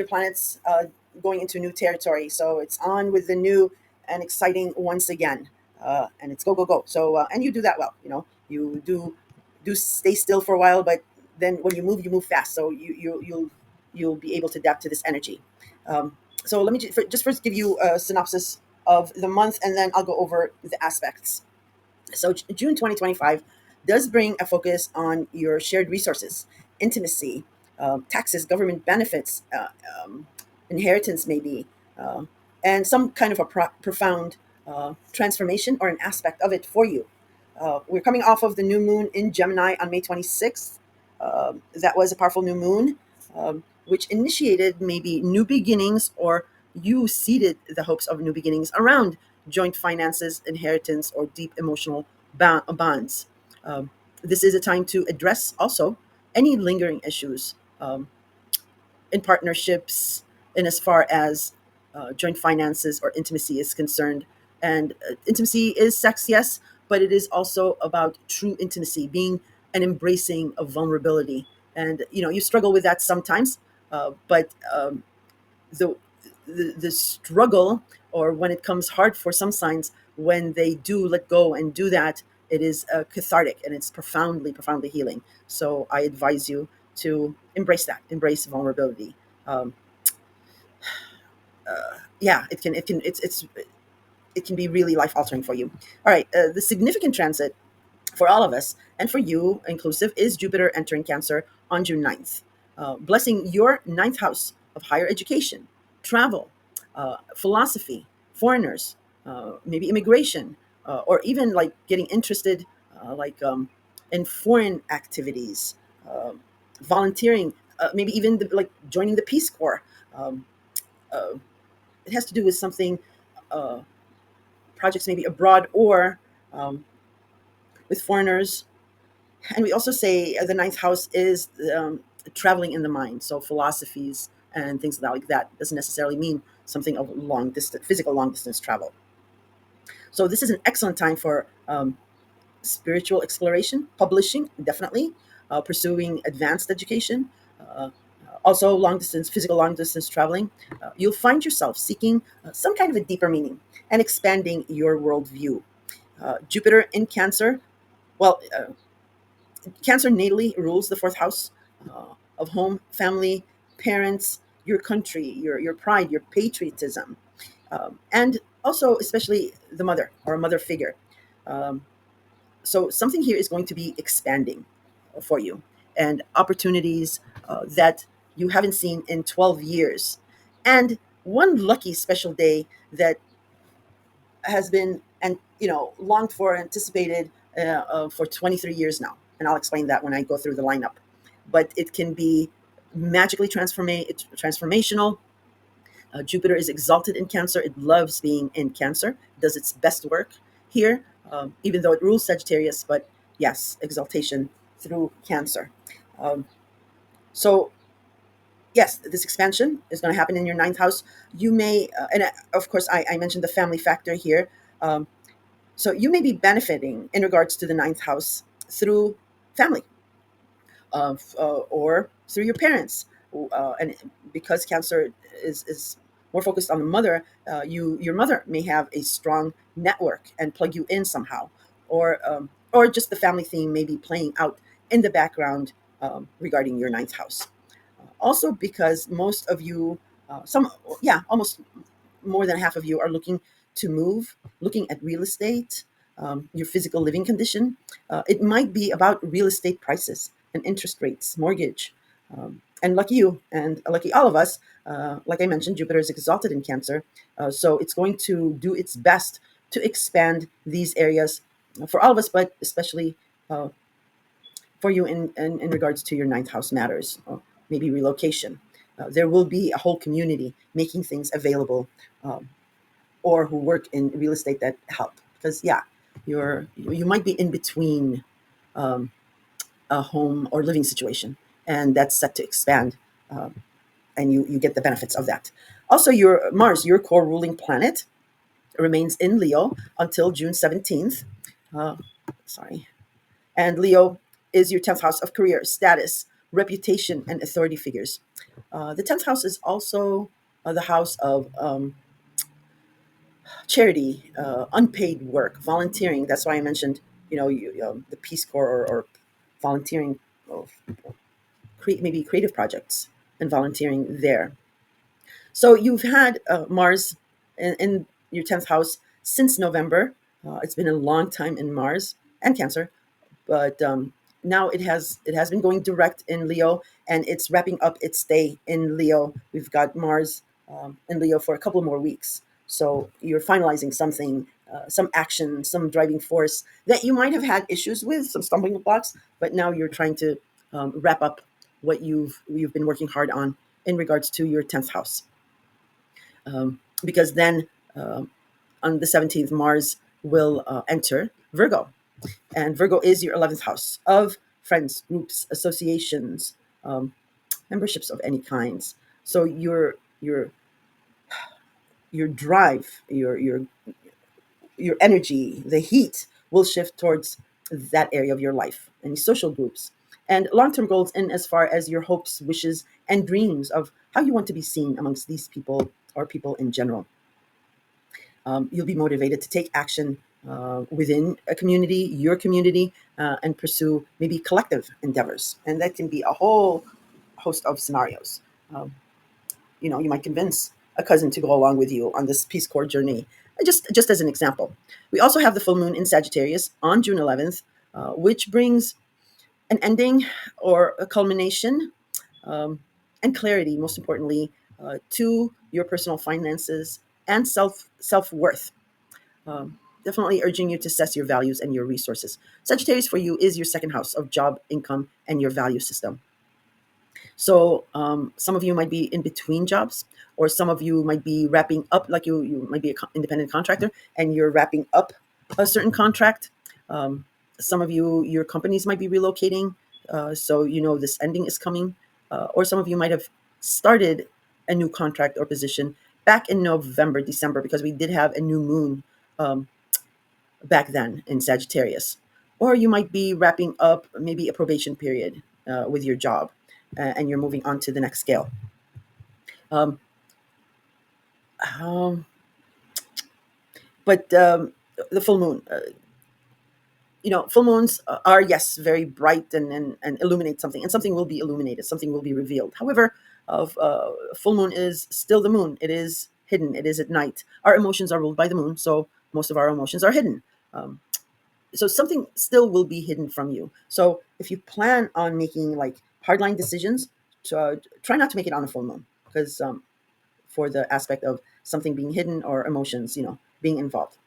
planets going into new territory, so it's on with the new and exciting once again. And it's go go go. So and you do that well. You do stay still for a while, but then when you move fast. So you'll be able to adapt to this energy. So let me just first give you a synopsis of the month, and then I'll go over the aspects. So June 2025 does bring a focus on your shared resources, intimacy, taxes, government benefits, inheritance maybe, uh, and some kind of a profound transformation or an aspect of it for you. We're coming off of the new moon in Gemini on May 26th. That was a powerful new moon, which initiated maybe new beginnings, or you seeded the hopes of new beginnings around joint finances, inheritance, or deep emotional bonds. Um, this is a time to address also any lingering issues in partnerships, in as far as joint finances or intimacy is concerned. And intimacy is sex, yes, but it is also about true intimacy, being and embracing of vulnerability. And you struggle with that sometimes, but the, the struggle, or when it comes hard for some signs, when they do let go and do that, it is cathartic, and it's profoundly healing. So I advise you to embrace that, embrace vulnerability. um, yeah, it can be really life altering for you. All right, the significant transit for all of us, and for you inclusive, is Jupiter entering Cancer on June 9th, blessing your ninth house of higher education, travel, philosophy, foreigners, maybe immigration, or even like getting interested, in foreign activities, uh, volunteering, maybe even like joining the Peace Corps. Um, uh, it has to do with something, uh, projects maybe abroad, or um, with foreigners. And we also say the ninth house is traveling in the mind. So philosophies and things like that doesn't necessarily mean something of long distance, physical long distance travel. So this is an excellent time for spiritual exploration, publishing, definitely, pursuing advanced education, also long distance, physical long distance traveling. You'll find yourself seeking some kind of a deeper meaning and expanding your worldview. Jupiter in Cancer, well, Cancer natally rules the 4th house of home, family, parents, your country, your pride, your patriotism, and also especially the mother or a mother figure. Um, so something here is going to be expanding for you, and opportunities that you haven't seen in 12 years. And one lucky special day that has been, and longed for, anticipated for 23 years now, and I'll explain that when I go through the lineup. But it can be magically transformational, Jupiter is exalted in Cancer. It loves being in Cancer, it does its best work here, even though it rules Sagittarius. But yes, exaltation through Cancer. Um, so, yes, this expansion is going to happen in your ninth house. You may, of course, I mentioned the family factor here. Um, so, you may be benefiting in regards to the ninth house through family, or through your parents. And because Cancer is more focused on the mother, your mother may have a strong network and plug you in somehow, or just the family theme may be playing out in the background regarding your ninth house. Also, because most of you, almost more than half of you are looking to move, looking at real estate, your physical living condition. It might be about real estate prices and interest rates, mortgage. And lucky you, and lucky all of us, like I mentioned, Jupiter is exalted in Cancer. So it's going to do its best to expand these areas for all of us, but especially uh, for you in regards to your ninth house matters, or maybe relocation. There will be a whole community making things available, um, or who work in real estate that help. Because yeah, you might be in between um, a home or living situation, and that's set to expand, um, and you get the benefits of that. Also, your Mars, your core ruling planet, remains in Leo until June 17th. Uh, sorry. And Leo is your 10th house of career, status, reputation, and authority figures. The 10th house is also the house of charity, unpaid work, volunteering. That's why I mentioned, the Peace Corps, or volunteering, of maybe creative projects and volunteering there. So you've had Mars in your 10th house since November. It's been a long time in Mars and Cancer, but now it has been going direct in Leo, and it's wrapping up its stay in Leo. We've got Mars in Leo for a couple more weeks, so you're finalizing something, some action, some driving force that you might have had issues with, some stumbling blocks, but now you're trying to wrap up what you've been working hard on in regards to your 10th house, because then on the 17th, Mars will enter Virgo, and Virgo is your 11th house of friends, groups, associations, um, memberships of any kinds. So your drive, your energy, the heat will shift towards that area of your life, any social groups, and long-term goals, in as far as your hopes, wishes, and dreams of how you want to be seen amongst these people, or people in general. You'll be motivated to take action within a community, your community, and pursue maybe collective endeavors. And that can be a whole host of scenarios. Um, you might convince a cousin to go along with you on this Peace Corps journey. Just as an example, we also have the full moon in Sagittarius on June 11th, which brings an ending or a culmination, um, and clarity, most importantly, to your personal finances and self worth. Definitely urging you to assess your values and your resources. Sagittarius for you is your second house of job, income, and your value system. So some of you might be in between jobs, or some of you might be wrapping up, like you might be an independent contractor and you're wrapping up a certain contract. Um, some of you, your companies might be relocating, so this ending is coming. Or some of you might have started a new contract or position back in November, December, because we did have a new moon um, back then in Sagittarius. Or you might be wrapping up maybe a probation period with your job, and you're moving on to the next scale. Um, um, but the full moon, full moons are, yes, very bright, and illuminate something, and something will be illuminated, something will be revealed. However, of full moon is still the moon. It is hidden. It is at night. Our emotions are ruled by the moon, so most of our emotions are hidden. Um, so something still will be hidden from you. So if you plan on making like hardline decisions, try not to make it on a full moon, because for the aspect of something being hidden or emotions, being involved.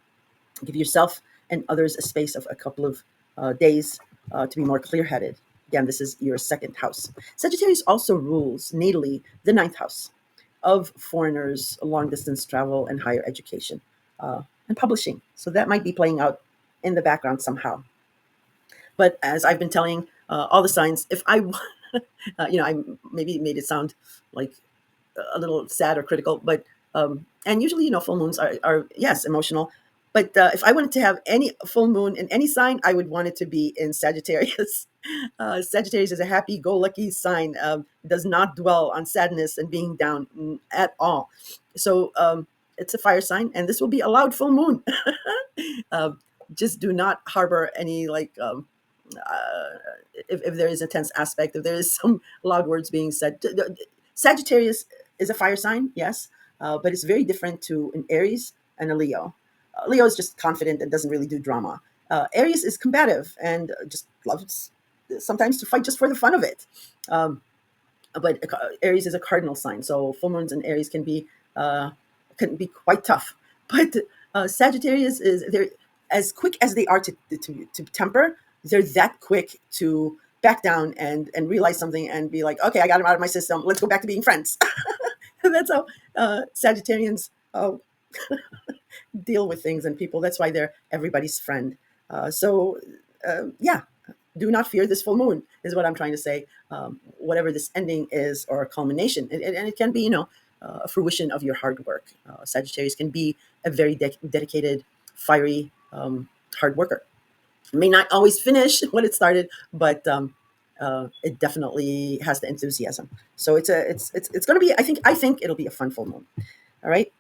Give yourself and others a space of a couple of days to be more clear-headed. Again, this is your second house. Sagittarius also rules natally the ninth house of foreigners, long distance travel, and higher education, and publishing. So that might be playing out in the background somehow. But as I've been telling all the signs, if I, I maybe made it sound like a little sad or critical, but and usually, full moons are yes, emotional. But if I wanted to have any full moon in any sign, I would want it to be in Sagittarius. Sagittarius is a happy-go-lucky sign. Does not dwell on sadness and being down at all. So it's a fire sign, and this will be a loud full moon. uh, just do not harbor any uh, if there is a tense aspect, if there is some loud words being said. Sagittarius is a fire sign, yes, but it's very different to an Aries and a Leo. Leo is just confident and doesn't really do drama. Aries is combative and just loves sometimes to fight just for the fun of it. Um, but Aries is a cardinal sign, so full moons in Aries can be quite tough. But Sagittarius is they're as quick as they are to temper. They're that quick to back down and realize something and be like, okay, I got him out of my system. Let's go back to being friends. That's how Sagittarians deal with things and people. That's why they're everybody's friend. Yeah, do not fear this full moon is what I'm trying to say. Whatever this ending is or a culmination, and it can be, a fruition of your hard work. Sagittarius can be a very dedicated, fiery, hard worker. It may not always finish what it started, but it definitely has the enthusiasm. So it's going to be. I think it'll be a fun full moon. All right.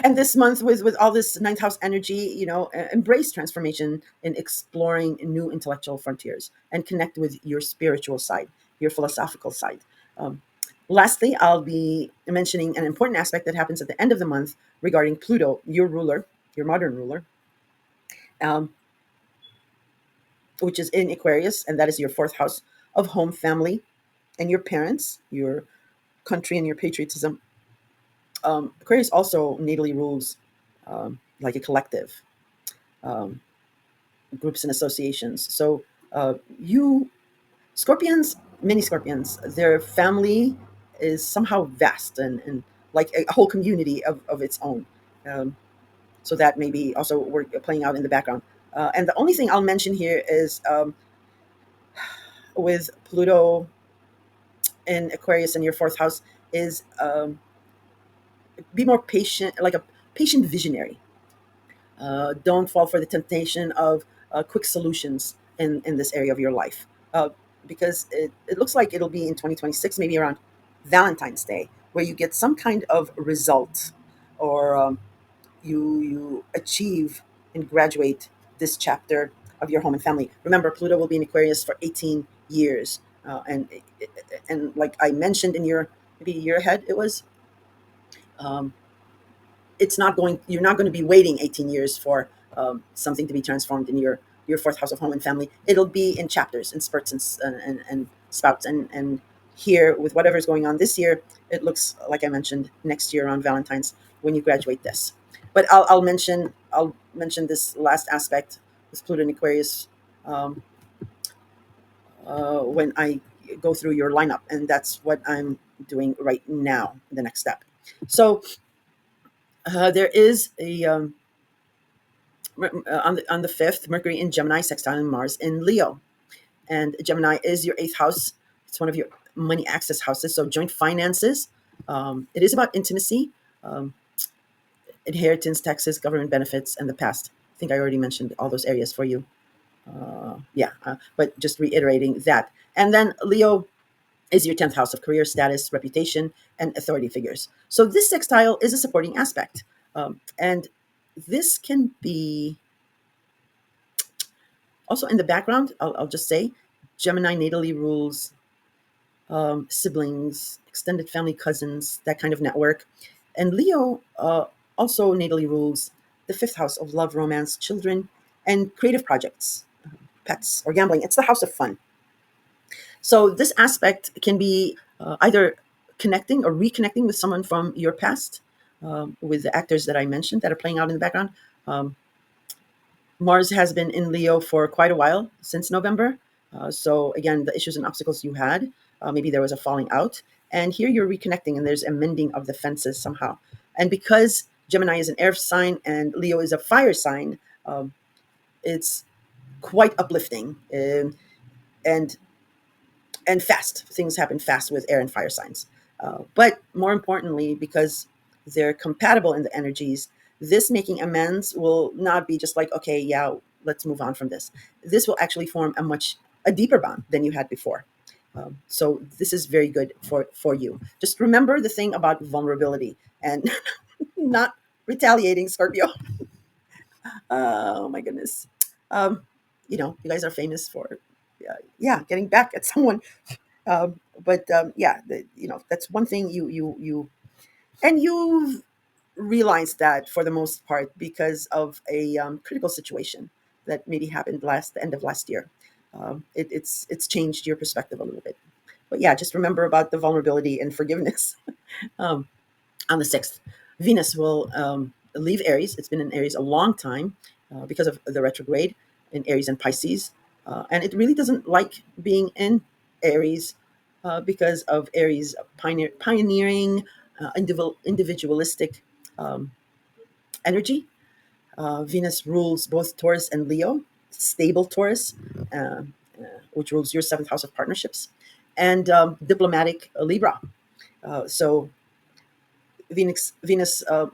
And this month with all this ninth house energy, embrace transformation and exploring new intellectual frontiers and connect with your spiritual side, your philosophical side. um, Lastly, I'll be mentioning an important aspect that happens at the end of the month regarding Pluto, your ruler, your modern ruler, um, which is in Aquarius, and that is your fourth house of home, family, and your parents, your country, and your patriotism. Aquarius also natally rules like a collective, um, groups and associations. So you Scorpions, many Scorpions, their family is somehow vast and like a whole community of its own. Um, so that may be also playing out in the background. And the only thing I'll mention here is with Pluto in Aquarius in your fourth house is be more patient, like a patient visionary. Don't fall for the temptation of quick solutions in this area of your life, because it looks like it'll be in 2026, maybe around Valentine's Day, where you get some kind of result, or you achieve and graduate this chapter of your home and family. Remember, Pluto will be in Aquarius for 18 years, and like I mentioned in your maybe a year ahead, it was. Um, it's not going you're not going to be waiting 18 years for something to be transformed in your fourth house of home and family. It'll be in chapters and spurts and spouts, and here with whatever's going on this year, it looks like I mentioned next year on Valentine's when you graduate this. But I'll mention this last aspect with Pluto and Aquarius when I go through your lineup, and that's what I'm doing right now, the next step. So there is a on the 5th, Mercury in Gemini, sextile Mars in Leo. And Gemini is your eighth house. It's one of your money access houses. So joint finances. It is about intimacy, um, inheritance, taxes, government benefits, and the past. I think I already mentioned all those areas for you. Yeah, but just reiterating that. And then Leo is your 10th house of career, status, reputation, and authority figures. So this sextile is a supporting aspect. And this can be also in the background. I'll just say Gemini natally rules siblings, extended family, cousins, that kind of network. And Leo also natally rules the fifth house of love, romance, children, and creative projects, pets, or gambling. It's the house of fun. So this aspect can be either connecting or reconnecting with someone from your past, with the actors that I mentioned that are playing out in the background. Um, Mars has been in Leo for quite a while, since November. So again, the issues and obstacles you had, Maybe there was a falling out, and here you're reconnecting, and there's a mending of the fences somehow. And because Gemini is an air sign and Leo is a fire sign, it's quite uplifting, and fast. Things happen fast with air and fire signs. But more importantly, because they're compatible in the energies, this making amends will not be just like, okay, yeah, let's move on from this. This will actually form a deeper bond than you had before. So this is very good for you. Just remember the thing about vulnerability and not retaliating, Scorpio. Oh my goodness. Um, you guys are famous for, yeah, getting back at someone. But yeah, that's one thing and you've realized that for the most part because of a critical situation that maybe happened the end of last year. It's changed your perspective a little bit. But yeah, just remember about the vulnerability and forgiveness. um, on the 6th, Venus will leave Aries. It's been in Aries a long time because of the retrograde in Aries and Pisces. And it really doesn't like being in Aries because of Aries pioneering, individualistic um, energy. Venus rules both Taurus and Leo, stable Taurus, uh, uh, which rules your seventh house of partnerships, and diplomatic Libra. So Venus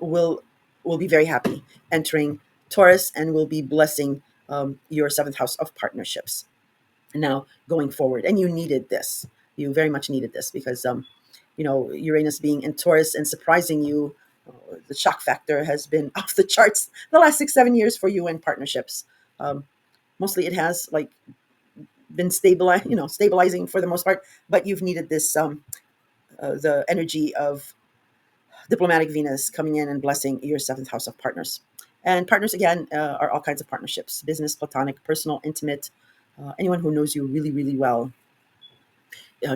will be very happy entering Taurus and will be blessing your seventh house of partnerships now going forward. And you needed this. You very much needed this because Uranus being in Taurus and surprising you, the shock factor has been off the charts the last 6-7 years for you in partnerships. Um, Mostly it has like been stabilizing for the most part, but you've needed this the energy of diplomatic Venus coming in and blessing your seventh house of partners. And partners, again, are all kinds of partnerships: business, platonic, personal, intimate. Anyone who knows you really, really well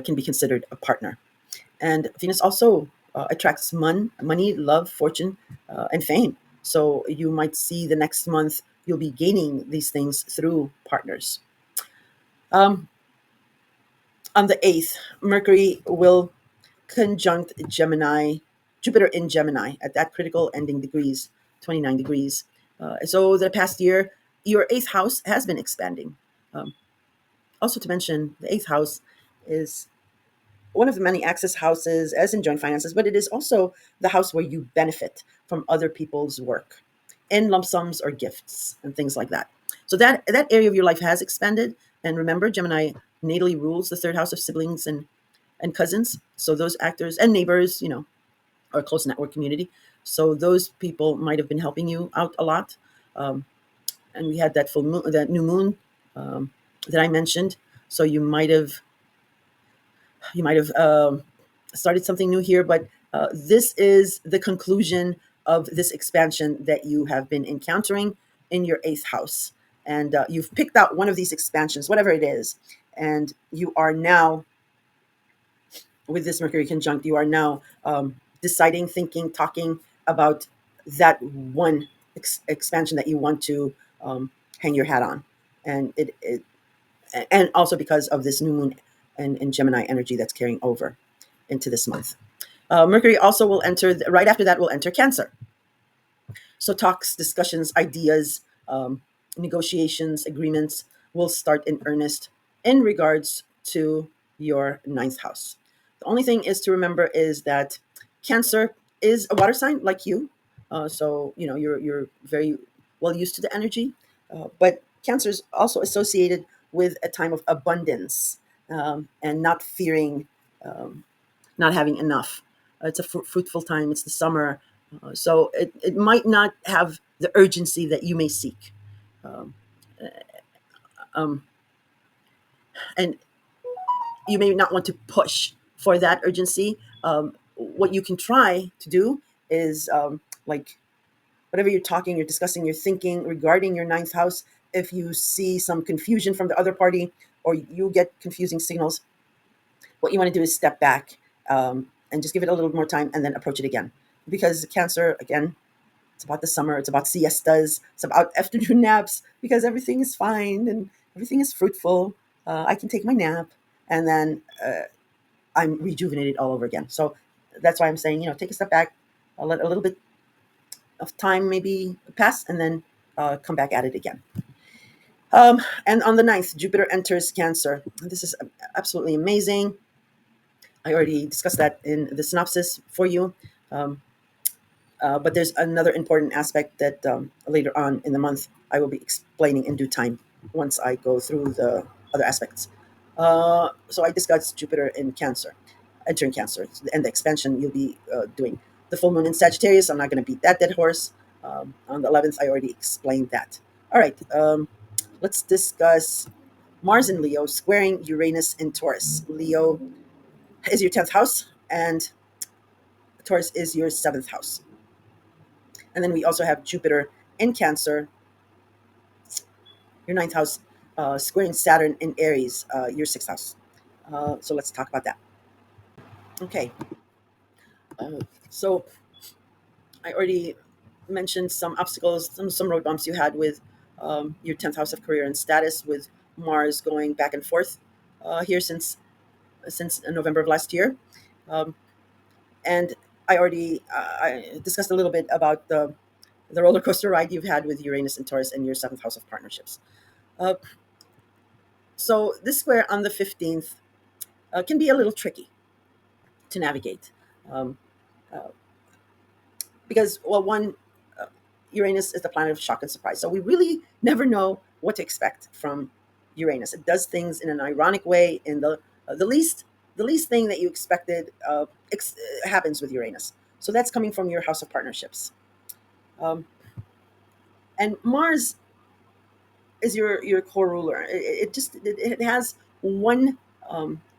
can be considered a partner. And Venus also attracts money, love, fortune, and fame. So you might see the next month you'll be gaining these things through partners. Um, on the 8th, Mercury will conjunct Jupiter in Gemini at that critical ending degrees, 29 degrees. So the past year, your eighth house has been expanding. Um, Also to mention, the eighth house is one of the many access houses as in joint finances, but it is also the house where you benefit from other people's work in lump sums or gifts and things like that. So that area of your life has expanded. And remember, Gemini natally rules the third house of siblings and cousins. So those actors and neighbors, or close network community. So those people might have been helping you out a lot. Um, and we had that full moon, that new moon um, that I mentioned. So you might have started something new here, but this is the conclusion of this expansion that you have been encountering in your eighth house. And you've picked out one of these expansions, whatever it is, and you are now, with this Mercury conjunct, you are now deciding, thinking, talking about that one expansion that you want to hang your hat on. And also because of this new moon and Gemini energy that's carrying over into this month. Mercury also will enter, right after that, will enter Cancer. So talks, discussions, ideas, negotiations, agreements will start in earnest in regards to your ninth house. The only thing is to remember is that Cancer is a water sign like you. So you're very well used to the energy, but Cancer is also associated with a time of abundance, and not fearing not having enough. It's a fruitful time. It's the summer. So it might not have the urgency that you may seek. Um, um, and you may not want to push for that urgency. What you can try to do is like whatever you're discussing, you're thinking regarding your ninth house. If you see some confusion from the other party or you get confusing signals, what you want to do is step back and just give it a little more time and then approach it again. Because Cancer, again, it's about the summer, it's about siestas, it's about afternoon naps, because everything is fine and everything is fruitful. I can take my nap and then I'm rejuvenated all over again. So that's why I'm saying, take a step back, let a little bit of time maybe pass, and then come back at it again. And on the ninth, Jupiter enters Cancer. This is absolutely amazing. I already discussed that in the synopsis for you. Um, but there's another important aspect that later on in the month I will be explaining in due time once I go through the other aspects. So I discussed Jupiter in Cancer, entering Cancer, and the expansion you'll be doing. The full moon in Sagittarius, I'm not going to beat that dead horse. On the 11th, I already explained that. All right, let's discuss Mars in Leo squaring Uranus in Taurus. Leo is your 10th house, and Taurus is your 7th house. And then we also have Jupiter in Cancer, your ninth house, squaring Saturn in Aries, your 6th house. So let's talk about that. Okay. So I already mentioned some obstacles, some road bumps you had with your 10th house of career and status, with Mars going back and forth here since November of last year. Um, and I discussed a little bit about the roller coaster ride you've had with Uranus and Taurus and your 7th house of partnerships. Uh, so this square on the 15th can be a little tricky to navigate. Um, uh, because, well, one, uh, Uranus is the planet of shock and surprise. So we really never know what to expect from Uranus. It does things in an ironic way. In the least thing that you expected happens with Uranus. So that's coming from your house of partnerships. Um, and Mars is your core ruler. It has one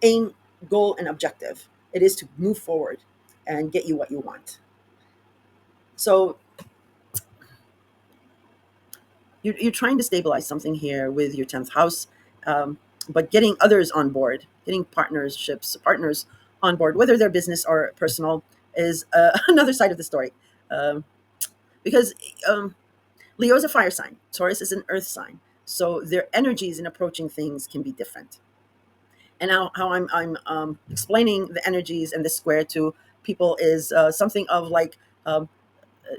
aim, goal, and objective. It is to move forward and get you what you want. So you're trying to stabilize something here with your 10th house, um, but getting others on board, getting partners on board, whether they're business or personal, is another side of the story. Um, because Leo is a fire sign, Taurus is an earth sign. So their energies in approaching things can be different. And how I'm explaining the energies and the square to people is something of like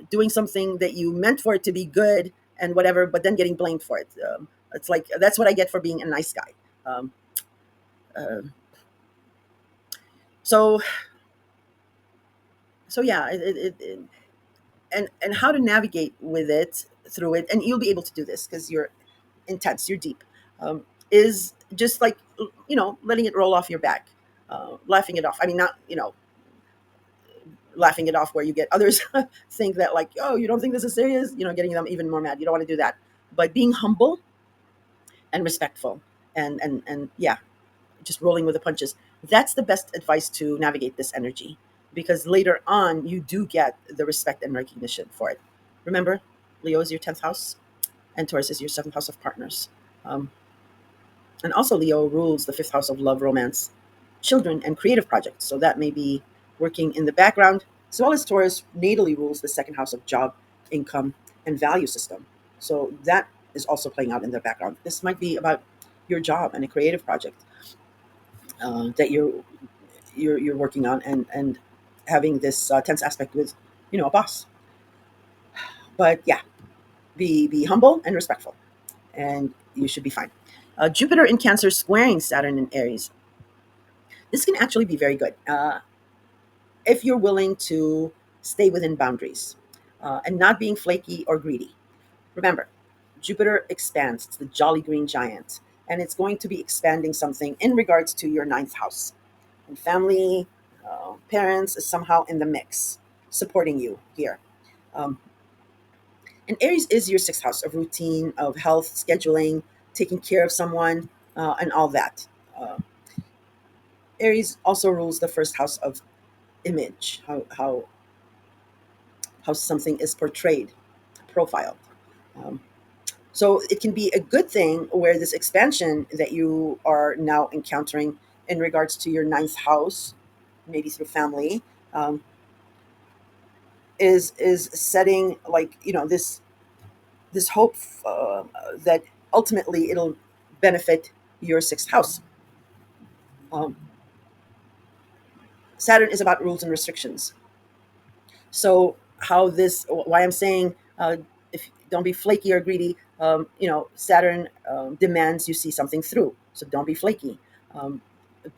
doing something that you meant for it to be good and whatever, but then getting blamed for it. It's like that's what I get for being a nice guy. Um, uh, so so yeah, and how to navigate with it through it, and you'll be able to do this because you're intense, you're deep. Is just like letting it roll off your back, laughing it off. I mean, not laughing it off where you get others think that like, oh, you don't think this is serious, getting them even more mad. You don't want to do that, but being humble and respectful, and yeah, just rolling with the punches. That's the best advice to navigate this energy, because later on you do get the respect and recognition for it. Remember, Leo is your 10th house and Taurus is your 7th house of partners. um, and also Leo rules the 5th house of love, romance, children, and creative projects, so that may be working in the background, as well as Taurus natally rules the 2nd house of job, income, and value system. So that is also playing out in the background. This might be about your job and a creative project that you're working on, and having this tense aspect with a boss. But yeah, be humble and respectful, and you should be fine. Jupiter in Cancer squaring Saturn in Aries. This can actually be very good if you're willing to stay within boundaries and not being flaky or greedy. Remember, Jupiter expands. It's the jolly green giant, and it's going to be expanding something in regards to your ninth house. And family, parents is somehow in the mix, supporting you here. Um, and Aries is your 6th house of routine, of health, scheduling, taking care of someone, and all that. Uh, Aries also rules the 1st house of image, how something is portrayed, profiled. Um, so it can be a good thing where this expansion that you are now encountering in regards to your ninth house, maybe through family, um, is setting like this hope that ultimately it'll benefit your 6th house. Um, Saturn is about rules and restrictions. So why I'm saying, if don't be flaky or greedy. Saturn demands you see something through. So don't be flaky. Um,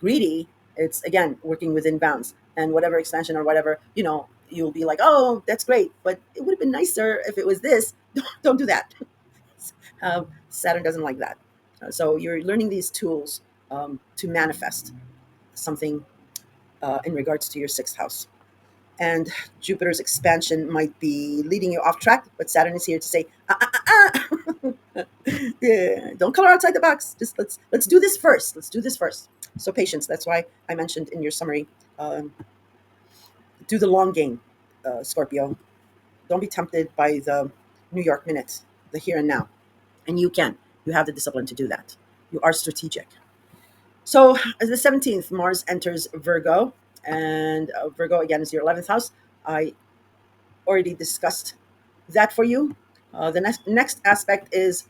Greedy, it's again working within bounds, and whatever expansion or whatever, you'll be like, oh, that's great, but it would have been nicer if it was this. Don't do that. Saturn doesn't like that. So you're learning these tools to manifest something in regards to your sixth house. And Jupiter's expansion might be leading you off track, but Saturn is here to say, yeah, don't color outside the box. Just let's do this first. Let's do this first. So patience. That's why I mentioned in your summary, um, do the long game, Scorpio. Don't be tempted by the New York minute, the here and now. And you can. You have the discipline to do that. You are strategic. So as the 17th, Mars enters Virgo, and Virgo again is your 11th house. I already discussed that for you. The next aspect is,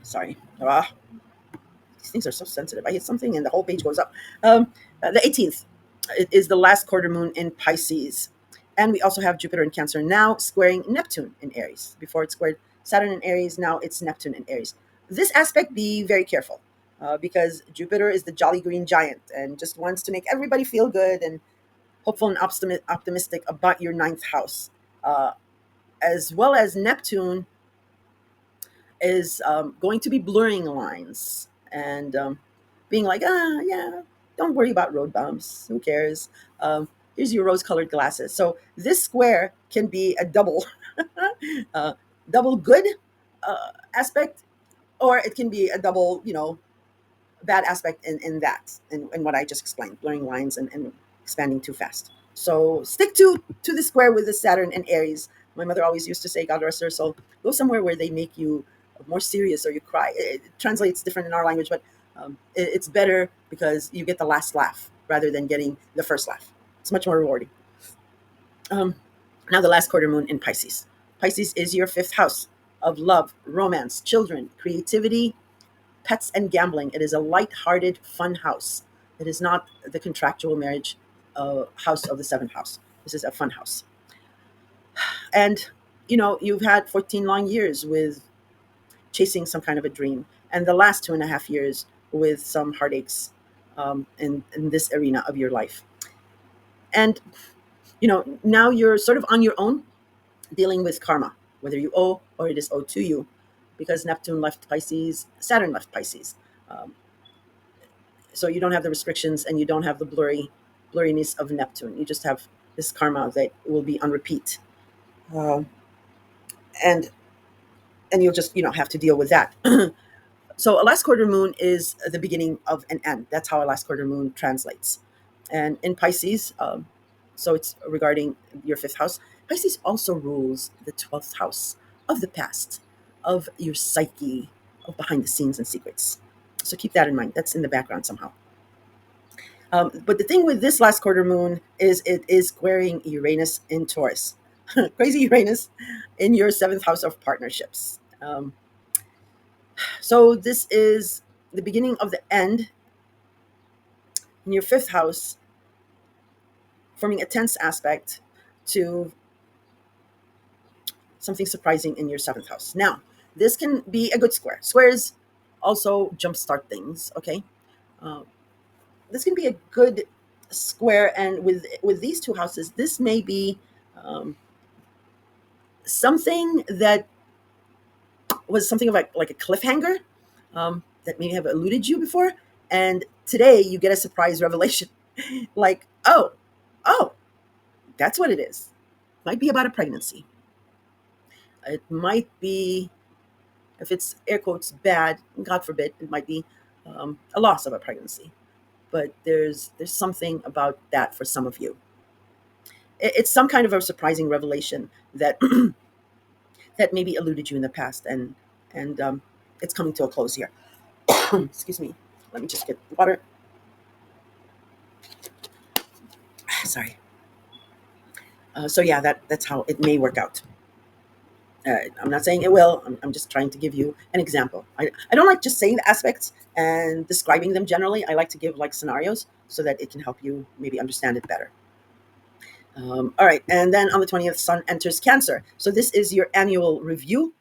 sorry, these things are so sensitive. I hit something and the whole page goes up. The 18th is the last quarter moon in Pisces. And we also have Jupiter in Cancer now squaring Neptune in Aries. Before it squared Saturn in Aries, now it's Neptune in Aries. This aspect, be very careful, because Jupiter is the jolly green giant and just wants to make everybody feel good and hopeful and optimistic about your ninth house. Uh, as well as Neptune is going to be blurring lines and being like, yeah, don't worry about road bumps. Who cares? Here's your rose-colored glasses. So this square can be a double, uh, double good aspect, or it can be a double, bad aspect in what I just explained, blurring lines and expanding too fast. So stick to the square with the Saturn and Aries. My mother always used to say, God rest her soul, go somewhere where they make you more serious or you cry. It translates different in our language, but it's better because you get the last laugh rather than getting the first laugh. It's much more rewarding. Um, Now the last quarter moon in Pisces. Pisces is your fifth house of love, romance, children, creativity, pets, and gambling. It is a light-hearted, fun house. It is not the contractual marriage house of the seventh house. This is a fun house. And you've had 14 long years with chasing some kind of a dream, and the last 2.5 years with some heartaches in this arena of your life. And now you're sort of on your own dealing with karma, whether you owe or it is owed to you, because Neptune left Pisces, Saturn left Pisces. Um, so you don't have the restrictions and you don't have the blurriness of Neptune. You just have this karma that will be on repeat, uh, and you'll just have to deal with that. So a last quarter moon is the beginning of an end. That's how a last quarter moon translates. And in Pisces, so it's regarding your fifth house. Pisces also rules the 12th house of the past, of your psyche, of behind the scenes and secrets. So keep that in mind. That's in the background somehow. But the thing with this last quarter moon is it is squaring Uranus in Taurus. Crazy Uranus in your seventh house of partnerships. So this is the beginning of the end in your fifth house, forming a tense aspect to something surprising in your seventh house. Now, this can be a good square. Squares also jumpstart things, okay? Uh, this can be a good square, and with these two houses, this may be um, something that was something of like a cliffhanger that may have eluded you before, and today you get a surprise revelation, like, oh, that's what it is. Might be about a pregnancy. It might be, if it's air quotes bad, God forbid, it might be a loss of a pregnancy. But there's something about that for some of you. It's some kind of a surprising revelation that that maybe eluded you in the past, and it's coming to a close here. Excuse me. Let me just get water. Sorry. So yeah, that's how it may work out. I'm not saying it will. I'm just trying to give you an example. I don't like just saying the aspects and describing them generally. I like to give like scenarios so that it can help you maybe understand it better. All right, and then on the 20th, Sun enters Cancer. So this is your annual review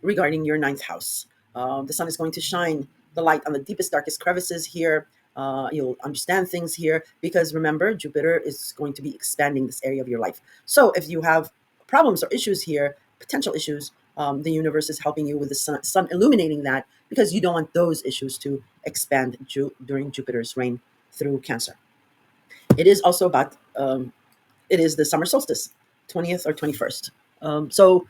regarding your ninth house. The sun is going to shine the light on the deepest, darkest crevices here. You'll understand things here because remember, Jupiter is going to be expanding this area of your life. So if you have problems or issues here, potential issues, the universe is helping you with the sun illuminating that because you don't want those issues to expand during Jupiter's reign through Cancer. It is also about, it is the summer solstice, 20th or 21st. So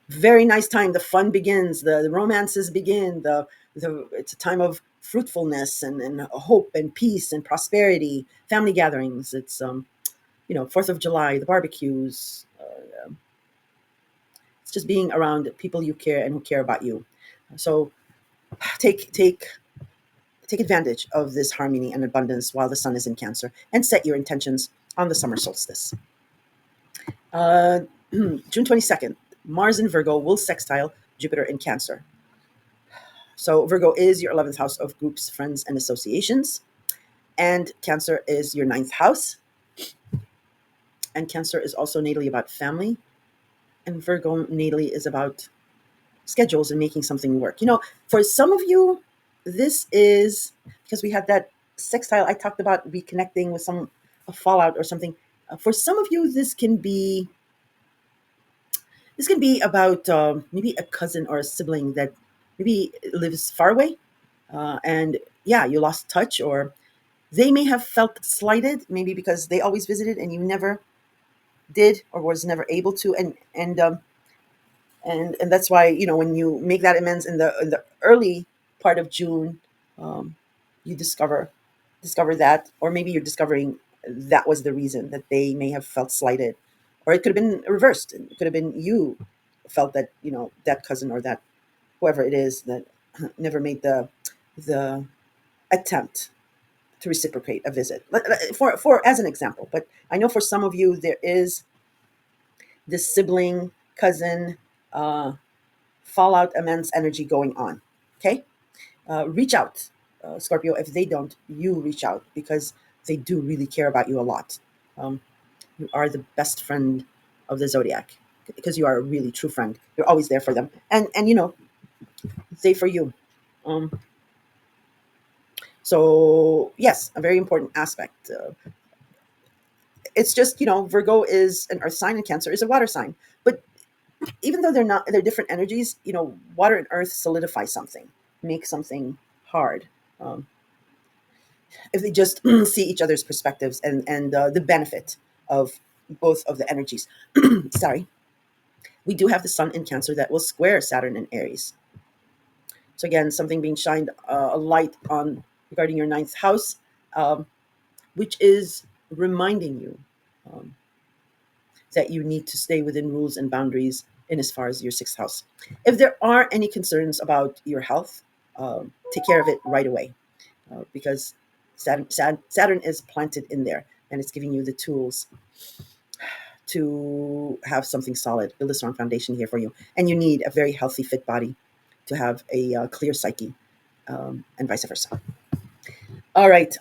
very nice time. The fun begins. The romances begin. It's a time of fruitfulness and hope and peace and prosperity. Family gatherings. It's 4th of July, the barbecues. It's just being around people you care and who care about you. So take take take advantage of this harmony and abundance while the sun is in Cancer, and set your intentions on the summer solstice. Uh, June 22nd, Mars in Virgo will sextile Jupiter in Cancer. So Virgo is your 11th house of groups, friends, and associations. And Cancer is your ninth house. And Cancer is also natally about family. And Virgo natally is about schedules and making something work. For some of you, this is because we had that sextile. I talked about reconnecting with a fallout or something. For some of you, this can be about maybe a cousin or a sibling that maybe lives far away, and yeah, you lost touch, or they may have felt slighted, maybe because they always visited and you never did or was never able to, and that's why when you make that amends in the early part of June, you discover that, or maybe you're discovering that was the reason that they may have felt slighted, or it could have been reversed. It could have been you felt that that cousin or that whoever it is that never made the attempt to reciprocate a visit. For as an example, but I know for some of you there is this sibling, cousin, uh, fallout, immense energy going on. Okay, reach out, Scorpio. If they don't, you reach out because they do really care about you a lot. Um, you are the best friend of the zodiac because you are a really true friend. You're always there for them, and they for you. Um, so yes, a very important aspect. It's just Virgo is an earth sign and Cancer is a water sign, but even though they're different energies, water and earth solidify something, make something hard. Um, if they just see each other's perspectives and the benefit of both of the energies. Sorry, we do have the Sun in Cancer that will square Saturn in Aries. So again, something being shined a light on regarding your ninth house, um, which is reminding you um, that you need to stay within rules and boundaries in as far as your sixth house. If there are any concerns about your health, take care of it right away, because Saturn is planted in there and it's giving you the tools to have something solid, build a strong foundation here for you. And you need a very healthy, fit body to have a clear psyche, and vice versa. All right.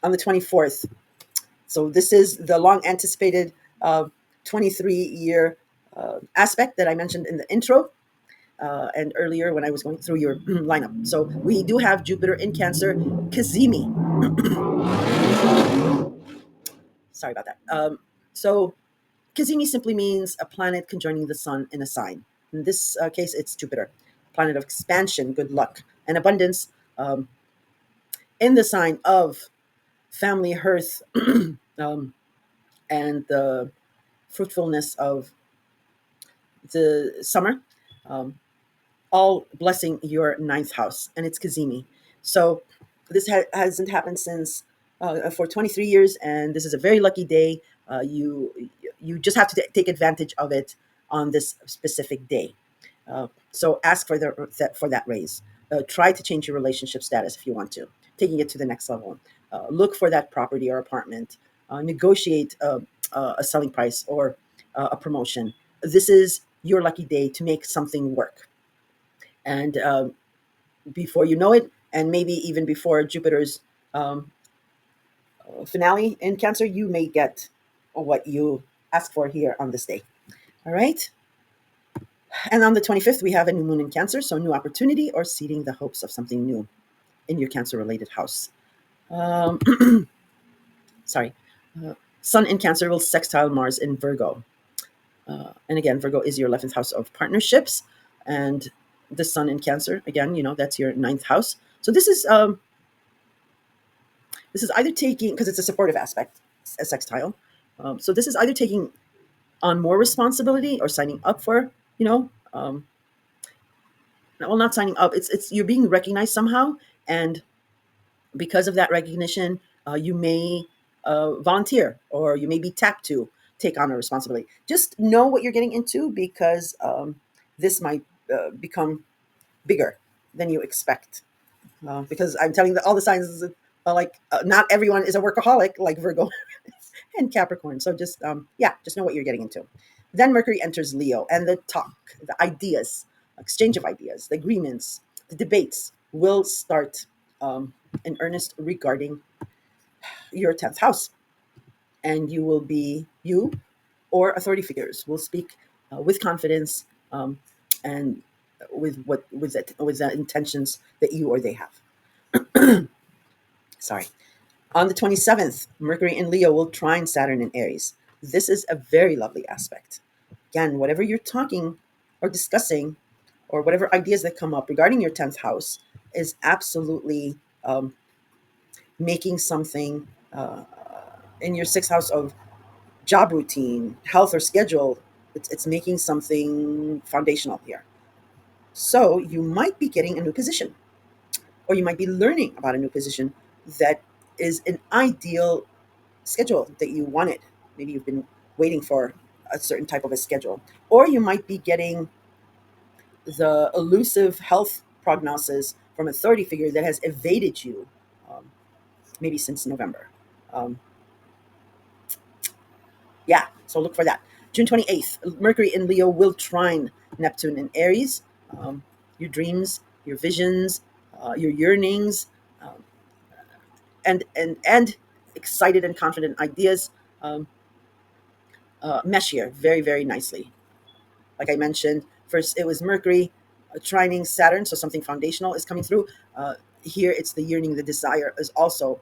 On the 24th. So this is the long anticipated 23-year aspect that I mentioned in the intro and earlier when I was going through your lineup. So we do have Jupiter in Cancer, Kazimi. Sorry about that. So Kazimi simply means a planet conjoining the sun in a sign. In this case, it's Jupiter, planet of expansion, good luck, and abundance, um, in the sign of family, hearth, um, and the fruitfulness of the summer, um, all blessing your ninth house, and it's Kazimi. So this hasn't happened since for 23 years, and this is a very lucky day. You just have to take advantage of it on this specific day. So ask for that raise. Try to change your relationship status if you want to, taking it to the next level. Look for that property or apartment. Negotiate a selling price or a promotion. This is your lucky day to make something work. And before you know it, and maybe even before Jupiter's um, finale in Cancer, you may get what you ask for here on this day. All right. And on the 25th, we have a new moon in Cancer. So, new opportunity or seeding the hopes of something new in your Cancer related house. Um, sorry. Uh, Sun in Cancer will sextile Mars in Virgo. And again, Virgo is your 11th house of partnerships. And the Sun in Cancer, again, that's your ninth house. So, this is either taking, because it's a supportive aspect, a sextile. So, this is either taking on more responsibility or signing up for, well, not signing up. It's you're being recognized somehow, and because of that recognition, you may volunteer or you may be tapped to take on a responsibility. Just know what you're getting into because this might become bigger than you expect. Because I'm telling all the signs, not everyone is a workaholic like Virgo and Capricorn. So just just know what you're getting into. Then Mercury enters Leo, and the talk, the ideas, exchange of ideas, the agreements, the debates will start in earnest regarding your 10th house. And you or authority figures will speak with confidence and with the intentions that you or they have. Sorry. On the 27th, Mercury in Leo will trine Saturn in Aries. This is a very lovely aspect. Again, whatever you're talking or discussing, or whatever ideas that come up regarding your 10th house, is absolutely making something in your sixth house of job routine, health, or schedule. It's making something foundational here. So you might be getting a new position, or you might be learning about a new position that is an ideal schedule that you wanted. Maybe you've been waiting for a certain type of a schedule, or you might be getting the elusive health prognosis from an authority figure that has evaded you, um, maybe since November. Um, yeah, so look for that. June 28th, Mercury in Leo will trine Neptune in Aries. Your dreams, your visions, your yearnings, um, and excited and confident ideas um, mesh here very, very nicely. Like I mentioned, first it was Mercury trining Saturn, so something foundational is coming through. Here it's the yearning, the desire is also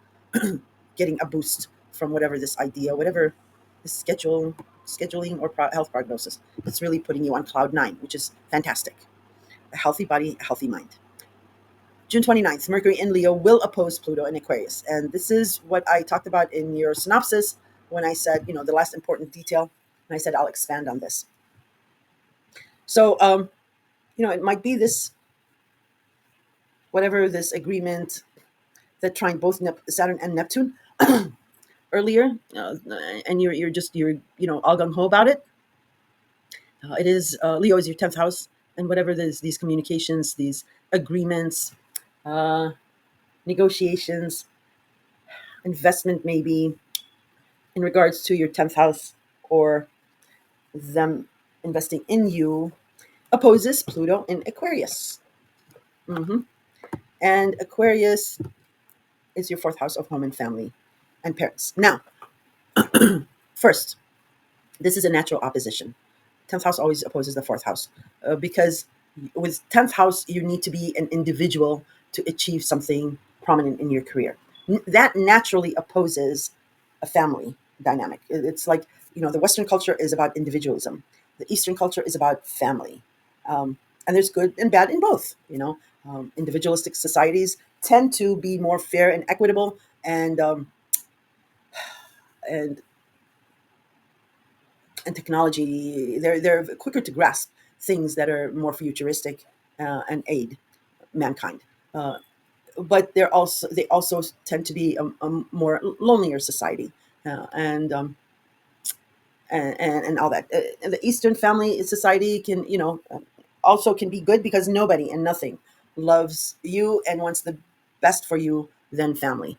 getting a boost from whatever this idea, whatever the scheduling or health prognosis. It's really putting you on cloud nine, which is fantastic. A healthy body, a healthy mind. June 29th, Mercury in Leo will oppose Pluto in Aquarius. And this is what I talked about in your synopsis when I said, the last important detail. And I said, I'll expand on this. So, it might be this, whatever this agreement that trying both Saturn and Neptune earlier, and you're all gung ho about it. It is Leo is your 10th house, and whatever these communications, these agreements, uh, negotiations, investment, maybe in regards to your 10th house or them investing in you, opposes Pluto in Aquarius. hmm And Aquarius is your fourth house of home and family and parents. Now, first, this is a natural opposition. 10th house always opposes the fourth house because with 10th house, you need to be an individual to achieve something prominent in your career. That naturally opposes a family dynamic. It's like, the Western culture is about individualism. The Eastern culture is about family. And there's good and bad in both. Individualistic societies tend to be more fair and equitable and and technology. They're quicker to grasp things that are more futuristic and aid mankind. Uh, but they also tend to be a more lonelier society, and all that. The Eastern family society can also can be good because nobody and nothing loves you and wants the best for you than family.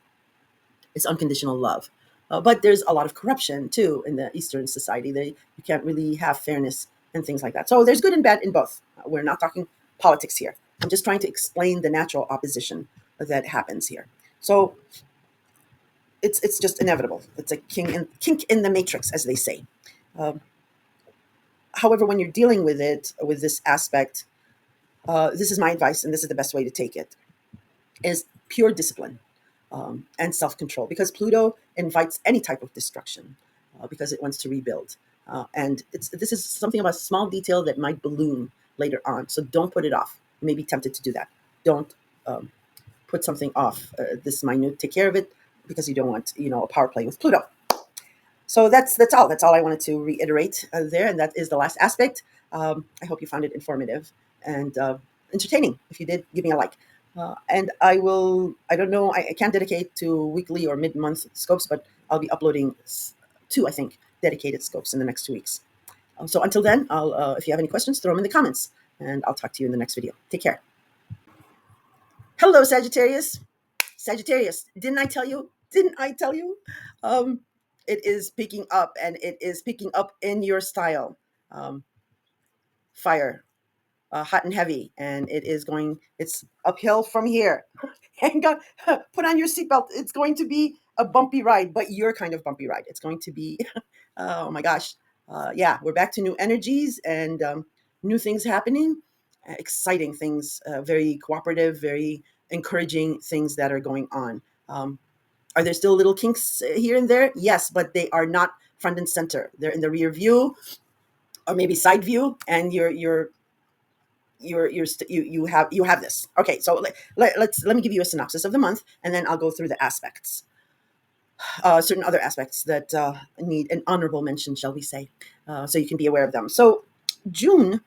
It's unconditional love. But there's a lot of corruption too in the Eastern society. You can't really have fairness and things like that. So there's good and bad in both. We're not talking politics here. I'm just trying to explain the natural opposition that happens here. So it's just inevitable. It's a kink in the matrix, as they say. Um, However, when you're dealing with it, with this aspect, this is my advice, and this is the best way to take it: is pure discipline and self-control, because Pluto invites any type of destruction because it wants to rebuild. And this is something about a small detail that might balloon later on. So don't put it off. You may be tempted to do that. Don't um, put something off this minute. Take care of it because you don't want, a power play with Pluto. So that's all I wanted to reiterate there, and that is the last aspect. I hope you found it informative and entertaining. If you did, give me a like. And I don't know, I can't dedicate to weekly or mid-month scopes, but I'll be uploading two, I think, dedicated scopes in the next 2 weeks. So until then, if you have any questions, throw them in the comments, and I'll talk to you in the next video. Take care. Hello, Sagittarius. Sagittarius, didn't I tell you? Didn't I tell you? Um, it is picking up, and it is picking up in your style. Um, Fire, hot and heavy, and it's uphill from here. Hang on, put on your seatbelt. It's going to be a bumpy ride, but your kind of bumpy ride. It's going to be, oh my gosh. Yeah, we're back to new energies and new things happening, exciting things, very cooperative, very encouraging things that are going on. Are there still little kinks here and there? Yes, but they are not front and center. They're in the rear view or maybe side view, and you have this. Okay, so let me give you a synopsis of the month, and then I'll go through the aspects, certain other aspects that need an honorable mention, shall we say, so you can be aware of them. So June,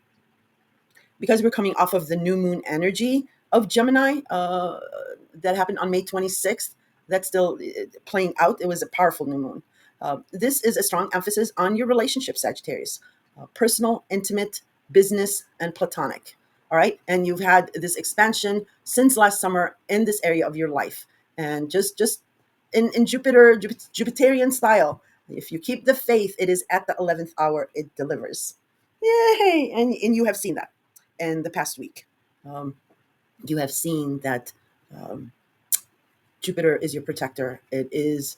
because we're coming off of the new moon energy of Gemini that happened on May 26th, that's still playing out. It was a powerful new moon. This is a strong emphasis on your relationship, Sagittarius, personal, intimate, business, and platonic. All right. And you've had this expansion since last summer in this area of your life. And just in Jupiterian style, if you keep the faith, it is at the 11th hour, it delivers. Yay. And you have seen that in the past week. Um, you have seen that um, Jupiter is your protector. It is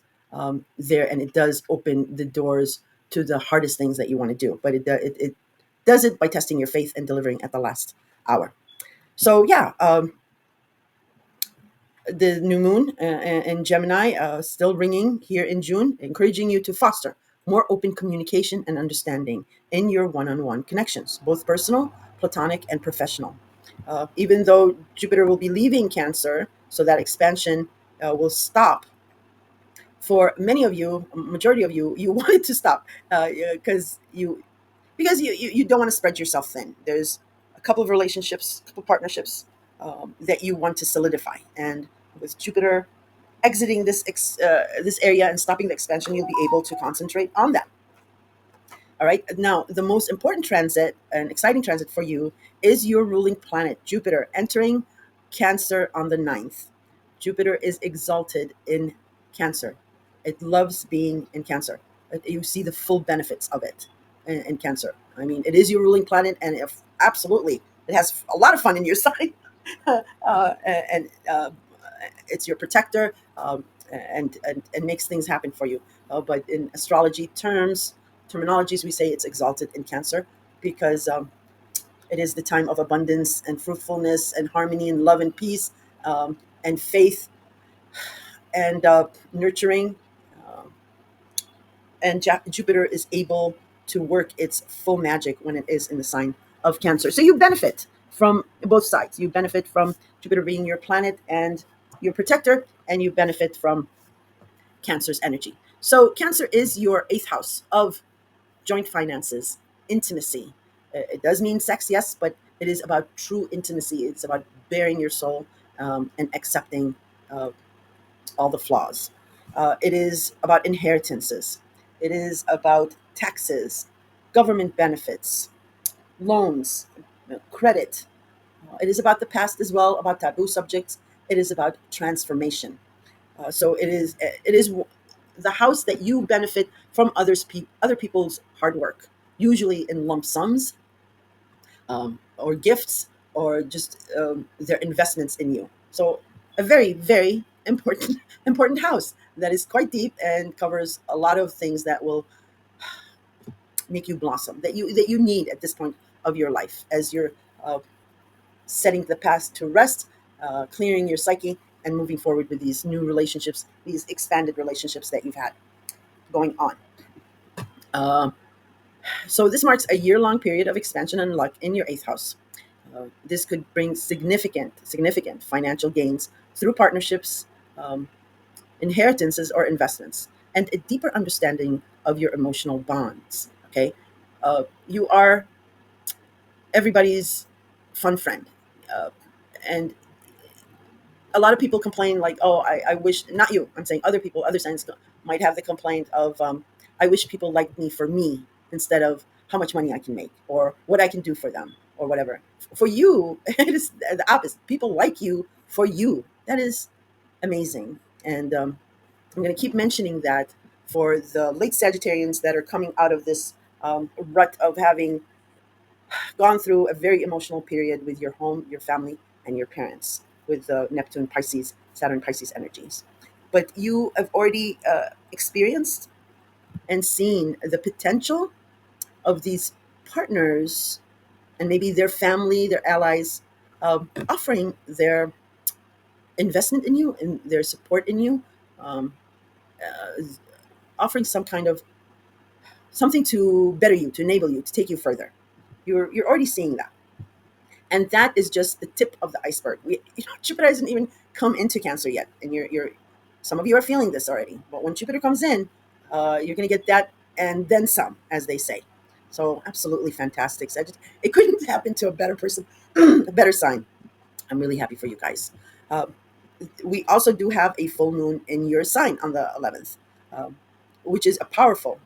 there, and it does open the doors to the hardest things that you want to do. But it does it by testing your faith and delivering at the last hour. So yeah, the new moon in Gemini still ringing here in June, encouraging you to foster more open communication and understanding in your one-on-one connections, both personal, platonic, and professional. Even though Jupiter will be leaving Cancer, so that expansion will stop. For many of you, majority of you, you want it to stop because you don't want to spread yourself thin. There's a couple of relationships, a couple of partnerships that you want to solidify, and with Jupiter exiting this area and stopping the expansion, you'll be able to concentrate on that. All right. Now, the most important transit, an exciting transit for you, is your ruling planet, Jupiter, entering Cancer on the 9th. Jupiter is exalted in Cancer. It loves being in Cancer. You see the full benefits of it in Cancer. I mean, it is your ruling planet, and if, absolutely, it has a lot of fun in your sign. And it's your protector, and makes things happen for you. But in astrology terminologies, we say it's exalted in Cancer because it is the time of abundance and fruitfulness and harmony and love and peace, and faith and nurturing. Um, and Jupiter is able to work its full magic when it is in the sign of Cancer. So you benefit from both sides. You benefit from Jupiter being your planet and your protector, and you benefit from Cancer's energy. So Cancer is your eighth house of joint finances, intimacy. It does mean sex, yes, but it is about true intimacy. It's about bearing your soul and accepting uh, all the flaws. It is about inheritances. It is about taxes, government benefits, loans, credit. It is about the past as well, about taboo subjects. It is about transformation. So it is the house that you benefit from other people's hard work, usually in lump sums, or gifts, or just their investments in you. So a very, very important important house that is quite deep and covers a lot of things that will make you blossom, that you need at this point of your life as you're uh, setting the past to rest, clearing your psyche, and moving forward with these new relationships, these expanded relationships that you've had going on. Um, so this marks a year-long period of expansion and luck in your eighth house. This could bring significant financial gains through partnerships, um, inheritances, or investments, and a deeper understanding of your emotional bonds. Okay, you are everybody's fun friend, uh, and a lot of people complain like, oh, I wish, not you, I'm saying other people, other signs might have the complaint of, I wish people liked me for me instead of how much money I can make or what I can do for them or whatever. For you, it is the opposite. People like you for you. That is amazing. And I'm going to keep mentioning that for the late Sagittarians that are coming out of this rut of having gone through a very emotional period with your home, your family, and your parents with the Neptune, Pisces, Saturn, Pisces energies. But you have already experienced and seen the potential of these partners and maybe their family, their allies, offering their investment in you and their support in you, um, uh, offering some kind of something to better you, to enable you, to take you further. You're already seeing that. And that is just the tip of the iceberg. Jupiter hasn't even come into Cancer yet, and you're some of you are feeling this already. But when Jupiter comes in, you're going to get that and then some, as they say. So absolutely fantastic. So it couldn't happen to a better person, a better sign. I'm really happy for you guys. Uh, we also do have a full moon in your sign on the 11th, um, which is a powerful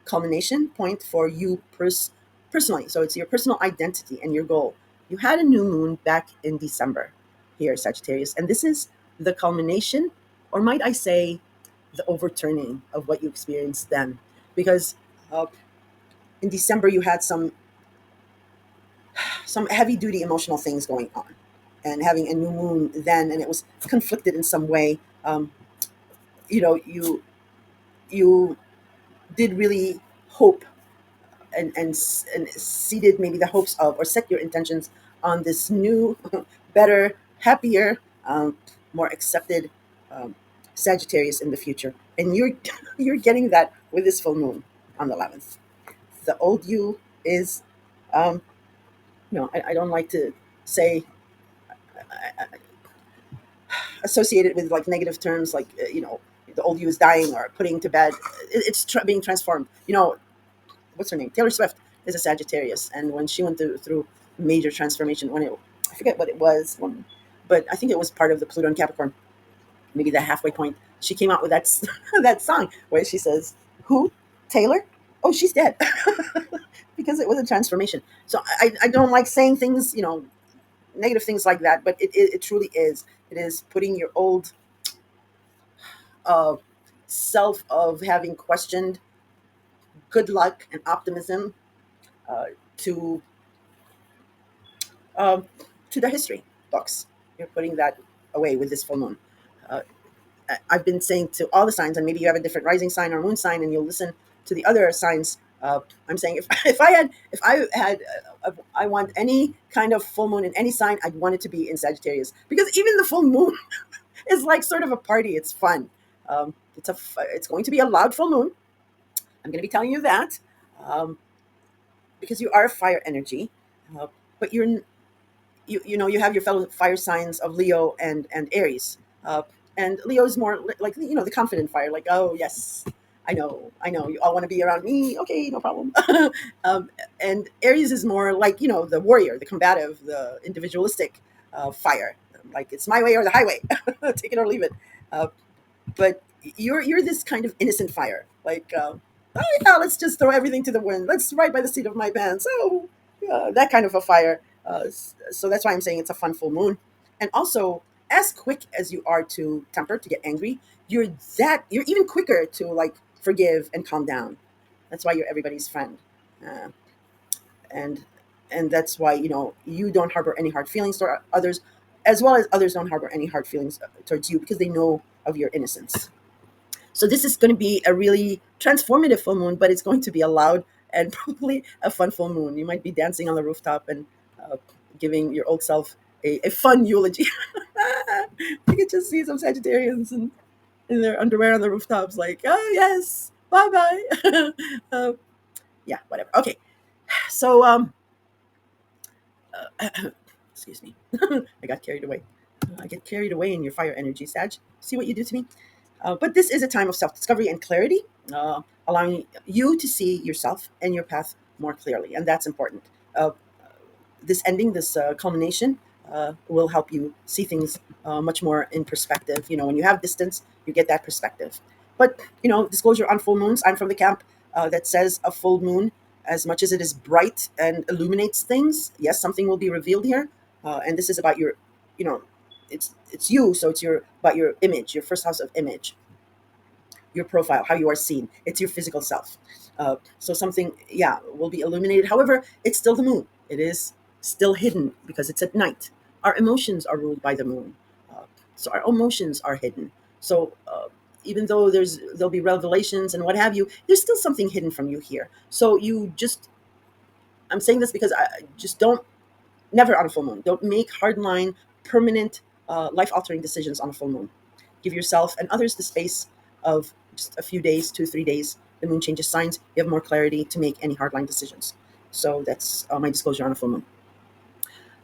culmination point for you personally. So it's your personal identity and your goal. You had a new moon back in December here, Sagittarius, and this is the culmination, or might I say, the overturning of what you experienced then. Because uh, in December, you had some heavy duty emotional things going on and having a new moon then, and it was conflicted in some way. You know, you did really hope and seeded maybe the hopes of, or set your intentions on this new better, happier, more accepted um, Sagittarius in the future, and you're you're getting that with this full moon on the 11th. The old you is um, I don't like to say associated with like negative terms like the old you is dying or putting to bed. It's being transformed. What's her name? Taylor Swift is a Sagittarius, and when she went through major transformation, I forget what it was, but I think it was part of the Pluto and Capricorn, maybe the halfway point. She came out with that that song where she says, "Who? Taylor? Oh, she's dead," because it was a transformation. So I don't like saying things, negative things like that, but it truly is. It is putting your old uh, self of having questioned good luck and optimism uh, to um, to the history books. You're putting that away with this full moon. Uh, I've been saying to all the signs, and maybe you have a different rising sign or moon sign, and you'll listen to the other signs. I'm saying if I want any kind of full moon in any sign, I'd want it to be in Sagittarius, because even the full moon is like sort of a party. It's fun. It's going to be a loud full moon. I'm going to be telling you that, um, because you are a fire energy, but you have your fellow fire signs of Leo and Aries, and Leo is more like the confident fire, like, oh yes, I know you all want to be around me, okay, no problem. um, and Aries is more like the warrior, the combative, the individualistic fire, like it's my way or the highway, take it or leave it. Uh, but you're this kind of innocent fire, like, oh yeah, let's just throw everything to the wind, let's ride by the seat of my pants, oh yeah, that kind of a fire. So that's why I'm saying it's a fun full moon. And also, as quick as you are to temper, to get angry, you're even quicker to like forgive and calm down. That's why you're everybody's friend. uh, and and that's why you don't harbor any hard feelings toward others, as well as others don't harbor any hard feelings towards you, because they know of your innocence. So this is going to be a really transformative full moon, but it's going to be a loud and probably a fun full moon. You might be dancing on the rooftop and uh, giving your old self a fun eulogy. You can just see some Sagittarians in their underwear on the rooftops, like, oh yes, bye bye. Yeah, whatever. Okay, so excuse me, I got carried away. I get carried away in your fire energy, Sag. See what you do to me? But this is a time of self discovery and clarity, allowing you to see yourself and your path more clearly. And that's important. Uh, this ending, this culmination, will help you see things much more in perspective. You know, when you have distance, you get that perspective. But, you know, disclosure on full moons, I'm from the camp that says a full moon, as much as it is bright and illuminates things, yes, something will be revealed here. And this is about your, you know, it's you, so it's your about your image, your first house of image, your profile, how you are seen. It's your physical self. So something, yeah, will be illuminated. However, it's still the moon. It is still hidden because it's at night. Our emotions are ruled by the moon, so our emotions are hidden. So even though there'll be revelations and what have you, there's still something hidden from you here. So you just, I'm saying this because I just don't, never on a full moon. Don't make hardline, permanent, life altering decisions on a full moon. Give yourself and others the space of just a few days, 2, 3 days. The moon changes signs. You have more clarity to make any hardline decisions. So that's my disclosure on a full moon.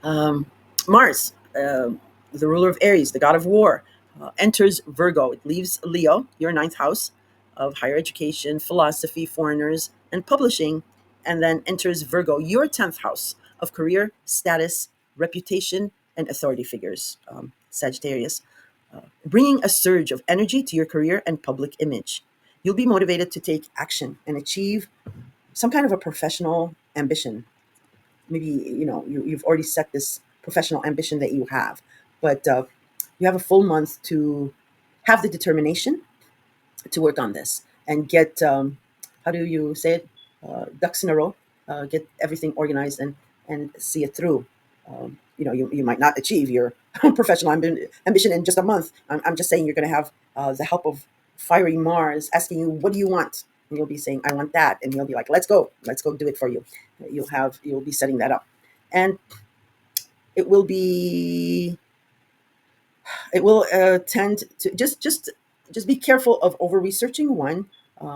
Um, Mars, the ruler of Aries, the god of war, enters Virgo. It leaves Leo, your ninth house of higher education, philosophy, foreigners, and publishing, and then enters Virgo, your 10th house of career, status, reputation, and authority figures, Sagittarius, bringing a surge of energy to your career and public image. You'll be motivated to take action and achieve some kind of a professional ambition. Maybe you've already set this professional ambition that you have, but you have a full month to have the determination to work on this and get how do you say it, ducks in a row, get everything organized and see it through. You might not achieve your professional ambition in just a month. I'm just saying you're going to have the help of fiery Mars asking you, what do you want? And you'll be saying, I want that. And he'll be like, let's go do it for you. You'll be setting that up. And it will be, it will tend to just be careful of over researching, one,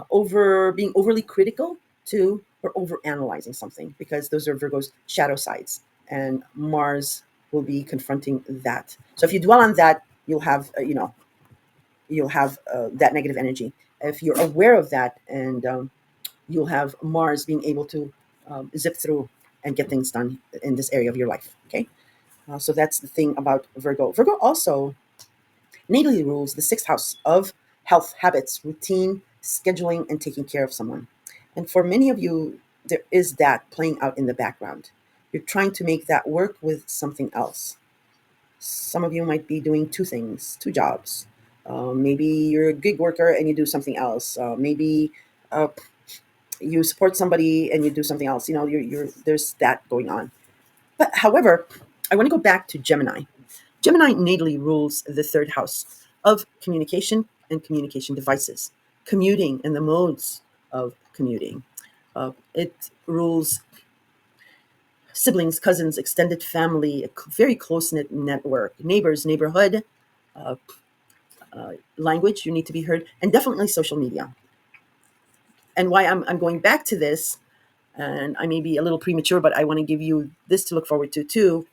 over being overly critical, two, or over analyzing something, because those are Virgo's shadow sides, and Mars will be confronting that. So if you dwell on that, you'll have that negative energy. If you're aware of that, and you'll have Mars being able to zip through and get things done in this area of your life. Okay, so that's the thing about Virgo. Virgo also natally rules the sixth house of health, habits, routine, scheduling, and taking care of someone. And for many of you, there is that playing out in the background. You're trying to make that work with something else. Some of you might be doing two things, two jobs. Maybe you're a gig worker and you do something else. Maybe uh, you support somebody and you do something else. There's that going on. But however, I want to go back to Gemini. Gemini natally rules the third house of communication and communication devices, commuting and the modes of commuting. It rules siblings, cousins, extended family, a very close knit network, neighbors, neighborhood, uh, language, you need to be heard, and definitely social media. And why I'm going back to this, and I may be a little premature, but I want to give you this to look forward to too,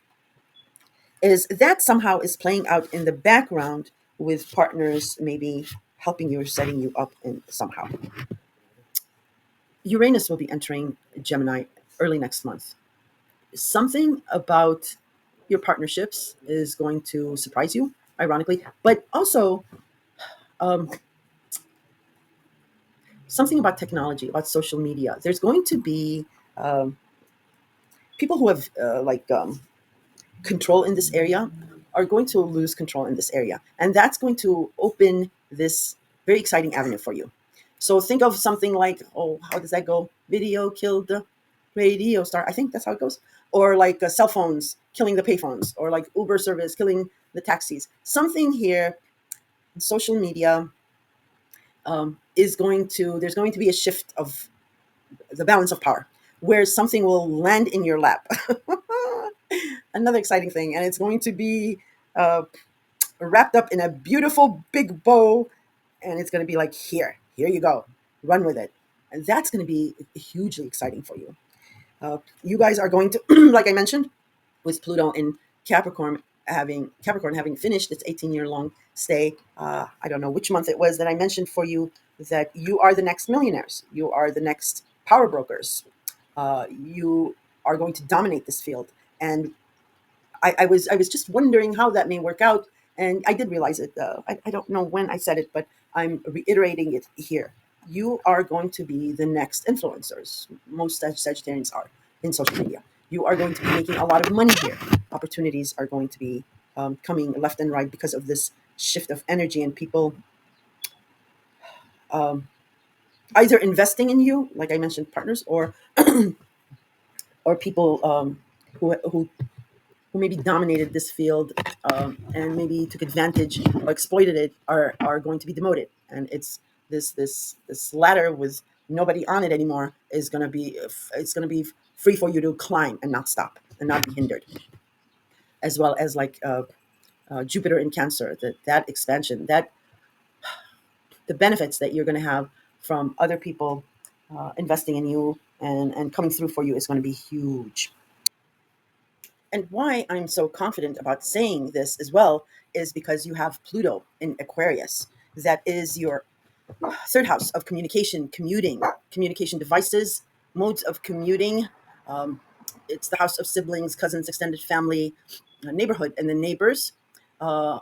is that somehow is playing out in the background with partners maybe helping you or setting you up in somehow. Uranus will be entering Gemini early next month. Something about your partnerships is going to surprise you, ironically, but also um, something about technology, about social media. There's going to be um, people who have control in this area are going to lose control in this area. And that's going to open this very exciting avenue for you. So think of something like, oh, how does that go? Video killed the radio star. I think that's how it goes. Or like cell phones killing the payphones, or like Uber service killing the taxis. Something here social media is going to there's going to be a shift of the balance of power, where something will land in your lap. Another exciting thing, and it's going to be uh, wrapped up in a beautiful big bow, and it's going to be like, here you go, run with it. And that's going to be hugely exciting for you. You guys are going to, like I mentioned, with Pluto in Capricorn having finished its 18-year long stay. I don't know which month it was that I mentioned for you that you are the next millionaires. You are the next power brokers. You are going to dominate this field. And I was just wondering how that may work out, and I did realize it. I don't know when I said it, but I'm reiterating it here. You are going to be the next influencers. Most Sagittarians are in social media. You are going to be making a lot of money here. Opportunities are going to be coming left and right because of this shift of energy and people um, either investing in you, like I mentioned, partners, or people who maybe dominated this field and maybe took advantage or exploited it are going to be demoted, and it's this ladder with nobody on it anymore is going to be it's going to be free for you to climb and not stop and not be hindered, as well as like Jupiter in Cancer, that expansion, that the benefits that you're going to have from other people investing in you and coming through for you is going to be huge. And why I'm so confident about saying this as well is because you have Pluto in Aquarius. That is your third house of communication, communication devices, modes of commuting. Um, it's the house of siblings, cousins, extended family, neighborhood, and the neighbors. Uh,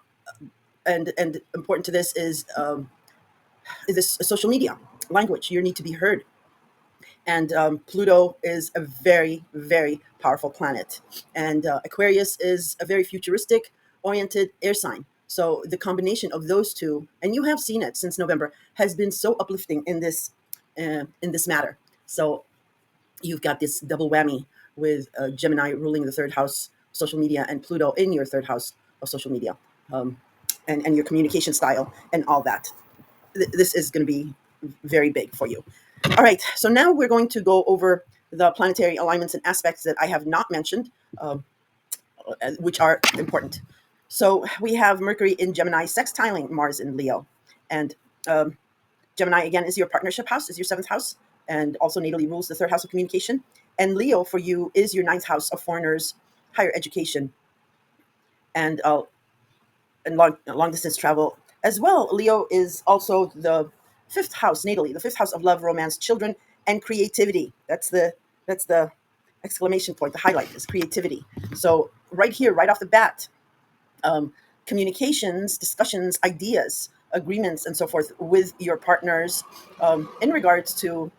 and important to this social media language. You need to be heard, and Pluto is a very, very powerful planet. And Aquarius is a very futuristic oriented air sign. So the combination of those two, and you have seen it since November, has been so uplifting in this matter. So you've got this double whammy with Gemini ruling the third house, social media, and Pluto in your third house of social media, um, and your communication style and all that. This is going to be very big for you. All right, so now we're going to go over the planetary alignments and aspects that I have not mentioned, which are important. So we have Mercury in Gemini sextiling Mars in Leo. And um, Gemini, again, is your partnership house, is your seventh house, and also natally rules the third house of communication. And Leo for you is your ninth house of foreigners, higher education, and long distance travel as well. Leo is also the fifth house natally, the fifth house of love, romance, children, and creativity. That's the exclamation point. The highlight is creativity. So right here, right off the bat, um, communications, discussions, ideas, agreements, and so forth with your partners in regards to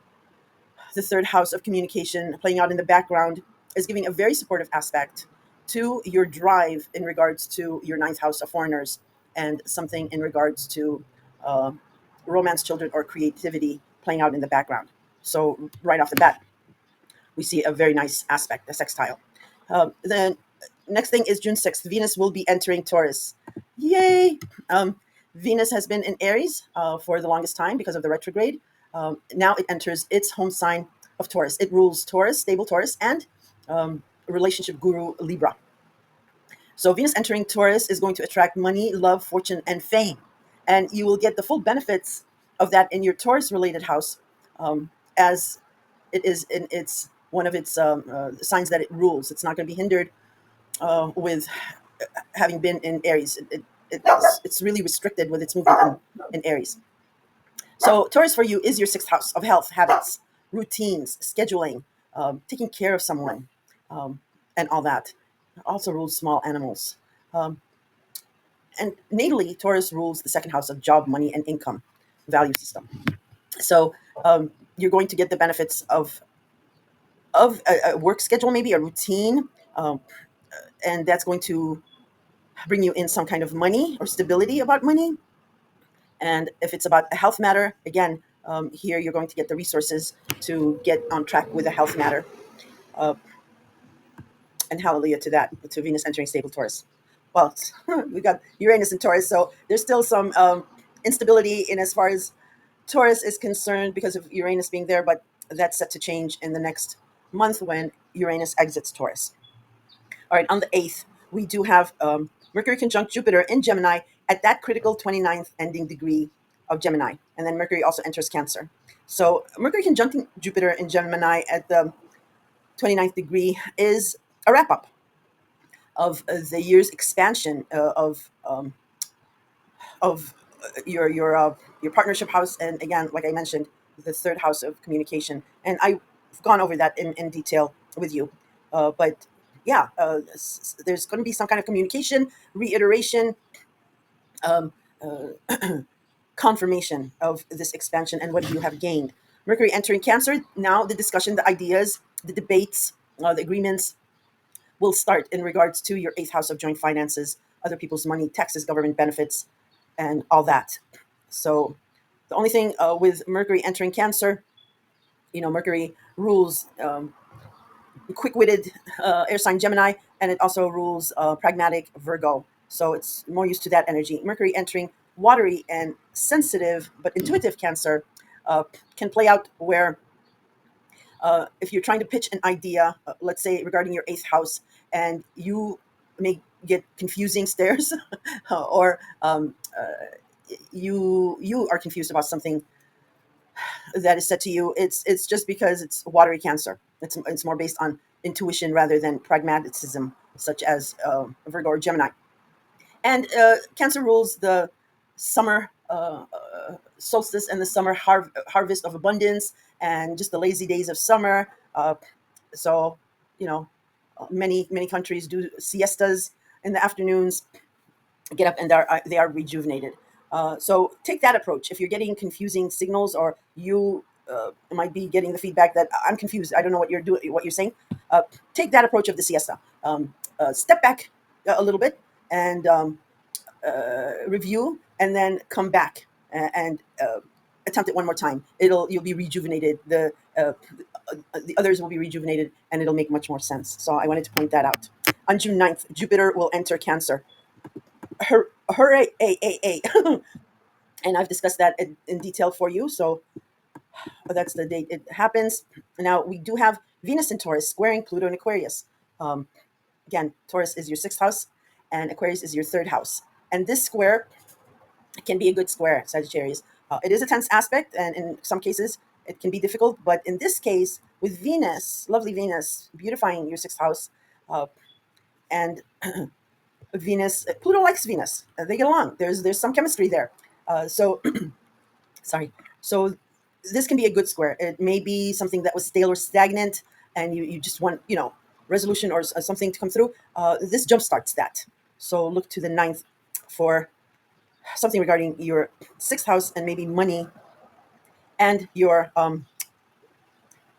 the third house of communication playing out in the background is giving a very supportive aspect to your drive in regards to your ninth house of foreigners, and something in regards to uh, romance, children, or creativity playing out in the background. So right off the bat, we see a very nice aspect, a sextile. Then next thing is June 6th. Venus will be entering Taurus. Yay! Venus has been in Aries for the longest time because of the retrograde. Now it enters its home sign of Taurus. It rules Taurus, stable Taurus, and relationship guru Libra. So Venus entering Taurus is going to attract money, love, fortune, and fame. And you will get the full benefits of that in your Taurus related house, as it is in its one of its signs that it rules. It's not going to be hindered with having been in Aries. It's really restricted with its movement in Aries. So Taurus for you is your sixth house of health, habits, routines, scheduling, taking care of someone, um, and all that. It also rules small animals. Um, and natally, Taurus rules the second house of job, money, and income, value system. So you're going to get the benefits of a work schedule, maybe a routine, um, and that's going to bring you in some kind of money or stability about money. And if it's about a health matter, again, here you're going to get the resources to get on track with a health matter. Uh, and hallelujah to that, to Venus entering stable Taurus. well, we got Uranus and Taurus, so there's still some instability in as far as Taurus is concerned because of Uranus being there, but that's set to change in the next month when Uranus exits Taurus. All right, on the 8th, we do have Mercury conjunct Jupiter in Gemini at that critical 29th ending degree of Gemini. And then Mercury also enters Cancer. So Mercury conjuncting Jupiter in Gemini at the 29th degree is a wrap up of the year's expansion of your partnership house, and again, like I mentioned, the third house of communication. And I've gone over that in detail with you. But yeah, there's going to be some kind of communication, reiteration, um, confirmation of this expansion and what you have gained. Mercury entering Cancer, now the discussion, the ideas, the debates, the agreements will start in regards to your eighth house of joint finances, other people's money, taxes, government benefits, and all that. So the only thing with Mercury entering Cancer, Mercury rules quick-witted air sign Gemini, and it also rules pragmatic Virgo. So it's more used to that energy. Mercury entering watery and sensitive but intuitive Cancer uh, can play out where if you're trying to pitch an idea, let's say regarding your eighth house, and you may get confusing stares, or you are confused about something that is said to you, it's just because it's watery Cancer. It's more based on intuition rather than pragmatism, such as Virgo or Gemini. And Cancer rules the summer solstice and the summer harvest of abundance, and just the lazy days of summer. So, you know, many countries do siestas in the afternoons, get up, and they are rejuvenated. So take that approach. If you're getting confusing signals, or you might be getting the feedback that I'm confused, I don't know what you're doing, what you're saying. Take that approach of the siesta. Step back a little bit and review, and then come back and attempt it one more time. You'll be rejuvenated. The others will be rejuvenated, and it'll make much more sense. So I wanted to point that out. On June 9th, Jupiter will enter Cancer. Hooray! And I've discussed that in detail for you. So that's the date it happens. Now we do have Venus in Taurus squaring Pluto in Aquarius. Um, Again, Taurus is your sixth house, and Aquarius is your third house. And this square can be a good square, Sagittarius. It is a tense aspect, and in some cases it can be difficult. But in this case, with Venus, lovely Venus, beautifying your sixth house, and Venus, Pluto likes Venus. They get along. There's some chemistry there. So sorry. So this can be a good square. It may be something that was stale or stagnant, and you just want resolution or something to come through. This jumpstarts that. So look to the ninth for something regarding your sixth house and maybe money, and your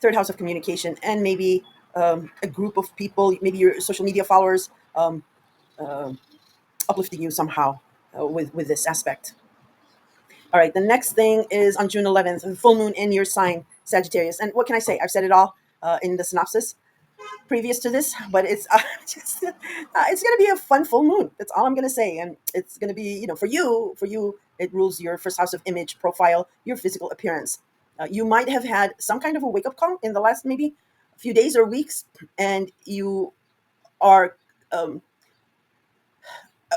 third house of communication, and maybe a group of people, maybe your social media followers, uh, uplifting you somehow with this aspect. All right, the next thing is on June 11th, the full moon in your sign, Sagittarius. And what can I say? I've said it all in the synopsis previous to this, but it's it's going to be a fun full moon. That's all I'm going to say. And it's going to be, for you, it rules your first house of image, profile, your physical appearance. You might have had some kind of a wake up call in the last maybe few days or weeks, and you are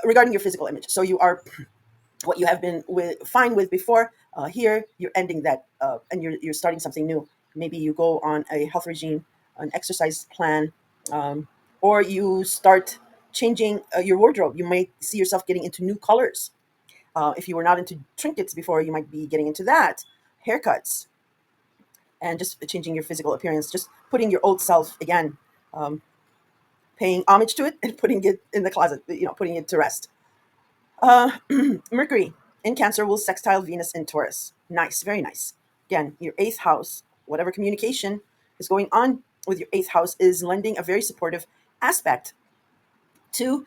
regarding your physical image. So you are what you have been fine with before. Here, you're ending that, and you're starting something new. Maybe you go on a health regime, an exercise plan, or you start changing your wardrobe. You might see yourself getting into new colors. If you were not into trinkets before, you might be getting into that. Haircuts, and just changing your physical appearance, just putting your old self again, um, paying homage to it, and putting it in the closet, putting it to rest. Uh, Mercury in Cancer will sextile Venus in Taurus. Nice, very nice. Again, your eighth house, whatever communication is going on with your eighth house, is lending a very supportive aspect to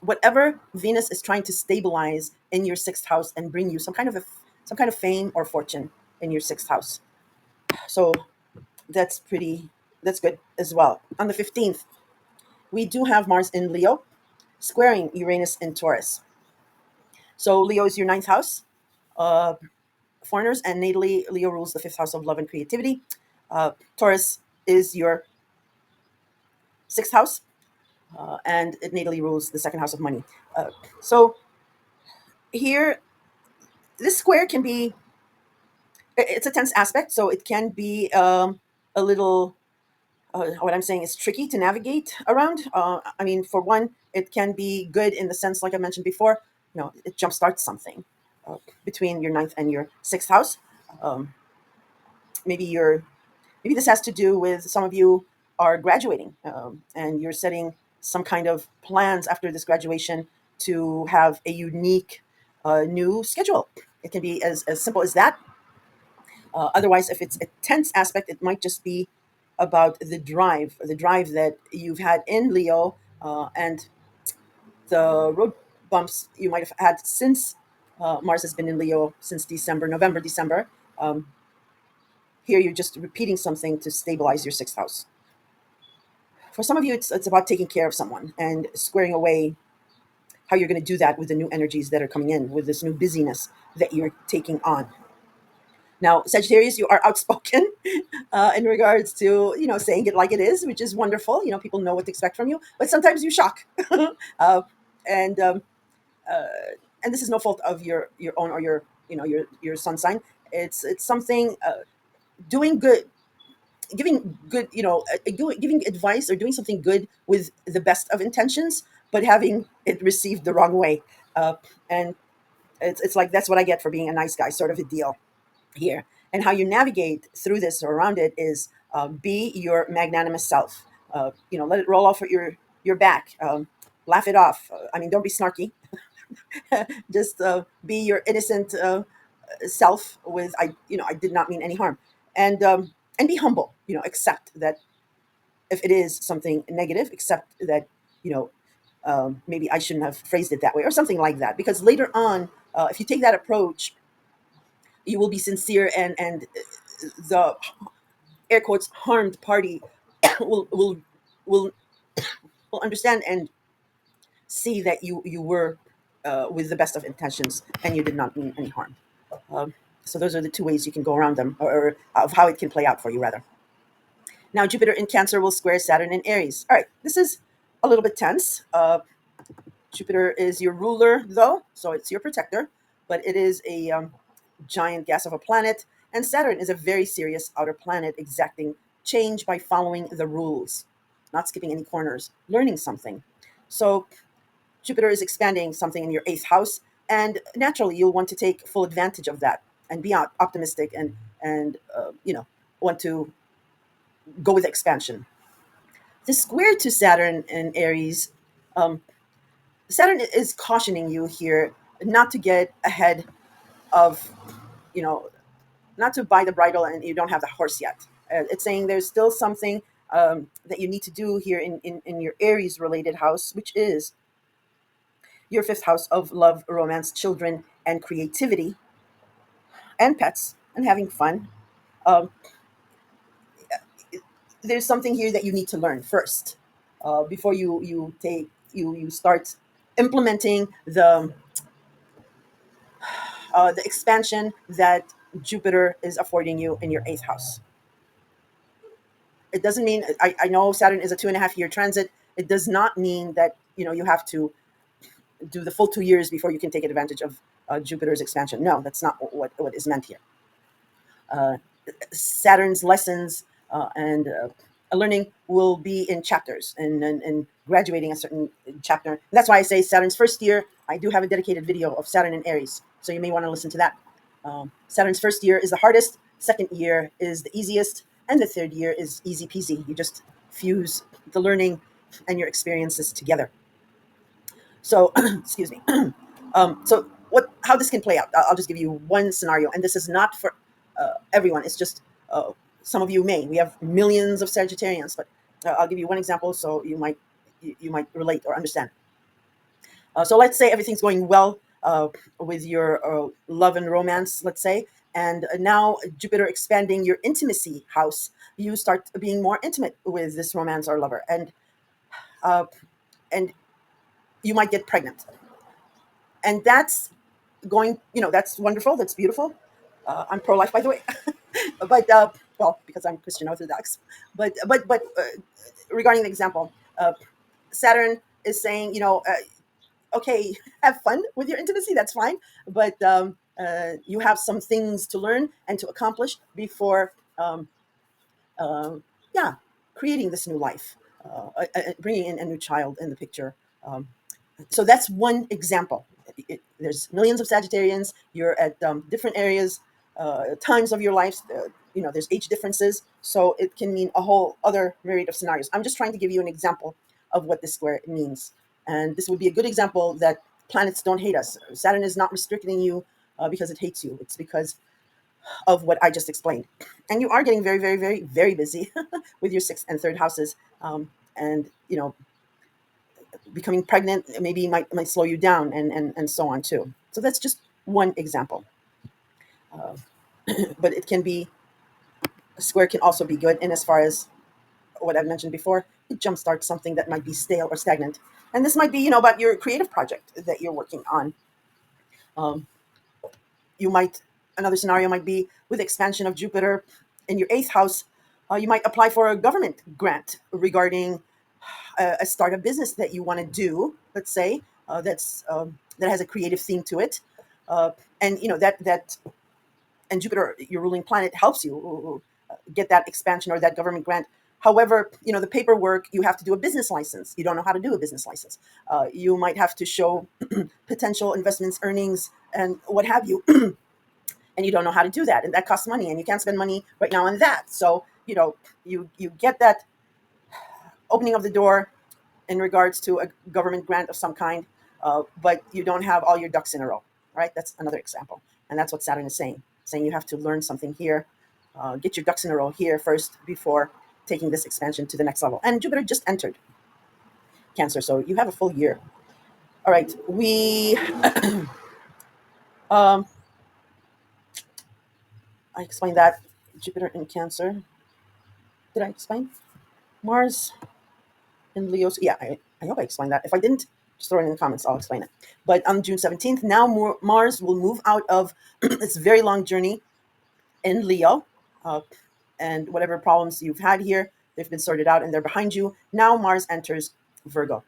whatever Venus is trying to stabilize in your sixth house and bring you some kind of fame or fortune in your sixth house. So that's good as well. On the 15th, we do have Mars in Leo squaring Uranus in Taurus. So Leo is your ninth house, uh, foreigners, and natally Leo rules the fifth house of love and creativity. Taurus is your sixth house, and it natally rules the second house of money. So here, this square can be, it's a tense aspect, so it can be a little, what I'm saying is tricky to navigate around. I mean, for one, it can be good in the sense, like I mentioned before, it jumpstarts something between your ninth and your sixth house. Um, maybe you're maybe this has to do with some of you are graduating, and you're setting some kind of plans after this graduation to have a unique new schedule. It can be as simple as that. Otherwise, if it's a tense aspect, it might just be about the drive that you've had in Leo, and the road bumps you might have had since Mars has been in Leo since November, December. Um, Here, you're just repeating something to stabilize your sixth house. For some of you, it's about taking care of someone and squaring away how you're going to do that with the new energies that are coming in, with this new busyness that you're taking on. Now, Sagittarius, you are outspoken in regards to saying it like it is, which is wonderful. People know what to expect from you, but sometimes you shock, uh, and uh, and this is no fault of your own or your sun sign. It's something, doing good, giving good, giving advice or doing something good with the best of intentions, but having it received the wrong way, and it's like that's what I get for being a nice guy, sort of a deal here. And how you navigate through this or around it is, be your magnanimous self. Let it roll off your back. Laugh it off. I mean, don't be snarky. Just be your innocent self. With I did not mean any harm, and be humble. Accept that if it is something negative, accept that you know maybe I shouldn't have phrased it that way or something like that. Because later on, if you take that approach, you will be sincere, and the air quotes harmed party will will will will understand and see that you were with the best of intentions and you did not mean any harm. Um, so those are the two ways you can go around them, or of how it can play out for you, rather. Now, Jupiter in Cancer will square Saturn in Aries. All right, this is a little bit tense. Jupiter is your ruler, though, so it's your protector, but it is a giant gas of a planet, and Saturn is a very serious outer planet, exacting change by following the rules, not skipping any corners, learning something. So Jupiter is expanding something in your eighth house, and naturally you'll want to take full advantage of that and be optimistic, and want to go with expansion. The square to Saturn in Aries, um, Saturn is cautioning you here not to get ahead of, you know, not to buy the bridle and you don't have the horse yet. It's saying there's still something that you need to do here in your Aries related house, which is your fifth house of love, romance, children, and creativity, and pets, and having fun. Um, there's something here that you need to learn first before you start implementing the expansion that Jupiter is affording you in your eighth house. It doesn't mean, I know Saturn is a 2.5 year transit. It does not mean that you have to do the full 2 years before you can take advantage of Jupiter's expansion. No, that's not what is meant here. Uh, Saturn's lessons and learning will be in chapters, and graduating a certain chapter. That's why I say Saturn's first year. I do have a dedicated video of Saturn in Aries, so you may want to listen to that. Saturn's first year is the hardest, second year is the easiest, and the third year is easy peasy. You just fuse the learning and your experiences together. So, excuse me. So, how this can play out? I'll just give you one scenario, and this is not for everyone. It's just some of you may. We have millions of Sagittarians, but I'll give you one example, so you might relate or understand. So let's say everything's going well with your love and romance, let's say, and now Jupiter expanding your intimacy house, you start being more intimate with this romance or lover, uh, and you might get pregnant, and that's going, that's wonderful, that's beautiful. I'm pro-life, by the way. But well, because I'm Christian Orthodox. But regarding the example, Saturn is saying, okay, have fun with your intimacy, that's fine, but you have some things to learn and to accomplish before um, yeah, creating this new life, bringing in a new child in the picture. Um, so that's one example. There's millions of Sagittarians. You're at different areas, times of your lives. There's age differences, so it can mean a whole other myriad of scenarios. I'm just trying to give you an example of what this square means, and this would be a good example that planets don't hate us. Saturn is not restricting you because it hates you. It's because of what I just explained. And you are getting very, very, very, very busy with your sixth and third houses. And, becoming pregnant maybe might slow you down, and so on too. So that's just one example. Uh, but it can be, a square can also be good in as far as what I've mentioned before. It jumpstarts something that might be stale or stagnant. And this might be, about your creative project that you're working on. Um, you might Another scenario might be with expansion of Jupiter in your eighth house. You might apply for a government grant regarding a startup business that you want to do. Let's say that has a creative theme to it, and that and Jupiter, your ruling planet, helps you get that expansion or that government grant. However, the paperwork, you have to do a business license. You don't know how to do a business license. You might have to show potential investments, earnings, and what have you, and you don't know how to do that, and that costs money, and you can't spend money right now on that. So you get that opening of the door in regards to a government grant of some kind, but you don't have all your ducks in a row, right? That's another example, and that's what Saturn is saying you have to learn something here, get your ducks in a row here first before taking this expansion to the next level. And Jupiter just entered Cancer, so you have a full year. All right, we um, I explained that Jupiter in Cancer. Did I explain Mars in Leo? Yeah, I hope I explained that. If I didn't, just throw it in the comments. I'll explain it. But on June 17th, now Mars will move out of its very long journey in Leo. And whatever problems you've had here, they've been sorted out and they're behind you. Now Mars enters Virgo.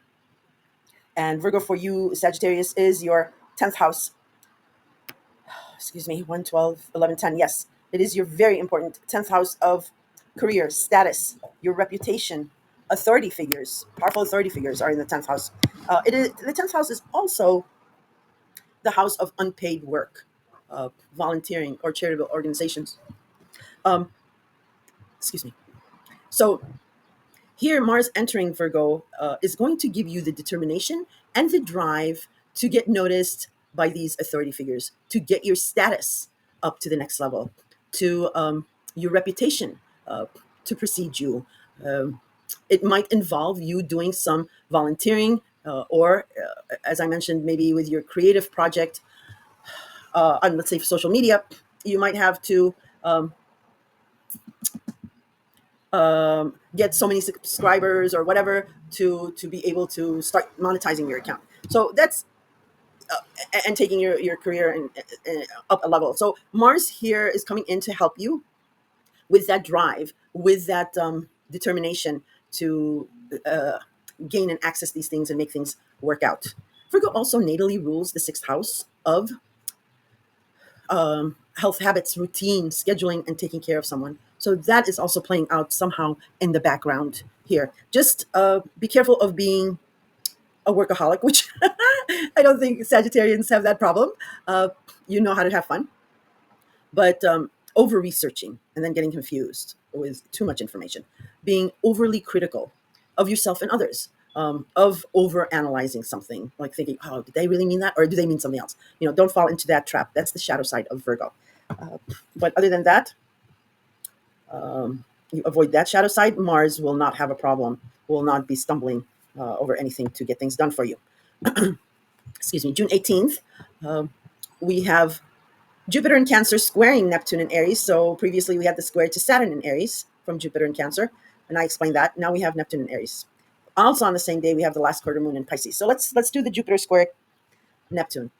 And Virgo for you, Sagittarius, is your 10th house. Excuse me, 1, 12, 11, 10. Yes, it is your very important 10th house of career, status, your reputation, authority figures. Powerful authority figures are in the 10th house. The 10th house is also the house of unpaid work, volunteering, or charitable organizations. Um, excuse me. So here, Mars entering Virgo is going to give you the determination and the drive to get noticed by these authority figures, to get your status up to the next level, to your reputation to precede you. Um, it might involve you doing some volunteering, or, as I mentioned, maybe with your creative project on, let's say, social media, you might have to get so many subscribers or whatever to be able to start monetizing your account. So that's and taking your career up a level. So Mars here is coming in to help you with that drive, with that determination to uh, gain and access these things and make things work out. Virgo also natally rules the sixth house of health habits, routine, scheduling, and taking care of someone. So that is also playing out somehow in the background here. Just be careful of being a workaholic, which I don't think Sagittarians have that problem. Uh, you know how to have fun, but over researching and then getting confused with too much information, being overly critical of yourself and others, of over analyzing something, like thinking, oh, did they really mean that, or do they mean something else? Don't fall into that trap. That's the shadow side of Virgo. But other than that, you avoid that shadow side, Mars will not have a problem, will not be stumbling over anything to get things done for you. Excuse me. June 18th, we have Jupiter in Cancer squaring Neptune in Aries. So previously we had the square to Saturn in Aries from Jupiter in Cancer, and I explained that. Now we have Neptune in Aries. Also on the same day, we have the last quarter moon in Pisces. So let's do the Jupiter square Neptune.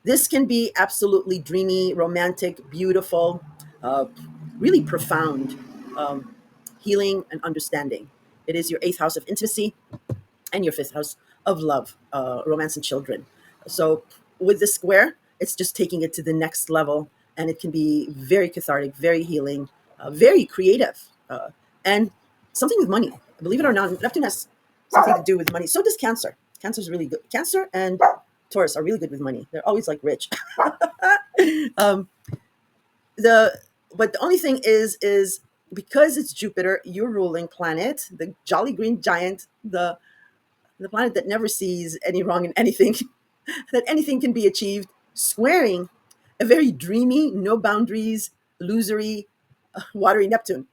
This can be absolutely dreamy, romantic, beautiful, uh, really profound, um, healing and understanding. It is your eighth house of intimacy and your fifth house of love, romance, and children. So with the square, it's just taking it to the next level, and it can be very cathartic, very healing, very creative, and something with money. Believe it or not, Neptune has something to do with money. So does Cancer. Cancer is really good. Cancer and Taurus are really good with money. They're always like rich. um, the but the only thing is because it's Jupiter, your ruling planet, the jolly green giant, the planet that never sees any wrong in anything, that anything can be achieved, squaring a very dreamy, no boundaries, illusory, watery Neptune.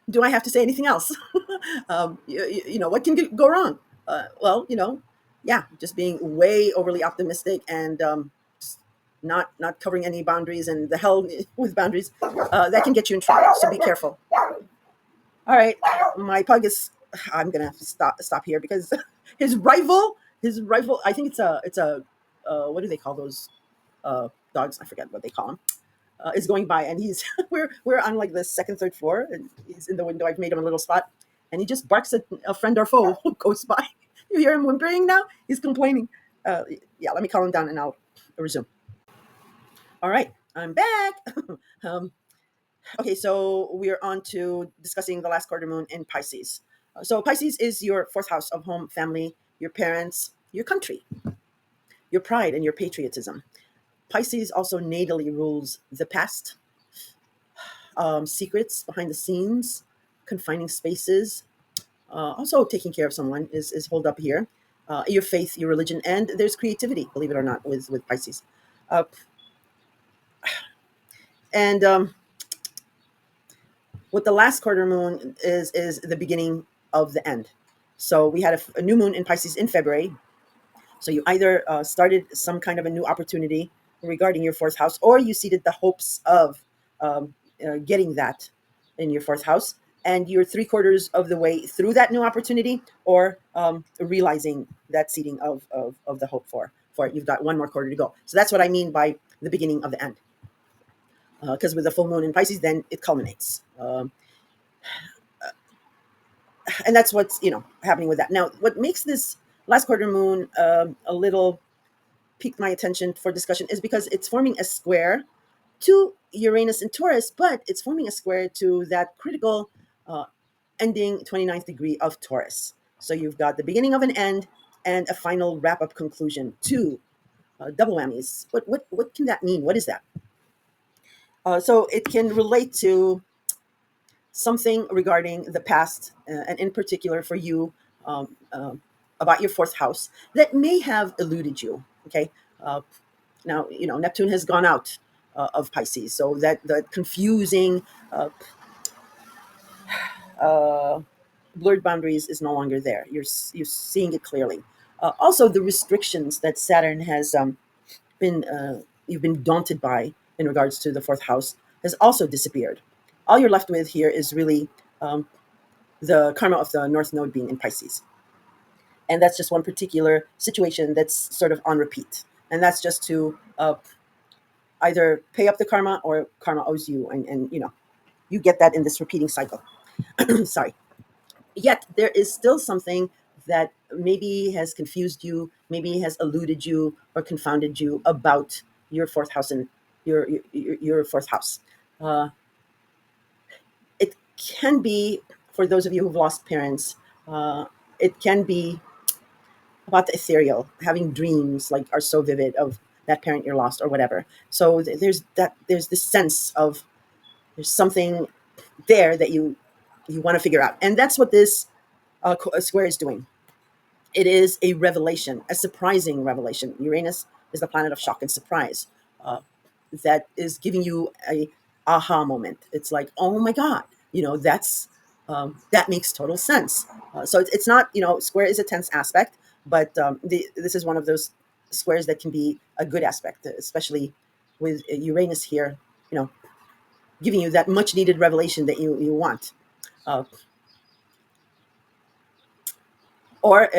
Do I have to say anything else? What can go wrong? Well, yeah, just being way overly optimistic and just not covering any boundaries and the hell with boundaries, that can get you in trouble. So be careful. All right, my pug is. I'm gonna stop here because his rival. I think it's a what do they call those dogs? I forget what they call them. Is going by, and he's we're on like the second, third floor, and he's in the window. I've made him a little spot, and he just barks at a friend or foe who goes by. You hear him whimpering now? He's complaining. Yeah, let me calm him down, and I'll resume. All right, I'm back. um, Okay, so we're on to discussing the last quarter moon in Pisces. So Pisces is your fourth house of home, family, your parents, your country, your pride, and your patriotism. Pisces also natally rules the past, secrets behind the scenes, confining spaces. Also, taking care of someone is hold up here. Your faith, your religion, and there's creativity. Believe it or not, with Pisces, uh, and what the last quarter moon is the beginning of the end. So we had a new moon in Pisces in February. So you either started some kind of a new opportunity regarding your fourth house, or you seeded the hopes of getting that in your fourth house, and you're three-quarters of the way through that new opportunity, or realizing that seeding of the hope for it. You've got one more quarter to go. So that's what I mean by the beginning of the end. Because with the full moon in Pisces, then it culminates. And that's what's happening with that. Now, what makes this last quarter moon a little piqued my attention for discussion is because it's forming a square to Uranus and Taurus, but it's forming a square to that critical uh, ending 29th degree of Taurus. So you've got the beginning of an end and a final wrap up conclusion. Two double whammies. What can that mean? What is that? So it can relate to something regarding the past, and in particular for you, about your fourth house that may have eluded you. Okay, uh, now Neptune has gone out of Pisces, so that confusing, uh, blurred boundaries is no longer there. You're seeing it clearly. Also, the restrictions that Saturn has been you've been daunted by in regards to the fourth house has also disappeared. All you're left with here is really um, the karma of the North Node being in Pisces. And that's just one particular situation that's sort of on repeat. And that's just to either pay up the karma or karma owes you. And you get that in this repeating cycle. Sorry. Yet there is still something that maybe has confused you, maybe has eluded you or confounded you about your fourth house and your fourth house. Uh, it can be, for those of you who've lost parents, it can be about the ethereal, having dreams like are so vivid of that parent you're lost or whatever. So there's this sense of there's something there that you want to figure out, and that's what this square is doing. It is a revelation, a surprising revelation. Uranus is the planet of shock and surprise. Uh, that is giving you a aha moment. It's like, oh my god, that makes total sense. So it's not, square is a tense aspect, but this is one of those squares that can be a good aspect, especially with Uranus here, you know, giving you that much needed revelation that you want. Uh, Or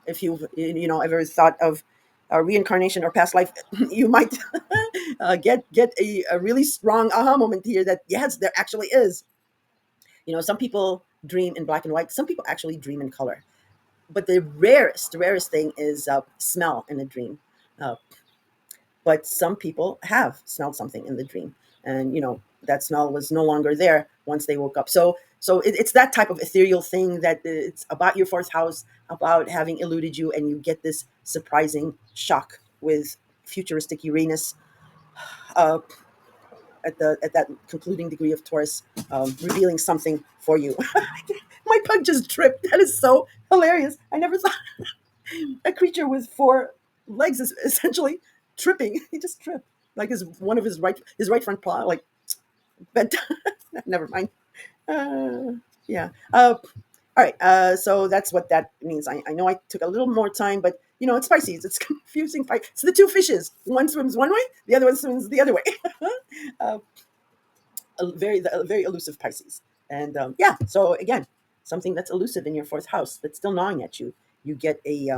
if you've ever thought of reincarnation or past life, you might get a really strong aha moment here that yes, there actually is. Some people dream in black and white. Some people actually dream in color. But the rarest thing is smell in a dream. Uh, but some people have smelled something in the dream, and that smell was no longer there once they woke up. So it's that type of ethereal thing, that it's about your fourth house, about having eluded you, and you get this surprising shock with futuristic Uranus uh, at that concluding degree of Taurus, revealing something for you. My pug just tripped. That is so hilarious. I never thought a creature with four legs is essentially tripping. He just tripped, like one of his right front paw, like bent. Never mind. Yeah. All right. So that's what that means. I know I took a little more time, but it's Pisces. It's confusing. It's the two fishes. One swims one way, the other one swims the other way. uh, a very elusive Pisces. And yeah. So again, something that's elusive in your fourth house that's still gnawing at you. You get a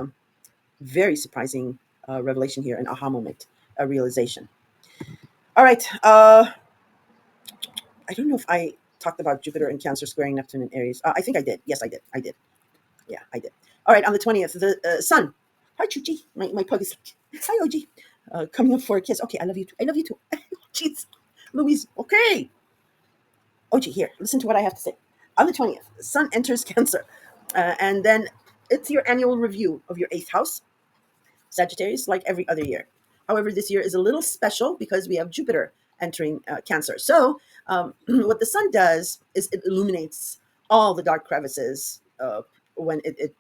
very surprising revelation here, an aha moment, a realization. All right. I don't know if I talked about Jupiter in Cancer squaring Neptune in Aries. I think I did. Yes, I did. I did. Yeah, I did. All right. On the 20th, the Sun. Hi, Chuchi. My pug is like, hi, OG. Coming up for a kiss. Okay, I love you too. I love you too. Jeez. Louise. Okay. OG, here. Listen to what I have to say. On the 20th, the Sun enters Cancer. And then it's your annual review of your eighth house, Sagittarius, like every other year. However, this year is a little special because we have Jupiter entering Cancer. So, what the sun does is it illuminates all the dark crevices when it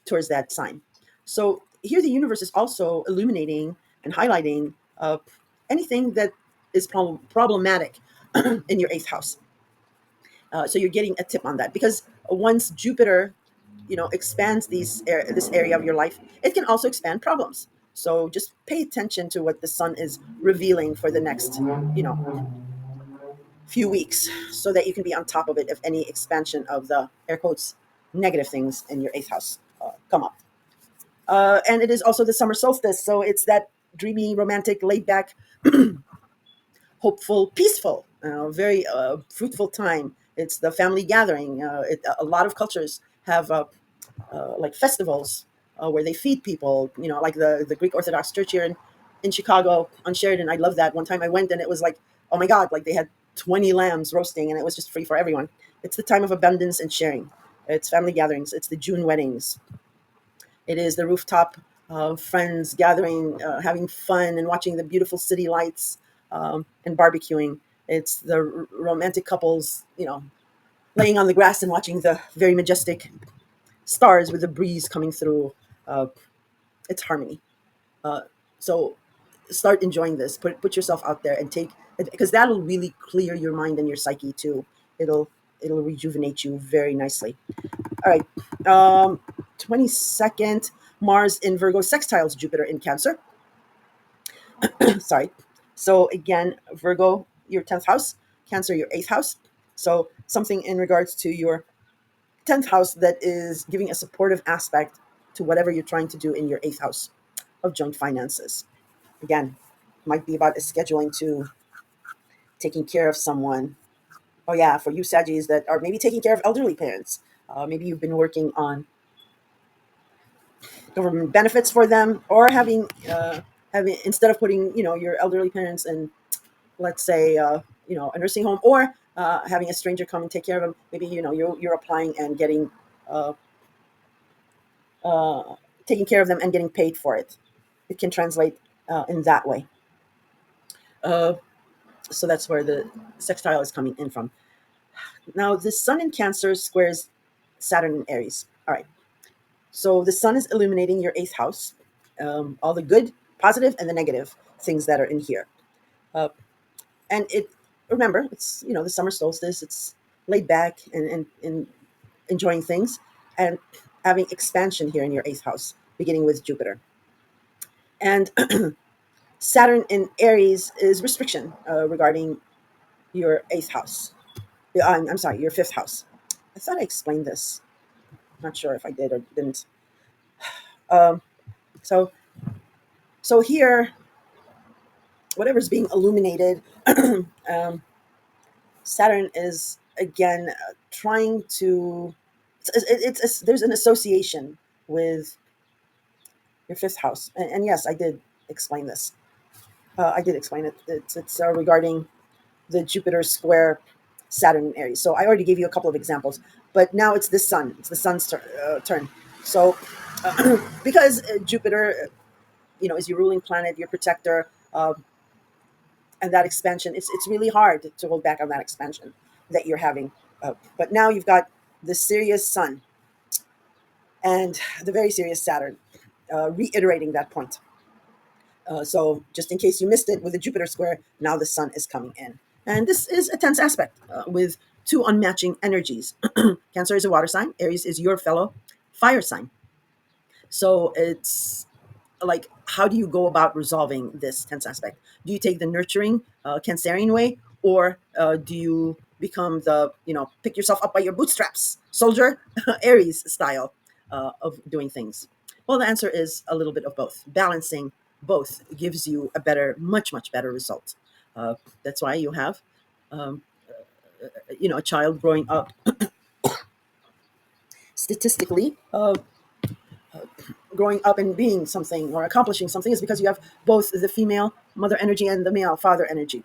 tours that sign. So, here the universe is also illuminating and highlighting anything that is problematic in your eighth house. So you're getting a tip on that, because once Jupiter, expands this area of your life, it can also expand problems. So just pay attention to what the sun is revealing for the next, few weeks, so that you can be on top of it if any expansion of the air quotes negative things in your eighth house come up. And it is also the summer solstice, so it's that dreamy, romantic, laid back, hopeful, peaceful, very fruitful time. It's the family gathering. A lot of cultures have like festivals where they feed people, like the Greek Orthodox Church here in Chicago on Sheridan. I love that. One time I went and it was like, oh my God, like they had 20 lambs roasting and it was just free for everyone. It's the time of abundance and sharing. It's family gatherings. It's the June weddings. It is the rooftop friends gathering, having fun and watching the beautiful city lights and barbecuing. It's the romantic couples, laying on the grass and watching the very majestic stars with the breeze coming through. Uh, it's harmony. Uh, so start enjoying this. Put yourself out there and take, because that'll really clear your mind and your psyche too. It'll it'll rejuvenate you very nicely. All right. 22nd, Mars in Virgo sextiles Jupiter in Cancer. Sorry. So again, Virgo, your 10th house, Cancer, your 8th house. So something in regards to your 10th house that is giving a supportive aspect to whatever you're trying to do in your 8th house of joint finances. Again, might be about scheduling to taking care of someone. Oh, yeah, for you Saggies that are maybe taking care of elderly parents. Maybe you've been working on government benefits for them, or having instead of putting your elderly parents in, let's say, a nursing home, or having a stranger come and take care of them. Maybe you're applying and getting uh, uh, taking care of them and getting paid for it. It can translate in that way. Uh, so that's where the sextile is coming in from. Now, the Sun in Cancer squares Saturn in Aries. All right. So the Sun is illuminating your eighth house, all the good, positive, and the negative things that are in here. Uh, and it, remember, it's the summer solstice. It's laid back and enjoying things, and having expansion here in your eighth house, beginning with Jupiter. And Saturn in Aries is restriction regarding your eighth house. I'm sorry, your fifth house. I thought I explained this. Not sure if I did or didn't. Um, so so here, whatever's being illuminated, um, Saturn is again trying to. It's there's an association with your fifth house, and yes, I did explain this. I did explain it. It's regarding the Jupiter square Saturn in Aries. So I already gave you a couple of examples, but now it's the Sun. It's the Sun's turn. So because Jupiter, is your ruling planet, your protector, and that expansion, it's really hard to hold back on that expansion that you're having. But now you've got the serious Sun and the very serious Saturn, reiterating that point. So just in case you missed it with the Jupiter square, now the Sun is coming in. And this is a tense aspect with two unmatching energies. Cancer is a water sign. Aries is your fellow fire sign. So it's like, how do you go about resolving this tense aspect? Do you take the nurturing Cancerian way, or do you become the, pick yourself up by your bootstraps, soldier, Aries style of doing things? Well, the answer is a little bit of both. Balancing both gives you a better, much, much better result. That's why you have, um, a child growing up statistically, growing up and being something or accomplishing something is because you have both the female mother energy and the male father energy.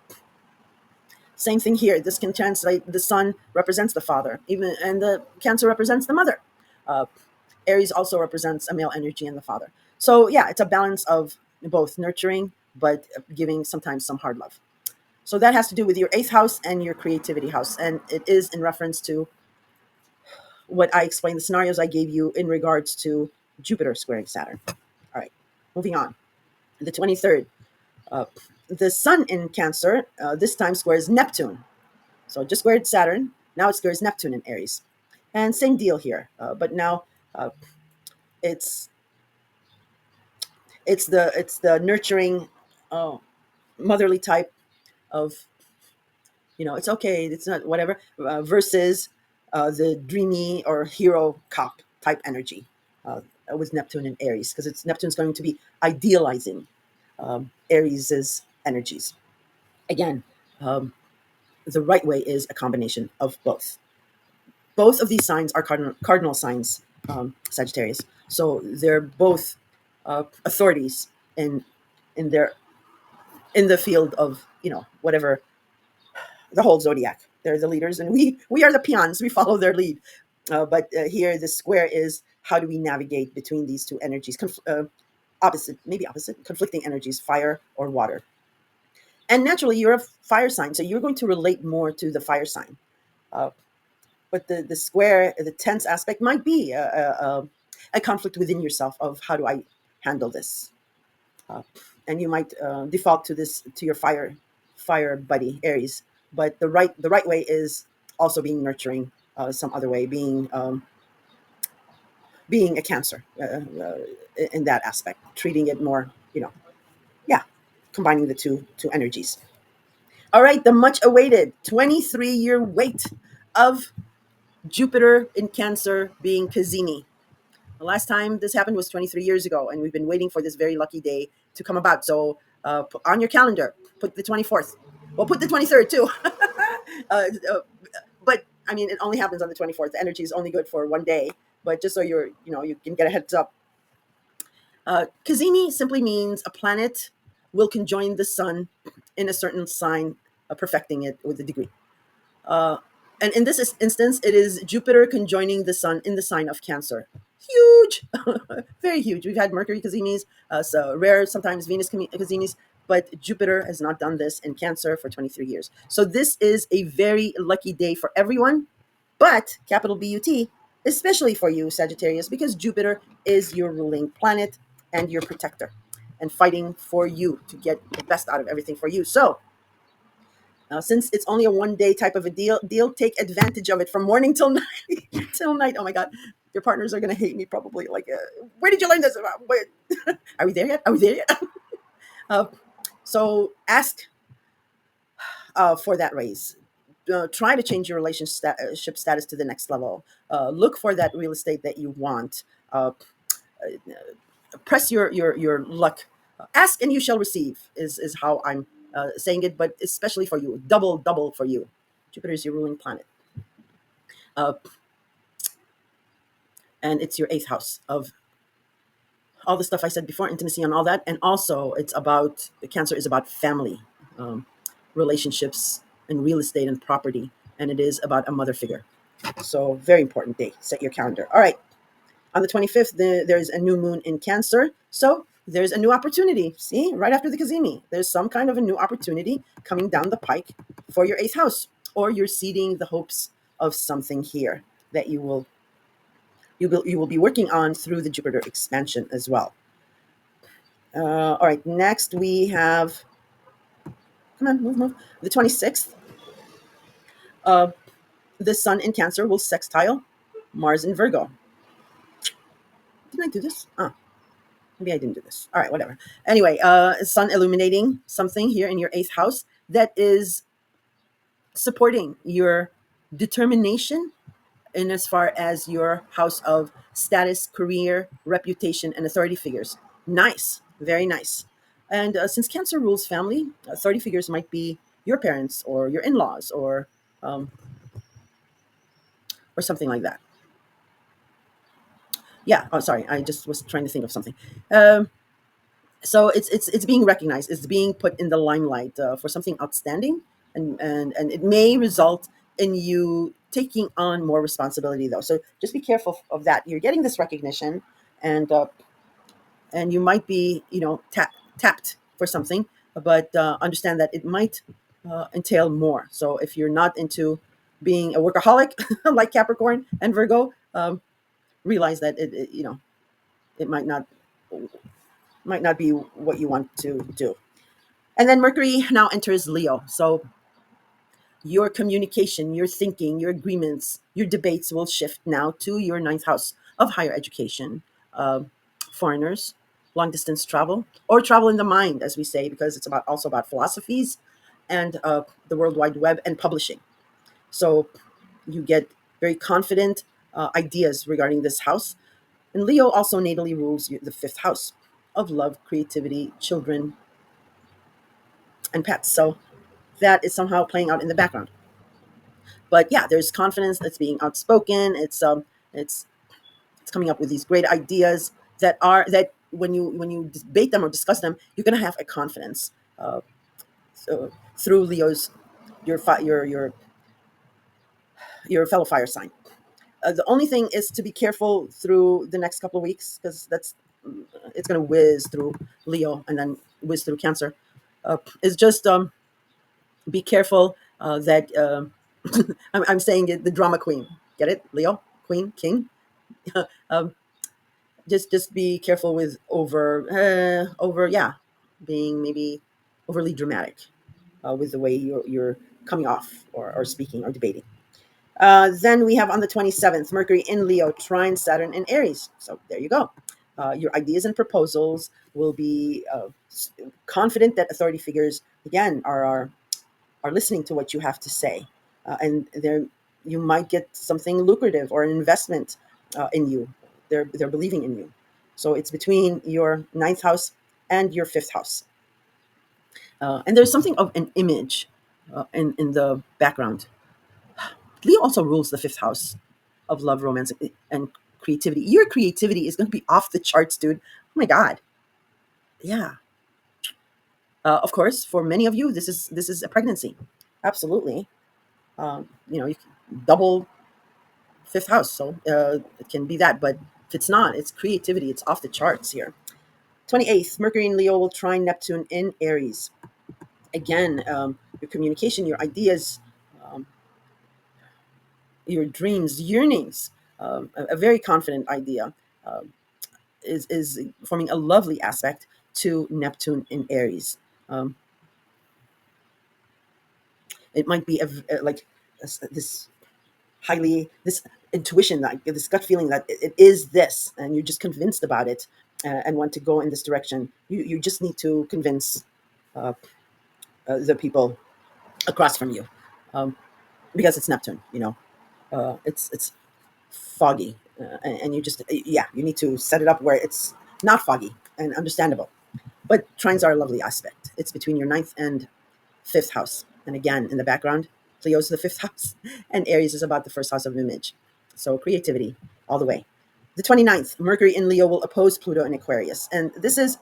Same thing here. This can translate. The Sun represents the father, even, and the Cancer represents the mother. Uh, Aries also represents a male energy and the father. So yeah, it's a balance of both nurturing, but giving sometimes some hard love. So that has to do with your eighth house and your creativity house, and it is in reference to what I explained, the scenarios I gave you in regards to Jupiter squaring Saturn. All right, moving on. The 23rd, uh, the Sun in Cancer this time squares Neptune. So it just squared Saturn. Now it squares Neptune in Aries, and same deal here. But now uh, it's it's the nurturing, uh, motherly type of, it's okay, it's not whatever, versus the dreamy or hero cop type energy with Neptune and Aries, because it's Neptune's going to be idealizing Aries's energies. Again, um, the right way is a combination of both. Both of these signs are cardinal signs, Sagittarius. So they're both authorities in their in the field of, whatever, the whole zodiac. They're the leaders, and we are the peons. We follow their lead. But here, the square is, how do we navigate between these two energies, opposite, conflicting energies, fire or water. And naturally, you're a fire sign, so you're going to relate more to the fire sign. Uh, but the square, the tense aspect might be a conflict within yourself of, how do I handle this? Uh, and you might default to your fire buddy Aries. But the right way is also being nurturing, some other way, being a Cancer, in that aspect, treating it more, yeah, combining the two energies. All right, the much awaited 23-year wait of Jupiter in Cancer being Kazimi. The last time this happened was 23 years ago, and we've been waiting for this very lucky day to come about. So on your calendar, put the 24th. Well, put the 23rd too. uh, uh, but I mean, it only happens on the 24th. The energy is only good for one day. But just so you can get a heads up. Kazimi simply means a planet will conjoin the sun in a certain sign, perfecting it with a degree. Uh, and in this instance, it is Jupiter conjoining the Sun in the sign of Cancer. Huge, very huge. We've had Mercury Cazinis, so rare, sometimes Venus Cazinis, but Jupiter has not done this in Cancer for 23 years. So this is a very lucky day for everyone, but capital BUT, especially for you, Sagittarius, because Jupiter is your ruling planet and your protector and fighting for you to get the best out of everything for you. So since it's only a 1 day type of a deal, take advantage of it from morning till night. Till night. Oh my God, your partners are gonna hate me probably. Like, where did you learn this? Where? Are we there yet? Are we there yet? uh, so ask for that raise. try to change your relationship status to the next level. Look for that real estate that you want. Uh, Press your luck. Ask and you shall receive is how I'm saying it, but especially for you, double for you. Jupiter is your ruling planet, uh, and it's your eighth house of all the stuff I said before, intimacy and all that. And also, it's about Cancer is about family, um, relationships, and real estate and property, and it is about a mother figure. So, very important day. Set your calendar. All right. On the 25th, there's a new moon in Cancer. So, there's a new opportunity. See, right after the Kazimi, there's some kind of a new opportunity coming down the pike for your eighth house, or you're seeding the hopes of something here that you will be working on through the Jupiter expansion as well. All right, next we have, come on, move. The 26th, uh, the Sun in Cancer will sextile Mars in Virgo. Didn't I do this? Ah, maybe I didn't do this. All right, whatever. Anyway, Sun illuminating something here in your eighth house that is supporting your determination in as far as your house of status, career, reputation, and authority figures. Nice, very nice. And since Cancer rules family, authority figures might be your parents or your in-laws um, or something like that. Yeah. Oh, sorry. I just was trying to think of something. Um, so it's being recognized. It's being put in the limelight for something outstanding, and it may result in you taking on more responsibility, though. So just be careful of that. You're getting this recognition, and and you might be tapped for something, but understand that it might entail more. So if you're not into being a workaholic like Capricorn and Virgo, realize that it might not be what you want to do. And then Mercury now enters Leo. So your communication, your thinking, your agreements, your debates will shift now to your ninth house of higher education, uh, foreigners, long distance travel, or travel in the mind, as we say, because it's also about philosophies and the World Wide Web and publishing. So you get very confident ideas regarding this house. And Leo also natally rules the fifth house of love, creativity, children, and pets. So that is somehow playing out in the background. But yeah, there's confidence that's being outspoken. It's it's coming up with these great ideas that when you debate them or discuss them, you're gonna have a confidence. So through Leo's your fellow fire sign. The only thing is to be careful through the next couple of weeks because that's it's gonna whiz through Leo and then whiz through Cancer. Is just be careful that I'm saying it, the drama queen. Get it, Leo, queen, king. um, just be careful with being maybe overly dramatic with the way you're coming off or speaking or debating. Then we have on the 27th, Mercury in Leo, trine Saturn in Aries. So there you go. Your ideas and proposals will be confident that authority figures, again, are listening to what you have to say. And there you might get something lucrative or an investment in you. They're believing in you. So it's between your ninth house and your fifth house. And there's something of an image in the background. Leo also rules the fifth house of love, romance, and creativity. Your creativity is going to be off the charts, dude. Oh my God. Yeah. Of course, for many of you, this is a pregnancy. Absolutely. You can double fifth house, so it can be that. But if it's not, it's creativity. It's off the charts here. 28th, Mercury in Leo will trine Neptune in Aries. Again, your communication, your ideas, um, your dreams, yearnings, a very confident idea is forming a lovely aspect to Neptune in Aries. Um, it might be like this this intuition, like this gut feeling that it is this, and you're just convinced about it and want to go in this direction. You just need to convince uh, the people across from you. Um, because it's Neptune. It's foggy, and you just yeah, you need to set it up where it's not foggy and understandable. But trines are a lovely aspect. It's between your ninth and fifth house, and again in the background, Cleo's the fifth house, and Aries is about the first house of image. So creativity all the way. The 29th, Mercury in Leo will oppose Pluto in Aquarius, and this is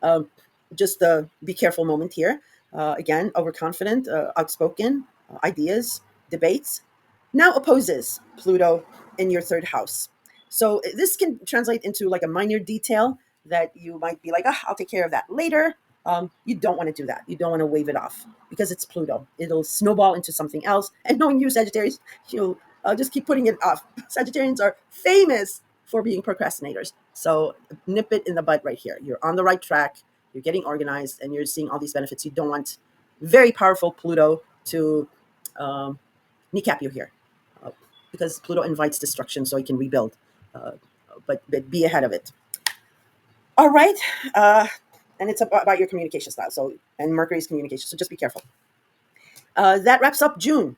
um, just a be careful moment here. Again, overconfident, outspoken, ideas, debates. Now opposes Pluto in your third house. So this can translate into like a minor detail that you might be like, I'll take care of that later. You don't want to do that. You don't want to wave it off because it's Pluto. It'll snowball into something else. And knowing you, Sagittarius, you'll just keep putting it off. Sagittarians are famous for being procrastinators. So nip it in the bud right here. You're on the right track. You're getting organized, and you're seeing all these benefits. You don't want very powerful Pluto to um, kneecap you here, uh, because Pluto invites destruction, so he can rebuild. Uh, but be ahead of it. All right, and it's about your communication style. So and Mercury's communication. So just be careful. That wraps up June.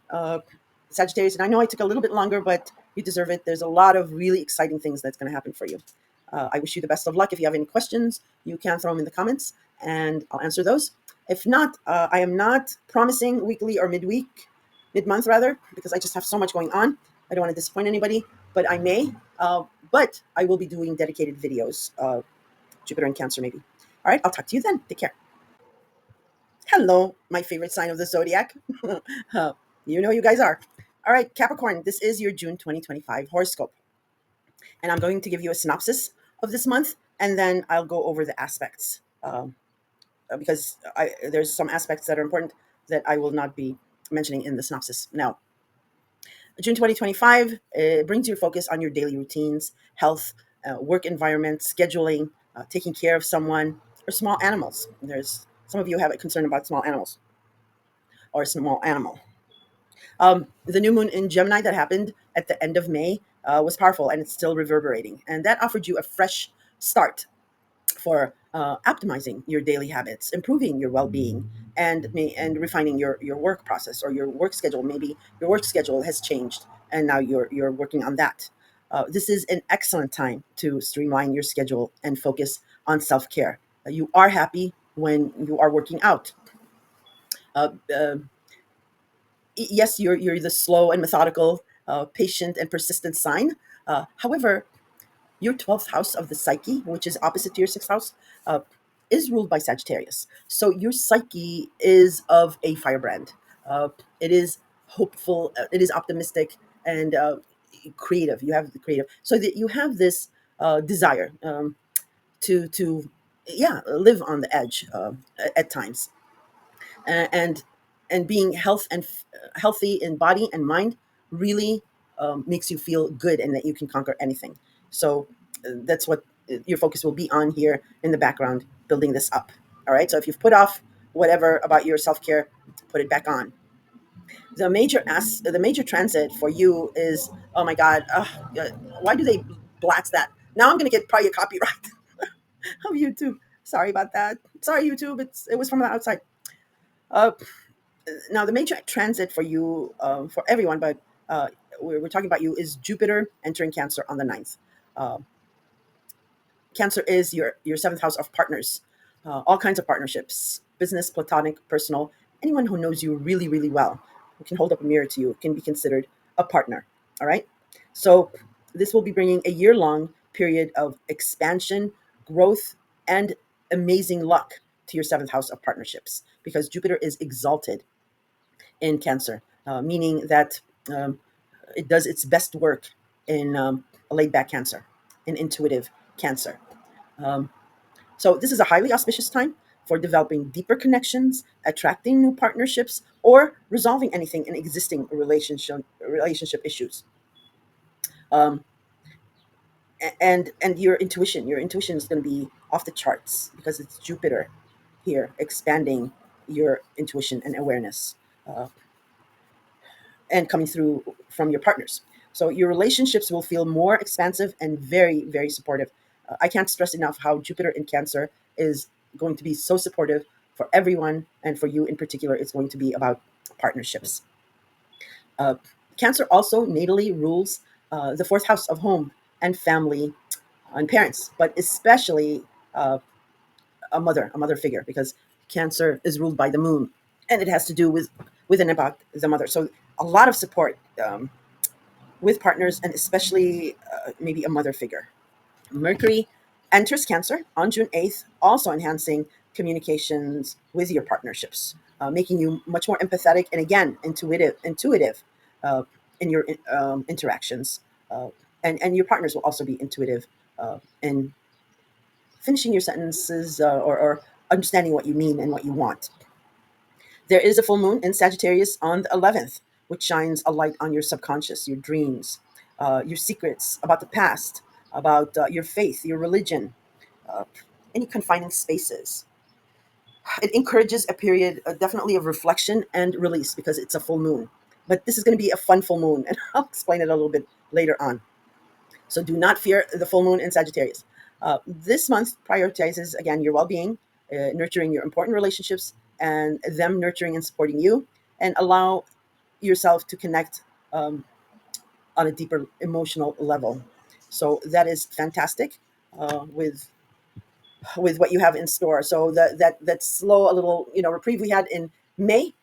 Sagittarius, and I know I took a little bit longer, but you deserve it. There's a lot of really exciting things that's going to happen for you. I wish you the best of luck. If you have any questions, you can throw them in the comments and I'll answer those. If not, I am not promising weekly or midweek, mid-month rather, because I just have so much going on. I don't want to disappoint anybody, but I may. But I will be doing dedicated videos, Jupiter and Cancer maybe. All right, I'll talk to you then. Take care. Hello, my favorite sign of the zodiac. You know who you guys are. All right, Capricorn, this is your June 2025 horoscope. And I'm going to give you a synopsis of this month, and then I'll go over the aspects because there's some aspects that are important that I will not be mentioning in the synopsis. Now, June 2025 brings your focus on your daily routines, health, work environment, scheduling, taking care of someone, or small animals. There's some of you have a concern about small animals or a small animal. The new moon in Gemini that happened at the end of May was powerful, and it's still reverberating. And that offered you a fresh start for optimizing your daily habits, improving your well-being, and refining your work process or your work schedule. Maybe your work schedule has changed, and now you're working on that. This is an excellent time to streamline your schedule and focus on self-care. You are happy when you are working out. Uh, uh, yes, you're the slow and methodical, patient and persistent sign. However, your 12th house of the psyche, which is opposite to your 6th house, uh, is ruled by Sagittarius. So your psyche is of a firebrand. It is hopeful, it is optimistic, and creative. You have the creative. So that you have this desire to, yeah, live on the edge at times. And being healthy in body and mind really makes you feel good and that you can conquer anything. So that's what your focus will be on here in the background, building this up. All right, so if you've put off whatever about your self-care, put it back on. The major transit for you is, oh my god, why do they blast that? Now I'm going to get probably a copyright of YouTube. Sorry about that. Sorry, YouTube. It was from the outside. uh, Now the major transit for you, for everyone, but we're talking about you, is Jupiter entering Cancer on the ninth. uh, Cancer is your seventh house of partners, all kinds of partnerships, business, platonic, personal. Anyone who knows you really really well, who can hold up a mirror to you, can be considered a partner. All right, so this will be bringing a year-long period of expansion, growth, and amazing luck to your seventh house of partnerships, because Jupiter is exalted in Cancer, meaning that um, it does its best work in a laid back Cancer, an intuitive Cancer. Um, so, this is a highly auspicious time for developing deeper connections, attracting new partnerships, or resolving anything in existing relationship issues. Um, and your intuition is going to be off the charts because it's Jupiter here expanding your intuition and awareness. And coming through from your partners. So your relationships will feel more expansive and very, very supportive. I can't stress enough how Jupiter in Cancer is going to be so supportive for everyone, and for you in particular, it's going to be about partnerships. Uh, Cancer also natally rules the fourth house of home and family and parents, but especially uh, a mother figure, because Cancer is ruled by the moon, and it has to do with and about the mother. So a lot of support with partners, and especially maybe a mother figure. Mercury enters Cancer on June 8th, also enhancing communications with your partnerships, making you much more empathetic and again intuitive uh, in your interactions, uh, and your partners will also be intuitive in finishing your sentences or understanding what you mean and what you want. There is a full moon in Sagittarius on the 11th, which shines a light on your subconscious, your dreams, your secrets about the past, about your faith, your religion, uh, any confining spaces. It encourages a period, definitely, of reflection and release because it's a full moon. But this is going to be a fun full moon, and I'll explain it a little bit later on. So do not fear the full moon in Sagittarius. This month prioritizes, again, your well being, nurturing your important relationships, and them nurturing and supporting you, and allow yourself to connect um, on a deeper emotional level. So that is fantastic with what you have in store. So that slow a little reprieve we had in May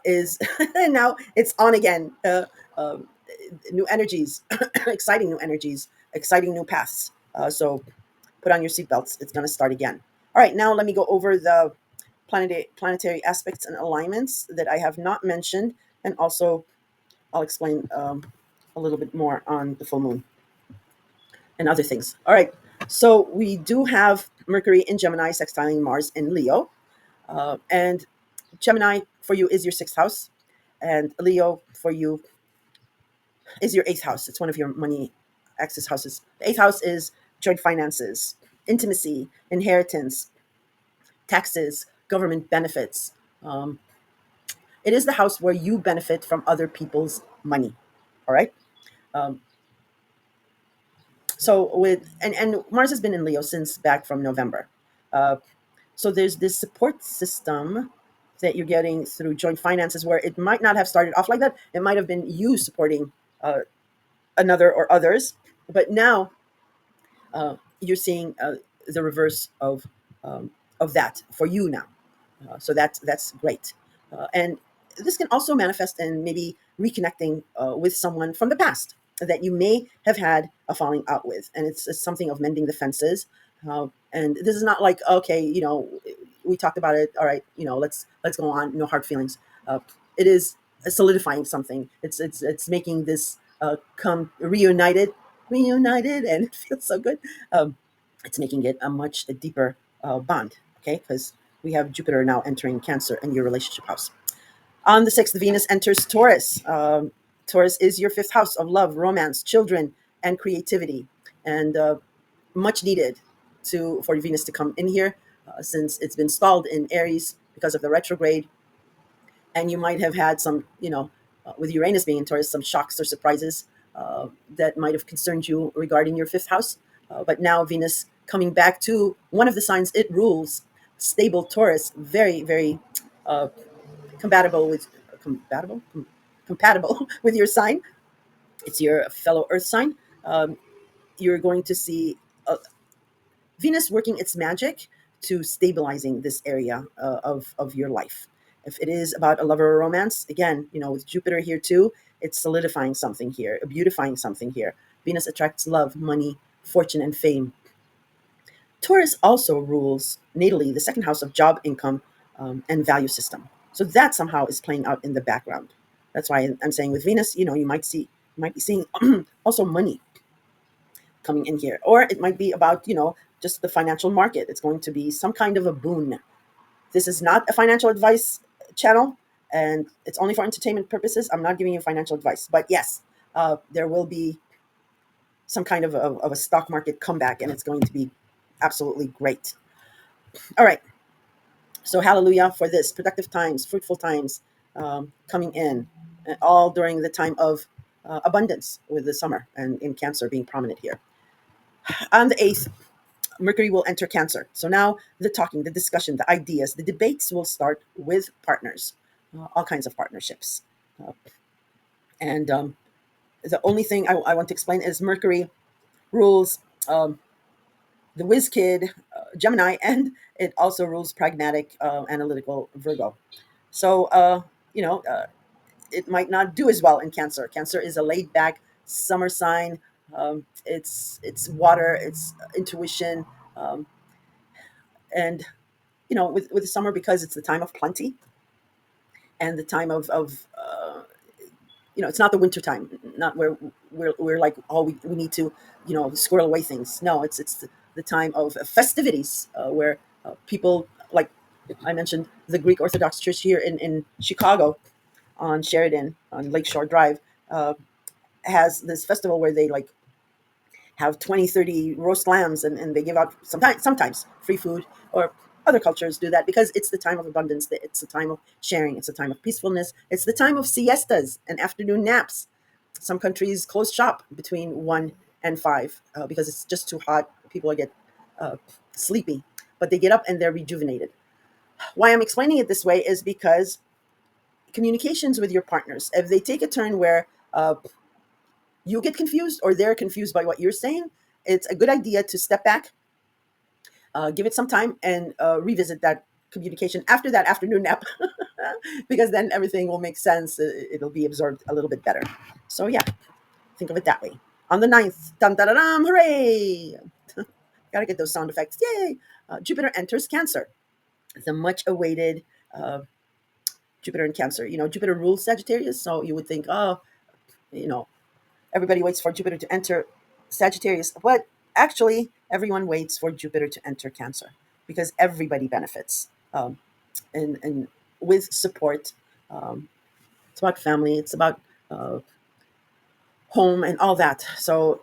is now it's on again. Um New energies, exciting new energies, exciting new paths. So put on your seatbelts. It's going to start again. All right, now let me go over the planetary aspects and alignments that I have not mentioned, and also I'll explain a little bit more on the full moon and other things. All right, so we do have Mercury in Gemini sextiling Mars in Leo, and Gemini for you is your sixth house, and Leo for you is your eighth house. It's one of your money access houses. The eighth house is joint finances, intimacy, inheritance, taxes, government benefits. Um, it is the house where you benefit from other people's money. All right. Um, so and Mars has been in Leo since back from November. Uh, so there's this support system that you're getting through joint finances where it might not have started off like that. It might have been you supporting another or others, but now you're seeing the reverse of that for you now. So that's great, and this can also manifest in maybe reconnecting with someone from the past that you may have had a falling out with, and it's something of mending the fences. And this is not like, okay, we talked about it. All right, let's go on. No hard feelings. It is solidifying something. It's making this come reunited, and it feels so good. It's making it a much deeper bond. Okay, because we have Jupiter now entering Cancer in your relationship house. On the 6th, Venus enters Taurus. Taurus is your fifth house of love, romance, children, and creativity, and much needed for Venus to come in here, since it's been stalled in Aries because of the retrograde, and you might have had some, with Uranus being in Taurus, some shocks or surprises that might have concerned you regarding your fifth house. But now Venus coming back to one of the signs it rules, stable Taurus, very, very uh, compatible with compatible compatible with your sign. It's your fellow Earth sign. Um, you're going to see Venus working its magic to stabilizing this area of your life. If it is about a lover or romance, again, with Jupiter here too, it's solidifying something here, beautifying something here. Venus attracts love, money, fortune, and fame. Taurus also rules natally the second house of job, income, and value system. So that somehow is playing out in the background. That's why I'm saying with Venus, you might be seeing also money coming in here, or it might be about just the financial market. It's going to be some kind of a boon. This is not a financial advice channel, and it's only for entertainment purposes. I'm not giving you financial advice, but yes, there will be some kind of a stock market comeback, and it's going to be absolutely great. All right, so hallelujah for this productive times, fruitful times coming in, all during the time of abundance with the summer and in Cancer being prominent here. On the 8th, Mercury will enter Cancer. So now the talking, the discussion, the ideas, the debates will start with partners, all kinds of partnerships. Uh, and the only thing I want to explain is Mercury rules um, the whiz kid Gemini, and it also rules pragmatic, analytical Virgo. So, it might not do as well in Cancer. Cancer is a laid back summer sign. It's water, it's intuition, um, and with the summer, because it's the time of plenty and the time of it's not the winter time, not where we're like, oh, we need to squirrel away things. No, it's the time of festivities, where people, like I mentioned, the Greek Orthodox Church here in Chicago on Sheridan on Lakeshore Drive has this festival where they like have 20, 30 roast lambs, and they give out sometimes free food. Or other cultures do that because it's the time of abundance, it's the time of sharing, it's the time of peacefulness, it's the time of siestas and afternoon naps. Some countries close shop between 1 and 5 because it's just too hot. People get uh, sleepy, but they get up and they're rejuvenated. Why I'm explaining it this way is because communications with your partners, if they take a turn where you get confused or they're confused by what you're saying, it's a good idea to step back, give it some time, and revisit that communication after that afternoon nap, because then everything will make sense. It'll be absorbed a little bit better. So, yeah, think of it that way. On the 9th, dun, dun, dun, dun, hooray! Gotta get those sound effects. Yay! Jupiter enters Cancer. The much awaited Jupiter in Cancer. Jupiter rules Sagittarius, so you would think, oh, you know, everybody waits for Jupiter to enter Sagittarius, but actually, everyone waits for Jupiter to enter Cancer because everybody benefits. And with support, um, it's about family, it's about uh, home, and all that. So,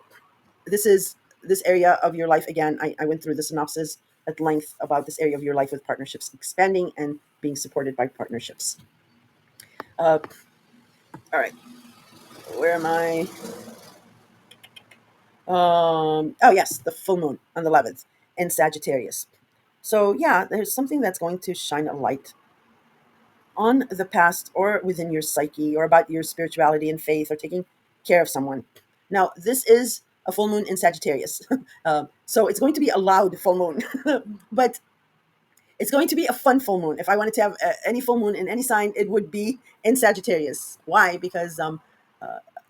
this is this area of your life. Again, I went through the synopsis at length about this area of your life with partnerships expanding and being supported by partnerships. Uh, all right, where am I? Oh yes, the full moon on the 11th in Sagittarius. So yeah, there's something that's going to shine a light on the past or within your psyche or about your spirituality and faith or taking care of someone. Now, this is a full moon in Sagittarius. So it's going to be a loud full moon, but it's going to be a fun full moon. If I wanted to have any full moon in any sign, it would be in Sagittarius. Why? Because uh,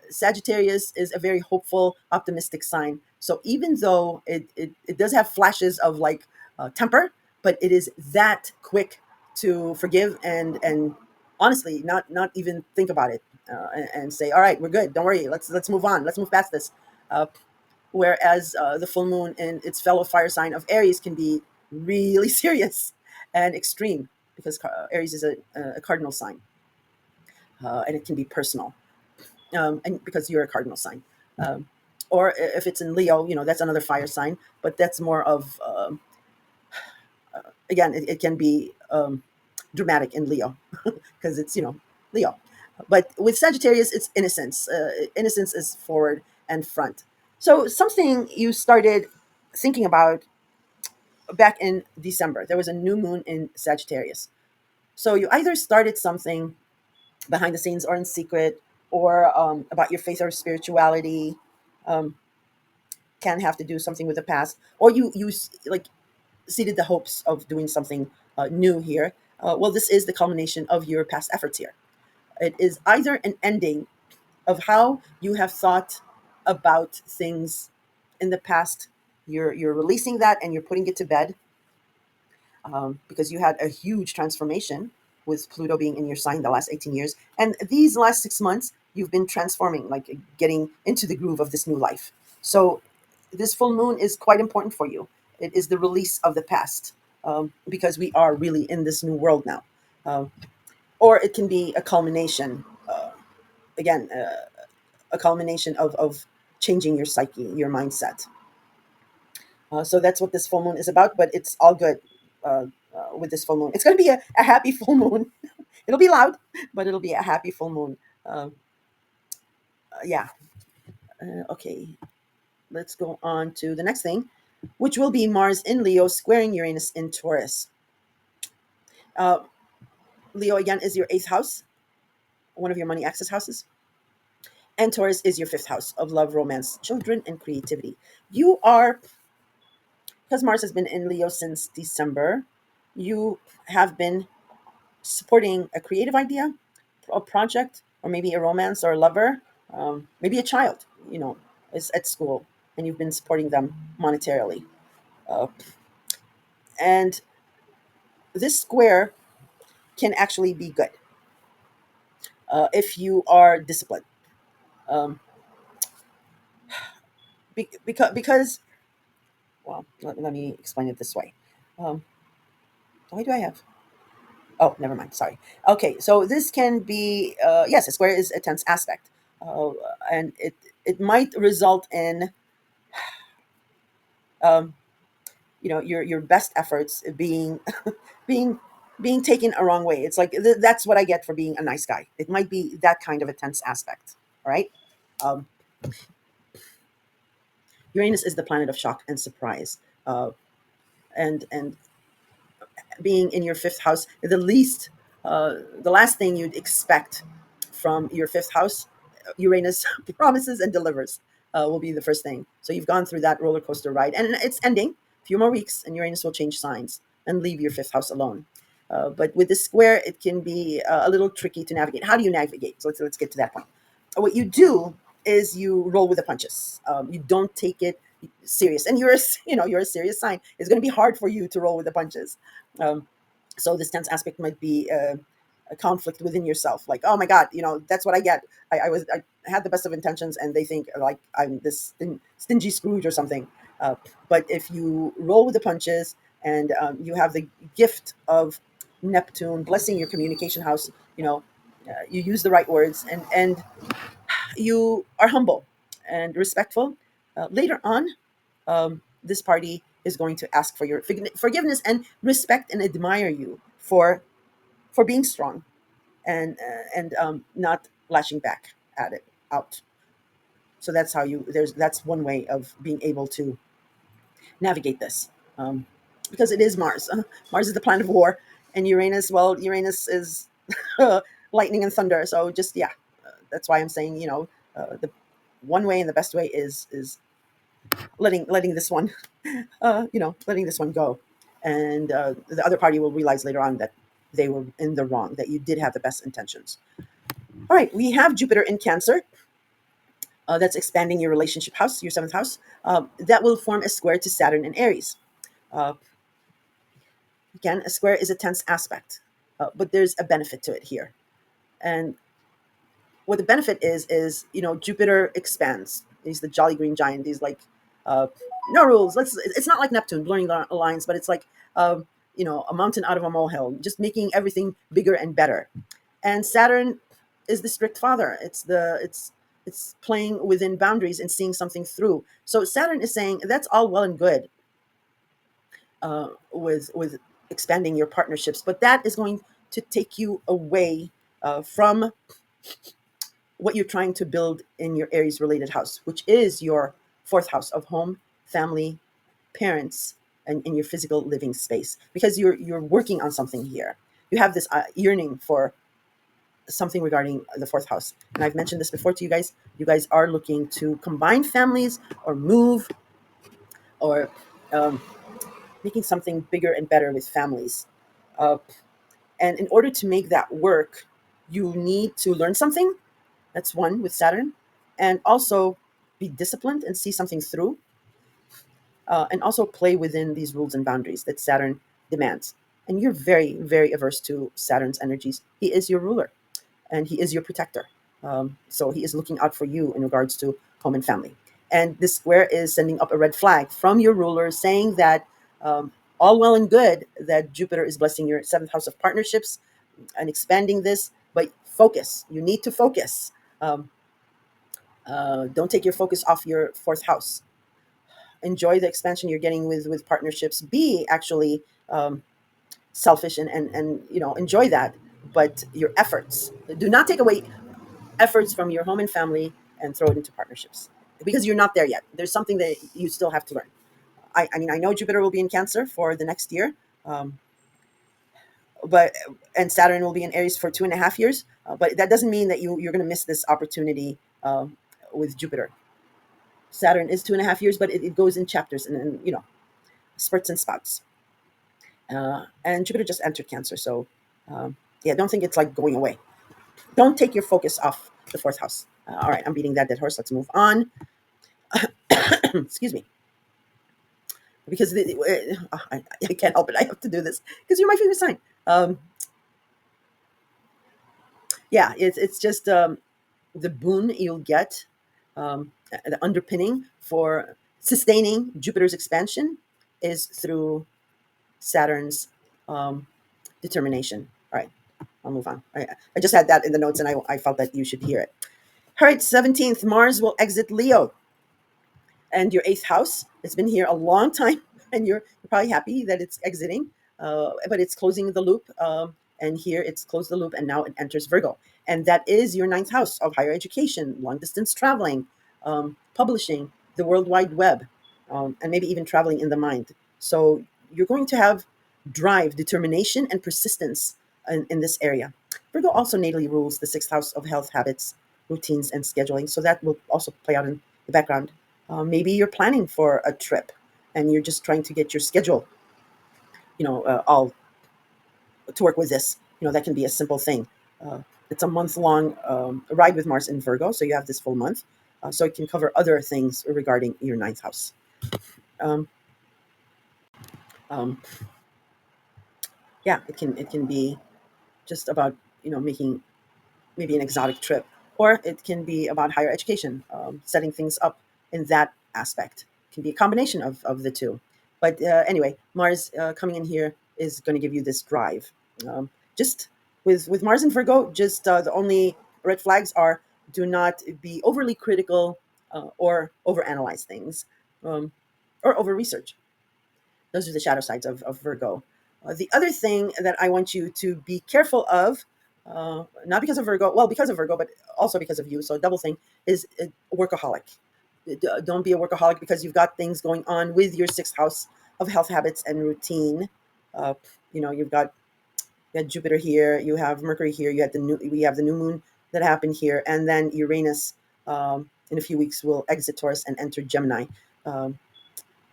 Sagittarius is a very hopeful, optimistic sign. So even though it does have flashes of like temper, but it is that quick to forgive and honestly not even think about it, and say, all right, we're good. Don't worry. Let's move on. Let's move past this. Uh, Whereas the full moon in its fellow fire sign of Aries can be really serious and extreme because Aries is a cardinal sign, and it can be personal, and because you're a cardinal sign. Um, or if it's in Leo, that's another fire sign, but that's more of, again, it can be dramatic in Leo because it's, Leo. But with Sagittarius, it's innocence. Innocence is forward and front. So something you started thinking about back in December. There was a new moon in Sagittarius. So you either started something behind the scenes or in secret, or about your faith or spirituality, um, can have to do something with the past, or you like seeded the hopes of doing something new here. Well, this is the culmination of your past efforts here. It is either an ending of how you have thought about things in the past. You're releasing that and you're putting it to bed, because you had a huge transformation with Pluto being in your sign the last 18 years. And these last 6 months, you've been transforming, like getting into the groove of this new life. So, this full moon is quite important for you. It is the release of the past, because we are really in this new world now. Um, or it can be a culmination, again, a culmination of changing your psyche, your mindset. So that's what this full moon is about, but it's all good with this full moon. It's going to be a happy full moon. It'll be loud, but it'll be a happy full moon. Yeah. Okay. Let's go on to the next thing, which will be Mars in Leo squaring Uranus in Taurus. Uh, Leo, again, is your eighth house. one of your money access houses. And Taurus is your fifth house of love, romance, children, and creativity. You are, because Mars has been in Leo since December, you have been supporting a creative idea, a project, or maybe a romance or a lover, maybe a child, is at school, and you've been supporting them monetarily. Uh, and this square can actually be good if you are disciplined. Um, because well, let me explain it this way. Um, why do I have? Oh, never mind. Sorry. Okay, so this can be yes, a square is a tense aspect, uh, and it might result in um, your best efforts being being being taken a wrong way. It's like that's what I get for being a nice guy. It might be that kind of a tense aspect. All right. Um, Uranus is the planet of shock and surprise, and being in your fifth house, the last thing you'd expect from your fifth house, Uranus promises and delivers, will be the first thing. So you've gone through that roller coaster ride, and it's ending. A few more weeks, and Uranus will change signs and leave your fifth house alone. But with the square, it can be a little tricky to navigate. How do you navigate? So let's get to that point. What you do is you roll with the punches. You don't take it serious, and you're a serious sign. It's going to be hard for you to roll with the punches. Um, so this tense aspect might be a conflict within yourself, like, oh my god, that's what I get. I had the best of intentions, and they think like I'm this stingy Scrooge or something. But if you roll with the punches, and you have the gift of Neptune blessing your communication house, you use the right words, and you are humble and respectful. Later on, this party is going to ask for your forgiveness and respect and admire you for being strong and not lashing back at it out. So that's how that's one way of being able to navigate this, because it is Mars. Mars is the planet of war, and Uranus. Well, Uranus is lightning and thunder. So just yeah, that's why I'm saying the one way and the best way is letting this one letting this one go, and the other party will realize later on that they were in the wrong, that you did have the best intentions. All right, we have Jupiter in Cancer. That's expanding your relationship house, your seventh house. That will form a square to Saturn and Aries. Uh, Again, a square is a tense aspect, but there's a benefit to it here. And what the benefit is Jupiter expands. He's the jolly green giant. He's like uh, no rules. It's not like Neptune blurring the lines, but it's like a mountain out of a molehill, just making everything bigger and better. And Saturn is the strict father. It's playing within boundaries and seeing something through. So Saturn is saying that's all well and good with expanding your partnerships, but that is going to take you away from what you're trying to build in your Aries related house, which is your fourth house of home, family, parents, and in your physical living space, because you're working on something here. You have this yearning for something regarding the fourth house. And I've mentioned this before to you guys. You guys are looking to combine families or move or um, making something bigger and better with families. Uh, and in order to make that work, you need to learn something. That's one with Saturn. And also be disciplined and see something through. And also play within these rules and boundaries that Saturn demands. And you're very, very averse to Saturn's energies. He is your ruler and he is your protector. So he is looking out for you in regards to home and family. And this square is sending up a red flag from your ruler saying that all well and good that Jupiter is blessing your seventh house of partnerships and expanding this, but focus. You need to focus. Don't take your focus off your fourth house. Enjoy the expansion you're getting with partnerships. Be actually selfish and enjoy that, but your efforts do not take away efforts from your home and family and throw it into partnerships, because you're not there yet. There's something that you still have to learn. I mean, I know Jupiter will be in Cancer for the next year, um, but and Saturn will be in Aries for 2.5 years. But that doesn't mean that you're going to miss this opportunity with Jupiter. Saturn is 2.5 years, but it goes in chapters and spurts and spouts. And Jupiter just entered Cancer, so yeah, don't think it's like going away. Don't take your focus off the fourth house. All right, I'm beating that dead horse. Let's move on. Excuse me, because I can't help it. I have to do this because you're my favorite sign. Um, yeah, it's just the boon you'll get, the underpinning for sustaining Jupiter's expansion is through Saturn's um, determination. All right, I'll move on. I just had that in the notes and I felt that you should hear it. All right, 17th, Mars will exit Leo and your eighth house. It's been here a long time, and you're probably happy that it's exiting, but it's closing the loop. And here it's closed the loop, and now it enters Virgo, and that is your ninth house of higher education, long distance traveling, publishing, the World Wide Web, and maybe even traveling in the mind. So you're going to have drive, determination, and persistence in this area. Virgo also natally rules the sixth house of health habits, routines, and scheduling. So that will also play out in the background. Maybe you're planning for a trip and you're just trying to get your schedule, all to work with this. That can be a simple thing. It's a month long ride with Mars in Virgo, so you have this full month. So it can cover other things regarding your ninth house. Um, um, yeah, it can be just about making maybe an exotic trip, or it can be about higher education, setting things up in that aspect. It can be a combination of the two. But anyway, Mars coming in here is going to give you this drive. Just with Mars and Virgo, just the only red flags are do not be overly critical or overanalyze things or over research. Those are the shadow sides of Virgo. The other thing that I want you to be careful of, not because of Virgo, well, because of Virgo, but also because of you, so a double thing, is workaholic. Don't be a workaholic because you've got things going on with your sixth house of health habits and routine. Uh, you had Jupiter here, you have Mercury here, we have the new moon that happened here, and then Uranus in a few weeks will exit Taurus and enter Gemini. Um,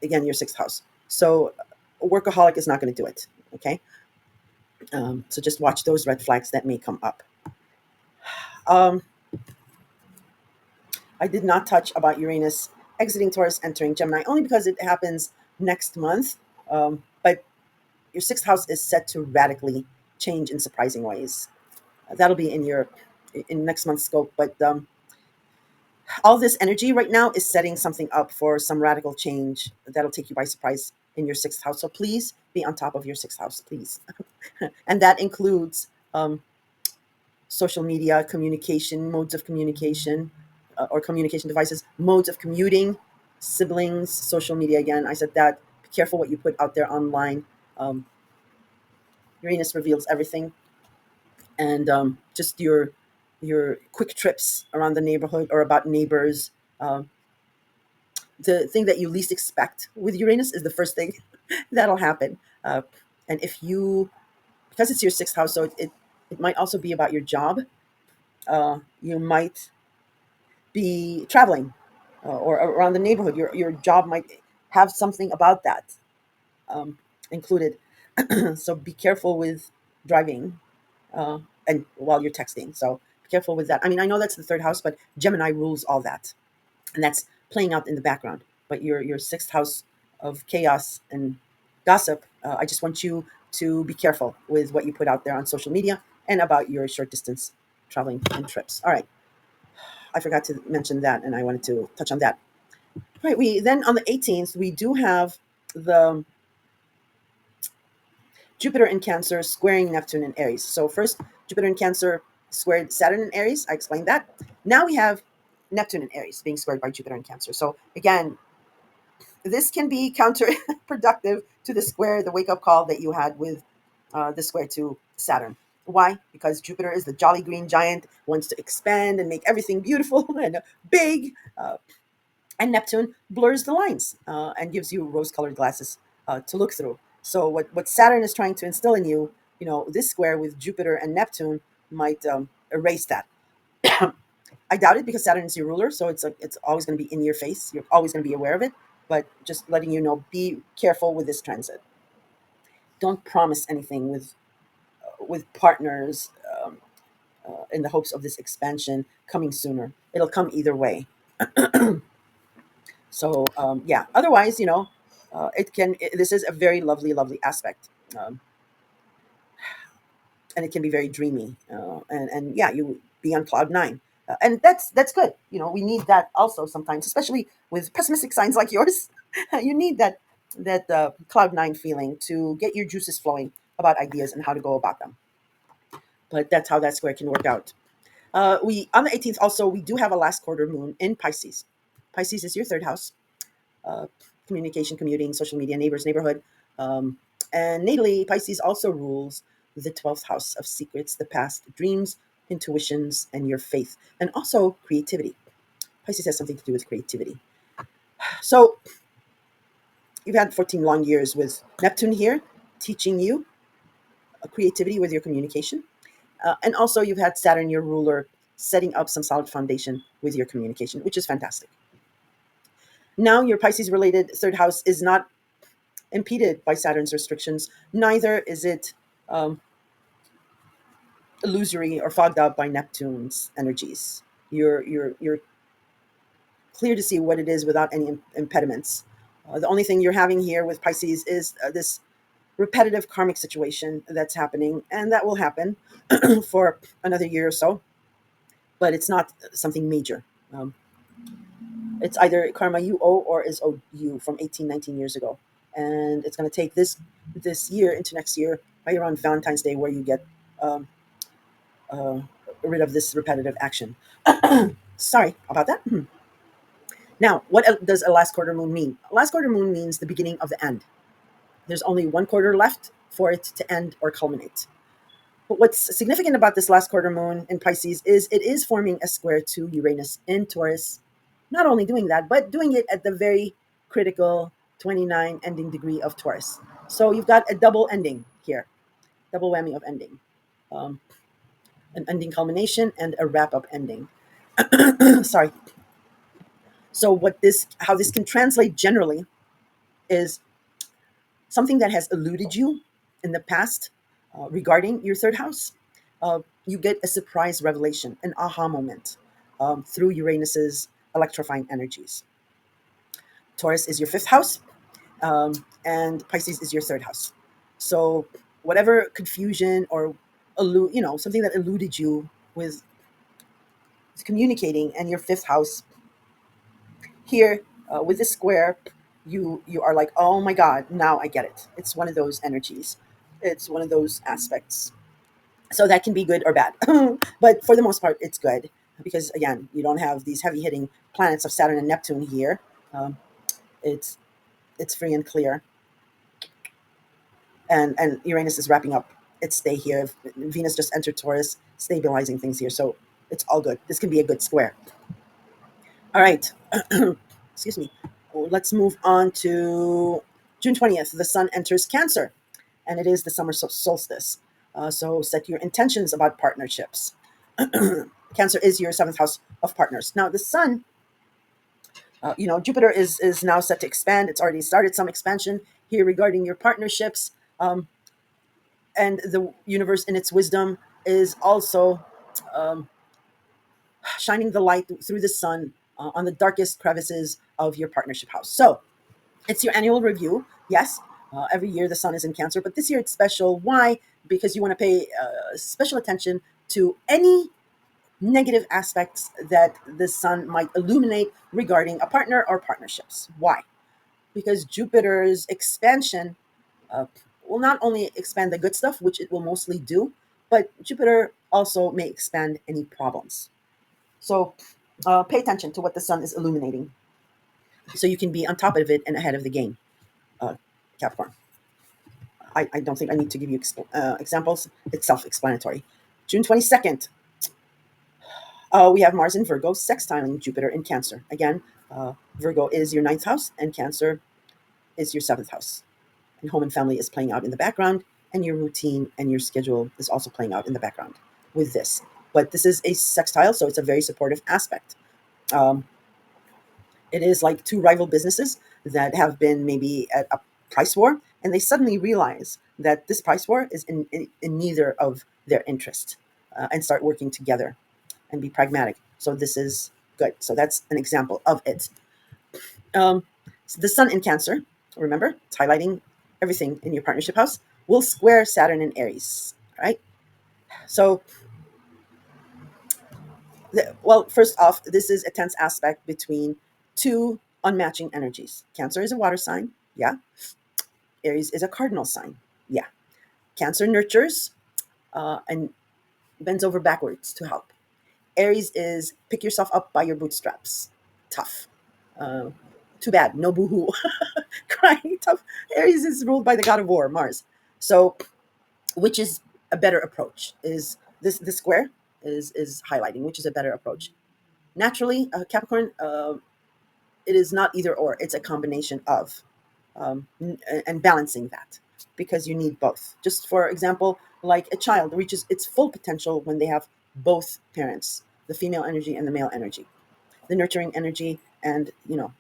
Again, your sixth house. So a workaholic is not going to do it. Okay. So just watch those red flags that may come up. Um, I did not touch about Uranus exiting Taurus, entering Gemini, only because it happens next month. But your sixth house is set to radically change in surprising ways. That'll be in next month's scope. But all this energy right now is setting something up for some radical change that'll take you by surprise in your sixth house. So please be on top of your sixth house, please. And that includes social media, communication, modes of communication, or communication devices, modes of commuting, siblings, social media. Again, I said that. Be careful what you put out there online. Um, Uranus reveals everything, and just your quick trips around the neighborhood or about neighbors. The thing that you least expect with Uranus is the first thing that'll happen. And if you, because it's your sixth house, so it might also be about your job. You might be traveling or around the neighborhood. Your job might have something about that um, included. So be careful with driving uh, and while you're texting. So be careful with that. I mean, I know that's the third house, but Gemini rules all that, and that's playing out in the background. But your sixth house of chaos and gossip, I just want you to be careful with what you put out there on social media and about your short distance traveling and trips. All right, I forgot to mention that, and I wanted to touch on that. All right, we then on the 18th we do have the Jupiter in Cancer squaring Neptune in Aries. So first, Jupiter in Cancer squared Saturn in Aries. I explained that. Now we have Neptune in Aries being squared by Jupiter in Cancer. So again, this can be counterproductive to the square, the wake up call that you had with the square to Saturn. Why? Because Jupiter is the jolly green giant, wants to expand and make everything beautiful and big. And Neptune blurs the lines and gives you rose colored glasses to look through. So, what Saturn is trying to instill in you this square with Jupiter and Neptune might erase that. I doubt it because Saturn is your ruler, so it's always going to be in your face. You're always going to be aware of it. But just letting you know, be careful with this transit. Don't promise anything with partners in the hopes of this expansion coming sooner. It'll come either way. So yeah. Otherwise, this is a very lovely, lovely aspect. And it can be very dreamy. And yeah, you be on cloud nine, and that's good. We need that also sometimes, especially with pessimistic signs like yours. You need that cloud nine feeling to get your juices flowing about ideas and how to go about them. But that's how that square can work out. We on the 18th also we do have a last quarter moon in Pisces. Pisces is your third house. uh, Communication, commuting, social media, neighbors, neighborhood. Um, and natally, Pisces also rules the 12th house of secrets, the past, dreams, intuitions, and your faith, and also creativity. Pisces has something to do with creativity. So you've had 14 long years with Neptune here, teaching you creativity with your communication. And also, you've had Saturn, your ruler, setting up some solid foundation with your communication, which is fantastic. Now, your Pisces related third house is not impeded by Saturn's restrictions. Neither is it um, illusory or fogged up by Neptune's energies. You're clear to see what it is without any impediments. The only thing you're having here with Pisces is this repetitive karmic situation that's happening, and that will happen for another year or so. But it's not something major. Um, it's either karma you owe or is owed you from 18, 19 years ago, and it's going to take this year into next year, right around Valentine's Day, where you get um, uh, rid of this repetitive action. Sorry about that. Now, what does a last quarter moon mean? A last quarter moon means the beginning of the end. There's only one quarter left for it to end or culminate. But what's significant about this last quarter moon in Pisces is it is forming a square to Uranus in Taurus. Not only doing that, but doing it at the very critical 29 ending degree of Taurus. So you've got a double ending here, double whammy of ending. Um, an ending culmination and a wrap up ending. Sorry. So how this can translate generally is something that has eluded you in the past regarding your third house. You get a surprise revelation, an aha moment through Uranus's electrifying energies. Taurus is your fifth house, and Pisces is your third house. So whatever confusion or something that eluded you with communicating and your fifth house here with this square, you are like, oh my god, now I get it. It's one of those energies. It's one of those aspects. So that can be good or bad, but for the most part, it's good because again, you don't have these heavy hitting planets of Saturn and Neptune here. Um, it's it's free and clear, and Uranus is wrapping up its stay here. Venus just entered Taurus, stabilizing things here, so it's all good. This can be a good square. All right. Excuse me. Let's move on to June 20th. The sun enters Cancer, and it is the summer solstice. So set your intentions about partnerships. Cancer is your seventh house of partners. Now, the sun, Jupiter is now set to expand. It's already started some expansion here regarding your partnerships. And the universe, in its wisdom, is also um, shining the light through the sun on the darkest crevices of your partnership house. So it's your annual review. Yes, every year the sun is in Cancer, but this year it's special. Why? Because you want to pay special attention to any negative aspects that the sun might illuminate regarding a partner or partnerships. Why? Because Jupiter's expansion uh, will not only expand the good stuff, which it will mostly do, but Jupiter also may expand any problems. So pay attention to what the sun is illuminating so you can be on top of it and ahead of the game, uh, Capricorn. I don't think I need to give you examples. It's self-explanatory. June 22nd, we have Mars in Virgo, sextiling Jupiter in Cancer. Again, Virgo is your ninth house, and Cancer is your seventh house. And home and family is playing out in the background. and your routine and your schedule is also playing out in the background with this. But this is a sextile, so it's a very supportive aspect. Um, it is like two rival businesses that have been maybe at a price war, and they suddenly realize that this price war is in neither of their interest, and start working together and be pragmatic. So this is good. So that's an example of it. Um, so the sun in Cancer, remember, it's highlighting everything in your partnership house, will square Saturn in Aries. All right. So, well, first off, this is a tense aspect between two unmatching energies. Cancer is a water sign. Yeah. Aries is a cardinal sign. Yeah. Cancer nurtures, and bends over backwards to help. Aries is pick yourself up by your bootstraps. Tough. Uh, Too bad. No boohoo. Crying tough. Aries is ruled by the god of war, Mars. So, which is a better approach? Is this square is highlighting which is a better approach? Naturally, Capricorn, it is not either or. It's a combination of, and balancing that, because you need both. Just for example, like a child reaches its full potential when they have both parents, the female energy and the male energy, the nurturing energy, and the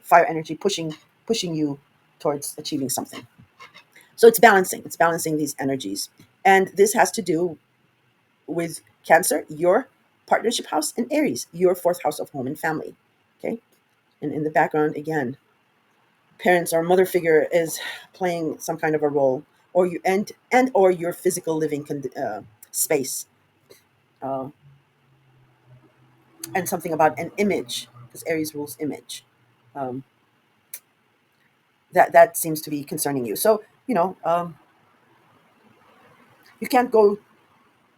fire energy pushing you towards achieving something. So it's balancing these energies, and this has to do with Cancer, your partnership house, and Aries, your fourth house of home and family. Okay, and in the background again, parents or mother figure is playing some kind of a role, or you and or your physical living space, uh, and something about an image, because Aries rules image. Um, that seems to be concerning you. So you can't go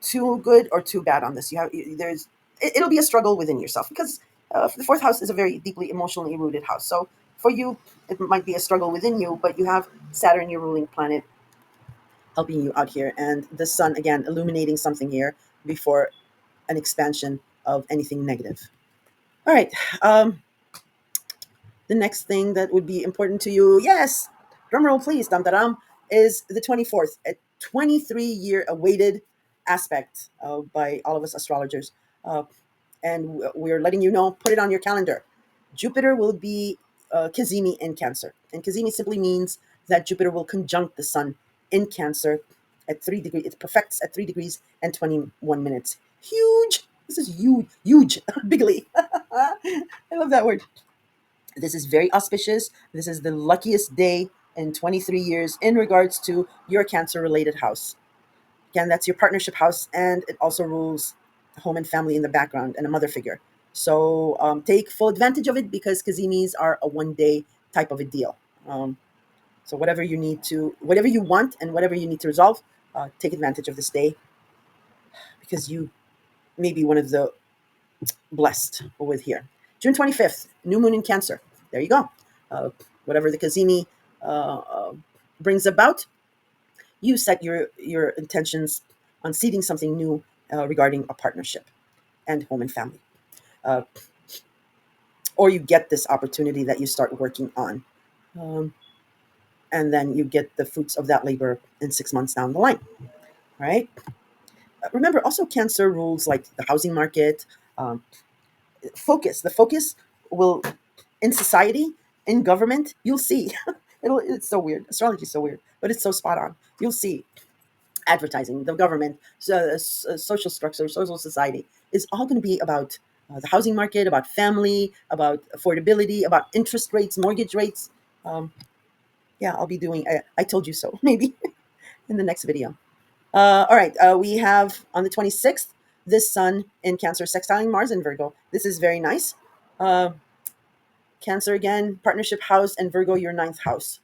too good or too bad on this. It'll be a struggle within yourself, because the fourth house is a very deeply emotionally rooted house. So for you, it might be a struggle within you, but you have Saturn, your ruling planet, helping you out here, and the sun again illuminating something here before an expansion of anything negative. All right. Um, the next thing that would be important to you, yes, drum roll please, dum dum, is the 24th, a 23-year awaited aspect by all of us astrologers. Uh, and we're letting you know, put it on your calendar. Jupiter will be Kazimi in Cancer. And Kazimi simply means that Jupiter will conjunct the Sun in Cancer at 3 degrees. It perfects at 3 degrees and 21 minutes. Huge. This is huge, huge, bigly. I love that word. This is very auspicious. This is the luckiest day in 23 years in regards to your Cancer related house. Again, that's your partnership house, and it also rules home and family in the background and a mother figure. So take full advantage of it, because Kazimis are a 1 day type of a deal. So whatever you want and whatever you need to resolve, take advantage of this day, because you may be one of the blessed with here. June 25th, new moon in Cancer. There you go. Uh, Whatever the Kazimi brings about, you set your intentions on seeding something new regarding a partnership and home and family, uh, or you get this opportunity that you start working on, um, and then you get the fruits of that labor in 6 months down the line. Right. Remember, also Cancer rules like the housing market. um, The focus will, in society, in government, you'll see. It's so weird. Astrology is so weird, but it's so spot on. You'll see advertising, the government, social structure, social society is all going to be about the housing market, about family, about affordability, about interest rates, mortgage rates. Um, yeah, I'll be doing I told you so, maybe in the next video. All right, we have on the 26th, this sun in Cancer sextiling Mars in Virgo. This is very nice. Uh, Cancer again, partnership house, and Virgo, your ninth house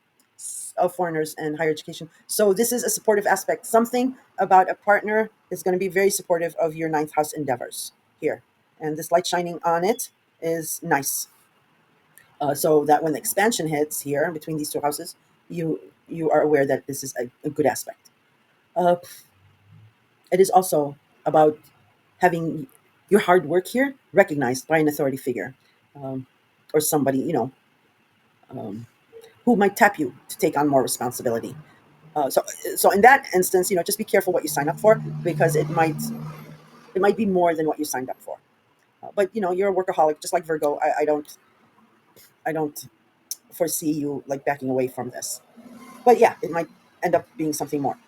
of foreigners and higher education. So this is a supportive aspect. Something about a partner is going to be very supportive of your ninth house endeavors here. And this light shining on it is nice. So that when the expansion hits here between these two houses, you are aware that this is a good aspect. Uh, it is also about having your hard work here recognized by an authority figure, um, or somebody, um, who might tap you to take on more responsibility. So so in that instance, just be careful what you sign up for, because it might be more than what you signed up for. But you're a workaholic, just like Virgo. I don't foresee you like backing away from this. But yeah, it might end up being something more.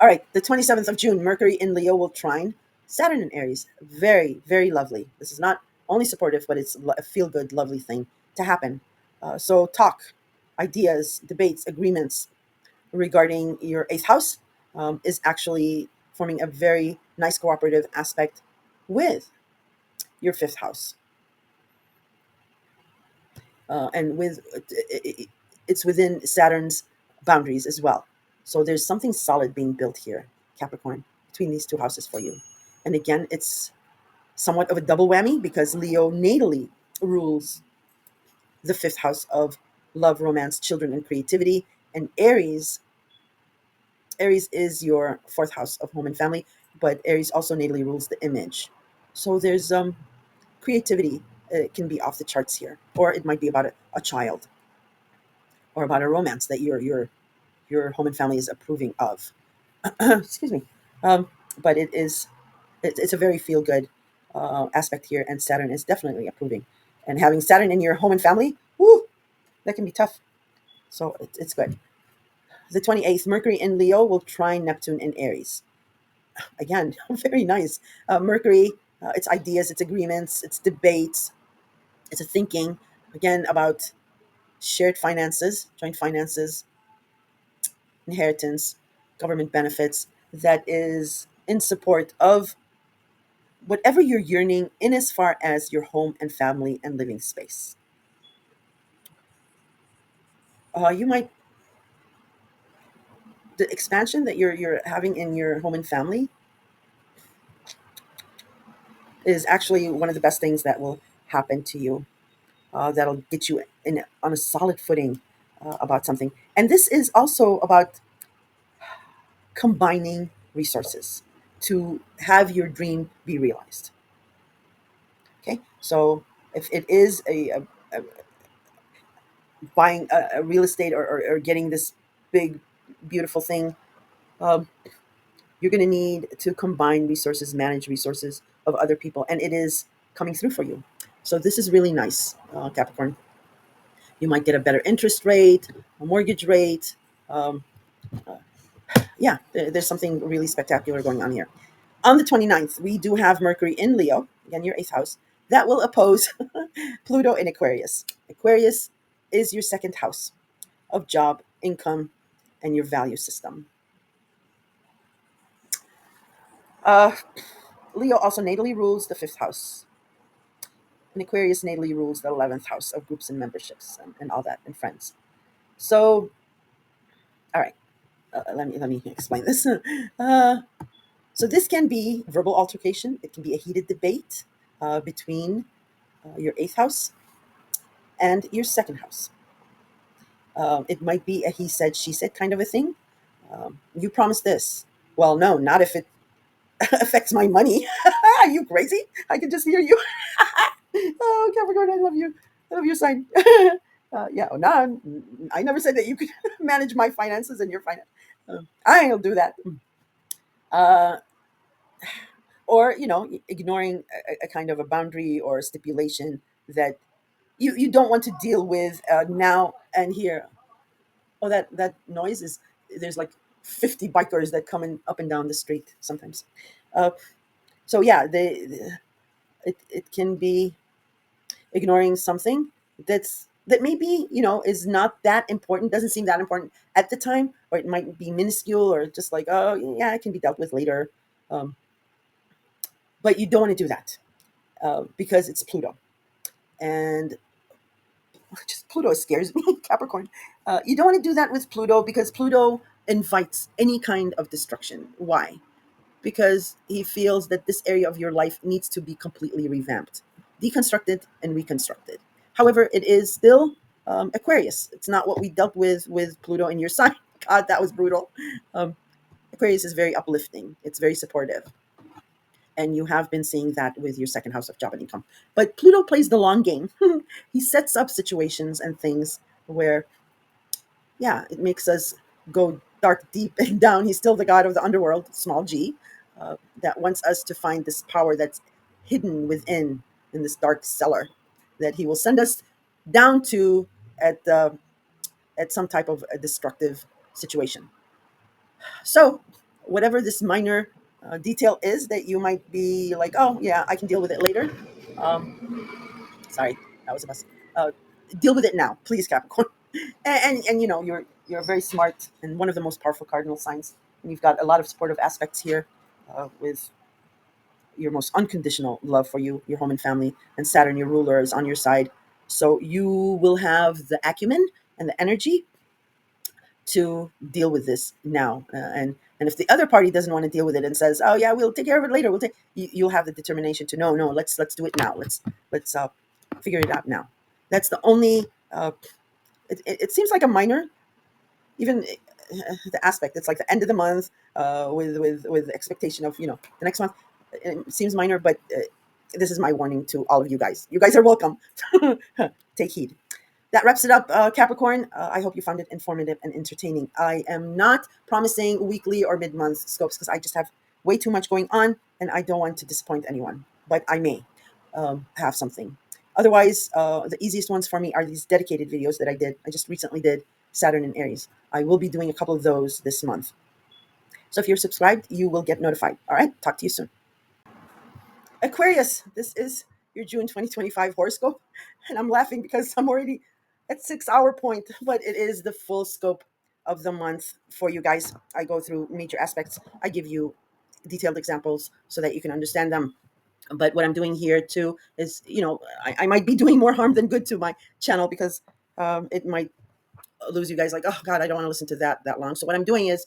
All right, the 27th of June, Mercury in Leo will trine Saturn in Aries. Very, very lovely. This is not only supportive, but it's a feel good, lovely thing to happen. So, talk, ideas, debates, agreements regarding your eighth house is actually forming a very nice cooperative aspect with your fifth house. And it's within Saturn's boundaries as well. So there's something solid being built here, Capricorn, between these two houses for you. And again, it's somewhat of a double whammy because Leo natally rules the fifth house of love, romance, children, and creativity, and Aries is your fourth house of home and family, but Aries also natally rules the image. So there's creativity. It can be off the charts here, or it might be about a child, or about a romance that your home and family is approving of. Excuse me. Um, but it's a very feel good aspect here, and Saturn is definitely approving. And having Saturn in your home and family, whoo, that can be tough. So it's good. The 28th, Mercury in Leo will trine Neptune in Aries. Again, very nice. Mercury, its ideas, its agreements, its debates, it's a thinking, again, about shared finances, joint finances, inheritance, government benefits, that is in support of whatever you're yearning in as far as your home and family and living space. You might the expansion that you're having in your home and family is actually one of the best things that will happen to you. That'll get you in on a solid footing about something. And this is also about combining resources to have your dream be realized. Okay, so if it is a buying a real estate, or getting this big, beautiful thing, um, you're going to need to combine resources, manage resources of other people, and it is coming through for you. So this is really nice, Capricorn. You might get a better interest rate, a mortgage rate. Um, yeah, there's something really spectacular going on here. On the 29th, we do have Mercury in Leo, again, your eighth house, that will oppose Pluto in Aquarius. Aquarius is your second house of job, income, and your value system. Uh, Leo also natally rules the fifth house, and Aquarius natally rules the 11th house of groups and memberships, and all that, and friends. So, all right, let me explain this. uh, so this can be verbal altercation. It can be a heated debate between your eighth house and your second house. It might be a he said, she said kind of a thing. You promised this. Well, no, not if it affects my money. Are you crazy? I can just hear you. Oh, Capricorn, I love you. I love your sign. Yeah, no, I never said that you could manage my finances and your finance. I'll do that. Uh, or ignoring a kind of a boundary or a stipulation that you don't want to deal with now and here. Oh, that noise is, there's like 50 bikers that come in up and down the street sometimes. Uh, so yeah, it can be ignoring something that maybe is not that important, doesn't seem that important at the time, or it might be minuscule, or just like, oh yeah, it can be dealt with later. um, but you don't want to do that because it's Pluto, and just Pluto scares me. Capricorn, you don't want to do that with Pluto, because Pluto invites any kind of destruction. Why? Because he feels that this area of your life needs to be completely revamped, deconstructed, and reconstructed. However, it is still Aquarius. It's not what we dealt with Pluto in your sign. God, that was brutal. Um, Aquarius is very uplifting. It's very supportive. And you have been seeing that with your second house of job and income. But Pluto plays the long game. He sets up situations and things where, yeah, it makes us go dark, deep, and down. He's still the god of the underworld, small g, that wants us to find this power that's hidden within in this dark cellar that he will send us down to at at some type of a destructive situation. So, whatever this minor detail is that you might be like, oh yeah, I can deal with it later. Um, Sorry, that was a mess. Uh, Deal with it now, please, Capricorn. And you know you're very smart and one of the most powerful cardinal signs. And you've got a lot of supportive aspects here with your most unconditional love for you, your home and family, and Saturn, your ruler, is on your side. So you will have the acumen and the energy to deal with this now. And if the other party doesn't want to deal with it and says, "Oh yeah, we'll take care of it later," you'll have the determination to no, let's do it now. Let's figure it out now. That's the only. It seems like a minor, even the aspect. It's like the end of the month with expectation of the next month. It seems minor, but this is my warning to all of you guys. You guys are welcome. Take heed. That wraps it up, Capricorn. I hope you found it informative and entertaining. I am not promising weekly or mid-month scopes because I just have way too much going on and I don't want to disappoint anyone, but I may have something. Otherwise, the easiest ones for me are these dedicated videos that I did. I just recently did Saturn and Aries. I will be doing a couple of those this month. So if you're subscribed, you will get notified. All right, talk to you soon. Aquarius, this is your June 2025 horoscope. And I'm laughing because I'm already at 6 hour point, but it is the full scope of the month for you guys. I go through major aspects. I give you detailed examples so that you can understand them. But what I'm doing here too is, I might be doing more harm than good to my channel because it might lose you guys like, oh God, I don't want to listen to that long. So what I'm doing is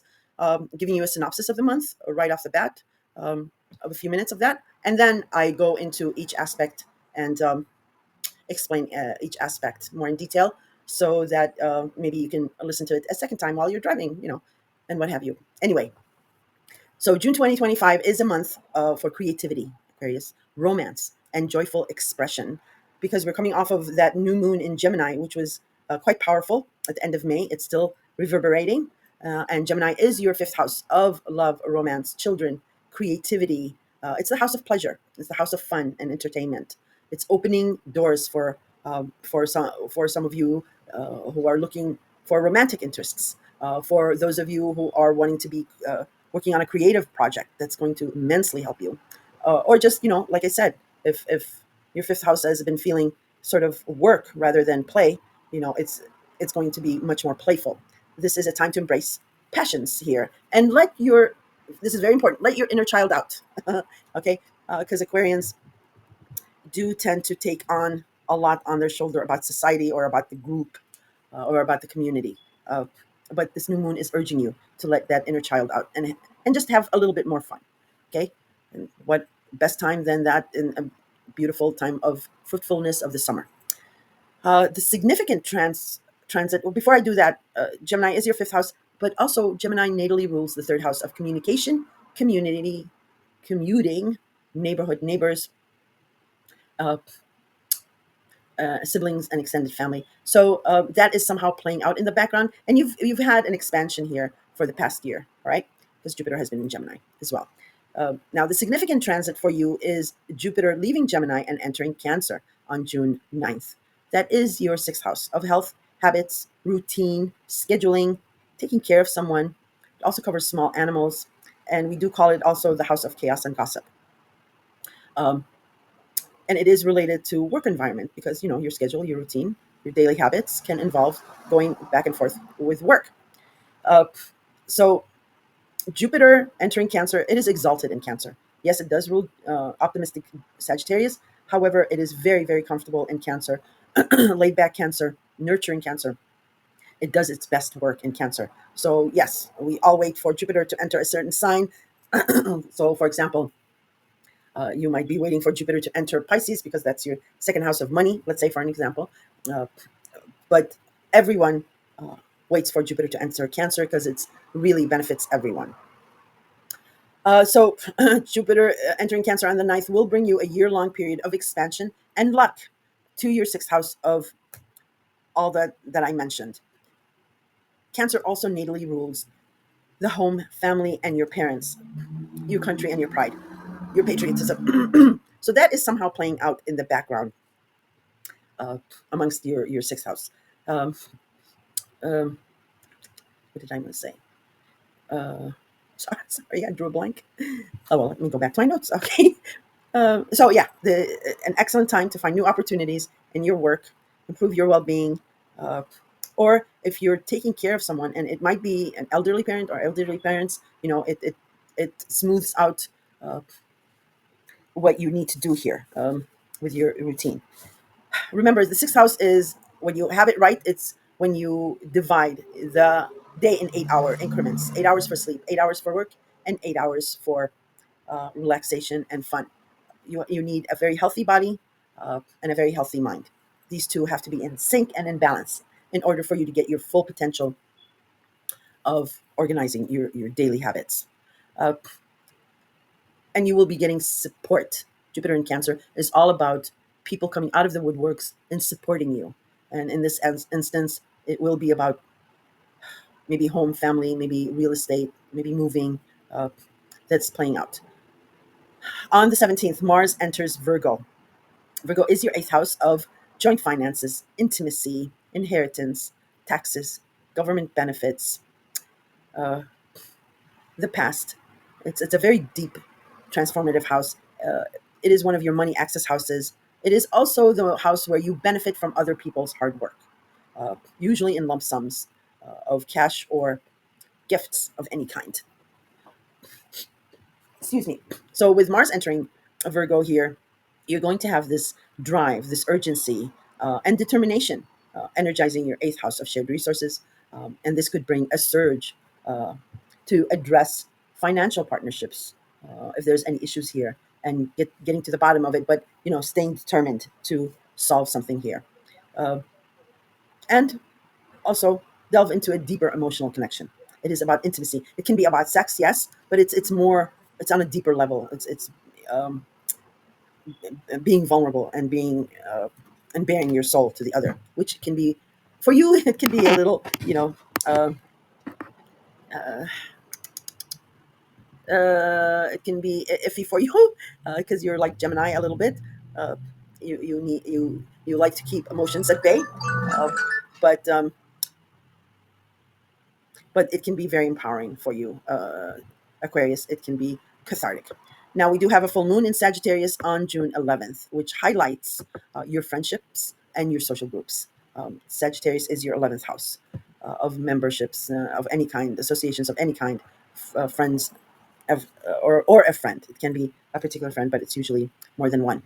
giving you a synopsis of the month right off the bat, of a few minutes of that, and then I go into each aspect and explain each aspect more in detail, so that maybe you can listen to it a second time while you're driving, and what have you. Anyway, so June 2025 is a month for creativity, Aquarius, romance, and joyful expression, because we're coming off of that new moon in Gemini, which was quite powerful at the end of May. It's still reverberating. And Gemini is your fifth house of love, romance, children, creativity. It's the house of pleasure. It's the house of fun and entertainment. It's opening doors for some of you who are looking for romantic interests. For those of you who are wanting to be working on a creative project that's going to immensely help you, or just like I said, if your fifth house has been feeling sort of work rather than play, it's going to be much more playful. This is a time to embrace passions here and let your this is very important. Let your inner child out, okay? Because Aquarians do tend to take on a lot on their shoulder about society or about the group or about the community. Uh, but this new moon is urging you to let that inner child out and just have a little bit more fun. Okay, and what best time than that in a beautiful time of fruitfulness of the summer? The significant transit. Well, before I do that, Gemini is your fifth house, but also Gemini natally rules the third house of communication, community, commuting, neighborhood, neighbors, uh, siblings and extended family. So that is somehow playing out in the background, and you've had an expansion here for the past year, all right? Because Jupiter has been in Gemini as well. Now, the significant transit for you is Jupiter leaving Gemini and entering Cancer on June 9th. That is your sixth house of health, habits, routine, scheduling, taking care of someone. It also covers small animals, and we do call it also the house of chaos and gossip. Um, and it is related to work environment because your schedule, your routine, your daily habits can involve going back and forth with work. uh, so Jupiter entering Cancer, it is exalted in Cancer. Yes, it does rule optimistic Sagittarius. However, it is very, very comfortable in Cancer, laid back Cancer, nurturing Cancer. It does its best work in Cancer. So yes, we all wait for Jupiter to enter a certain sign. So for example, you might be waiting for Jupiter to enter Pisces because that's your second house of money, let's say, for an example. Uh, but everyone uh, waits for Jupiter to enter Cancer because it really benefits everyone. So Jupiter entering Cancer on the ninth will bring you a year-long period of expansion and luck to your sixth house of all that I mentioned. Cancer also natally rules the home, family, and your parents, your country, and your pride, your patriotism. So that is somehow playing out in the background uh, amongst your sixth house. Um, um, what did I want to say? Uh, sorry, I drew a blank. Oh well, let me go back to my notes. Okay. So yeah, an excellent time to find new opportunities in your work, improve your well-being, uh, or if you're taking care of someone, and it might be an elderly parent or elderly parents, it smooths out uh, what you need to do here with your routine. Remember, the sixth house is when you have it right. It's when you divide the day in 8-hour increments: 8 hours for sleep, 8 hours for work, and 8 hours for relaxation and fun. You need a very healthy body and a very healthy mind. These two have to be in sync and in balance in order for you to get your full potential of organizing your daily habits. Uh, and you will be getting support. Jupiter in Cancer is all about people coming out of the woodworks and supporting you. And in this instance, it will be about maybe home, family, maybe real estate, maybe moving. Uh, that's playing out. On the 17th, Mars enters Virgo. Virgo is your eighth house of joint finances, intimacy, inheritance, taxes, government benefits, uh, the past. It's a very deep, transformative house. Uh, it is one of your money access houses. It is also the house where you benefit from other people's hard work, usually in lump sums of cash or gifts of any kind. Excuse me. So with Mars entering Virgo here, you're going to have this drive, this urgency, and determination, energizing your eighth house of shared resources. And this could bring a surge uh, to address financial partnerships if there's any issues here, and getting to the bottom of it, but staying determined to solve something here. Uh, and also delve into a deeper emotional connection. It is about intimacy. It can be about sex, yes, but it's more. It's on a deeper level. It's um, being vulnerable and being and bearing your soul to the other, which can be for you. It can be a little, uh, uh, it can be iffy for you because you're like Gemini a little bit. Uh, you like to keep emotions at bay, uh, but but it can be very empowering for you, Aquarius. It can be cathartic. Now, we do have a full moon in Sagittarius on June 11th, which highlights your friendships and your social groups. Sagittarius is your 11th house of memberships of any kind, associations of any kind, friends, or a friend. It can be a particular friend, but it's usually more than one.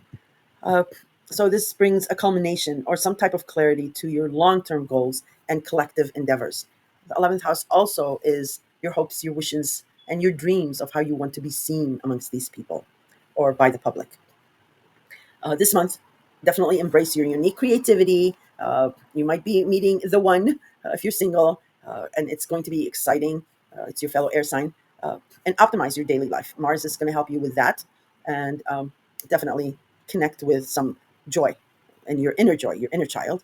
Uh, so this brings a culmination or some type of clarity to your long-term goals and collective endeavors. The 11th house also is your hopes, your wishes, and your dreams of how you want to be seen amongst these people or by the public. This month, definitely embrace your unique creativity. You might be meeting the one if you're single, and it's going to be exciting. It's your fellow air sign. And optimize your daily life. Mars is going to help you with that, and definitely connect with some joy and your inner child.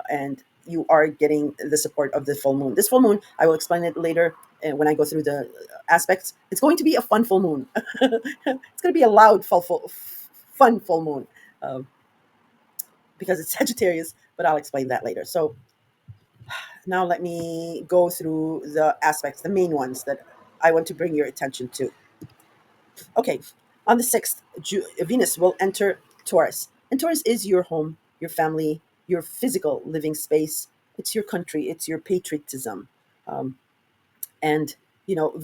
And you are getting the support of the full moon. This full moon, I will explain it later when I go through the aspects. It's going to be a fun full moon. It's going to be a loud, fun full moon um, because it's Sagittarius, but I'll explain that later. So now let me go through the aspects, the main ones that I want to bring your attention to. Okay, on the 6th, Venus will enter Taurus. And Taurus is your home, your family, your physical living space. It's your country, it's your patriotism. Um, and, you know,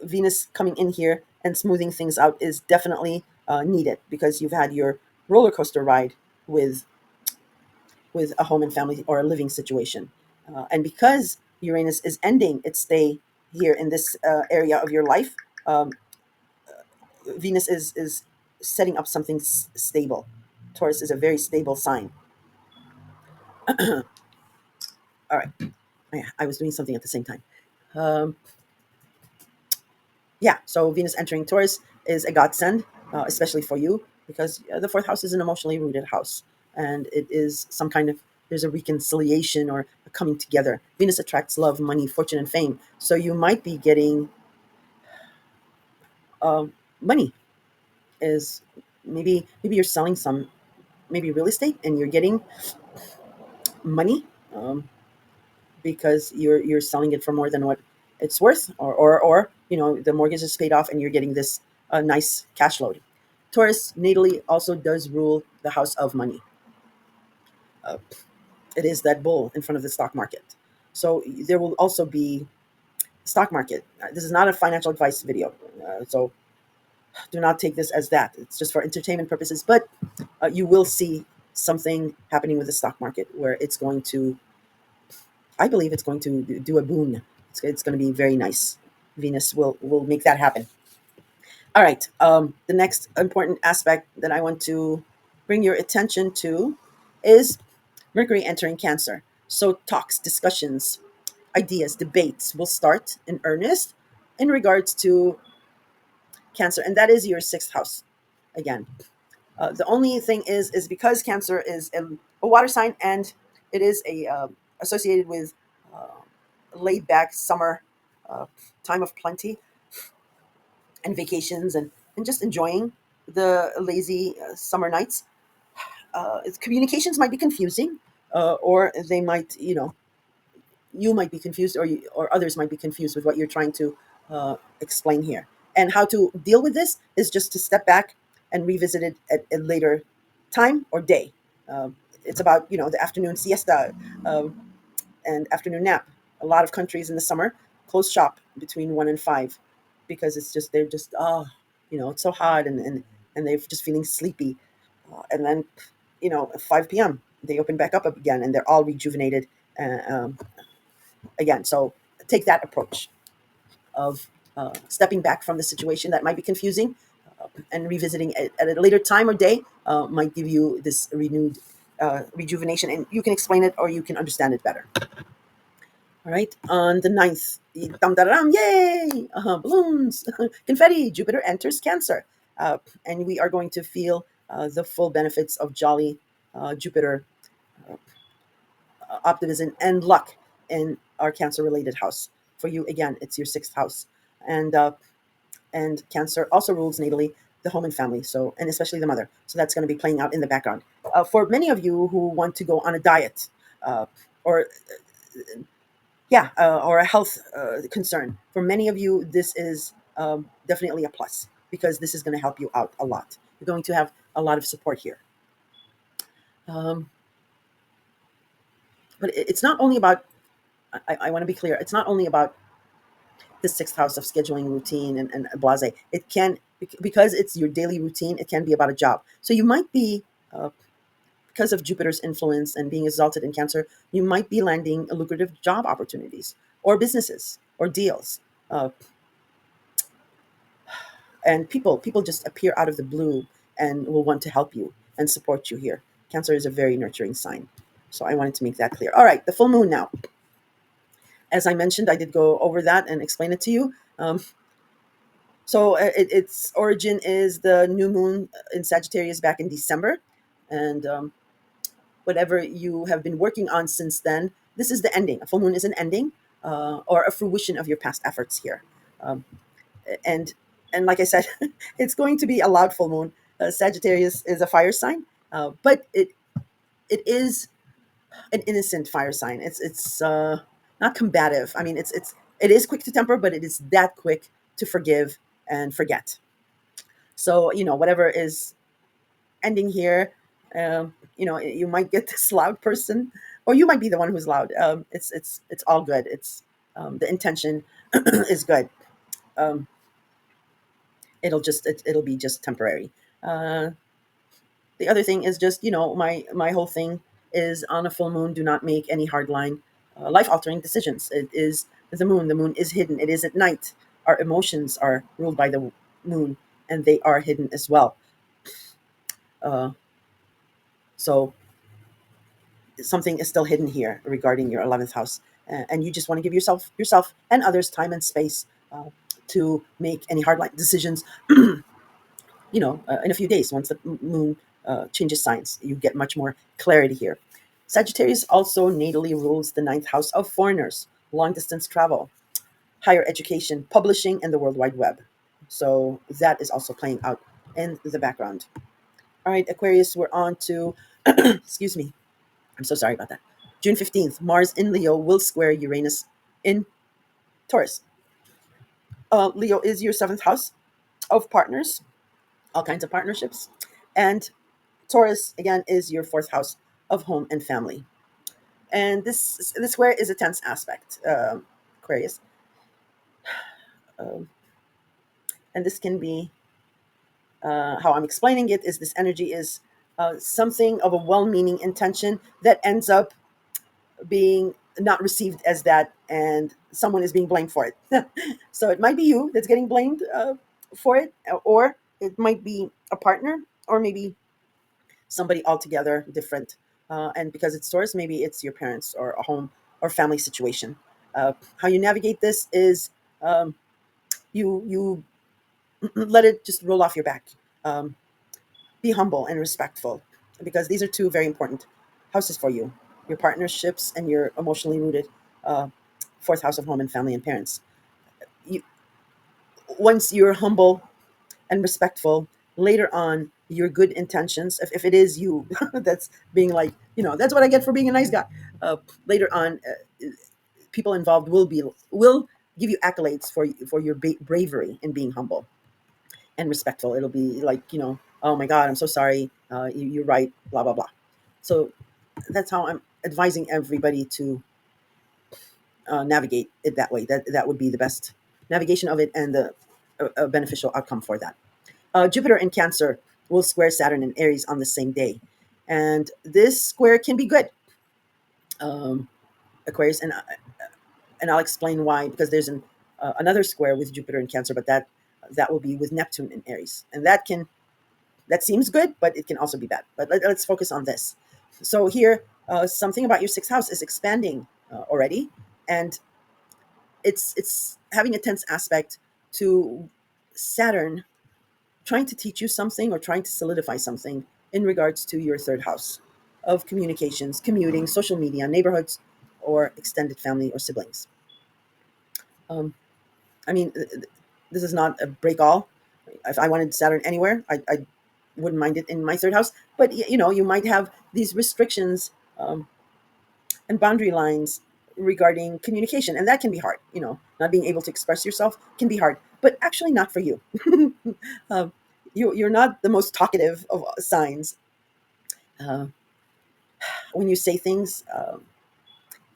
Venus coming in here and smoothing things out is definitely needed because you've had your roller coaster ride with a home and family or a living situation. And because Uranus is ending its stay here in this area of your life, um, Venus is setting up something stable. Taurus is a very stable sign. All right. I was doing something at the same time. Um, yeah, so Venus entering Taurus is a godsend, especially for you, because the fourth house is an emotionally rooted house. And it is some kind of there's a reconciliation or a coming together. Venus attracts love, money, fortune, and fame. So you might be getting money. Is maybe you're selling some maybe real estate and you're getting money, because you're selling it for more than what it's worth, or the mortgage is paid off and you're getting this nice cash load. Taurus natally also does rule the house of money. Uh, it is that bull in front of the stock market. So there will also be stock market. This is not a financial advice video, so do not take this as that. It's just for entertainment purposes. But you will see something happening with the stock market where it's going to, I believe it's going to do a boon. It's going to be very nice. Venus will make that happen. All right. The next important aspect that I want to bring your attention to is Mercury entering Cancer. So talks, discussions, ideas, debates will start in earnest in regards to Cancer, and that is your sixth house. Again, the only thing is because Cancer is a water sign and it is a associated with laid back summer, uh, time of plenty and vacations, and just enjoying the lazy summer nights. Communications might be confusing, or they might, you might be confused, or others might be confused with what you're trying to explain here. And how to deal with this is just to step back and revisit it at a later time or day. It's about the afternoon siesta, and afternoon nap. A lot of countries in the summer close shop between 1 and 5 because they're just it's so hot, and they're just feeling sleepy, and then at 5 p.m. they open back up again and they're all rejuvenated again. So take that approach of stepping back from the situation that might be confusing, and revisiting it at a later time or day might give you this renewed rejuvenation, and you can explain it or you can understand it better. All right, on the ninth, dum da dum, yay! Balloons, confetti. Jupiter enters Cancer, and we are going to feel the full benefits of jolly Jupiter optimism and luck in our Cancer-related house. For you, again, it's your sixth house, and Cancer also rules natally the home and family, so and especially the mother. So that's going to be playing out in the background. For many of you who want to go on a diet, or or a health concern. For many of you, this is definitely a plus because this is going to help you out a lot. You're going to have a lot of support here. Um, but it's not only about, I want to be clear, it's not only about the sixth house of scheduling, routine, and blase. It can, because it's your daily routine, it can be about a job. So you might be, because of Jupiter's influence and being exalted in Cancer, you might be landing lucrative job opportunities or businesses or deals. Uh, and people just appear out of the blue and will want to help you and support you here. Cancer is a very nurturing sign. So I wanted to make that clear. All right, the full moon now. As I mentioned, I did go over that and explain it to you. Its origin is the new moon in Sagittarius back in December. And whatever you have been working on since then, this is the ending. A full moon is an ending, or a fruition of your past efforts here. Um, and and like I said, it's going to be a loud full moon. Sagittarius is a fire sign, but it is an innocent fire sign. It's not combative. I mean, it is quick to temper, but it is that quick to forgive and forget. So whatever is ending here, you might get this loud person, or you might be the one who's loud. It's all good. It's the intention is good. Um, it'll be just temporary. Uh, the other thing is just my whole thing is on a full moon. Do not make any hardline, life altering decisions. It is the moon. The moon is hidden. It is at night. Our emotions are ruled by the moon, and they are hidden as well. Uh, so something is still hidden here regarding your 11th house, and you just want to give yourself and others time and space to make any hardline decisions. In a few days, once the moon changes signs, you get much more clarity here. Sagittarius also natally rules the ninth house of foreigners, long distance travel, higher education, publishing, and the World Wide Web. So that is also playing out in the background. All right, Aquarius, we're on to, excuse me, I'm so sorry about that. June 15th, Mars in Leo will square Uranus in Taurus. Leo is your seventh house of partners, all kinds of partnerships. And Taurus, again, is your fourth house of home and family. And this square is a tense aspect, Aquarius. Um, and this can be, how I'm explaining it is this energy is something of a well meaning intention that ends up being not received as that, and someone is being blamed for it. So it might be you that's getting blamed for it, or it might be a partner, or maybe somebody altogether different. And because it's Taurus, maybe it's your parents or a home or family situation. How you navigate this is, um, you let it just roll off your back. Um, be humble and respectful, because these are two very important houses for you: your partnerships and your emotionally rooted uh, fourth house of home and family and parents. You, once you're humble and respectful, later on your good intentions, if it is you that's being like, that's what I get for being a nice guy, later on, people involved will give you accolades for your bravery in being humble and respectful. It'll be like, oh my God, I'm so sorry, you're right, blah blah blah. So that's how I'm advising everybody to navigate it that way. That would be the best navigation of it, and the a beneficial outcome for that. Jupiter in Cancer will square Saturn in Aries on the same day, and this square can be good, um, Aquarius, and I'll explain why. Because there's another square with Jupiter in Cancer, but that will be with Neptune in Aries, and that seems good, but it can also be bad. But us focus on this. So here, something about your sixth house is expanding already, and it's having a tense aspect to Saturn trying to teach you something, or trying to solidify something in regards to your third house of communications, commuting, social media, neighborhoods, or extended family or siblings. Um, I mean, this is not a break all. If I wanted Saturn anywhere, I wouldn't mind it in my third house. But you might have these restrictions, and boundary lines regarding communication, and that can be hard. Not being able to express yourself can be hard, but actually not for you. um, you're not the most talkative of signs. Uh, when you say things,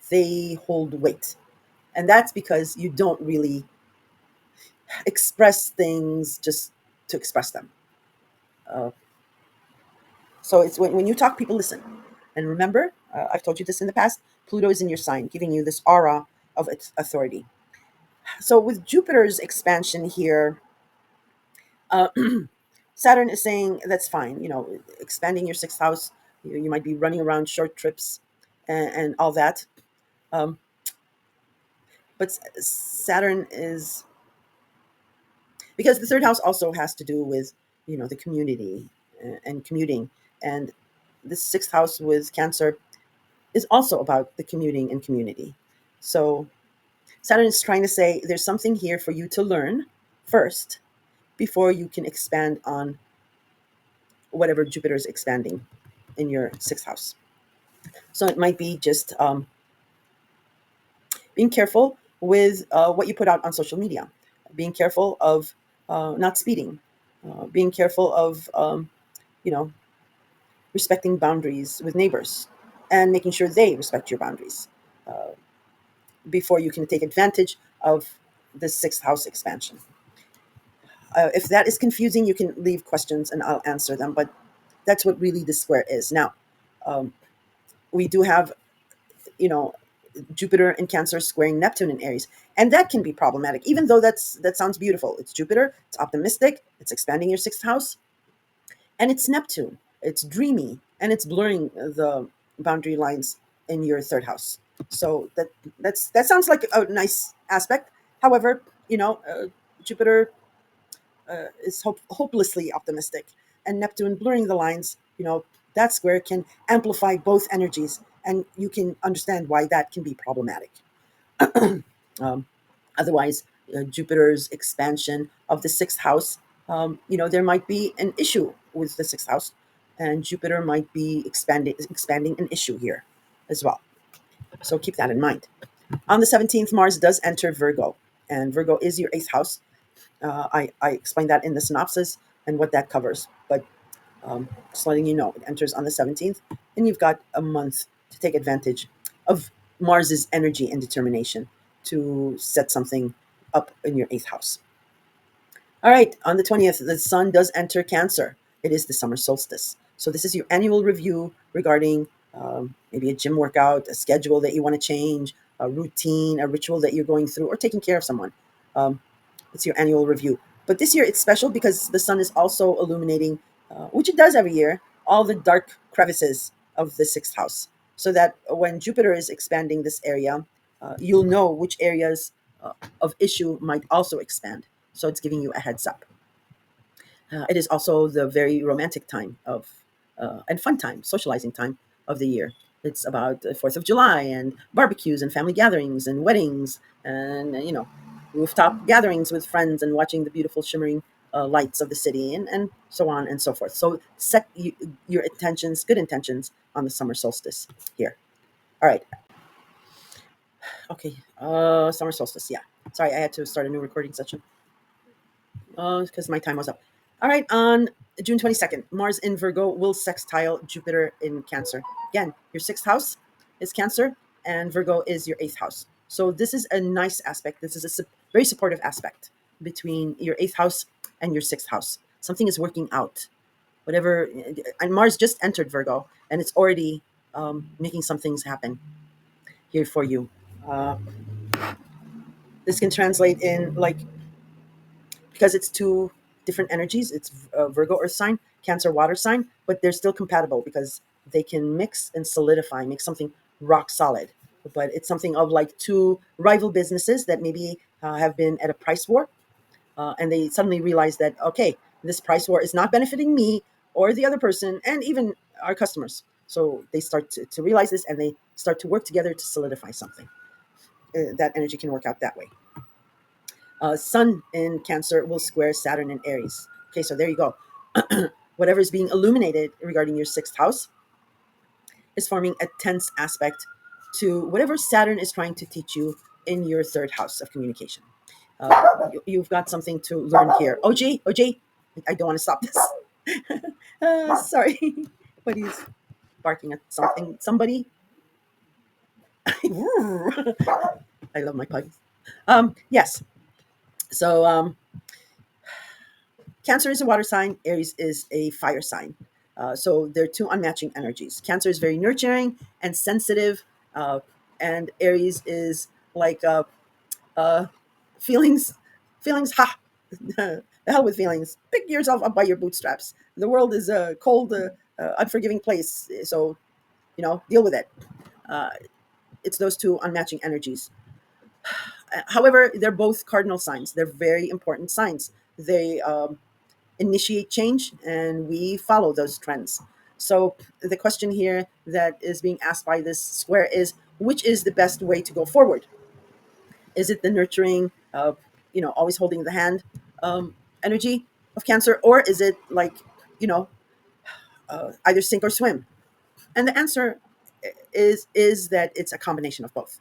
they hold weight, and that's because you don't really express things just to express them. Uh, so it's when you talk, people listen. And remember, I've told you this in the past. Pluto is in your sign, giving you this aura of its authority. So with Jupiter's expansion here, uh, Saturn is saying that's fine. Expanding your sixth house, you might be running around short trips and all that. Um, but Saturn is, because the third house also has to do with the community and commuting, and the sixth house with Cancer is also about the commuting and community. So Saturn is trying to say there's something here for you to learn first before you can expand on whatever Jupiter is expanding in your sixth house. So it might be just being careful with what you put out on social media, being careful of not speeding, being careful of you know respecting boundaries with neighbors, and making sure they respect your boundaries before you can take advantage of the sixth house expansion. If that is confusing, you can leave questions and I'll answer them. But that's what really the square is. Now, um, we do have, you know, Jupiter in Cancer squaring Neptune in Aries, and that can be problematic. Even though that sounds beautiful, it's Jupiter, it's optimistic, it's expanding your sixth house, and it's Neptune. It's dreamy, and it's blurring the boundary lines in your third house. So that sounds like a nice aspect. However, Jupiter is hopelessly optimistic, and Neptune blurring the lines. That square can amplify both energies and you can understand why that can be problematic. Um, Otherwise, Jupiter's expansion of the sixth house, there might be an issue with the sixth house, and Jupiter might be expanding an issue here as well. So keep that in mind. On the 17th, Mars does enter Virgo, and Virgo is your eighth house. I explained that in the synopsis and what that covers, but just letting you know, it enters on the 17th, and you've got a month to take advantage of Mars's energy and determination to set something up in your eighth house. All right, on the 20th, the sun does enter Cancer. It is the summer solstice. So, this is your annual review regarding maybe a gym workout, a schedule that you want to change, a routine, a ritual that you're going through, or taking care of someone. Um, it's your annual review. But this year it's special because the sun is also illuminating, which it does every year, all the dark crevices of the sixth house. So that when Jupiter is expanding this area, you'll know which areas of issue might also expand. So it's giving you a heads up. It is also the very romantic time of and fun time, socializing time of the year. It's about the 4th of July and barbecues and family gatherings and weddings and, rooftop gatherings with friends and watching the beautiful shimmering lights of the city and so on and so forth. So set your intentions, good intentions on the summer solstice here. All right. Okay. Summer solstice. Yeah. Sorry, I had to start a new recording session because my time was up. All right, on June 22nd, Mars in Virgo will sextile Jupiter in Cancer. Again, your sixth house is Cancer, and Virgo is your eighth house. So this is a nice aspect. This is a very supportive aspect between your eighth house and your sixth house. Something is working out. Whatever, and Mars just entered Virgo, and it's already making some things happen here for you. Uh, this can translate in like because it's two different energies. It's Virgo earth sign, Cancer water sign, but they're still compatible because they can mix and solidify, make something rock solid. But it's something of like two rival businesses that maybe have been at a price war, and they suddenly realize that okay, this price war is not benefiting me or the other person, and even our customers. So they start to realize this, and they start to work together to solidify something. That energy can work out that way. Sun in Cancer will square Saturn in Aries. Okay, so there you go. Whatever is being illuminated regarding your sixth house is forming a tense aspect to whatever Saturn is trying to teach you in your third house of communication. You've got something to learn here. OG, I don't want to stop this. Sorry, but he's barking at something. Somebody. I love my pugs. Yes. So Cancer is a water sign, Aries is a fire sign. So they're two unmatching energies. Cancer is very nurturing and sensitive, uh, and Aries is like uh, feelings, feelings, ha, the hell with feelings. Pick yourself up by your bootstraps. The world is a cold, unforgiving place, so, deal with it. Uh, it's those two unmatching energies. However, they're both cardinal signs. They're very important signs. They initiate change and we follow those trends. So the question here that is being asked by this square is which is the best way to go forward? Is it the nurturing, always holding the hand energy of Cancer, or is it like, you know, either sink or swim? And the answer is that it's a combination of both.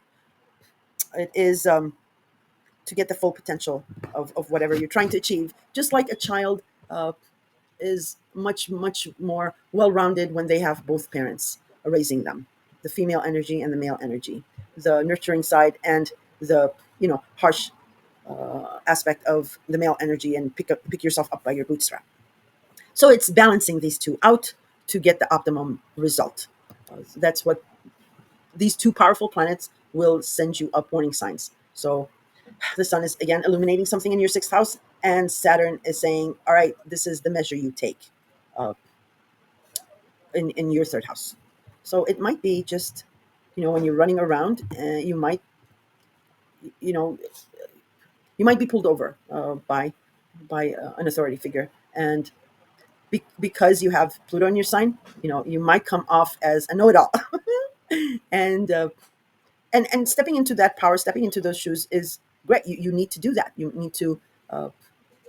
It is to get the full potential of whatever you're trying to achieve, just like a child is much much more well-rounded when they have both parents raising them, the female energy and the male energy, the nurturing side and the harsh aspect of the male energy, and pick yourself up by your bootstrap. So it's balancing these two out to get the optimum result. That's what these two powerful planets will send you up warning signs. So the sun is again illuminating something in your sixth house, and Saturn is saying, all right, this is the measure you take uh, in your third house. So it might be just, when you're running around, you know, you might be pulled over by an authority figure, and because you have Pluto in your sign, you might come off as a know-it-all. and and stepping into that power, stepping into those shoes is great. You need to do that. You need to.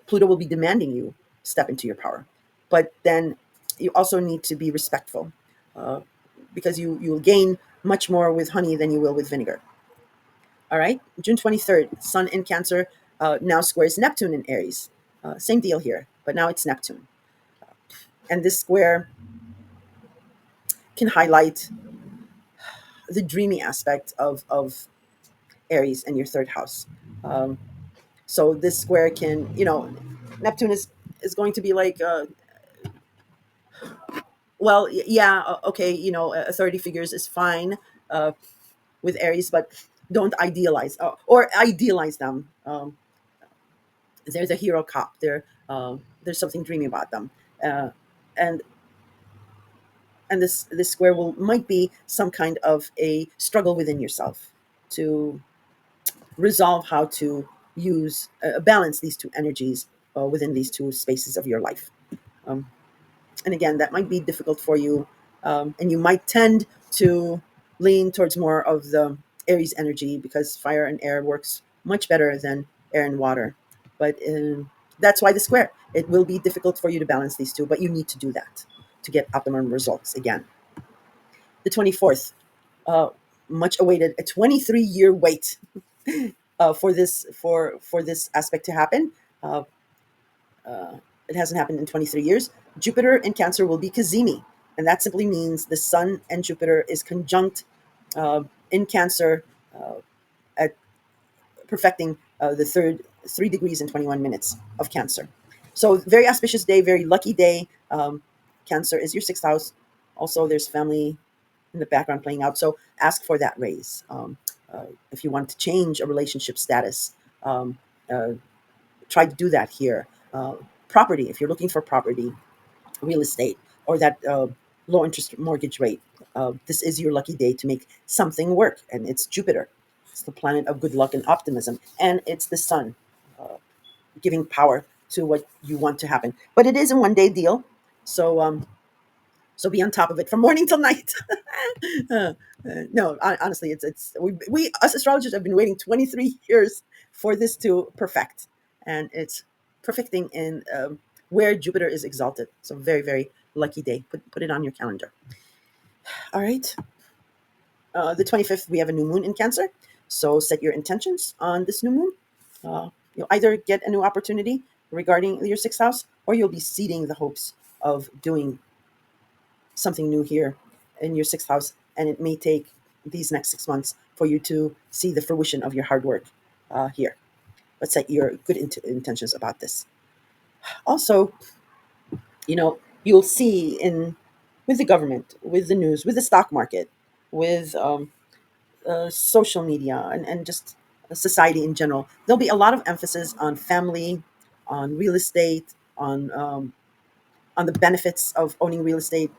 Pluto will be demanding you step into your power, but then you also need to be respectful, uh, because you'll gain much more with honey than you will with vinegar. All right, June 23rd, Sun in Cancer now squares Neptune in Aries. Same deal here, but now it's Neptune, and this square can highlight the dreamy aspect of Aries and your third house. Um, so this square can, Neptune is going to be like, well, yeah, okay, 30 figures is fine uh, with Aries, but don't idealize, or idealize them. There's a hero cop. There's something dreamy about them, uh, and this square will might be some kind of a struggle within yourself to resolve how to use balance these two energies within these two spaces of your life. Um, and again, that might be difficult for you, and you might tend to lean towards more of the Aries energy because fire and air works much better than air and water. But that's why the square. It will be difficult for you to balance these two, but you need to do that to get optimum results. Again, the 24th, uh, much awaited, a 23-year wait for this aspect to happen. Uh, it hasn't happened in 23 years. Jupiter in Cancer will be Kazimi, and that simply means the Sun and Jupiter is conjunct in Cancer, at perfecting the third 3 degrees and 21 minutes of Cancer. So very auspicious day, very lucky day. Cancer is your sixth house. Also, there's family in the background playing out. So ask for that raise. If you want to change a relationship status, um, uh, try to do that here. Property, if you're looking for property, real estate, or that low interest mortgage rate, this is your lucky day to make something work. And it's Jupiter. It's the planet of good luck and optimism. And it's the sun giving power to what you want to happen. But it is a 1 day deal. So, so be on top of it from morning till night. uh, no, honestly, it's we us astrologers have been waiting 23 years for this to perfect, and it's perfecting in where Jupiter is exalted. So very very lucky day. Put it on your calendar. All right, the 25th we have a new moon in Cancer, so set your intentions on this new moon. You'll either get a new opportunity regarding your sixth house, or you'll be seeding the hopes of doing something new here in your sixth house, and it may take these next 6 months for you to see the fruition of your hard work here. But set your good intentions about this. Also, you'll see in with the government, with the news, with the stock market, with social media, and just society in general, there'll be a lot of emphasis on family, on real estate, on the benefits of owning real estate.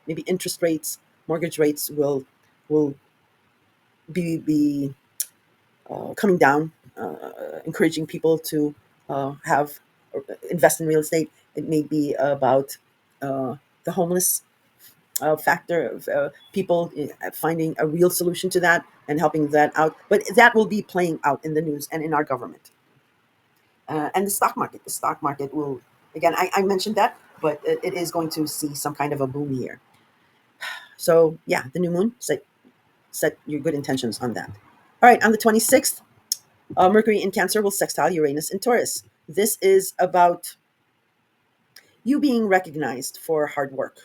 Maybe interest rates, mortgage rates will be coming down, encouraging people to have invest in real estate. It may be about the homeless factor of people finding a real solution to that and helping that out. But that will be playing out in the news and in our government. And the stock market. The stock market will, again, I mentioned that, but it is going to see some kind of a boom here. So yeah, the new moon, set your good intentions on that. All right, on the 26th, Mercury in Cancer will sextile Uranus in Taurus. This is about you being recognized for hard work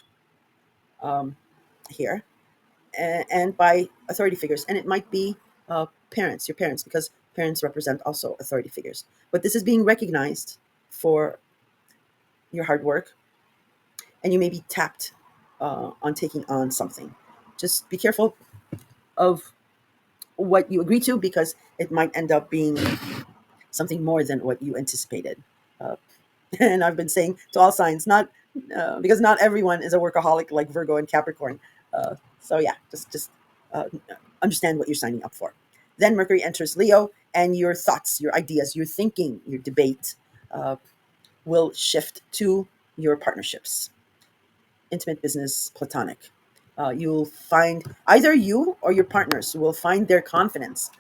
um, here, and by authority figures. And it might be parents, your parents, because parents represent also authority figures. But this is being recognized for your hard work, and you may be tapped on taking on something. Just be careful of what you agree to, because it might end up being something more than what you anticipated. Uh, and I've been saying to all signs, not because not everyone is a workaholic like Virgo and Capricorn. So yeah, just uh, understand what you're signing up for. Then Mercury enters Leo, and your thoughts, your ideas, your thinking, your debate uh, will shift to your partnerships, intimate, business, platonic. You'll find either you or your partners will find their confidence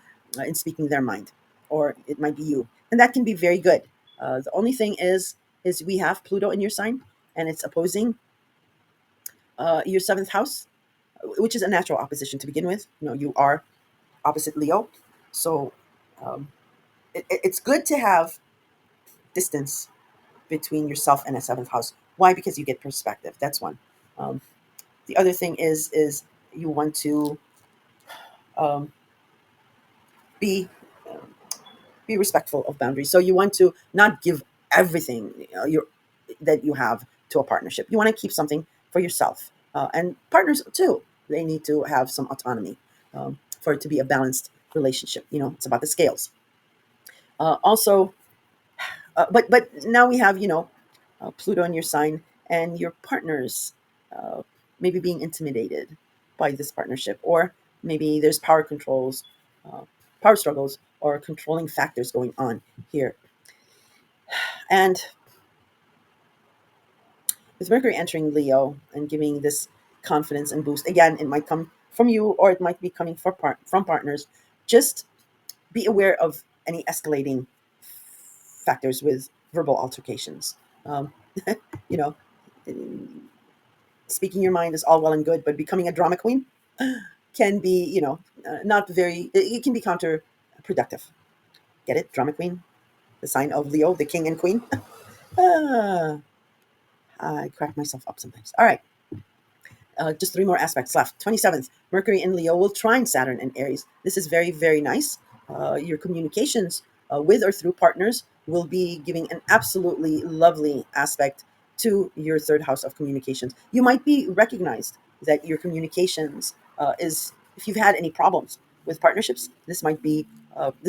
in speaking their mind, or it might be you, and that can be very good. The only thing is we have Pluto in your sign, and it's opposing your seventh house, which is a natural opposition to begin with. You are opposite Leo, so um, it's good to have distance between yourself and a seventh house. Why? Because you get perspective. That's one. Um, the other thing is you want to um, be be respectful of boundaries. So you want to not give everything that you have to a partnership. You want to keep something for yourself, and partners too. They need to have some autonomy for it to be a balanced relationship. It's about the scales. Also, but now we have Pluto in your sign, and your partners uh, maybe being intimidated by this partnership, or maybe there's uh, power struggles, or controlling factors going on here. And with Mercury entering Leo and giving this confidence and boost, again, it might come from you, or it might be coming from partners. Just be aware of any escalating factors with verbal altercations. Um, you know, Speaking your mind is all well and good, but becoming a drama queen can be, not very. It can be counterproductive. Get it, drama queen, the sign of Leo, the king and queen. Ah, I crack myself up sometimes. All right. Just three more aspects left. 27th, Mercury in Leo will trine Saturn in Aries. This is very, very nice. Your communications with or through partners will be giving an absolutely lovely aspect to your third house of communications. You might be recognized that your communications if you've had any problems with partnerships, this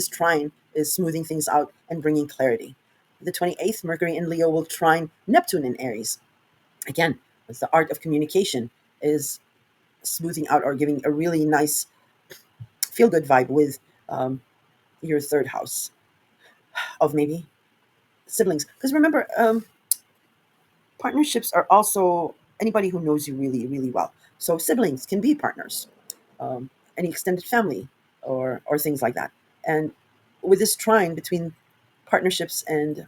trine is smoothing things out and bringing clarity. The 28th, Mercury in Leo will trine Neptune in Aries. Again, it's the art of communication is smoothing out or giving a really nice feel good vibe with um, your third house of maybe siblings. Because remember, partnerships are also anybody who knows you really, really well. So siblings can be partners, any extended family, or things like that. And with this trine between partnerships and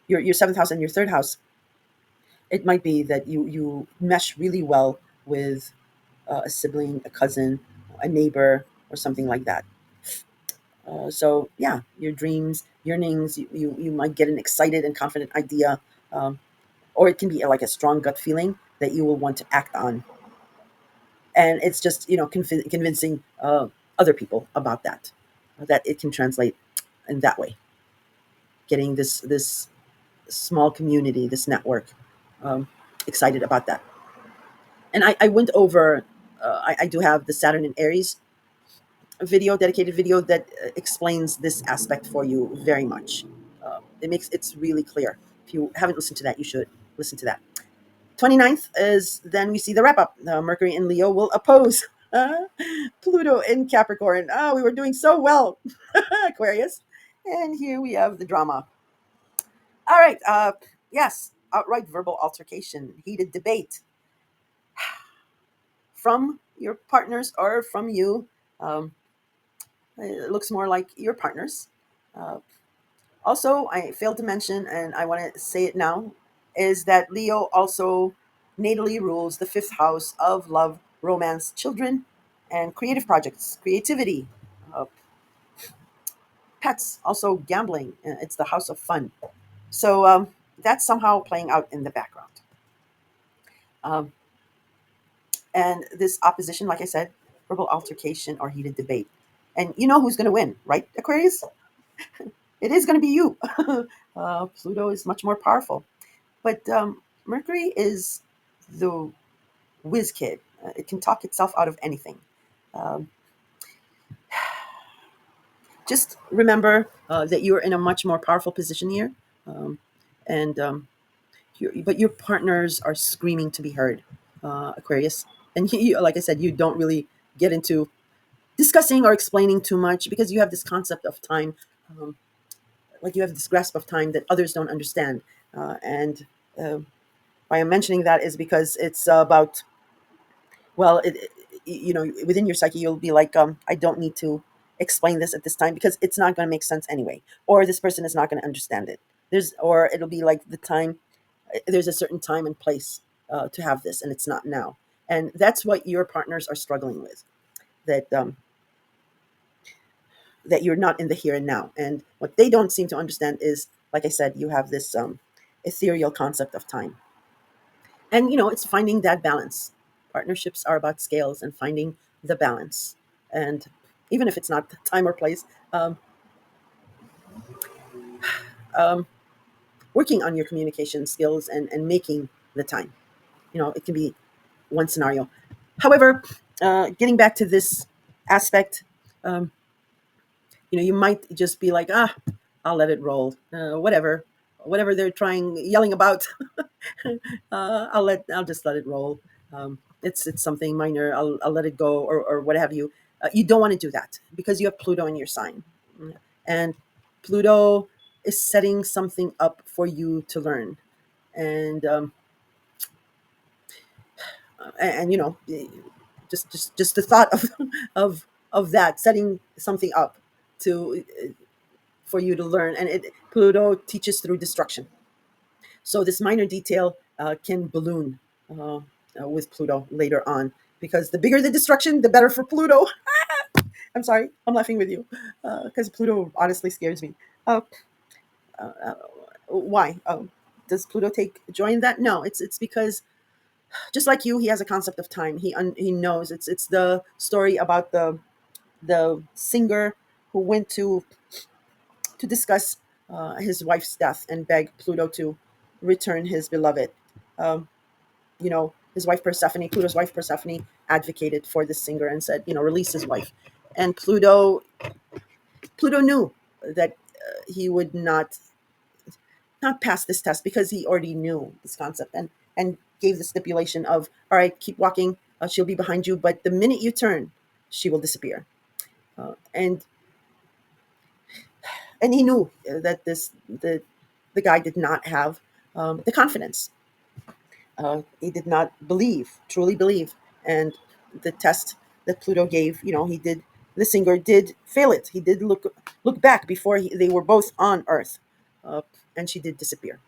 your seventh house and your third house, it might be that you mesh really well with a sibling, a cousin, a neighbor, or something like that. So yeah, your dreams, yearnings, you might get an excited and confident idea, um, or it can be like a strong gut feeling that you will want to act on, and it's just convincing other people about that it can translate in that way, getting this small community, this network, um, excited about that. And I went over. I do have the Saturn in Aries dedicated video that explains this aspect for you very much. It's really clear. If you haven't listened to that, you should listen to that. 29th is then we see the wrap up. Mercury in Leo will oppose Pluto in Capricorn. We were doing so well, Aquarius. And here we have the drama. All right. Yes, outright verbal altercation, heated debate from your partners or from you. Um, it looks more like your partners. Uh, Also, I failed to mention, and I want to say it now, is that Leo also natally rules the fifth house of love, romance, children, and creative projects, creativity, uh, pets, also gambling. It's the house of fun. So that's somehow playing out in the background. Um, and this opposition, like I said, verbal altercation or heated debate. And you know who's going to win, right, Aquarius? It is going to be you. Pluto is much more powerful. But Mercury is the whiz kid. It can talk itself out of anything. Um, just remember that you're in a much more powerful position here, um, and but your partners are screaming to be heard, Aquarius. And like I said, you don't really get into discussing or explaining too much because you have this concept of time, um, like you have this grasp of time that others don't understand. And why I'm mentioning that is because it's about Well, within your psyche, you'll be like, I don't need to explain this at this time because it's not going to make sense anyway, or this person is not going to understand it. Or it'll be like the time. There's a certain time and place to have this, and it's not now. And that's what your partners are struggling with. That that you're not in the here and now. And what they don't seem to understand is, like I said, you have this ethereal concept of time. And it's finding that balance. Partnerships are about scales and finding the balance. And even if it's not the time or place, um, um, working on your communication skills and making the time. It can be one scenario. However, getting back to this aspect, um, you might just be like, I'll let it roll. Whatever they're yelling about, I'll just let it roll. It's something minor. I'll let it go, or what have you. You don't want to do that because you have Pluto in your sign, and Pluto is setting something up for you to learn, and just the thought of of that setting something up to for you to learn, and Pluto teaches through destruction. So this minor detail can balloon with Pluto later on, because the bigger the destruction, the better for Pluto. I'm sorry, I'm laughing with you because Pluto honestly scares me. Uh, why? Does Pluto take joy in that? No, it's because just like you, he has a concept of time. He knows it's the story about the singer who went to discuss his wife's death and beg Pluto to return his beloved. Um, his wife Persephone, Pluto's wife Persephone, advocated for this singer and said, release his wife. And Pluto knew that he would not pass this test because he already knew this concept, and gave the stipulation of, all right, keep walking. She'll be behind you, but the minute you turn, she will disappear. And he knew that the guy did not have the confidence. He did not truly believe, and the test that Pluto gave, he did. The singer did fail it. He did look back before they were both on Earth, uh, and she did disappear.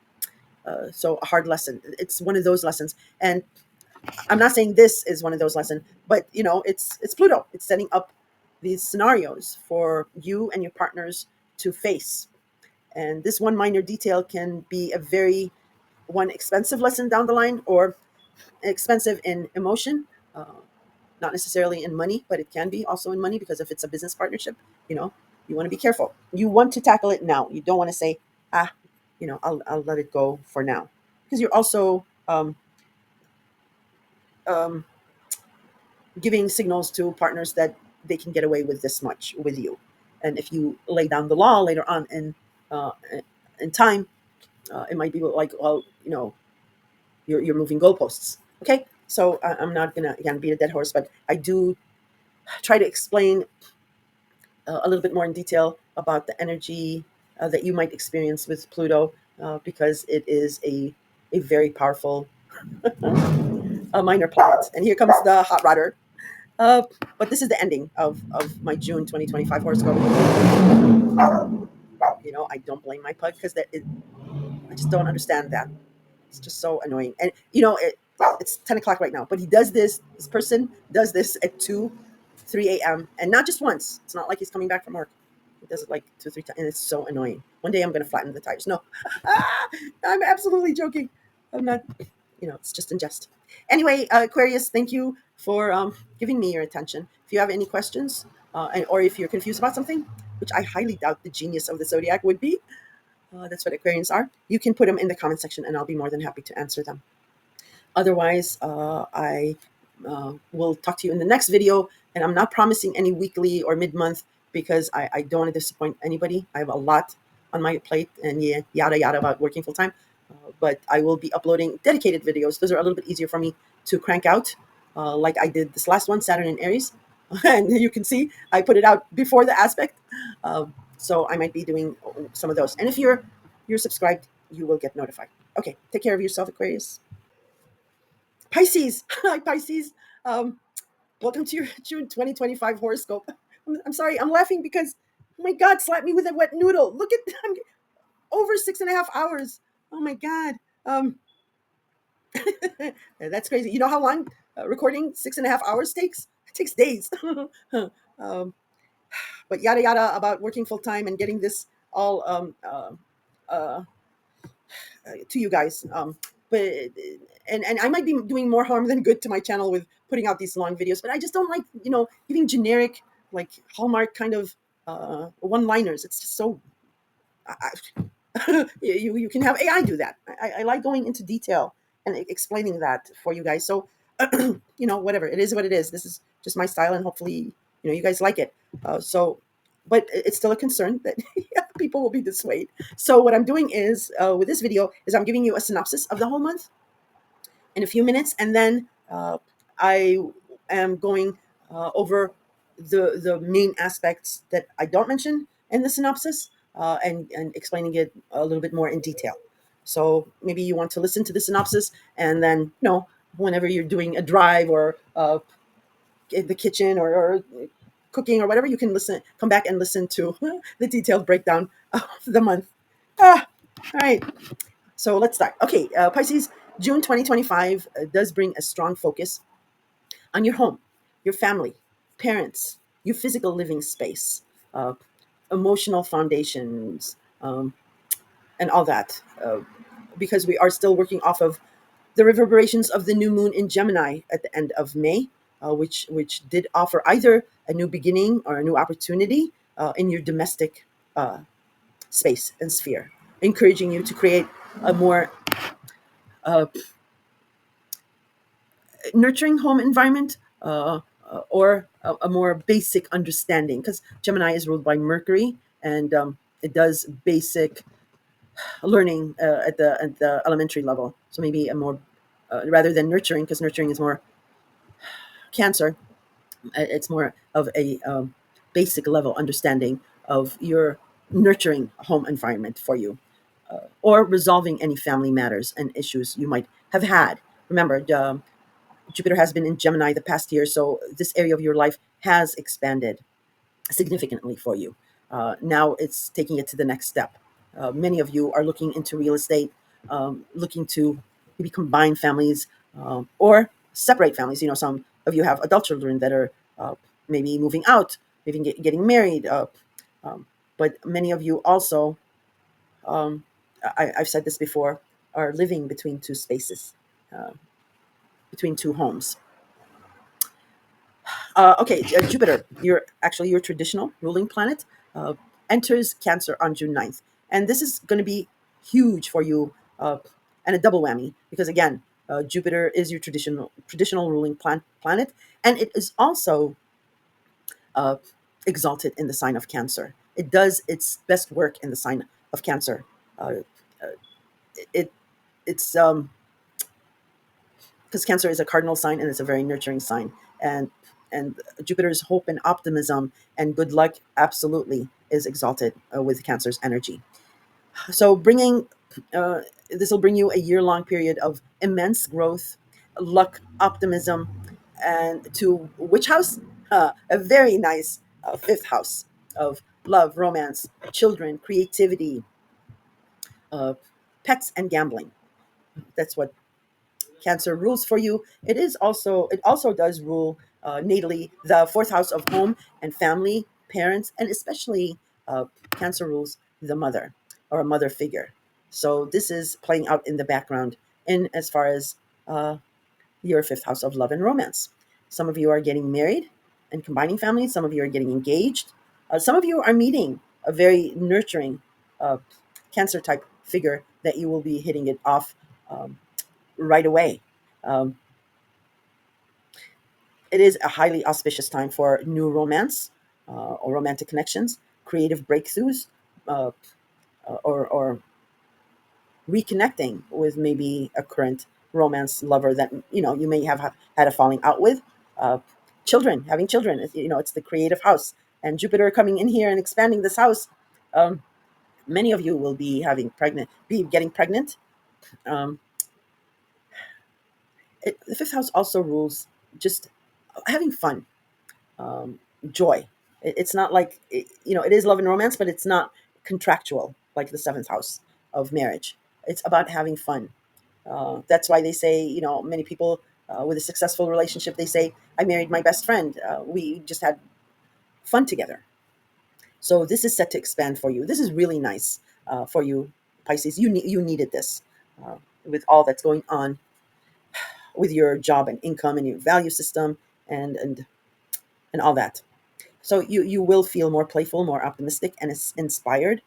So a hard lesson. It's one of those lessons, and I'm not saying this is one of those lessons, but it's Pluto. It's setting up these scenarios for you and your partners to face. And this one minor detail can be a very one expensive lesson down the line, or expensive in emotion, uh, not necessarily in money, but it can be also in money, because if it's a business partnership, you know, you want to be careful. You want to tackle it now. You don't want to say, I'll let it go for now, because you're also um, giving signals to partners that they can get away with this much with you. And if you lay down the law later on uh, in time, it might be like, well, you're moving goalposts. Okay, so I'm not gonna again beat a dead horse, but I do try to explain a little bit more in detail about the energy that you might experience with Pluto, because it is a very powerful minor planet. And here comes the hot rodder. Uh, but this is the ending of my June 2025 horoscope. I don't blame my pug, because I just don't understand that. It's just so annoying. And it's 10 o'clock right now, but this person does this at 2, 3 a.m. and not just once. It's not like he's coming back from work. He does it like 2, 3 times, and it's so annoying. One day I'm going to flatten the tires. No, I'm absolutely joking. I'm not, it's just in jest. Anyway, Aquarius, thank you for giving me your attention. If you have any questions, or if you're confused about something, which I highly doubt the genius of the zodiac would be, that's what Aquarians are. You can put them in the comment section, and I'll be more than happy to answer them. Otherwise, I will talk to you in the next video. And I'm not promising any weekly or mid-month, because I don't want to disappoint anybody. I have a lot on my plate, and yada yada about working full time. But I will be uploading dedicated videos. Those are a little bit easier for me to crank out, like I did this last one, Saturn in Aries. And you can see I put it out before the aspect. So I might be doing some of those. And if you're subscribed, you will get notified. Okay, take care of yourself, Aquarius. Pisces. Hi, Pisces. Um, Welcome to your June 2025 horoscope. I'm sorry, I'm laughing because, oh my God, slap me with a wet noodle. Look at, I'm over 6.5 hours. Oh my God. Um, that's crazy. You know how long recording 6.5 hours takes? It takes days. um, but yada yada about working full time and getting this all uh, to you guys. But and I might be doing more harm than good to my channel with putting out these long videos. But I just don't like giving generic like Hallmark kind of one-liners. It's just so you can have AI do that. I like going into detail and explaining that for you guys. So whatever it is, what it is. This is just my style, and hopefully you guys like it. But it's still a concern that people will be dissuaded. So what I'm doing is with this video is I'm giving you a synopsis of the whole month in a few minutes, and then I am going over the main aspects that I don't mention in the synopsis, and explaining it a little bit more in detail. So maybe you want to listen to the synopsis, and then whenever you're doing a drive or in the kitchen or cooking or whatever, you can come back and listen to the detailed breakdown of the month. All right. So let's start. Okay, Pisces, June 2025 does bring a strong focus on your home, your family, parents, your physical living space, uh, emotional foundations, and all that. Because we are still working off of the reverberations of the new moon in Gemini at the end of May, which did offer either a new beginning or a new opportunity in your domestic uh, space and sphere, encouraging you to create a more uh, nurturing home environment, or a more basic understanding, because Gemini is ruled by Mercury, and it does basic learning at the elementary level. So maybe a more rather than nurturing, because nurturing is more Cancer. It's more of a basic level understanding of your nurturing home environment for you, or resolving any family matters and issues you might have had. Remember, Jupiter has been in Gemini the past year, so this area of your life has expanded significantly for you. Now it's taking it to the next step. Many of you are looking into real estate, looking to maybe combine families, or separate families. Some of you have adult children that are maybe moving out, maybe getting married. Um, but many of you also, um, I've said this before, are living between two spaces, uh, between two homes. Okay, Jupiter, your traditional ruling planet, uh, enters Cancer on June 9th. And this is going to be huge for you, and a double whammy, because again, Jupiter is your traditional ruling planet, and it is also uh, exalted in the sign of Cancer. It does its best work in the sign of Cancer. Uh, uh, it it's Because Cancer is a cardinal sign and it's a very nurturing sign, and Jupiter's hope and optimism and good luck absolutely is exalted with Cancer's energy. So uh, this will bring you a year-long period of immense growth, luck, optimism, and to which house? A very nice fifth house of love, romance, children, creativity, uh, pets, and gambling. That's what Cancer rules for you. It also does rule natally the fourth house of home and family, parents, and especially Cancer rules the mother or a mother figure. So this is playing out in the background in as far as uh, your fifth house of love and romance. Some of you are getting married and combining families. Some of you are getting engaged. Some of you are meeting a very nurturing uh, Cancer type figure that you will be hitting it off um, right away. Um, it is a highly auspicious time for new romance, or romantic connections, creative breakthroughs, uh, or reconnecting with maybe a current romance lover that you may have had a falling out with. Uh, Children, having children, it's the creative house, and Jupiter coming in here and expanding this house. Um, Many of you will be getting pregnant. Um, the fifth house also rules just having fun, joy. It's not like it is love and romance, but it's not contractual like the seventh house of marriage. It's about having fun. That's why they say, many people with a successful relationship, they say, I married my best friend. We just had fun together. So this is set to expand for you. This is really nice for you, Pisces. You needed this with all that's going on with your job and income and your value system and all that. So you will feel more playful, more optimistic, and inspired,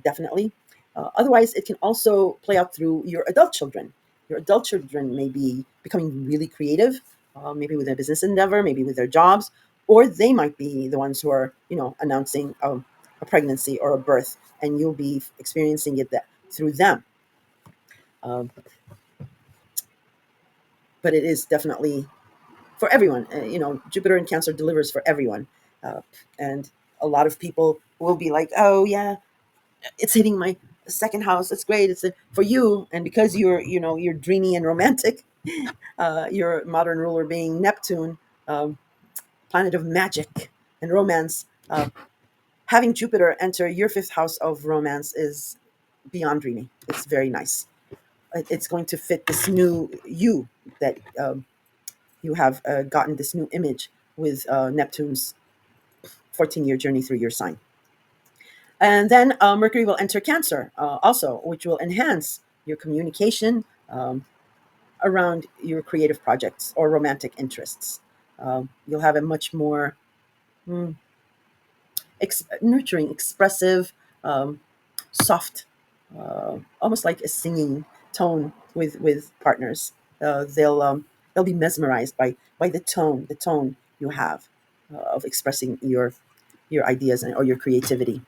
definitely. Otherwise, it can also play out through your adult children. Your adult children may be becoming really creative, maybe with their business endeavor, maybe with their jobs, or they might be the ones who are, announcing a pregnancy or a birth, and you'll be experiencing it through them. Um, but it is definitely for everyone. Jupiter in Cancer delivers for everyone, uh, and a lot of people will be like, "Oh yeah, it's hitting my second house. That's great. It's for you." And because you're dreamy and romantic, your modern ruler being Neptune, um, planet of magic and romance. Having Jupiter enter your fifth house of romance is beyond dreamy. It's very nice. It's going to fit this new you that you have gotten this new image with Neptune's 14-year journey through your sign. And then Mercury will enter Cancer also, which will enhance your communication around your creative projects or romantic interests. You'll have a much more mm, nurturing, expressive, um, soft, almost like a singing tone with partners. They'll be mesmerized by the tone you have of expressing your ideas or your creativity.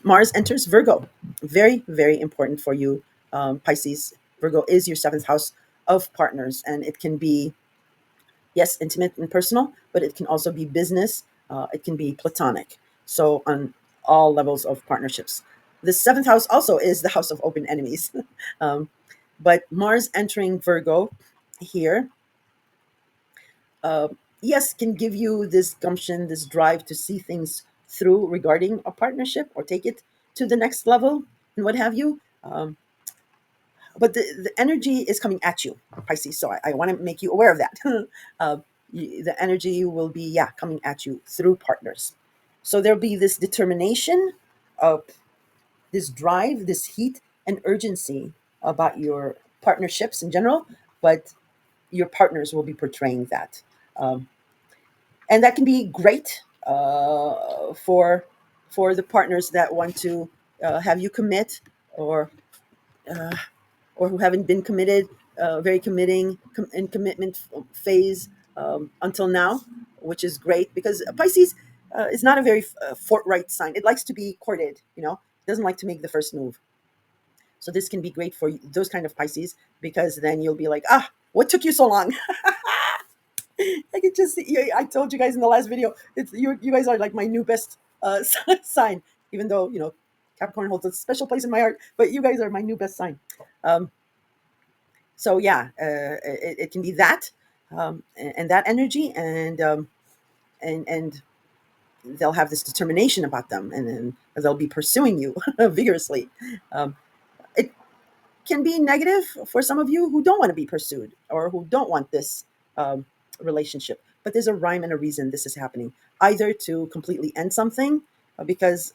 Mars enters Virgo. Very, very important for you, Pisces. Virgo is your seventh house of partners, and it can be, yes, intimate and personal, but it can also be business. It can be platonic. So, on all levels of partnerships. The seventh house also is the house of open enemies. um, but Mars entering Virgo here, uh, yes, can give you this gumption, this drive to see things through regarding a partnership or take it to the next level and what have you. But the energy is coming at you, Pisces. So I want to make you aware of that. uh, the energy will be, yeah, coming at you through partners. So there'll be this determination, of this drive, this heat and urgency about your partnerships in general, but your partners will be portraying that. Um, and that can be great for the partners that want to have you commit, or uh, or who haven't been committed, very committing in commitment phase until now, which is great because Pisces is not a very forthright sign. It likes to be courted, it doesn't like to make the first move. So this can be great for those kind of Pisces, because then you'll be like, what took you so long? I could just see, I told you guys in the last video, you guys are like my new best sign, even though, Capricorn holds a special place in my heart, but you guys are my new best sign. Um, so yeah, it can be that, and that energy, and they'll have this determination about them, and then they'll be pursuing you vigorously. Um, it can be negative for some of you who don't want to be pursued or who don't want this um, relationship. But there's a rhyme and a reason this is happening. Either to completely end something, because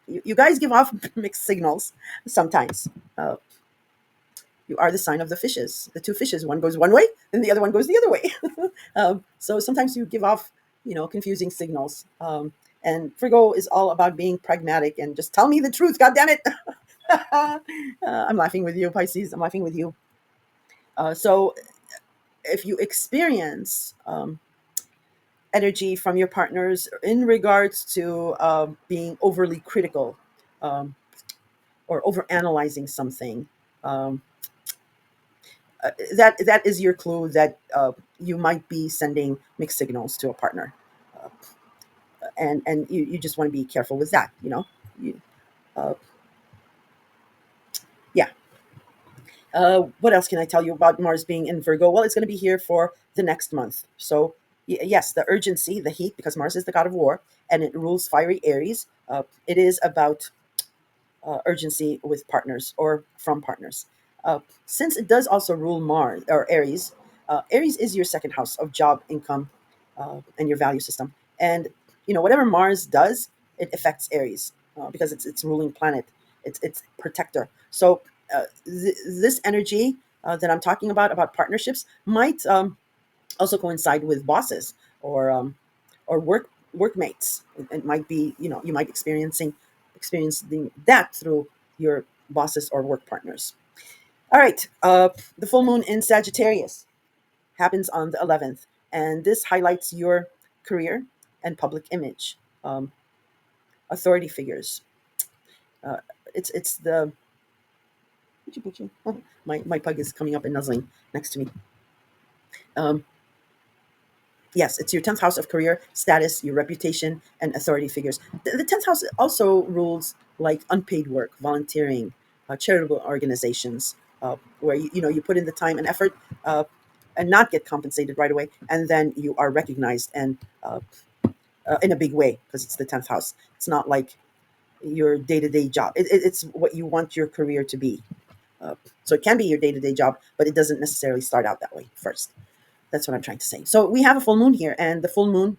you guys give off mixed signals sometimes. Uh, you are the sign of the fishes. The two fishes, one goes one way, and the other one goes the other way. So sometimes you give off, confusing signals. And Frigo is all about being pragmatic and just tell me the truth. God damn it! I'm laughing with you, Pisces. I'm laughing with you. So if you experience energy from your partners in regards to being overly critical, um, or over analyzing something, um, that is your clue that you might be sending mixed signals to a partner, uh, and you just want to be careful with that. You, uh, yeah. What else can I tell you about Mars being in Virgo? Well, it's going to be here for the next month. So Yes, the urgency, the heat, because Mars is the god of war and it rules fiery Aries. It is about urgency with partners or from partners. Since it does also rule Mars or Aries, Aries is your second house of job, income, and your value system. And whatever Mars does, it affects Aries because it's ruling planet. It's protector. So this energy that I'm talking about partnerships might also coincide with bosses or workmates. It might be, you might experiencing that through your bosses or work partners. All right, the full moon in Sagittarius happens on the 11th, and this highlights your career and public image, um, authority figures. Uh, it's the my pug is coming up and nuzzling next to me. Um, Yes, it's your 10th house of career, status, your reputation, and authority figures. The 10th house also rules like unpaid work, volunteering, charitable organizations, where you put in the time and effort and not get compensated right away, and then you are recognized and in a big way because it's the 10th house. It's not like your day to day job. It's what you want your career to be. So it can be your day to day job, but it doesn't necessarily start out that way first. That's what I'm trying to say. So we have a full moon here, and the full moon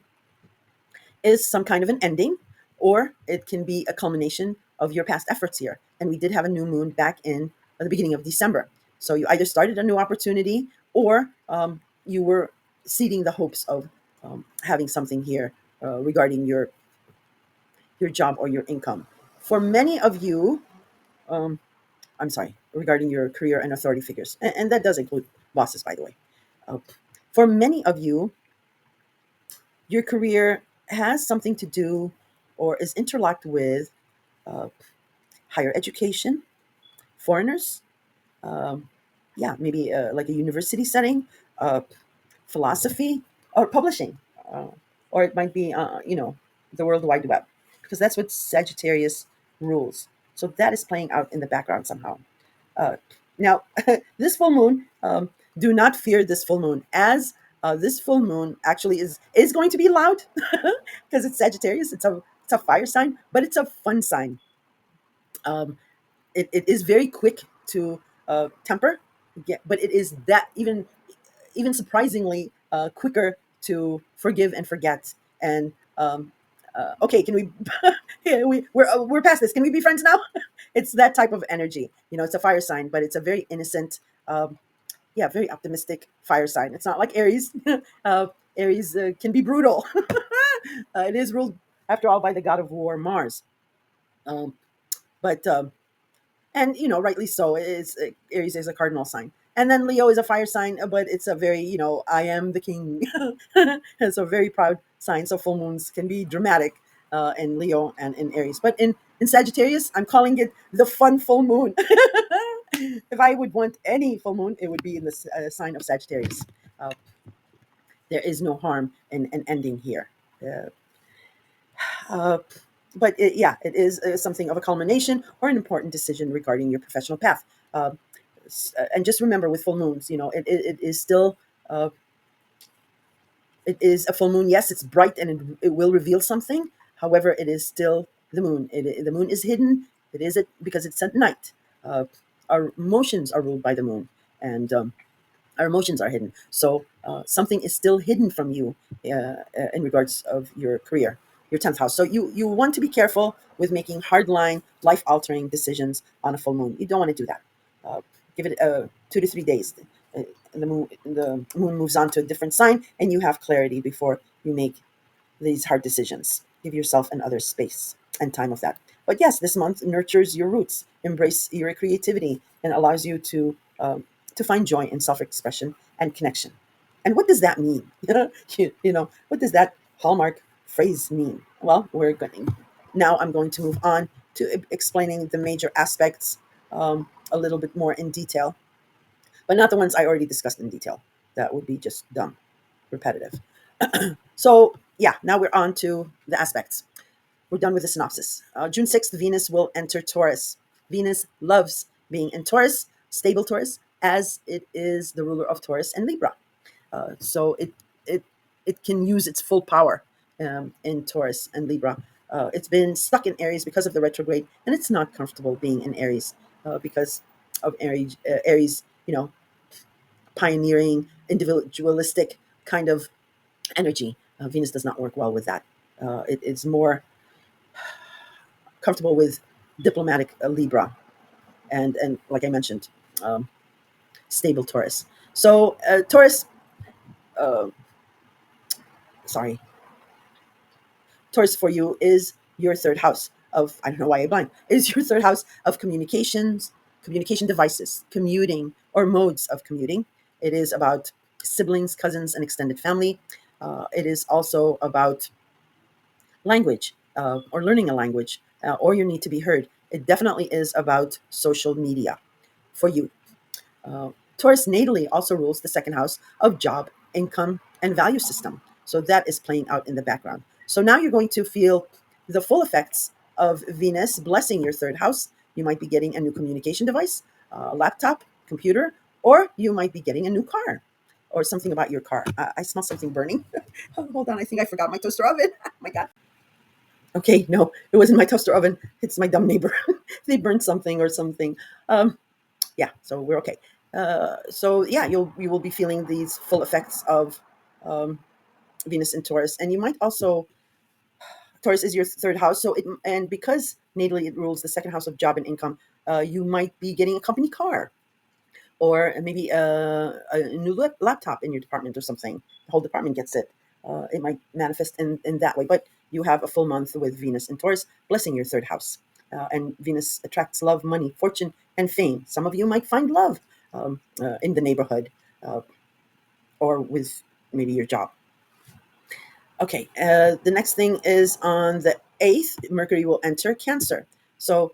is some kind of an ending, or it can be a culmination of your past efforts here. And we did have a new moon back in the beginning of December. So you either started a new opportunity or you were seeding the hopes of having something here regarding your job or your income. For many of you, um, I'm sorry, regarding your career and authority figures, and that does include bosses, by the way. Uh, for many of you, your career has something to do or is interlocked with uh, higher education, foreigners, um, yeah, maybe like a university setting, uh, philosophy, or publishing, uh, or it might be, the World Wide Web, because that's what Sagittarius rules. So that is playing out in the background somehow. Uh, Now, this full moon, do not fear this full moon, as this full moon actually is going to be loud because it's Sagittarius. It's a fire sign, but it's a fun sign. Um, it is very quick to temper, but it is that even surprisingly quicker to forgive and forget. And okay, can we? Yeah, we're past this. Can we be friends now? It's that type of energy. It's a fire sign, but it's a very innocent, um, yeah, very optimistic fire sign. It's not like Aries. Aries can be brutal. It is ruled, after all, by the god of war, Mars. Um, but and rightly so, is Aries is a cardinal sign, and then Leo is a fire sign, but it's a very, I am the king. It's a very proud sign, so full moons can be dramatic in Leo and in Aries, but in Sagittarius, I'm calling it the fun full moon. If I would want any full moon, it would be in the sign of Sagittarius. uh, there is no harm in an ending here. uh, uh, but yeah, it is something of a culmination or an important decision regarding your professional path. Uh, and just remember, with full moons, it is still, uh, it is a full moon. Yes, it's bright and it will reveal something. However, it is still the moon. The moon is hidden. It is it because it's at night. Uh, our emotions are ruled by the moon, and our emotions are hidden. So something is still hidden from you in regards of your career, your 10th house. So you want to be careful with making hardline, life altering decisions on a full moon. You don't want to do that. Give it 2 to 3 days. The moon moves on to a different sign, and you have clarity before you make these hard decisions. Give yourself and others space and time of that. But yes, this month nurtures your roots, embrace your creativity, and allows you to find joy in self-expression and connection. And what does that mean? What does that hallmark phrase mean? Well, now. I'm going to move on to explaining the major aspects a little bit more in detail, but not the ones I already discussed in detail. That would be just dumb, repetitive. So, yeah, now we're on to the aspects. We're done with the synopsis. June 6th, Venus will enter Taurus. Venus loves being in Taurus, stable Taurus, as it is the ruler of Taurus and Libra. So it it can use its full power in Taurus and Libra. It's been stuck in Aries because of the retrograde, and it's not comfortable being in Aries because of Aries. Aries, pioneering, individualistic kind of energy. Venus does not work well with that. It's more comfortable with diplomatic Libra, and like I mentioned, um, stable Taurus. So Taurus, uh, sorry, Taurus for you is your third house of, I don't know why I blind, is your third house of communications, communication devices, commuting, or modes of commuting. It is about siblings, cousins, and extended family. It is also about language or learning a language or your need to be heard. It definitely is about social media for you. Taurus natally also rules the second house of job, income, and value system. So that is playing out in the background. So now you're going to feel the full effects of Venus blessing your third house. You might be getting a new communication device, a laptop, computer, or you might be getting a new car or something about your car. I smell something burning. Hold on, I think I forgot my toaster oven. Oh my God. Okay, no, it wasn't my toaster oven. It's my dumb neighbor. They burned something or something. Um, yeah, so we're okay. So yeah, you will be feeling these full effects of um, Venus in Taurus, and you might also, Taurus is your third house, so it, and because natally it rules the second house of job and income, you might be getting a company car or maybe a new laptop in your department or something. The whole department gets it. It might manifest in that way, but you have a full month with Venus in Taurus, blessing your third house. And Venus attracts love, money, fortune, and fame. Some of you might find love in the neighborhood uh, or with maybe your job. Okay, the next thing is on the 8th, Mercury will enter Cancer. So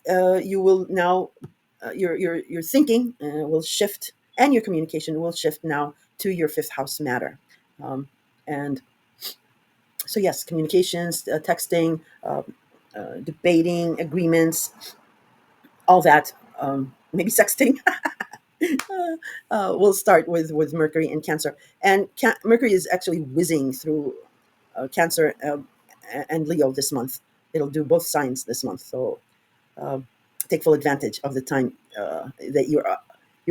you will now your thinking will shift and your communication will shift now to your fifth house matter and so yes, communications, texting, debating, agreements, all that, maybe sexting. We'll start with Mercury in Cancer, and Mercury is actually whizzing through Cancer and Leo this month. It'll do both signs this month, so uh, take full advantage of the time that you're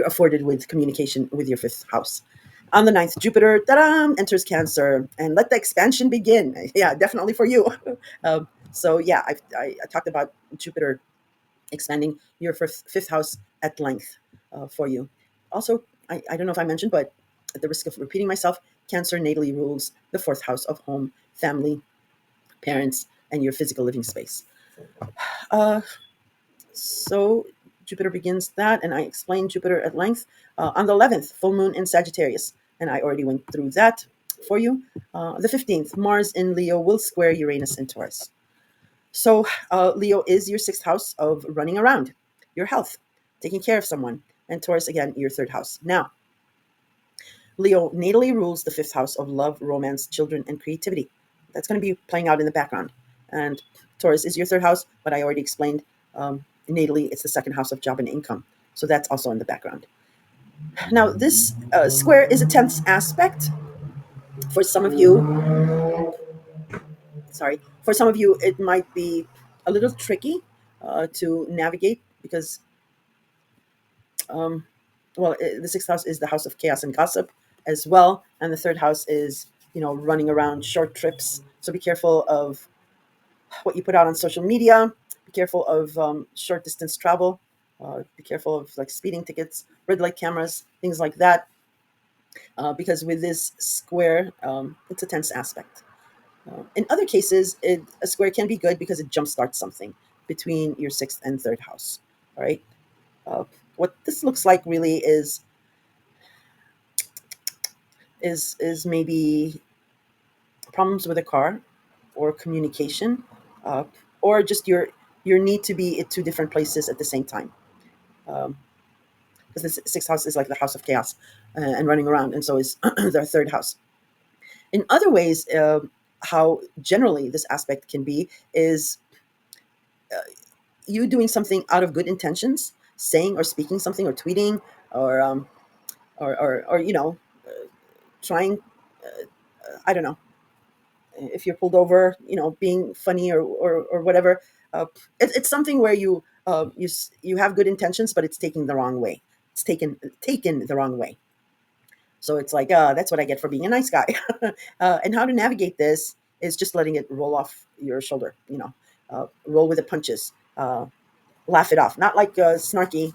afforded with communication with your fifth house. On the ninth, Jupiter enters Cancer, and let the expansion begin. Yeah, definitely for you. So yeah, I talked about Jupiter expanding your fifth house at length for you. Also, I don't know if I mentioned, but at the risk of repeating myself, Cancer natally rules the fourth house of home, family, parents, and your physical living space. Uh, So Jupiter begins that, and I explained Jupiter at length. On the 11th, full moon in Sagittarius, and I already went through that for you. The 15th, Mars in Leo will square Uranus in Taurus. So Leo is your sixth house of running around, your health, taking care of someone, and Taurus again your third house. Now, Leo natally rules the fifth house of love, romance, children, and creativity. That's going to be playing out in the background. And Taurus is your third house, but I already explained natally it's the second house of job and income. So that's also in the background. Now, this square is a tense aspect. For some of you, sorry, for some of you, it might be a little tricky to navigate because, um, well, the sixth house is the house of chaos and gossip as well. And the third house is, running around short trips. So be careful of what you put out on social media. Be careful of short distance travel. Be careful of like speeding tickets, red light cameras, things like that. Because with this square, it's a tense aspect. In other cases, a square can be good because it jumpstarts something between your sixth and third house. All right. Uh, what this looks like really is maybe problems with a car, or communication, uh, or just your need to be at two different places at the same time. Um, because the sixth house is like the house of chaos and running around, and so is the third house. In other ways, how generally this aspect can be is you doing something out of good intentions, saying or speaking something, or tweeting, or or trying. I don't know, if you're pulled over, being funny or whatever. It's something where you have good intentions, but it's taken the wrong way. It's taken the wrong way. So it's like, that's what I get for being a nice guy. And how to navigate this is just letting it roll off your shoulder. Roll with the punches. Laugh it off, not like snarky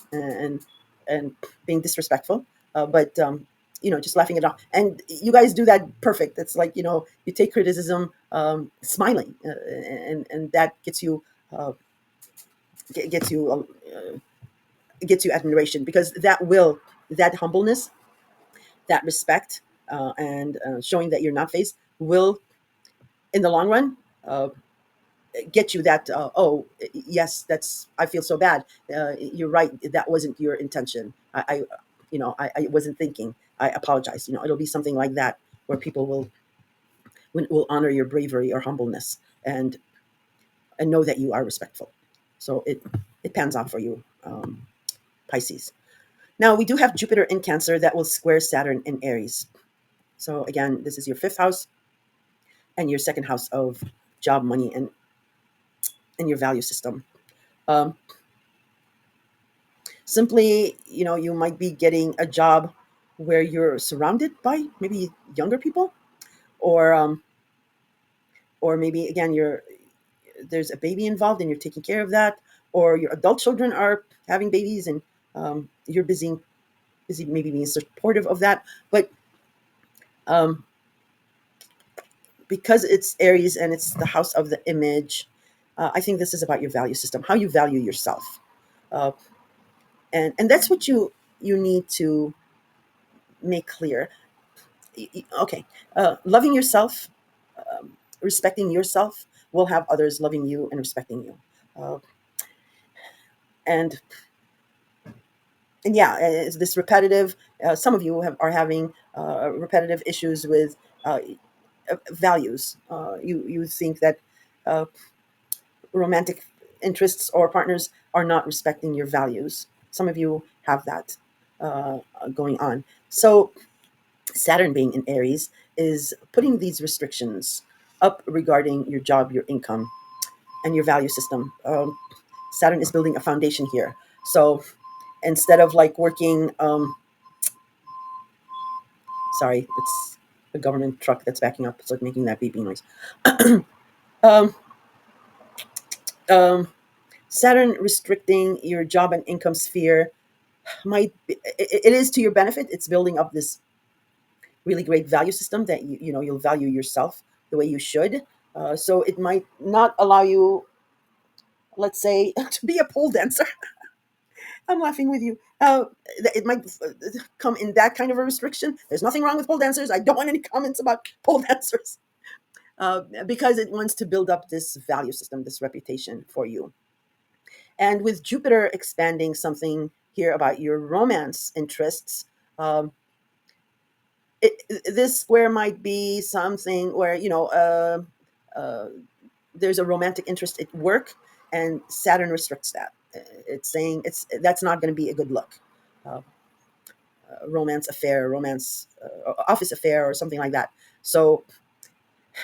and being disrespectful, but just laughing it off. And you guys do that perfect. It's like, you take criticism smiling, and that uh, gets you gets you admiration, because that humbleness, that respect, and showing that you're not phased will, in the long run, uh, get you that, oh yes, that's, I feel so bad, you're right, that wasn't your intention, I wasn't thinking, I apologize. It'll be something like that, where people will honor your bravery or humbleness, and know that you are respectful. So it pans out for you, Pisces. Now we do have Jupiter in Cancer that will square Saturn in Aries. So again, this is your fifth house and your second house of job, money, and your value system. um, Simply, you might be getting a job where you're surrounded by maybe younger people, or maybe again, there's a baby involved and you're taking care of that, or your adult children are having babies, and you're busy maybe being supportive of that. But um, because it's Aries and it's the house of the image, I think this is about your value system, how you value yourself, uh, and that's what you need to make clear. Okay, loving yourself, respecting yourself, will have others loving you and respecting you. uh, and and yeah, it's this repetitive, some of you are having repetitive issues with values. You think that uh, romantic interests or partners are not respecting your values. Some of you have that going on. So Saturn being in Aries is putting these restrictions up regarding your job, your income, and your value system. Saturn is building a foundation here. So instead of like working, sorry, it's a government truck that's backing up. It's like making that beeping noise. um, um, Saturn restricting your job and income sphere might be, it is to your benefit. It's building up this really great value system that you'll value yourself the way you should. So it might not allow you, let's say, to be a pole dancer. I'm laughing with you. It might come in that kind of a restriction. There's nothing wrong with pole dancers. I don't want any comments about pole dancers, because it wants to build up this value system, this reputation for you. And with Jupiter expanding something here about your romance interests, um, this square might be something where uh, there's a romantic interest at work, and Saturn restricts that. It's saying that's not going to be a good look. Uh, Romance affair, romance office affair, or something like that. So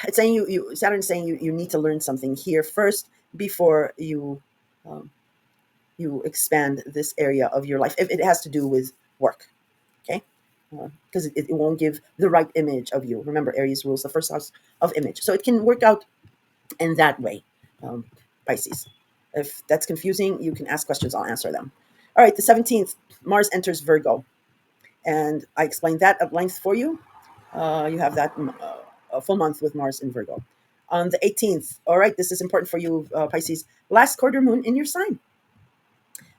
it's saying Saturn's saying you need to learn something here first before um, you expand this area of your life if it has to do with work. Okay, because it won't give the right image of you. Remember, Aries rules the first house of image, so it can work out in that way. um, Pisces. If that's confusing, you can ask questions, I'll answer them. All right, the 17th, Mars enters Virgo, and I explained that at length for you. You have that a full month with Mars in Virgo. On the 18th, all right, this is important for you, Pisces, last quarter moon in your sign.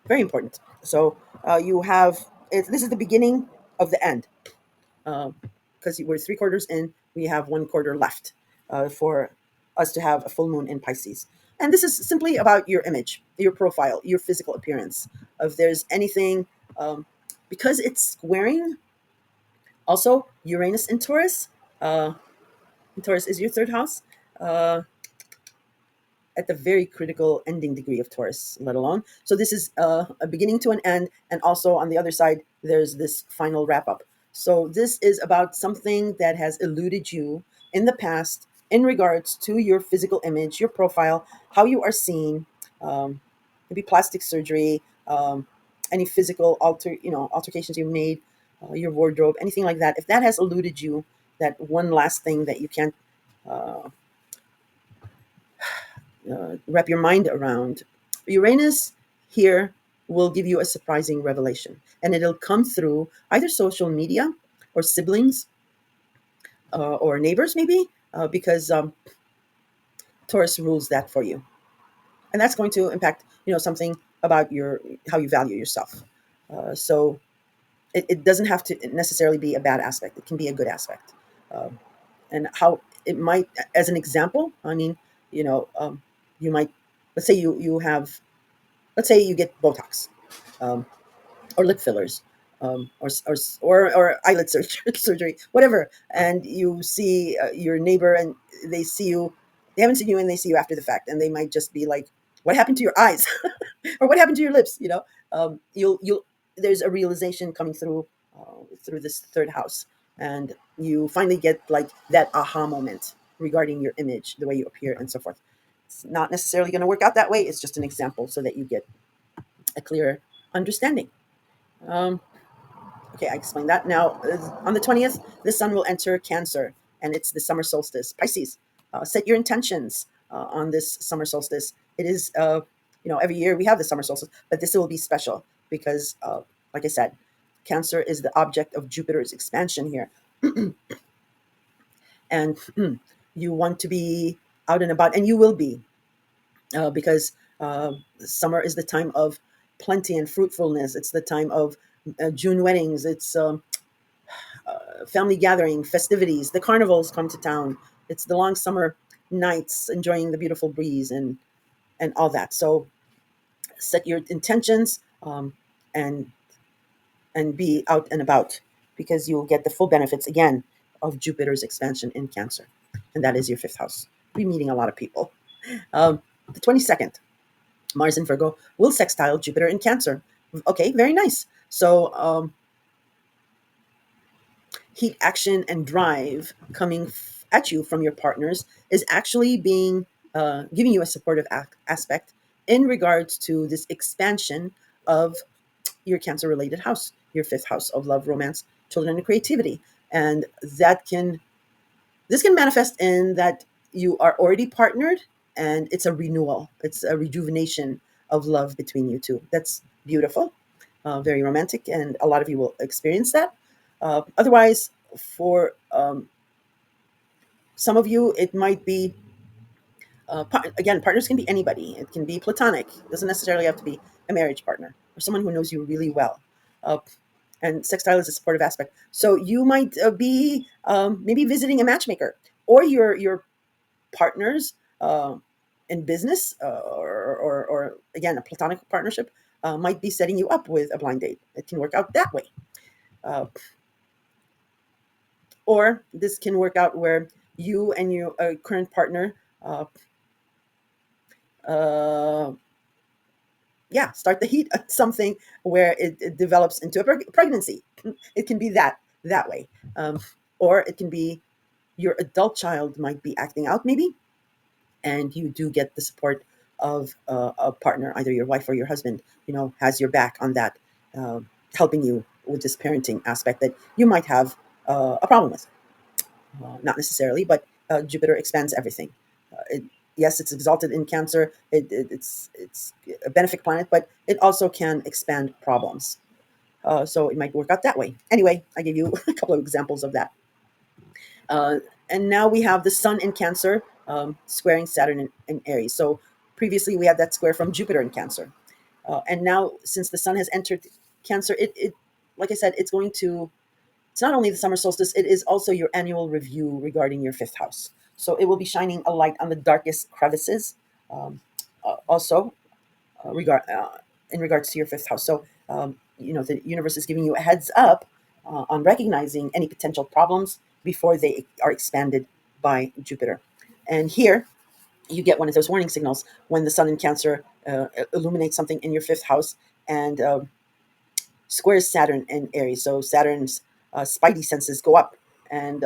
Very important. So you have, this is the beginning of the end, because we're 3 quarters in, we have 1 quarter left for us to have a full moon in Pisces. And this is simply about your image, your profile, your physical appearance. If there's anything, because it's squaring also Uranus in Taurus. Uh, Taurus is your third house. Uh, at the very critical ending degree of Taurus, let alone. So this is a beginning to an end, and also on the other side, there's this final wrap up. So this is about something that has eluded you in the past in regards to your physical image, your profile, how you are seen, um, maybe plastic surgery, any physical altercations you made, your wardrobe, anything like that. If that has eluded you, that one last thing that you can't uh, wrap your mind around, Uranus here will give you a surprising revelation, and it'll come through either social media or siblings or neighbors, maybe, because Taurus rules that for you, and that's going to impact something about your how you value yourself. So it doesn't have to necessarily be a bad aspect; it can be a good aspect, and how it might, as an example, I mean, you know, you might, let's say you have, let's say you get Botox, um, or lip fillers, or eyelid surgery, whatever, and you see your neighbor, and they see you, they haven't seen you, and they see you after the fact, and they might just be like, "What happened to your eyes?" or "What happened to your lips?" You'll there's a realization coming through this third house, and you finally get like that aha moment regarding your image, the way you appear, and so forth. It's not necessarily going to work out that way. It's just an example so that you get a clearer understanding. Um, okay, I explained that. Now, on the 20th, the sun will enter Cancer, and it's the summer solstice. Pisces, set your intentions on this summer solstice. It is, every year we have the summer solstice, but this will be special because, like I said, Cancer is the object of Jupiter's expansion here. And you want to be out and about, and you will be, because summer is the time of plenty and fruitfulness. It's the time of June weddings. It's family gathering, festivities. The carnivals come to town. It's the long summer nights, enjoying the beautiful breeze and all that. So set your intentions, and be out and about, because you'll get the full benefits again of Jupiter's expansion in Cancer, and that is your fifth house. We'll be meeting a lot of people. The 22nd, Mars in Virgo will sextile Jupiter in Cancer. Okay, very nice. So heat, action, and drive coming at you from your partners is actually being giving you a supportive aspect in regards to this expansion of your Cancer related house, your fifth house of love, romance, children, and creativity. And this can manifest in that you are already partnered, and it's a renewal, it's a rejuvenation of love between you two. That's beautiful, very romantic, and a lot of you will experience that. Otherwise, for some of you, it might be, again, partners can be anybody. It can be platonic. It doesn't necessarily have to be a marriage partner or someone who knows you really well. Uh, and sextile is a supportive aspect. So you might be maybe visiting a matchmaker, or your partners in business, or again, a platonic partnership might be setting you up with a blind date. It can work out that way. Uh, or this can work out where you and your current partner, uh, uh, yeah, start the heat on something where it develops into a pregnancy. It can be that way, or it can be your adult child might be acting out, maybe, and you do get the support of a partner, either your wife or your husband, has your back on that, uh, helping you with this parenting aspect that you might have a problem with. Not necessarily, but Jupiter expands everything. Yes, it's exalted in Cancer. It's a benefic planet, but it also can expand problems. So it might work out that way. Anyway, I gave you a couple of examples of that. Uh, and now we have the Sun in Cancer squaring Saturn in Aries. So previously we had that square from Jupiter in Cancer. And now, since the Sun has entered Cancer, it like I said, it's not only the summer solstice, it is also your annual review regarding your fifth house. So it will be shining a light on the darkest crevices, um, also in regards to your fifth house. So, the universe is giving you a heads up on recognizing any potential problems before they are expanded by Jupiter. And here, you get one of those warning signals when the sun in Cancer illuminates something in your fifth house and squares Saturn in Aries. So Saturn's spidey senses go up. And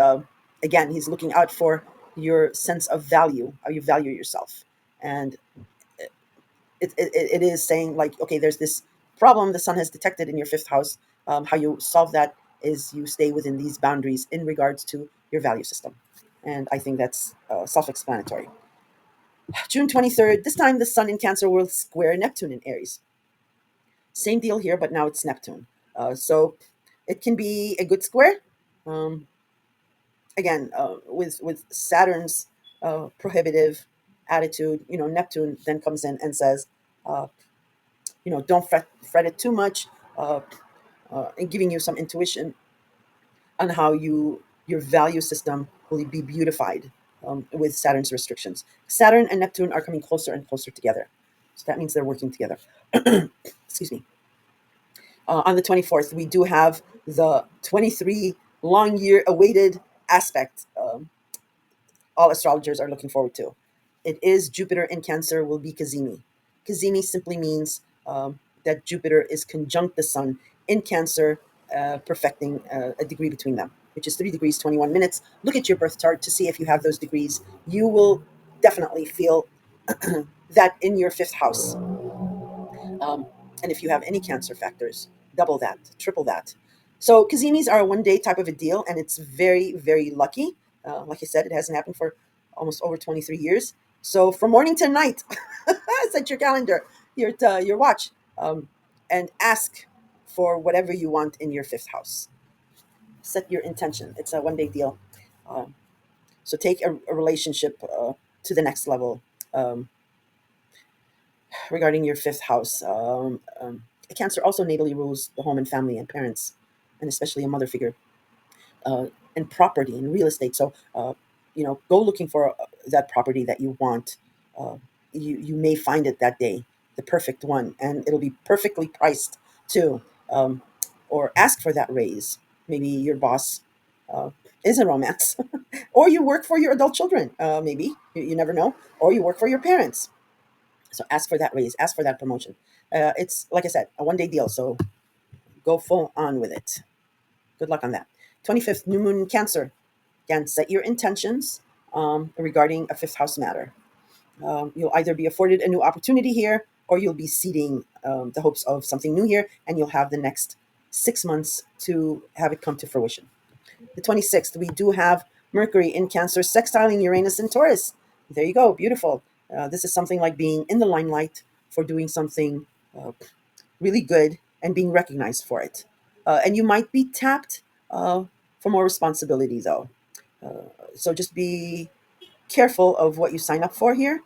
again, he's looking out for your sense of value, how you value yourself. And it is saying, like, okay, there's this problem the sun has detected in your fifth house. How you solve that is you stay within these boundaries in regards to your value system. And I think that's self-explanatory. June 23rd, this time the sun in Cancer will square Neptune in Aries. Same deal here, but now it's Neptune. So it can be a good square. Um, Again, with Saturn's prohibitive attitude, Neptune then comes in and says, uh, don't fret it too much, uh, and giving you some intuition on how your value system will be beautified with Saturn's restrictions. Saturn and Neptune are coming closer and closer together, so that means they're working together. Excuse me. On the 24th, we do have the 23 long year awaited aspect. All astrologers are looking forward to. It is Jupiter in Cancer will be Kazimi. Kazimi simply means that Jupiter is conjunct the Sun in Cancer, perfecting a degree between them, which is 3 degrees 21 minutes. Look at your birth chart to see if you have those degrees. You will definitely feel that in your fifth house. Um, and if you have any Cancer factors, double that, triple that. So Kazimis are a 1 day type of a deal, and it's very, very lucky. Like I said, it hasn't happened for almost over 23 years. So from morning to night, set your calendar, your watch, and ask for whatever you want in your fifth house. Set your intention. It's a 1 day deal. Um, so take a relationship to the next level. Um, Regarding your fifth house, Cancer also natally rules the home and family and parents, and especially a mother figure, uh, and property and real estate. So, go looking for that property that you want. Uh, you may find it that day, the perfect one, and it'll be perfectly priced too. Um, or ask for that raise. Maybe your boss uh, is a romance, or you work for your adult children. Maybe you never know, or you work for your parents. So ask for that raise, ask for that promotion. It's like I said, a 1 day deal. So go full on with it. Good luck on that. 25th, new moon in Cancer. Again, set your intentions regarding a fifth house matter. You'll either be afforded a new opportunity here, or you'll be seeding the hopes of something new here, and you'll have the next 6 months to have it come to fruition. The 26th, we do have Mercury in Cancer sextiling Uranus in Taurus. There you go, beautiful. This is something like being in the limelight for doing something really good and being recognized for it. And you might be tapped for more responsibility, though. So just be careful of what you sign up for here.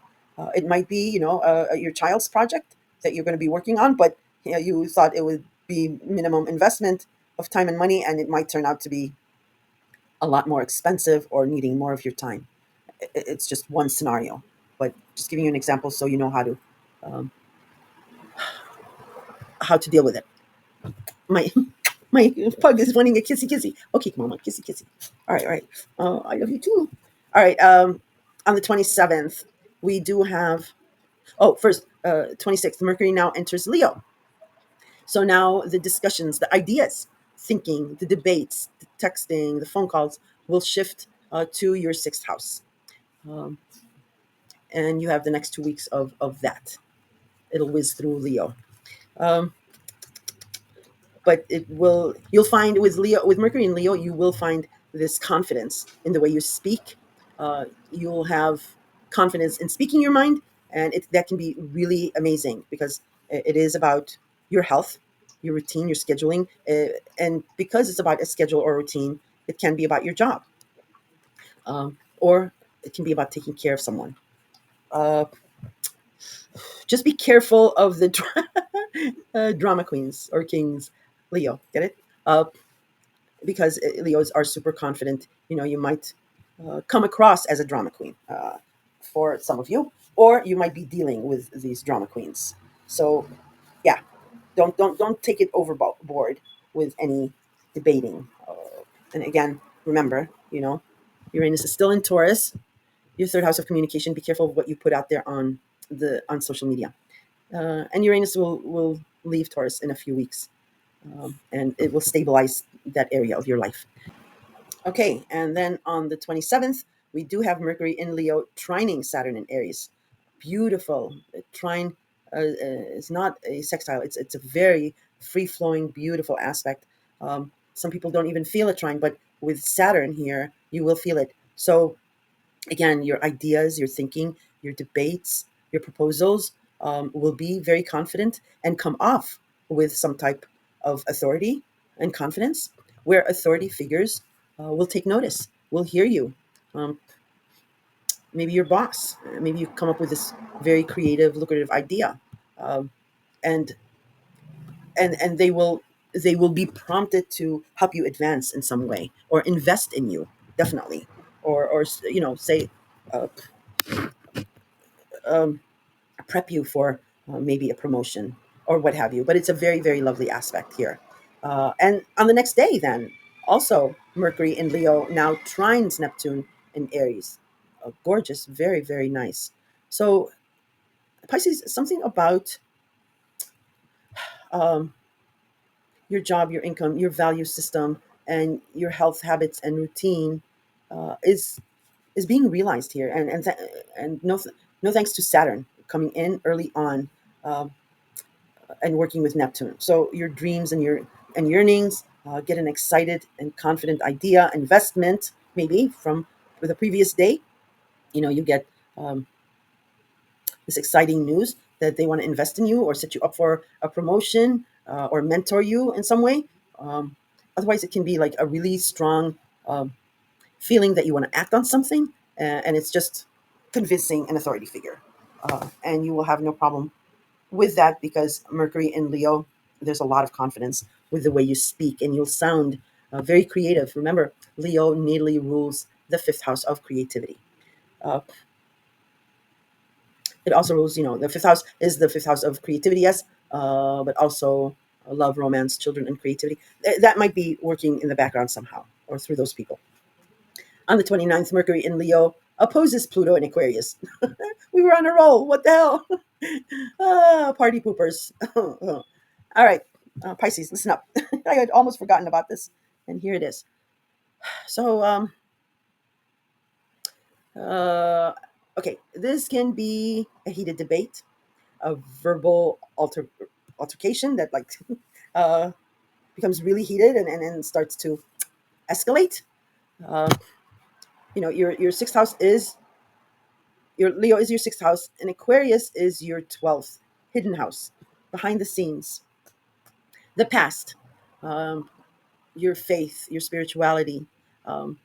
It might be, your child's project that you're going to be working on, but you thought it would be minimum investment of time and money, and it might turn out to be a lot more expensive or needing more of your time. It's just one scenario, but just giving you an example so you know um, how to deal with it. My my pug is wanting a kissy kissy. Okay, come on, kissy kissy. All right, all right. I love you too. All right. On the 27th, we do have. Oh, first, 26th, Mercury now enters Leo. So now the discussions, the ideas, thinking, the debates, the texting, the phone calls will shift to your sixth house. Um, and you have the next 2 weeks of that. It'll whiz through Leo. Um, but you'll find with Mercury and Leo, you will find this confidence in the way you speak. You'll have confidence in speaking your mind, and that can be really amazing because it is about your health, your routine, your scheduling, and because it's about a schedule or routine, it can be about your job, or it can be about taking care of someone. uh, just be careful of the drama queens or kings. Leo, get it? Because Leos are super confident. You might come across as a drama queen for some of you, or you might be dealing with these drama queens. So, yeah, don't take it overboard with any debating. And again, remember, Uranus is still in Taurus, your third house of communication. Be careful of what you put out there on social media. And Uranus will leave Taurus in a few weeks, and it will stabilize that area of your life. Okay, and then on the 27th, we do have Mercury in Leo trining Saturn in Aries. Beautiful. Trine is not a sextile, it's a very free flowing, beautiful aspect. Some people don't even feel a trine, but with Saturn here, you will feel it. So, again, your ideas, your thinking, your debates, your proposals will be very confident and come off with some type of authority and confidence, where authority figures will take notice, will hear you. Um, Maybe your boss, maybe you come up with this very creative, lucrative idea, um, and and they will be prompted to help you advance in some way or invest in you, definitely, or say. Uh, um, Prep you for maybe a promotion or what have you. But it's a very, very lovely aspect here. And on the next day, then, also Mercury in Leo now trines Neptune in Aries. Gorgeous, very, very nice. So, Pisces, something about um, your job, your income, your value system, and your health habits and routine is being realized here. And no thanks to Saturn coming in early on. Um, and working with Neptune. So your dreams and your and yearnings get an excited and confident idea, investment maybe from the previous day. You get um, this exciting news that they want to invest in you or set you up for a promotion or mentor you in some way. Um, Otherwise, it can be like a really strong um, feeling that you want to act on something, and it's just convincing an authority figure, and you will have no problem with that because Mercury in Leo, there's a lot of confidence with the way you speak, and you'll sound very creative. Remember, Leo natally rules the fifth house of creativity. Uh, it also rules, the fifth house is the fifth house of creativity, yes, but also love, romance, children, and creativity. That might be working in the background somehow or through those people. On the 29th, Mercury in Leo opposes Pluto in Aquarius. We were on a roll. What the hell? Party poopers. All right, Pisces, listen up. I had almost forgotten about this, and here it is. So, uh, okay, this can be a heated debate, a verbal altercation that uh, becomes really heated and starts to escalate. Uh, your sixth house is your Leo is your sixth house, and Aquarius is your 12th hidden house, behind the scenes, the past, um, your faith, your spirituality, um,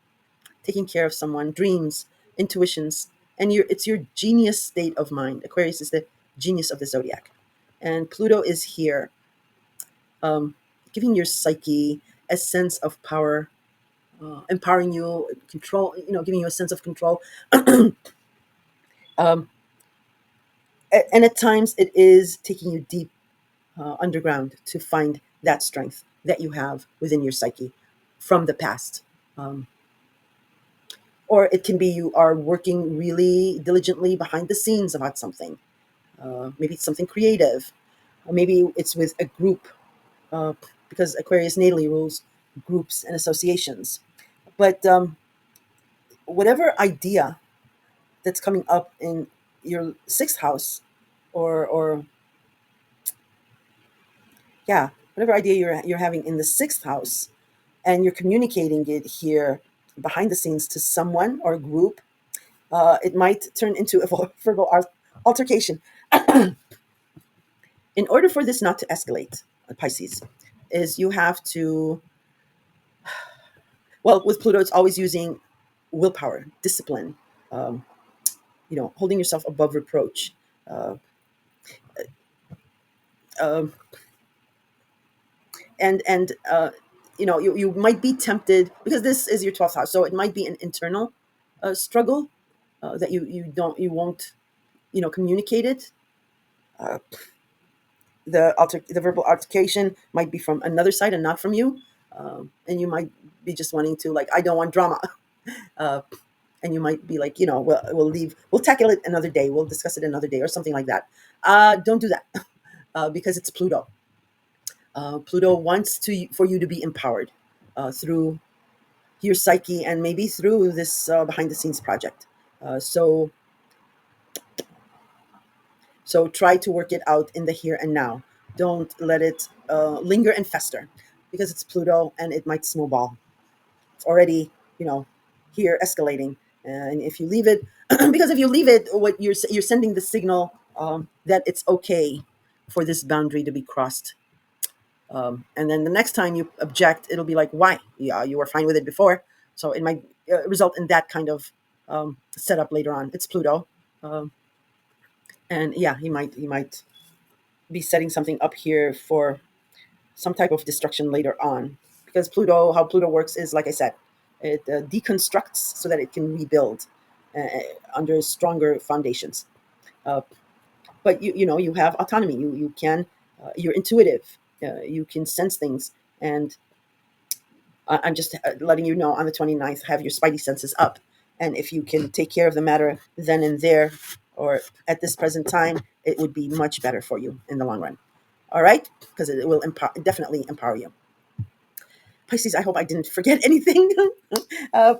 taking care of someone, dreams, intuitions, and it's your genius state of mind. Aquarius is the genius of the zodiac, and Pluto is here, um, giving your psyche a sense of power, empowering you, control. Giving you a sense of control. um, and at times, it is taking you deep underground to find that strength that you have within your psyche from the past. Um, or it can be you are working really diligently behind the scenes about something. Maybe it's something creative. Or maybe it's with a group, uh, because Aquarius natally rules groups and associations. But whatever idea that's coming up in your sixth house, or yeah, whatever idea you're having in the sixth house, and you're communicating it here behind the scenes to someone or a group, it might turn into a verbal altercation. In order for this not to escalate, Pisces, is you have to, well, with Pluto, it's always using willpower, discipline, um, holding yourself above reproach. Uh, um, and you might be tempted because this is your 12th house, so it might be an internal struggle that you won't communicate it. Uh, the verbal altercation might be from another side and not from you, and you might be just wanting to, like, I don't want drama, uh, and you might be like, we'll tackle it another day, we'll discuss it another day, or something like that. Don't do that, because it's Pluto. Pluto wants for you to be empowered. through your psyche and maybe through this behind the scenes project. So try to work it out in the here and now. Don't let it linger and fester, because it's Pluto and it might snowball. It's already, you know, here escalating. And if you leave it, because if you leave it, what you're sending the signal that it's okay for this boundary to be crossed. And then the next time you object, it'll be like, why? Yeah, you were fine with it before. So it might result in that kind of setup later on. It's Pluto, um, and yeah, he might be setting something up here for some type of destruction later on. Because Pluto, how Pluto works is, like I said, it deconstructs so that it can rebuild uh, under stronger foundations. Uh, but you have autonomy. You can you're intuitive. You can sense things, and I'm just letting you know on the 29th, have your spidey senses up. And if you can take care of the matter then and there, or at this present time, it would be much better for you in the long run. All right? Because it will definitely empower you. Pisces, I hope I didn't forget anything. uh,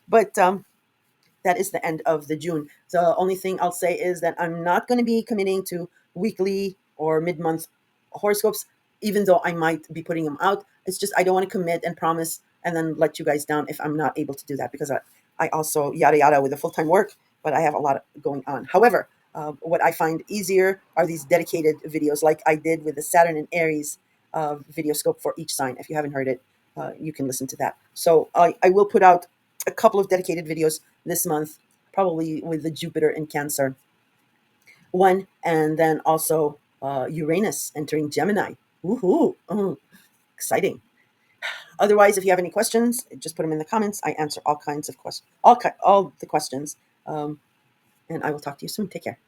but that is the end of the June. The only thing I'll say is that I'm not going to be committing to weekly or mid-month horoscopes, even though I might be putting them out. It's just I don't want to commit and promise and then let you guys down if I'm not able to do that, because I also yada yada with a full-time work, but I have a lot going on. However, what I find easier are these dedicated videos, like I did with the Saturn and Aries video scope for each sign. If you haven't heard it, you can listen to that. So I will put out a couple of dedicated videos this month, probably with the Jupiter in Cancer one, and then also Uranus entering Gemini. Woohoo! Exciting. Otherwise, if you have any questions, just put them in the comments. I answer all kinds of questions, all the questions. And I will talk to you soon. Take care.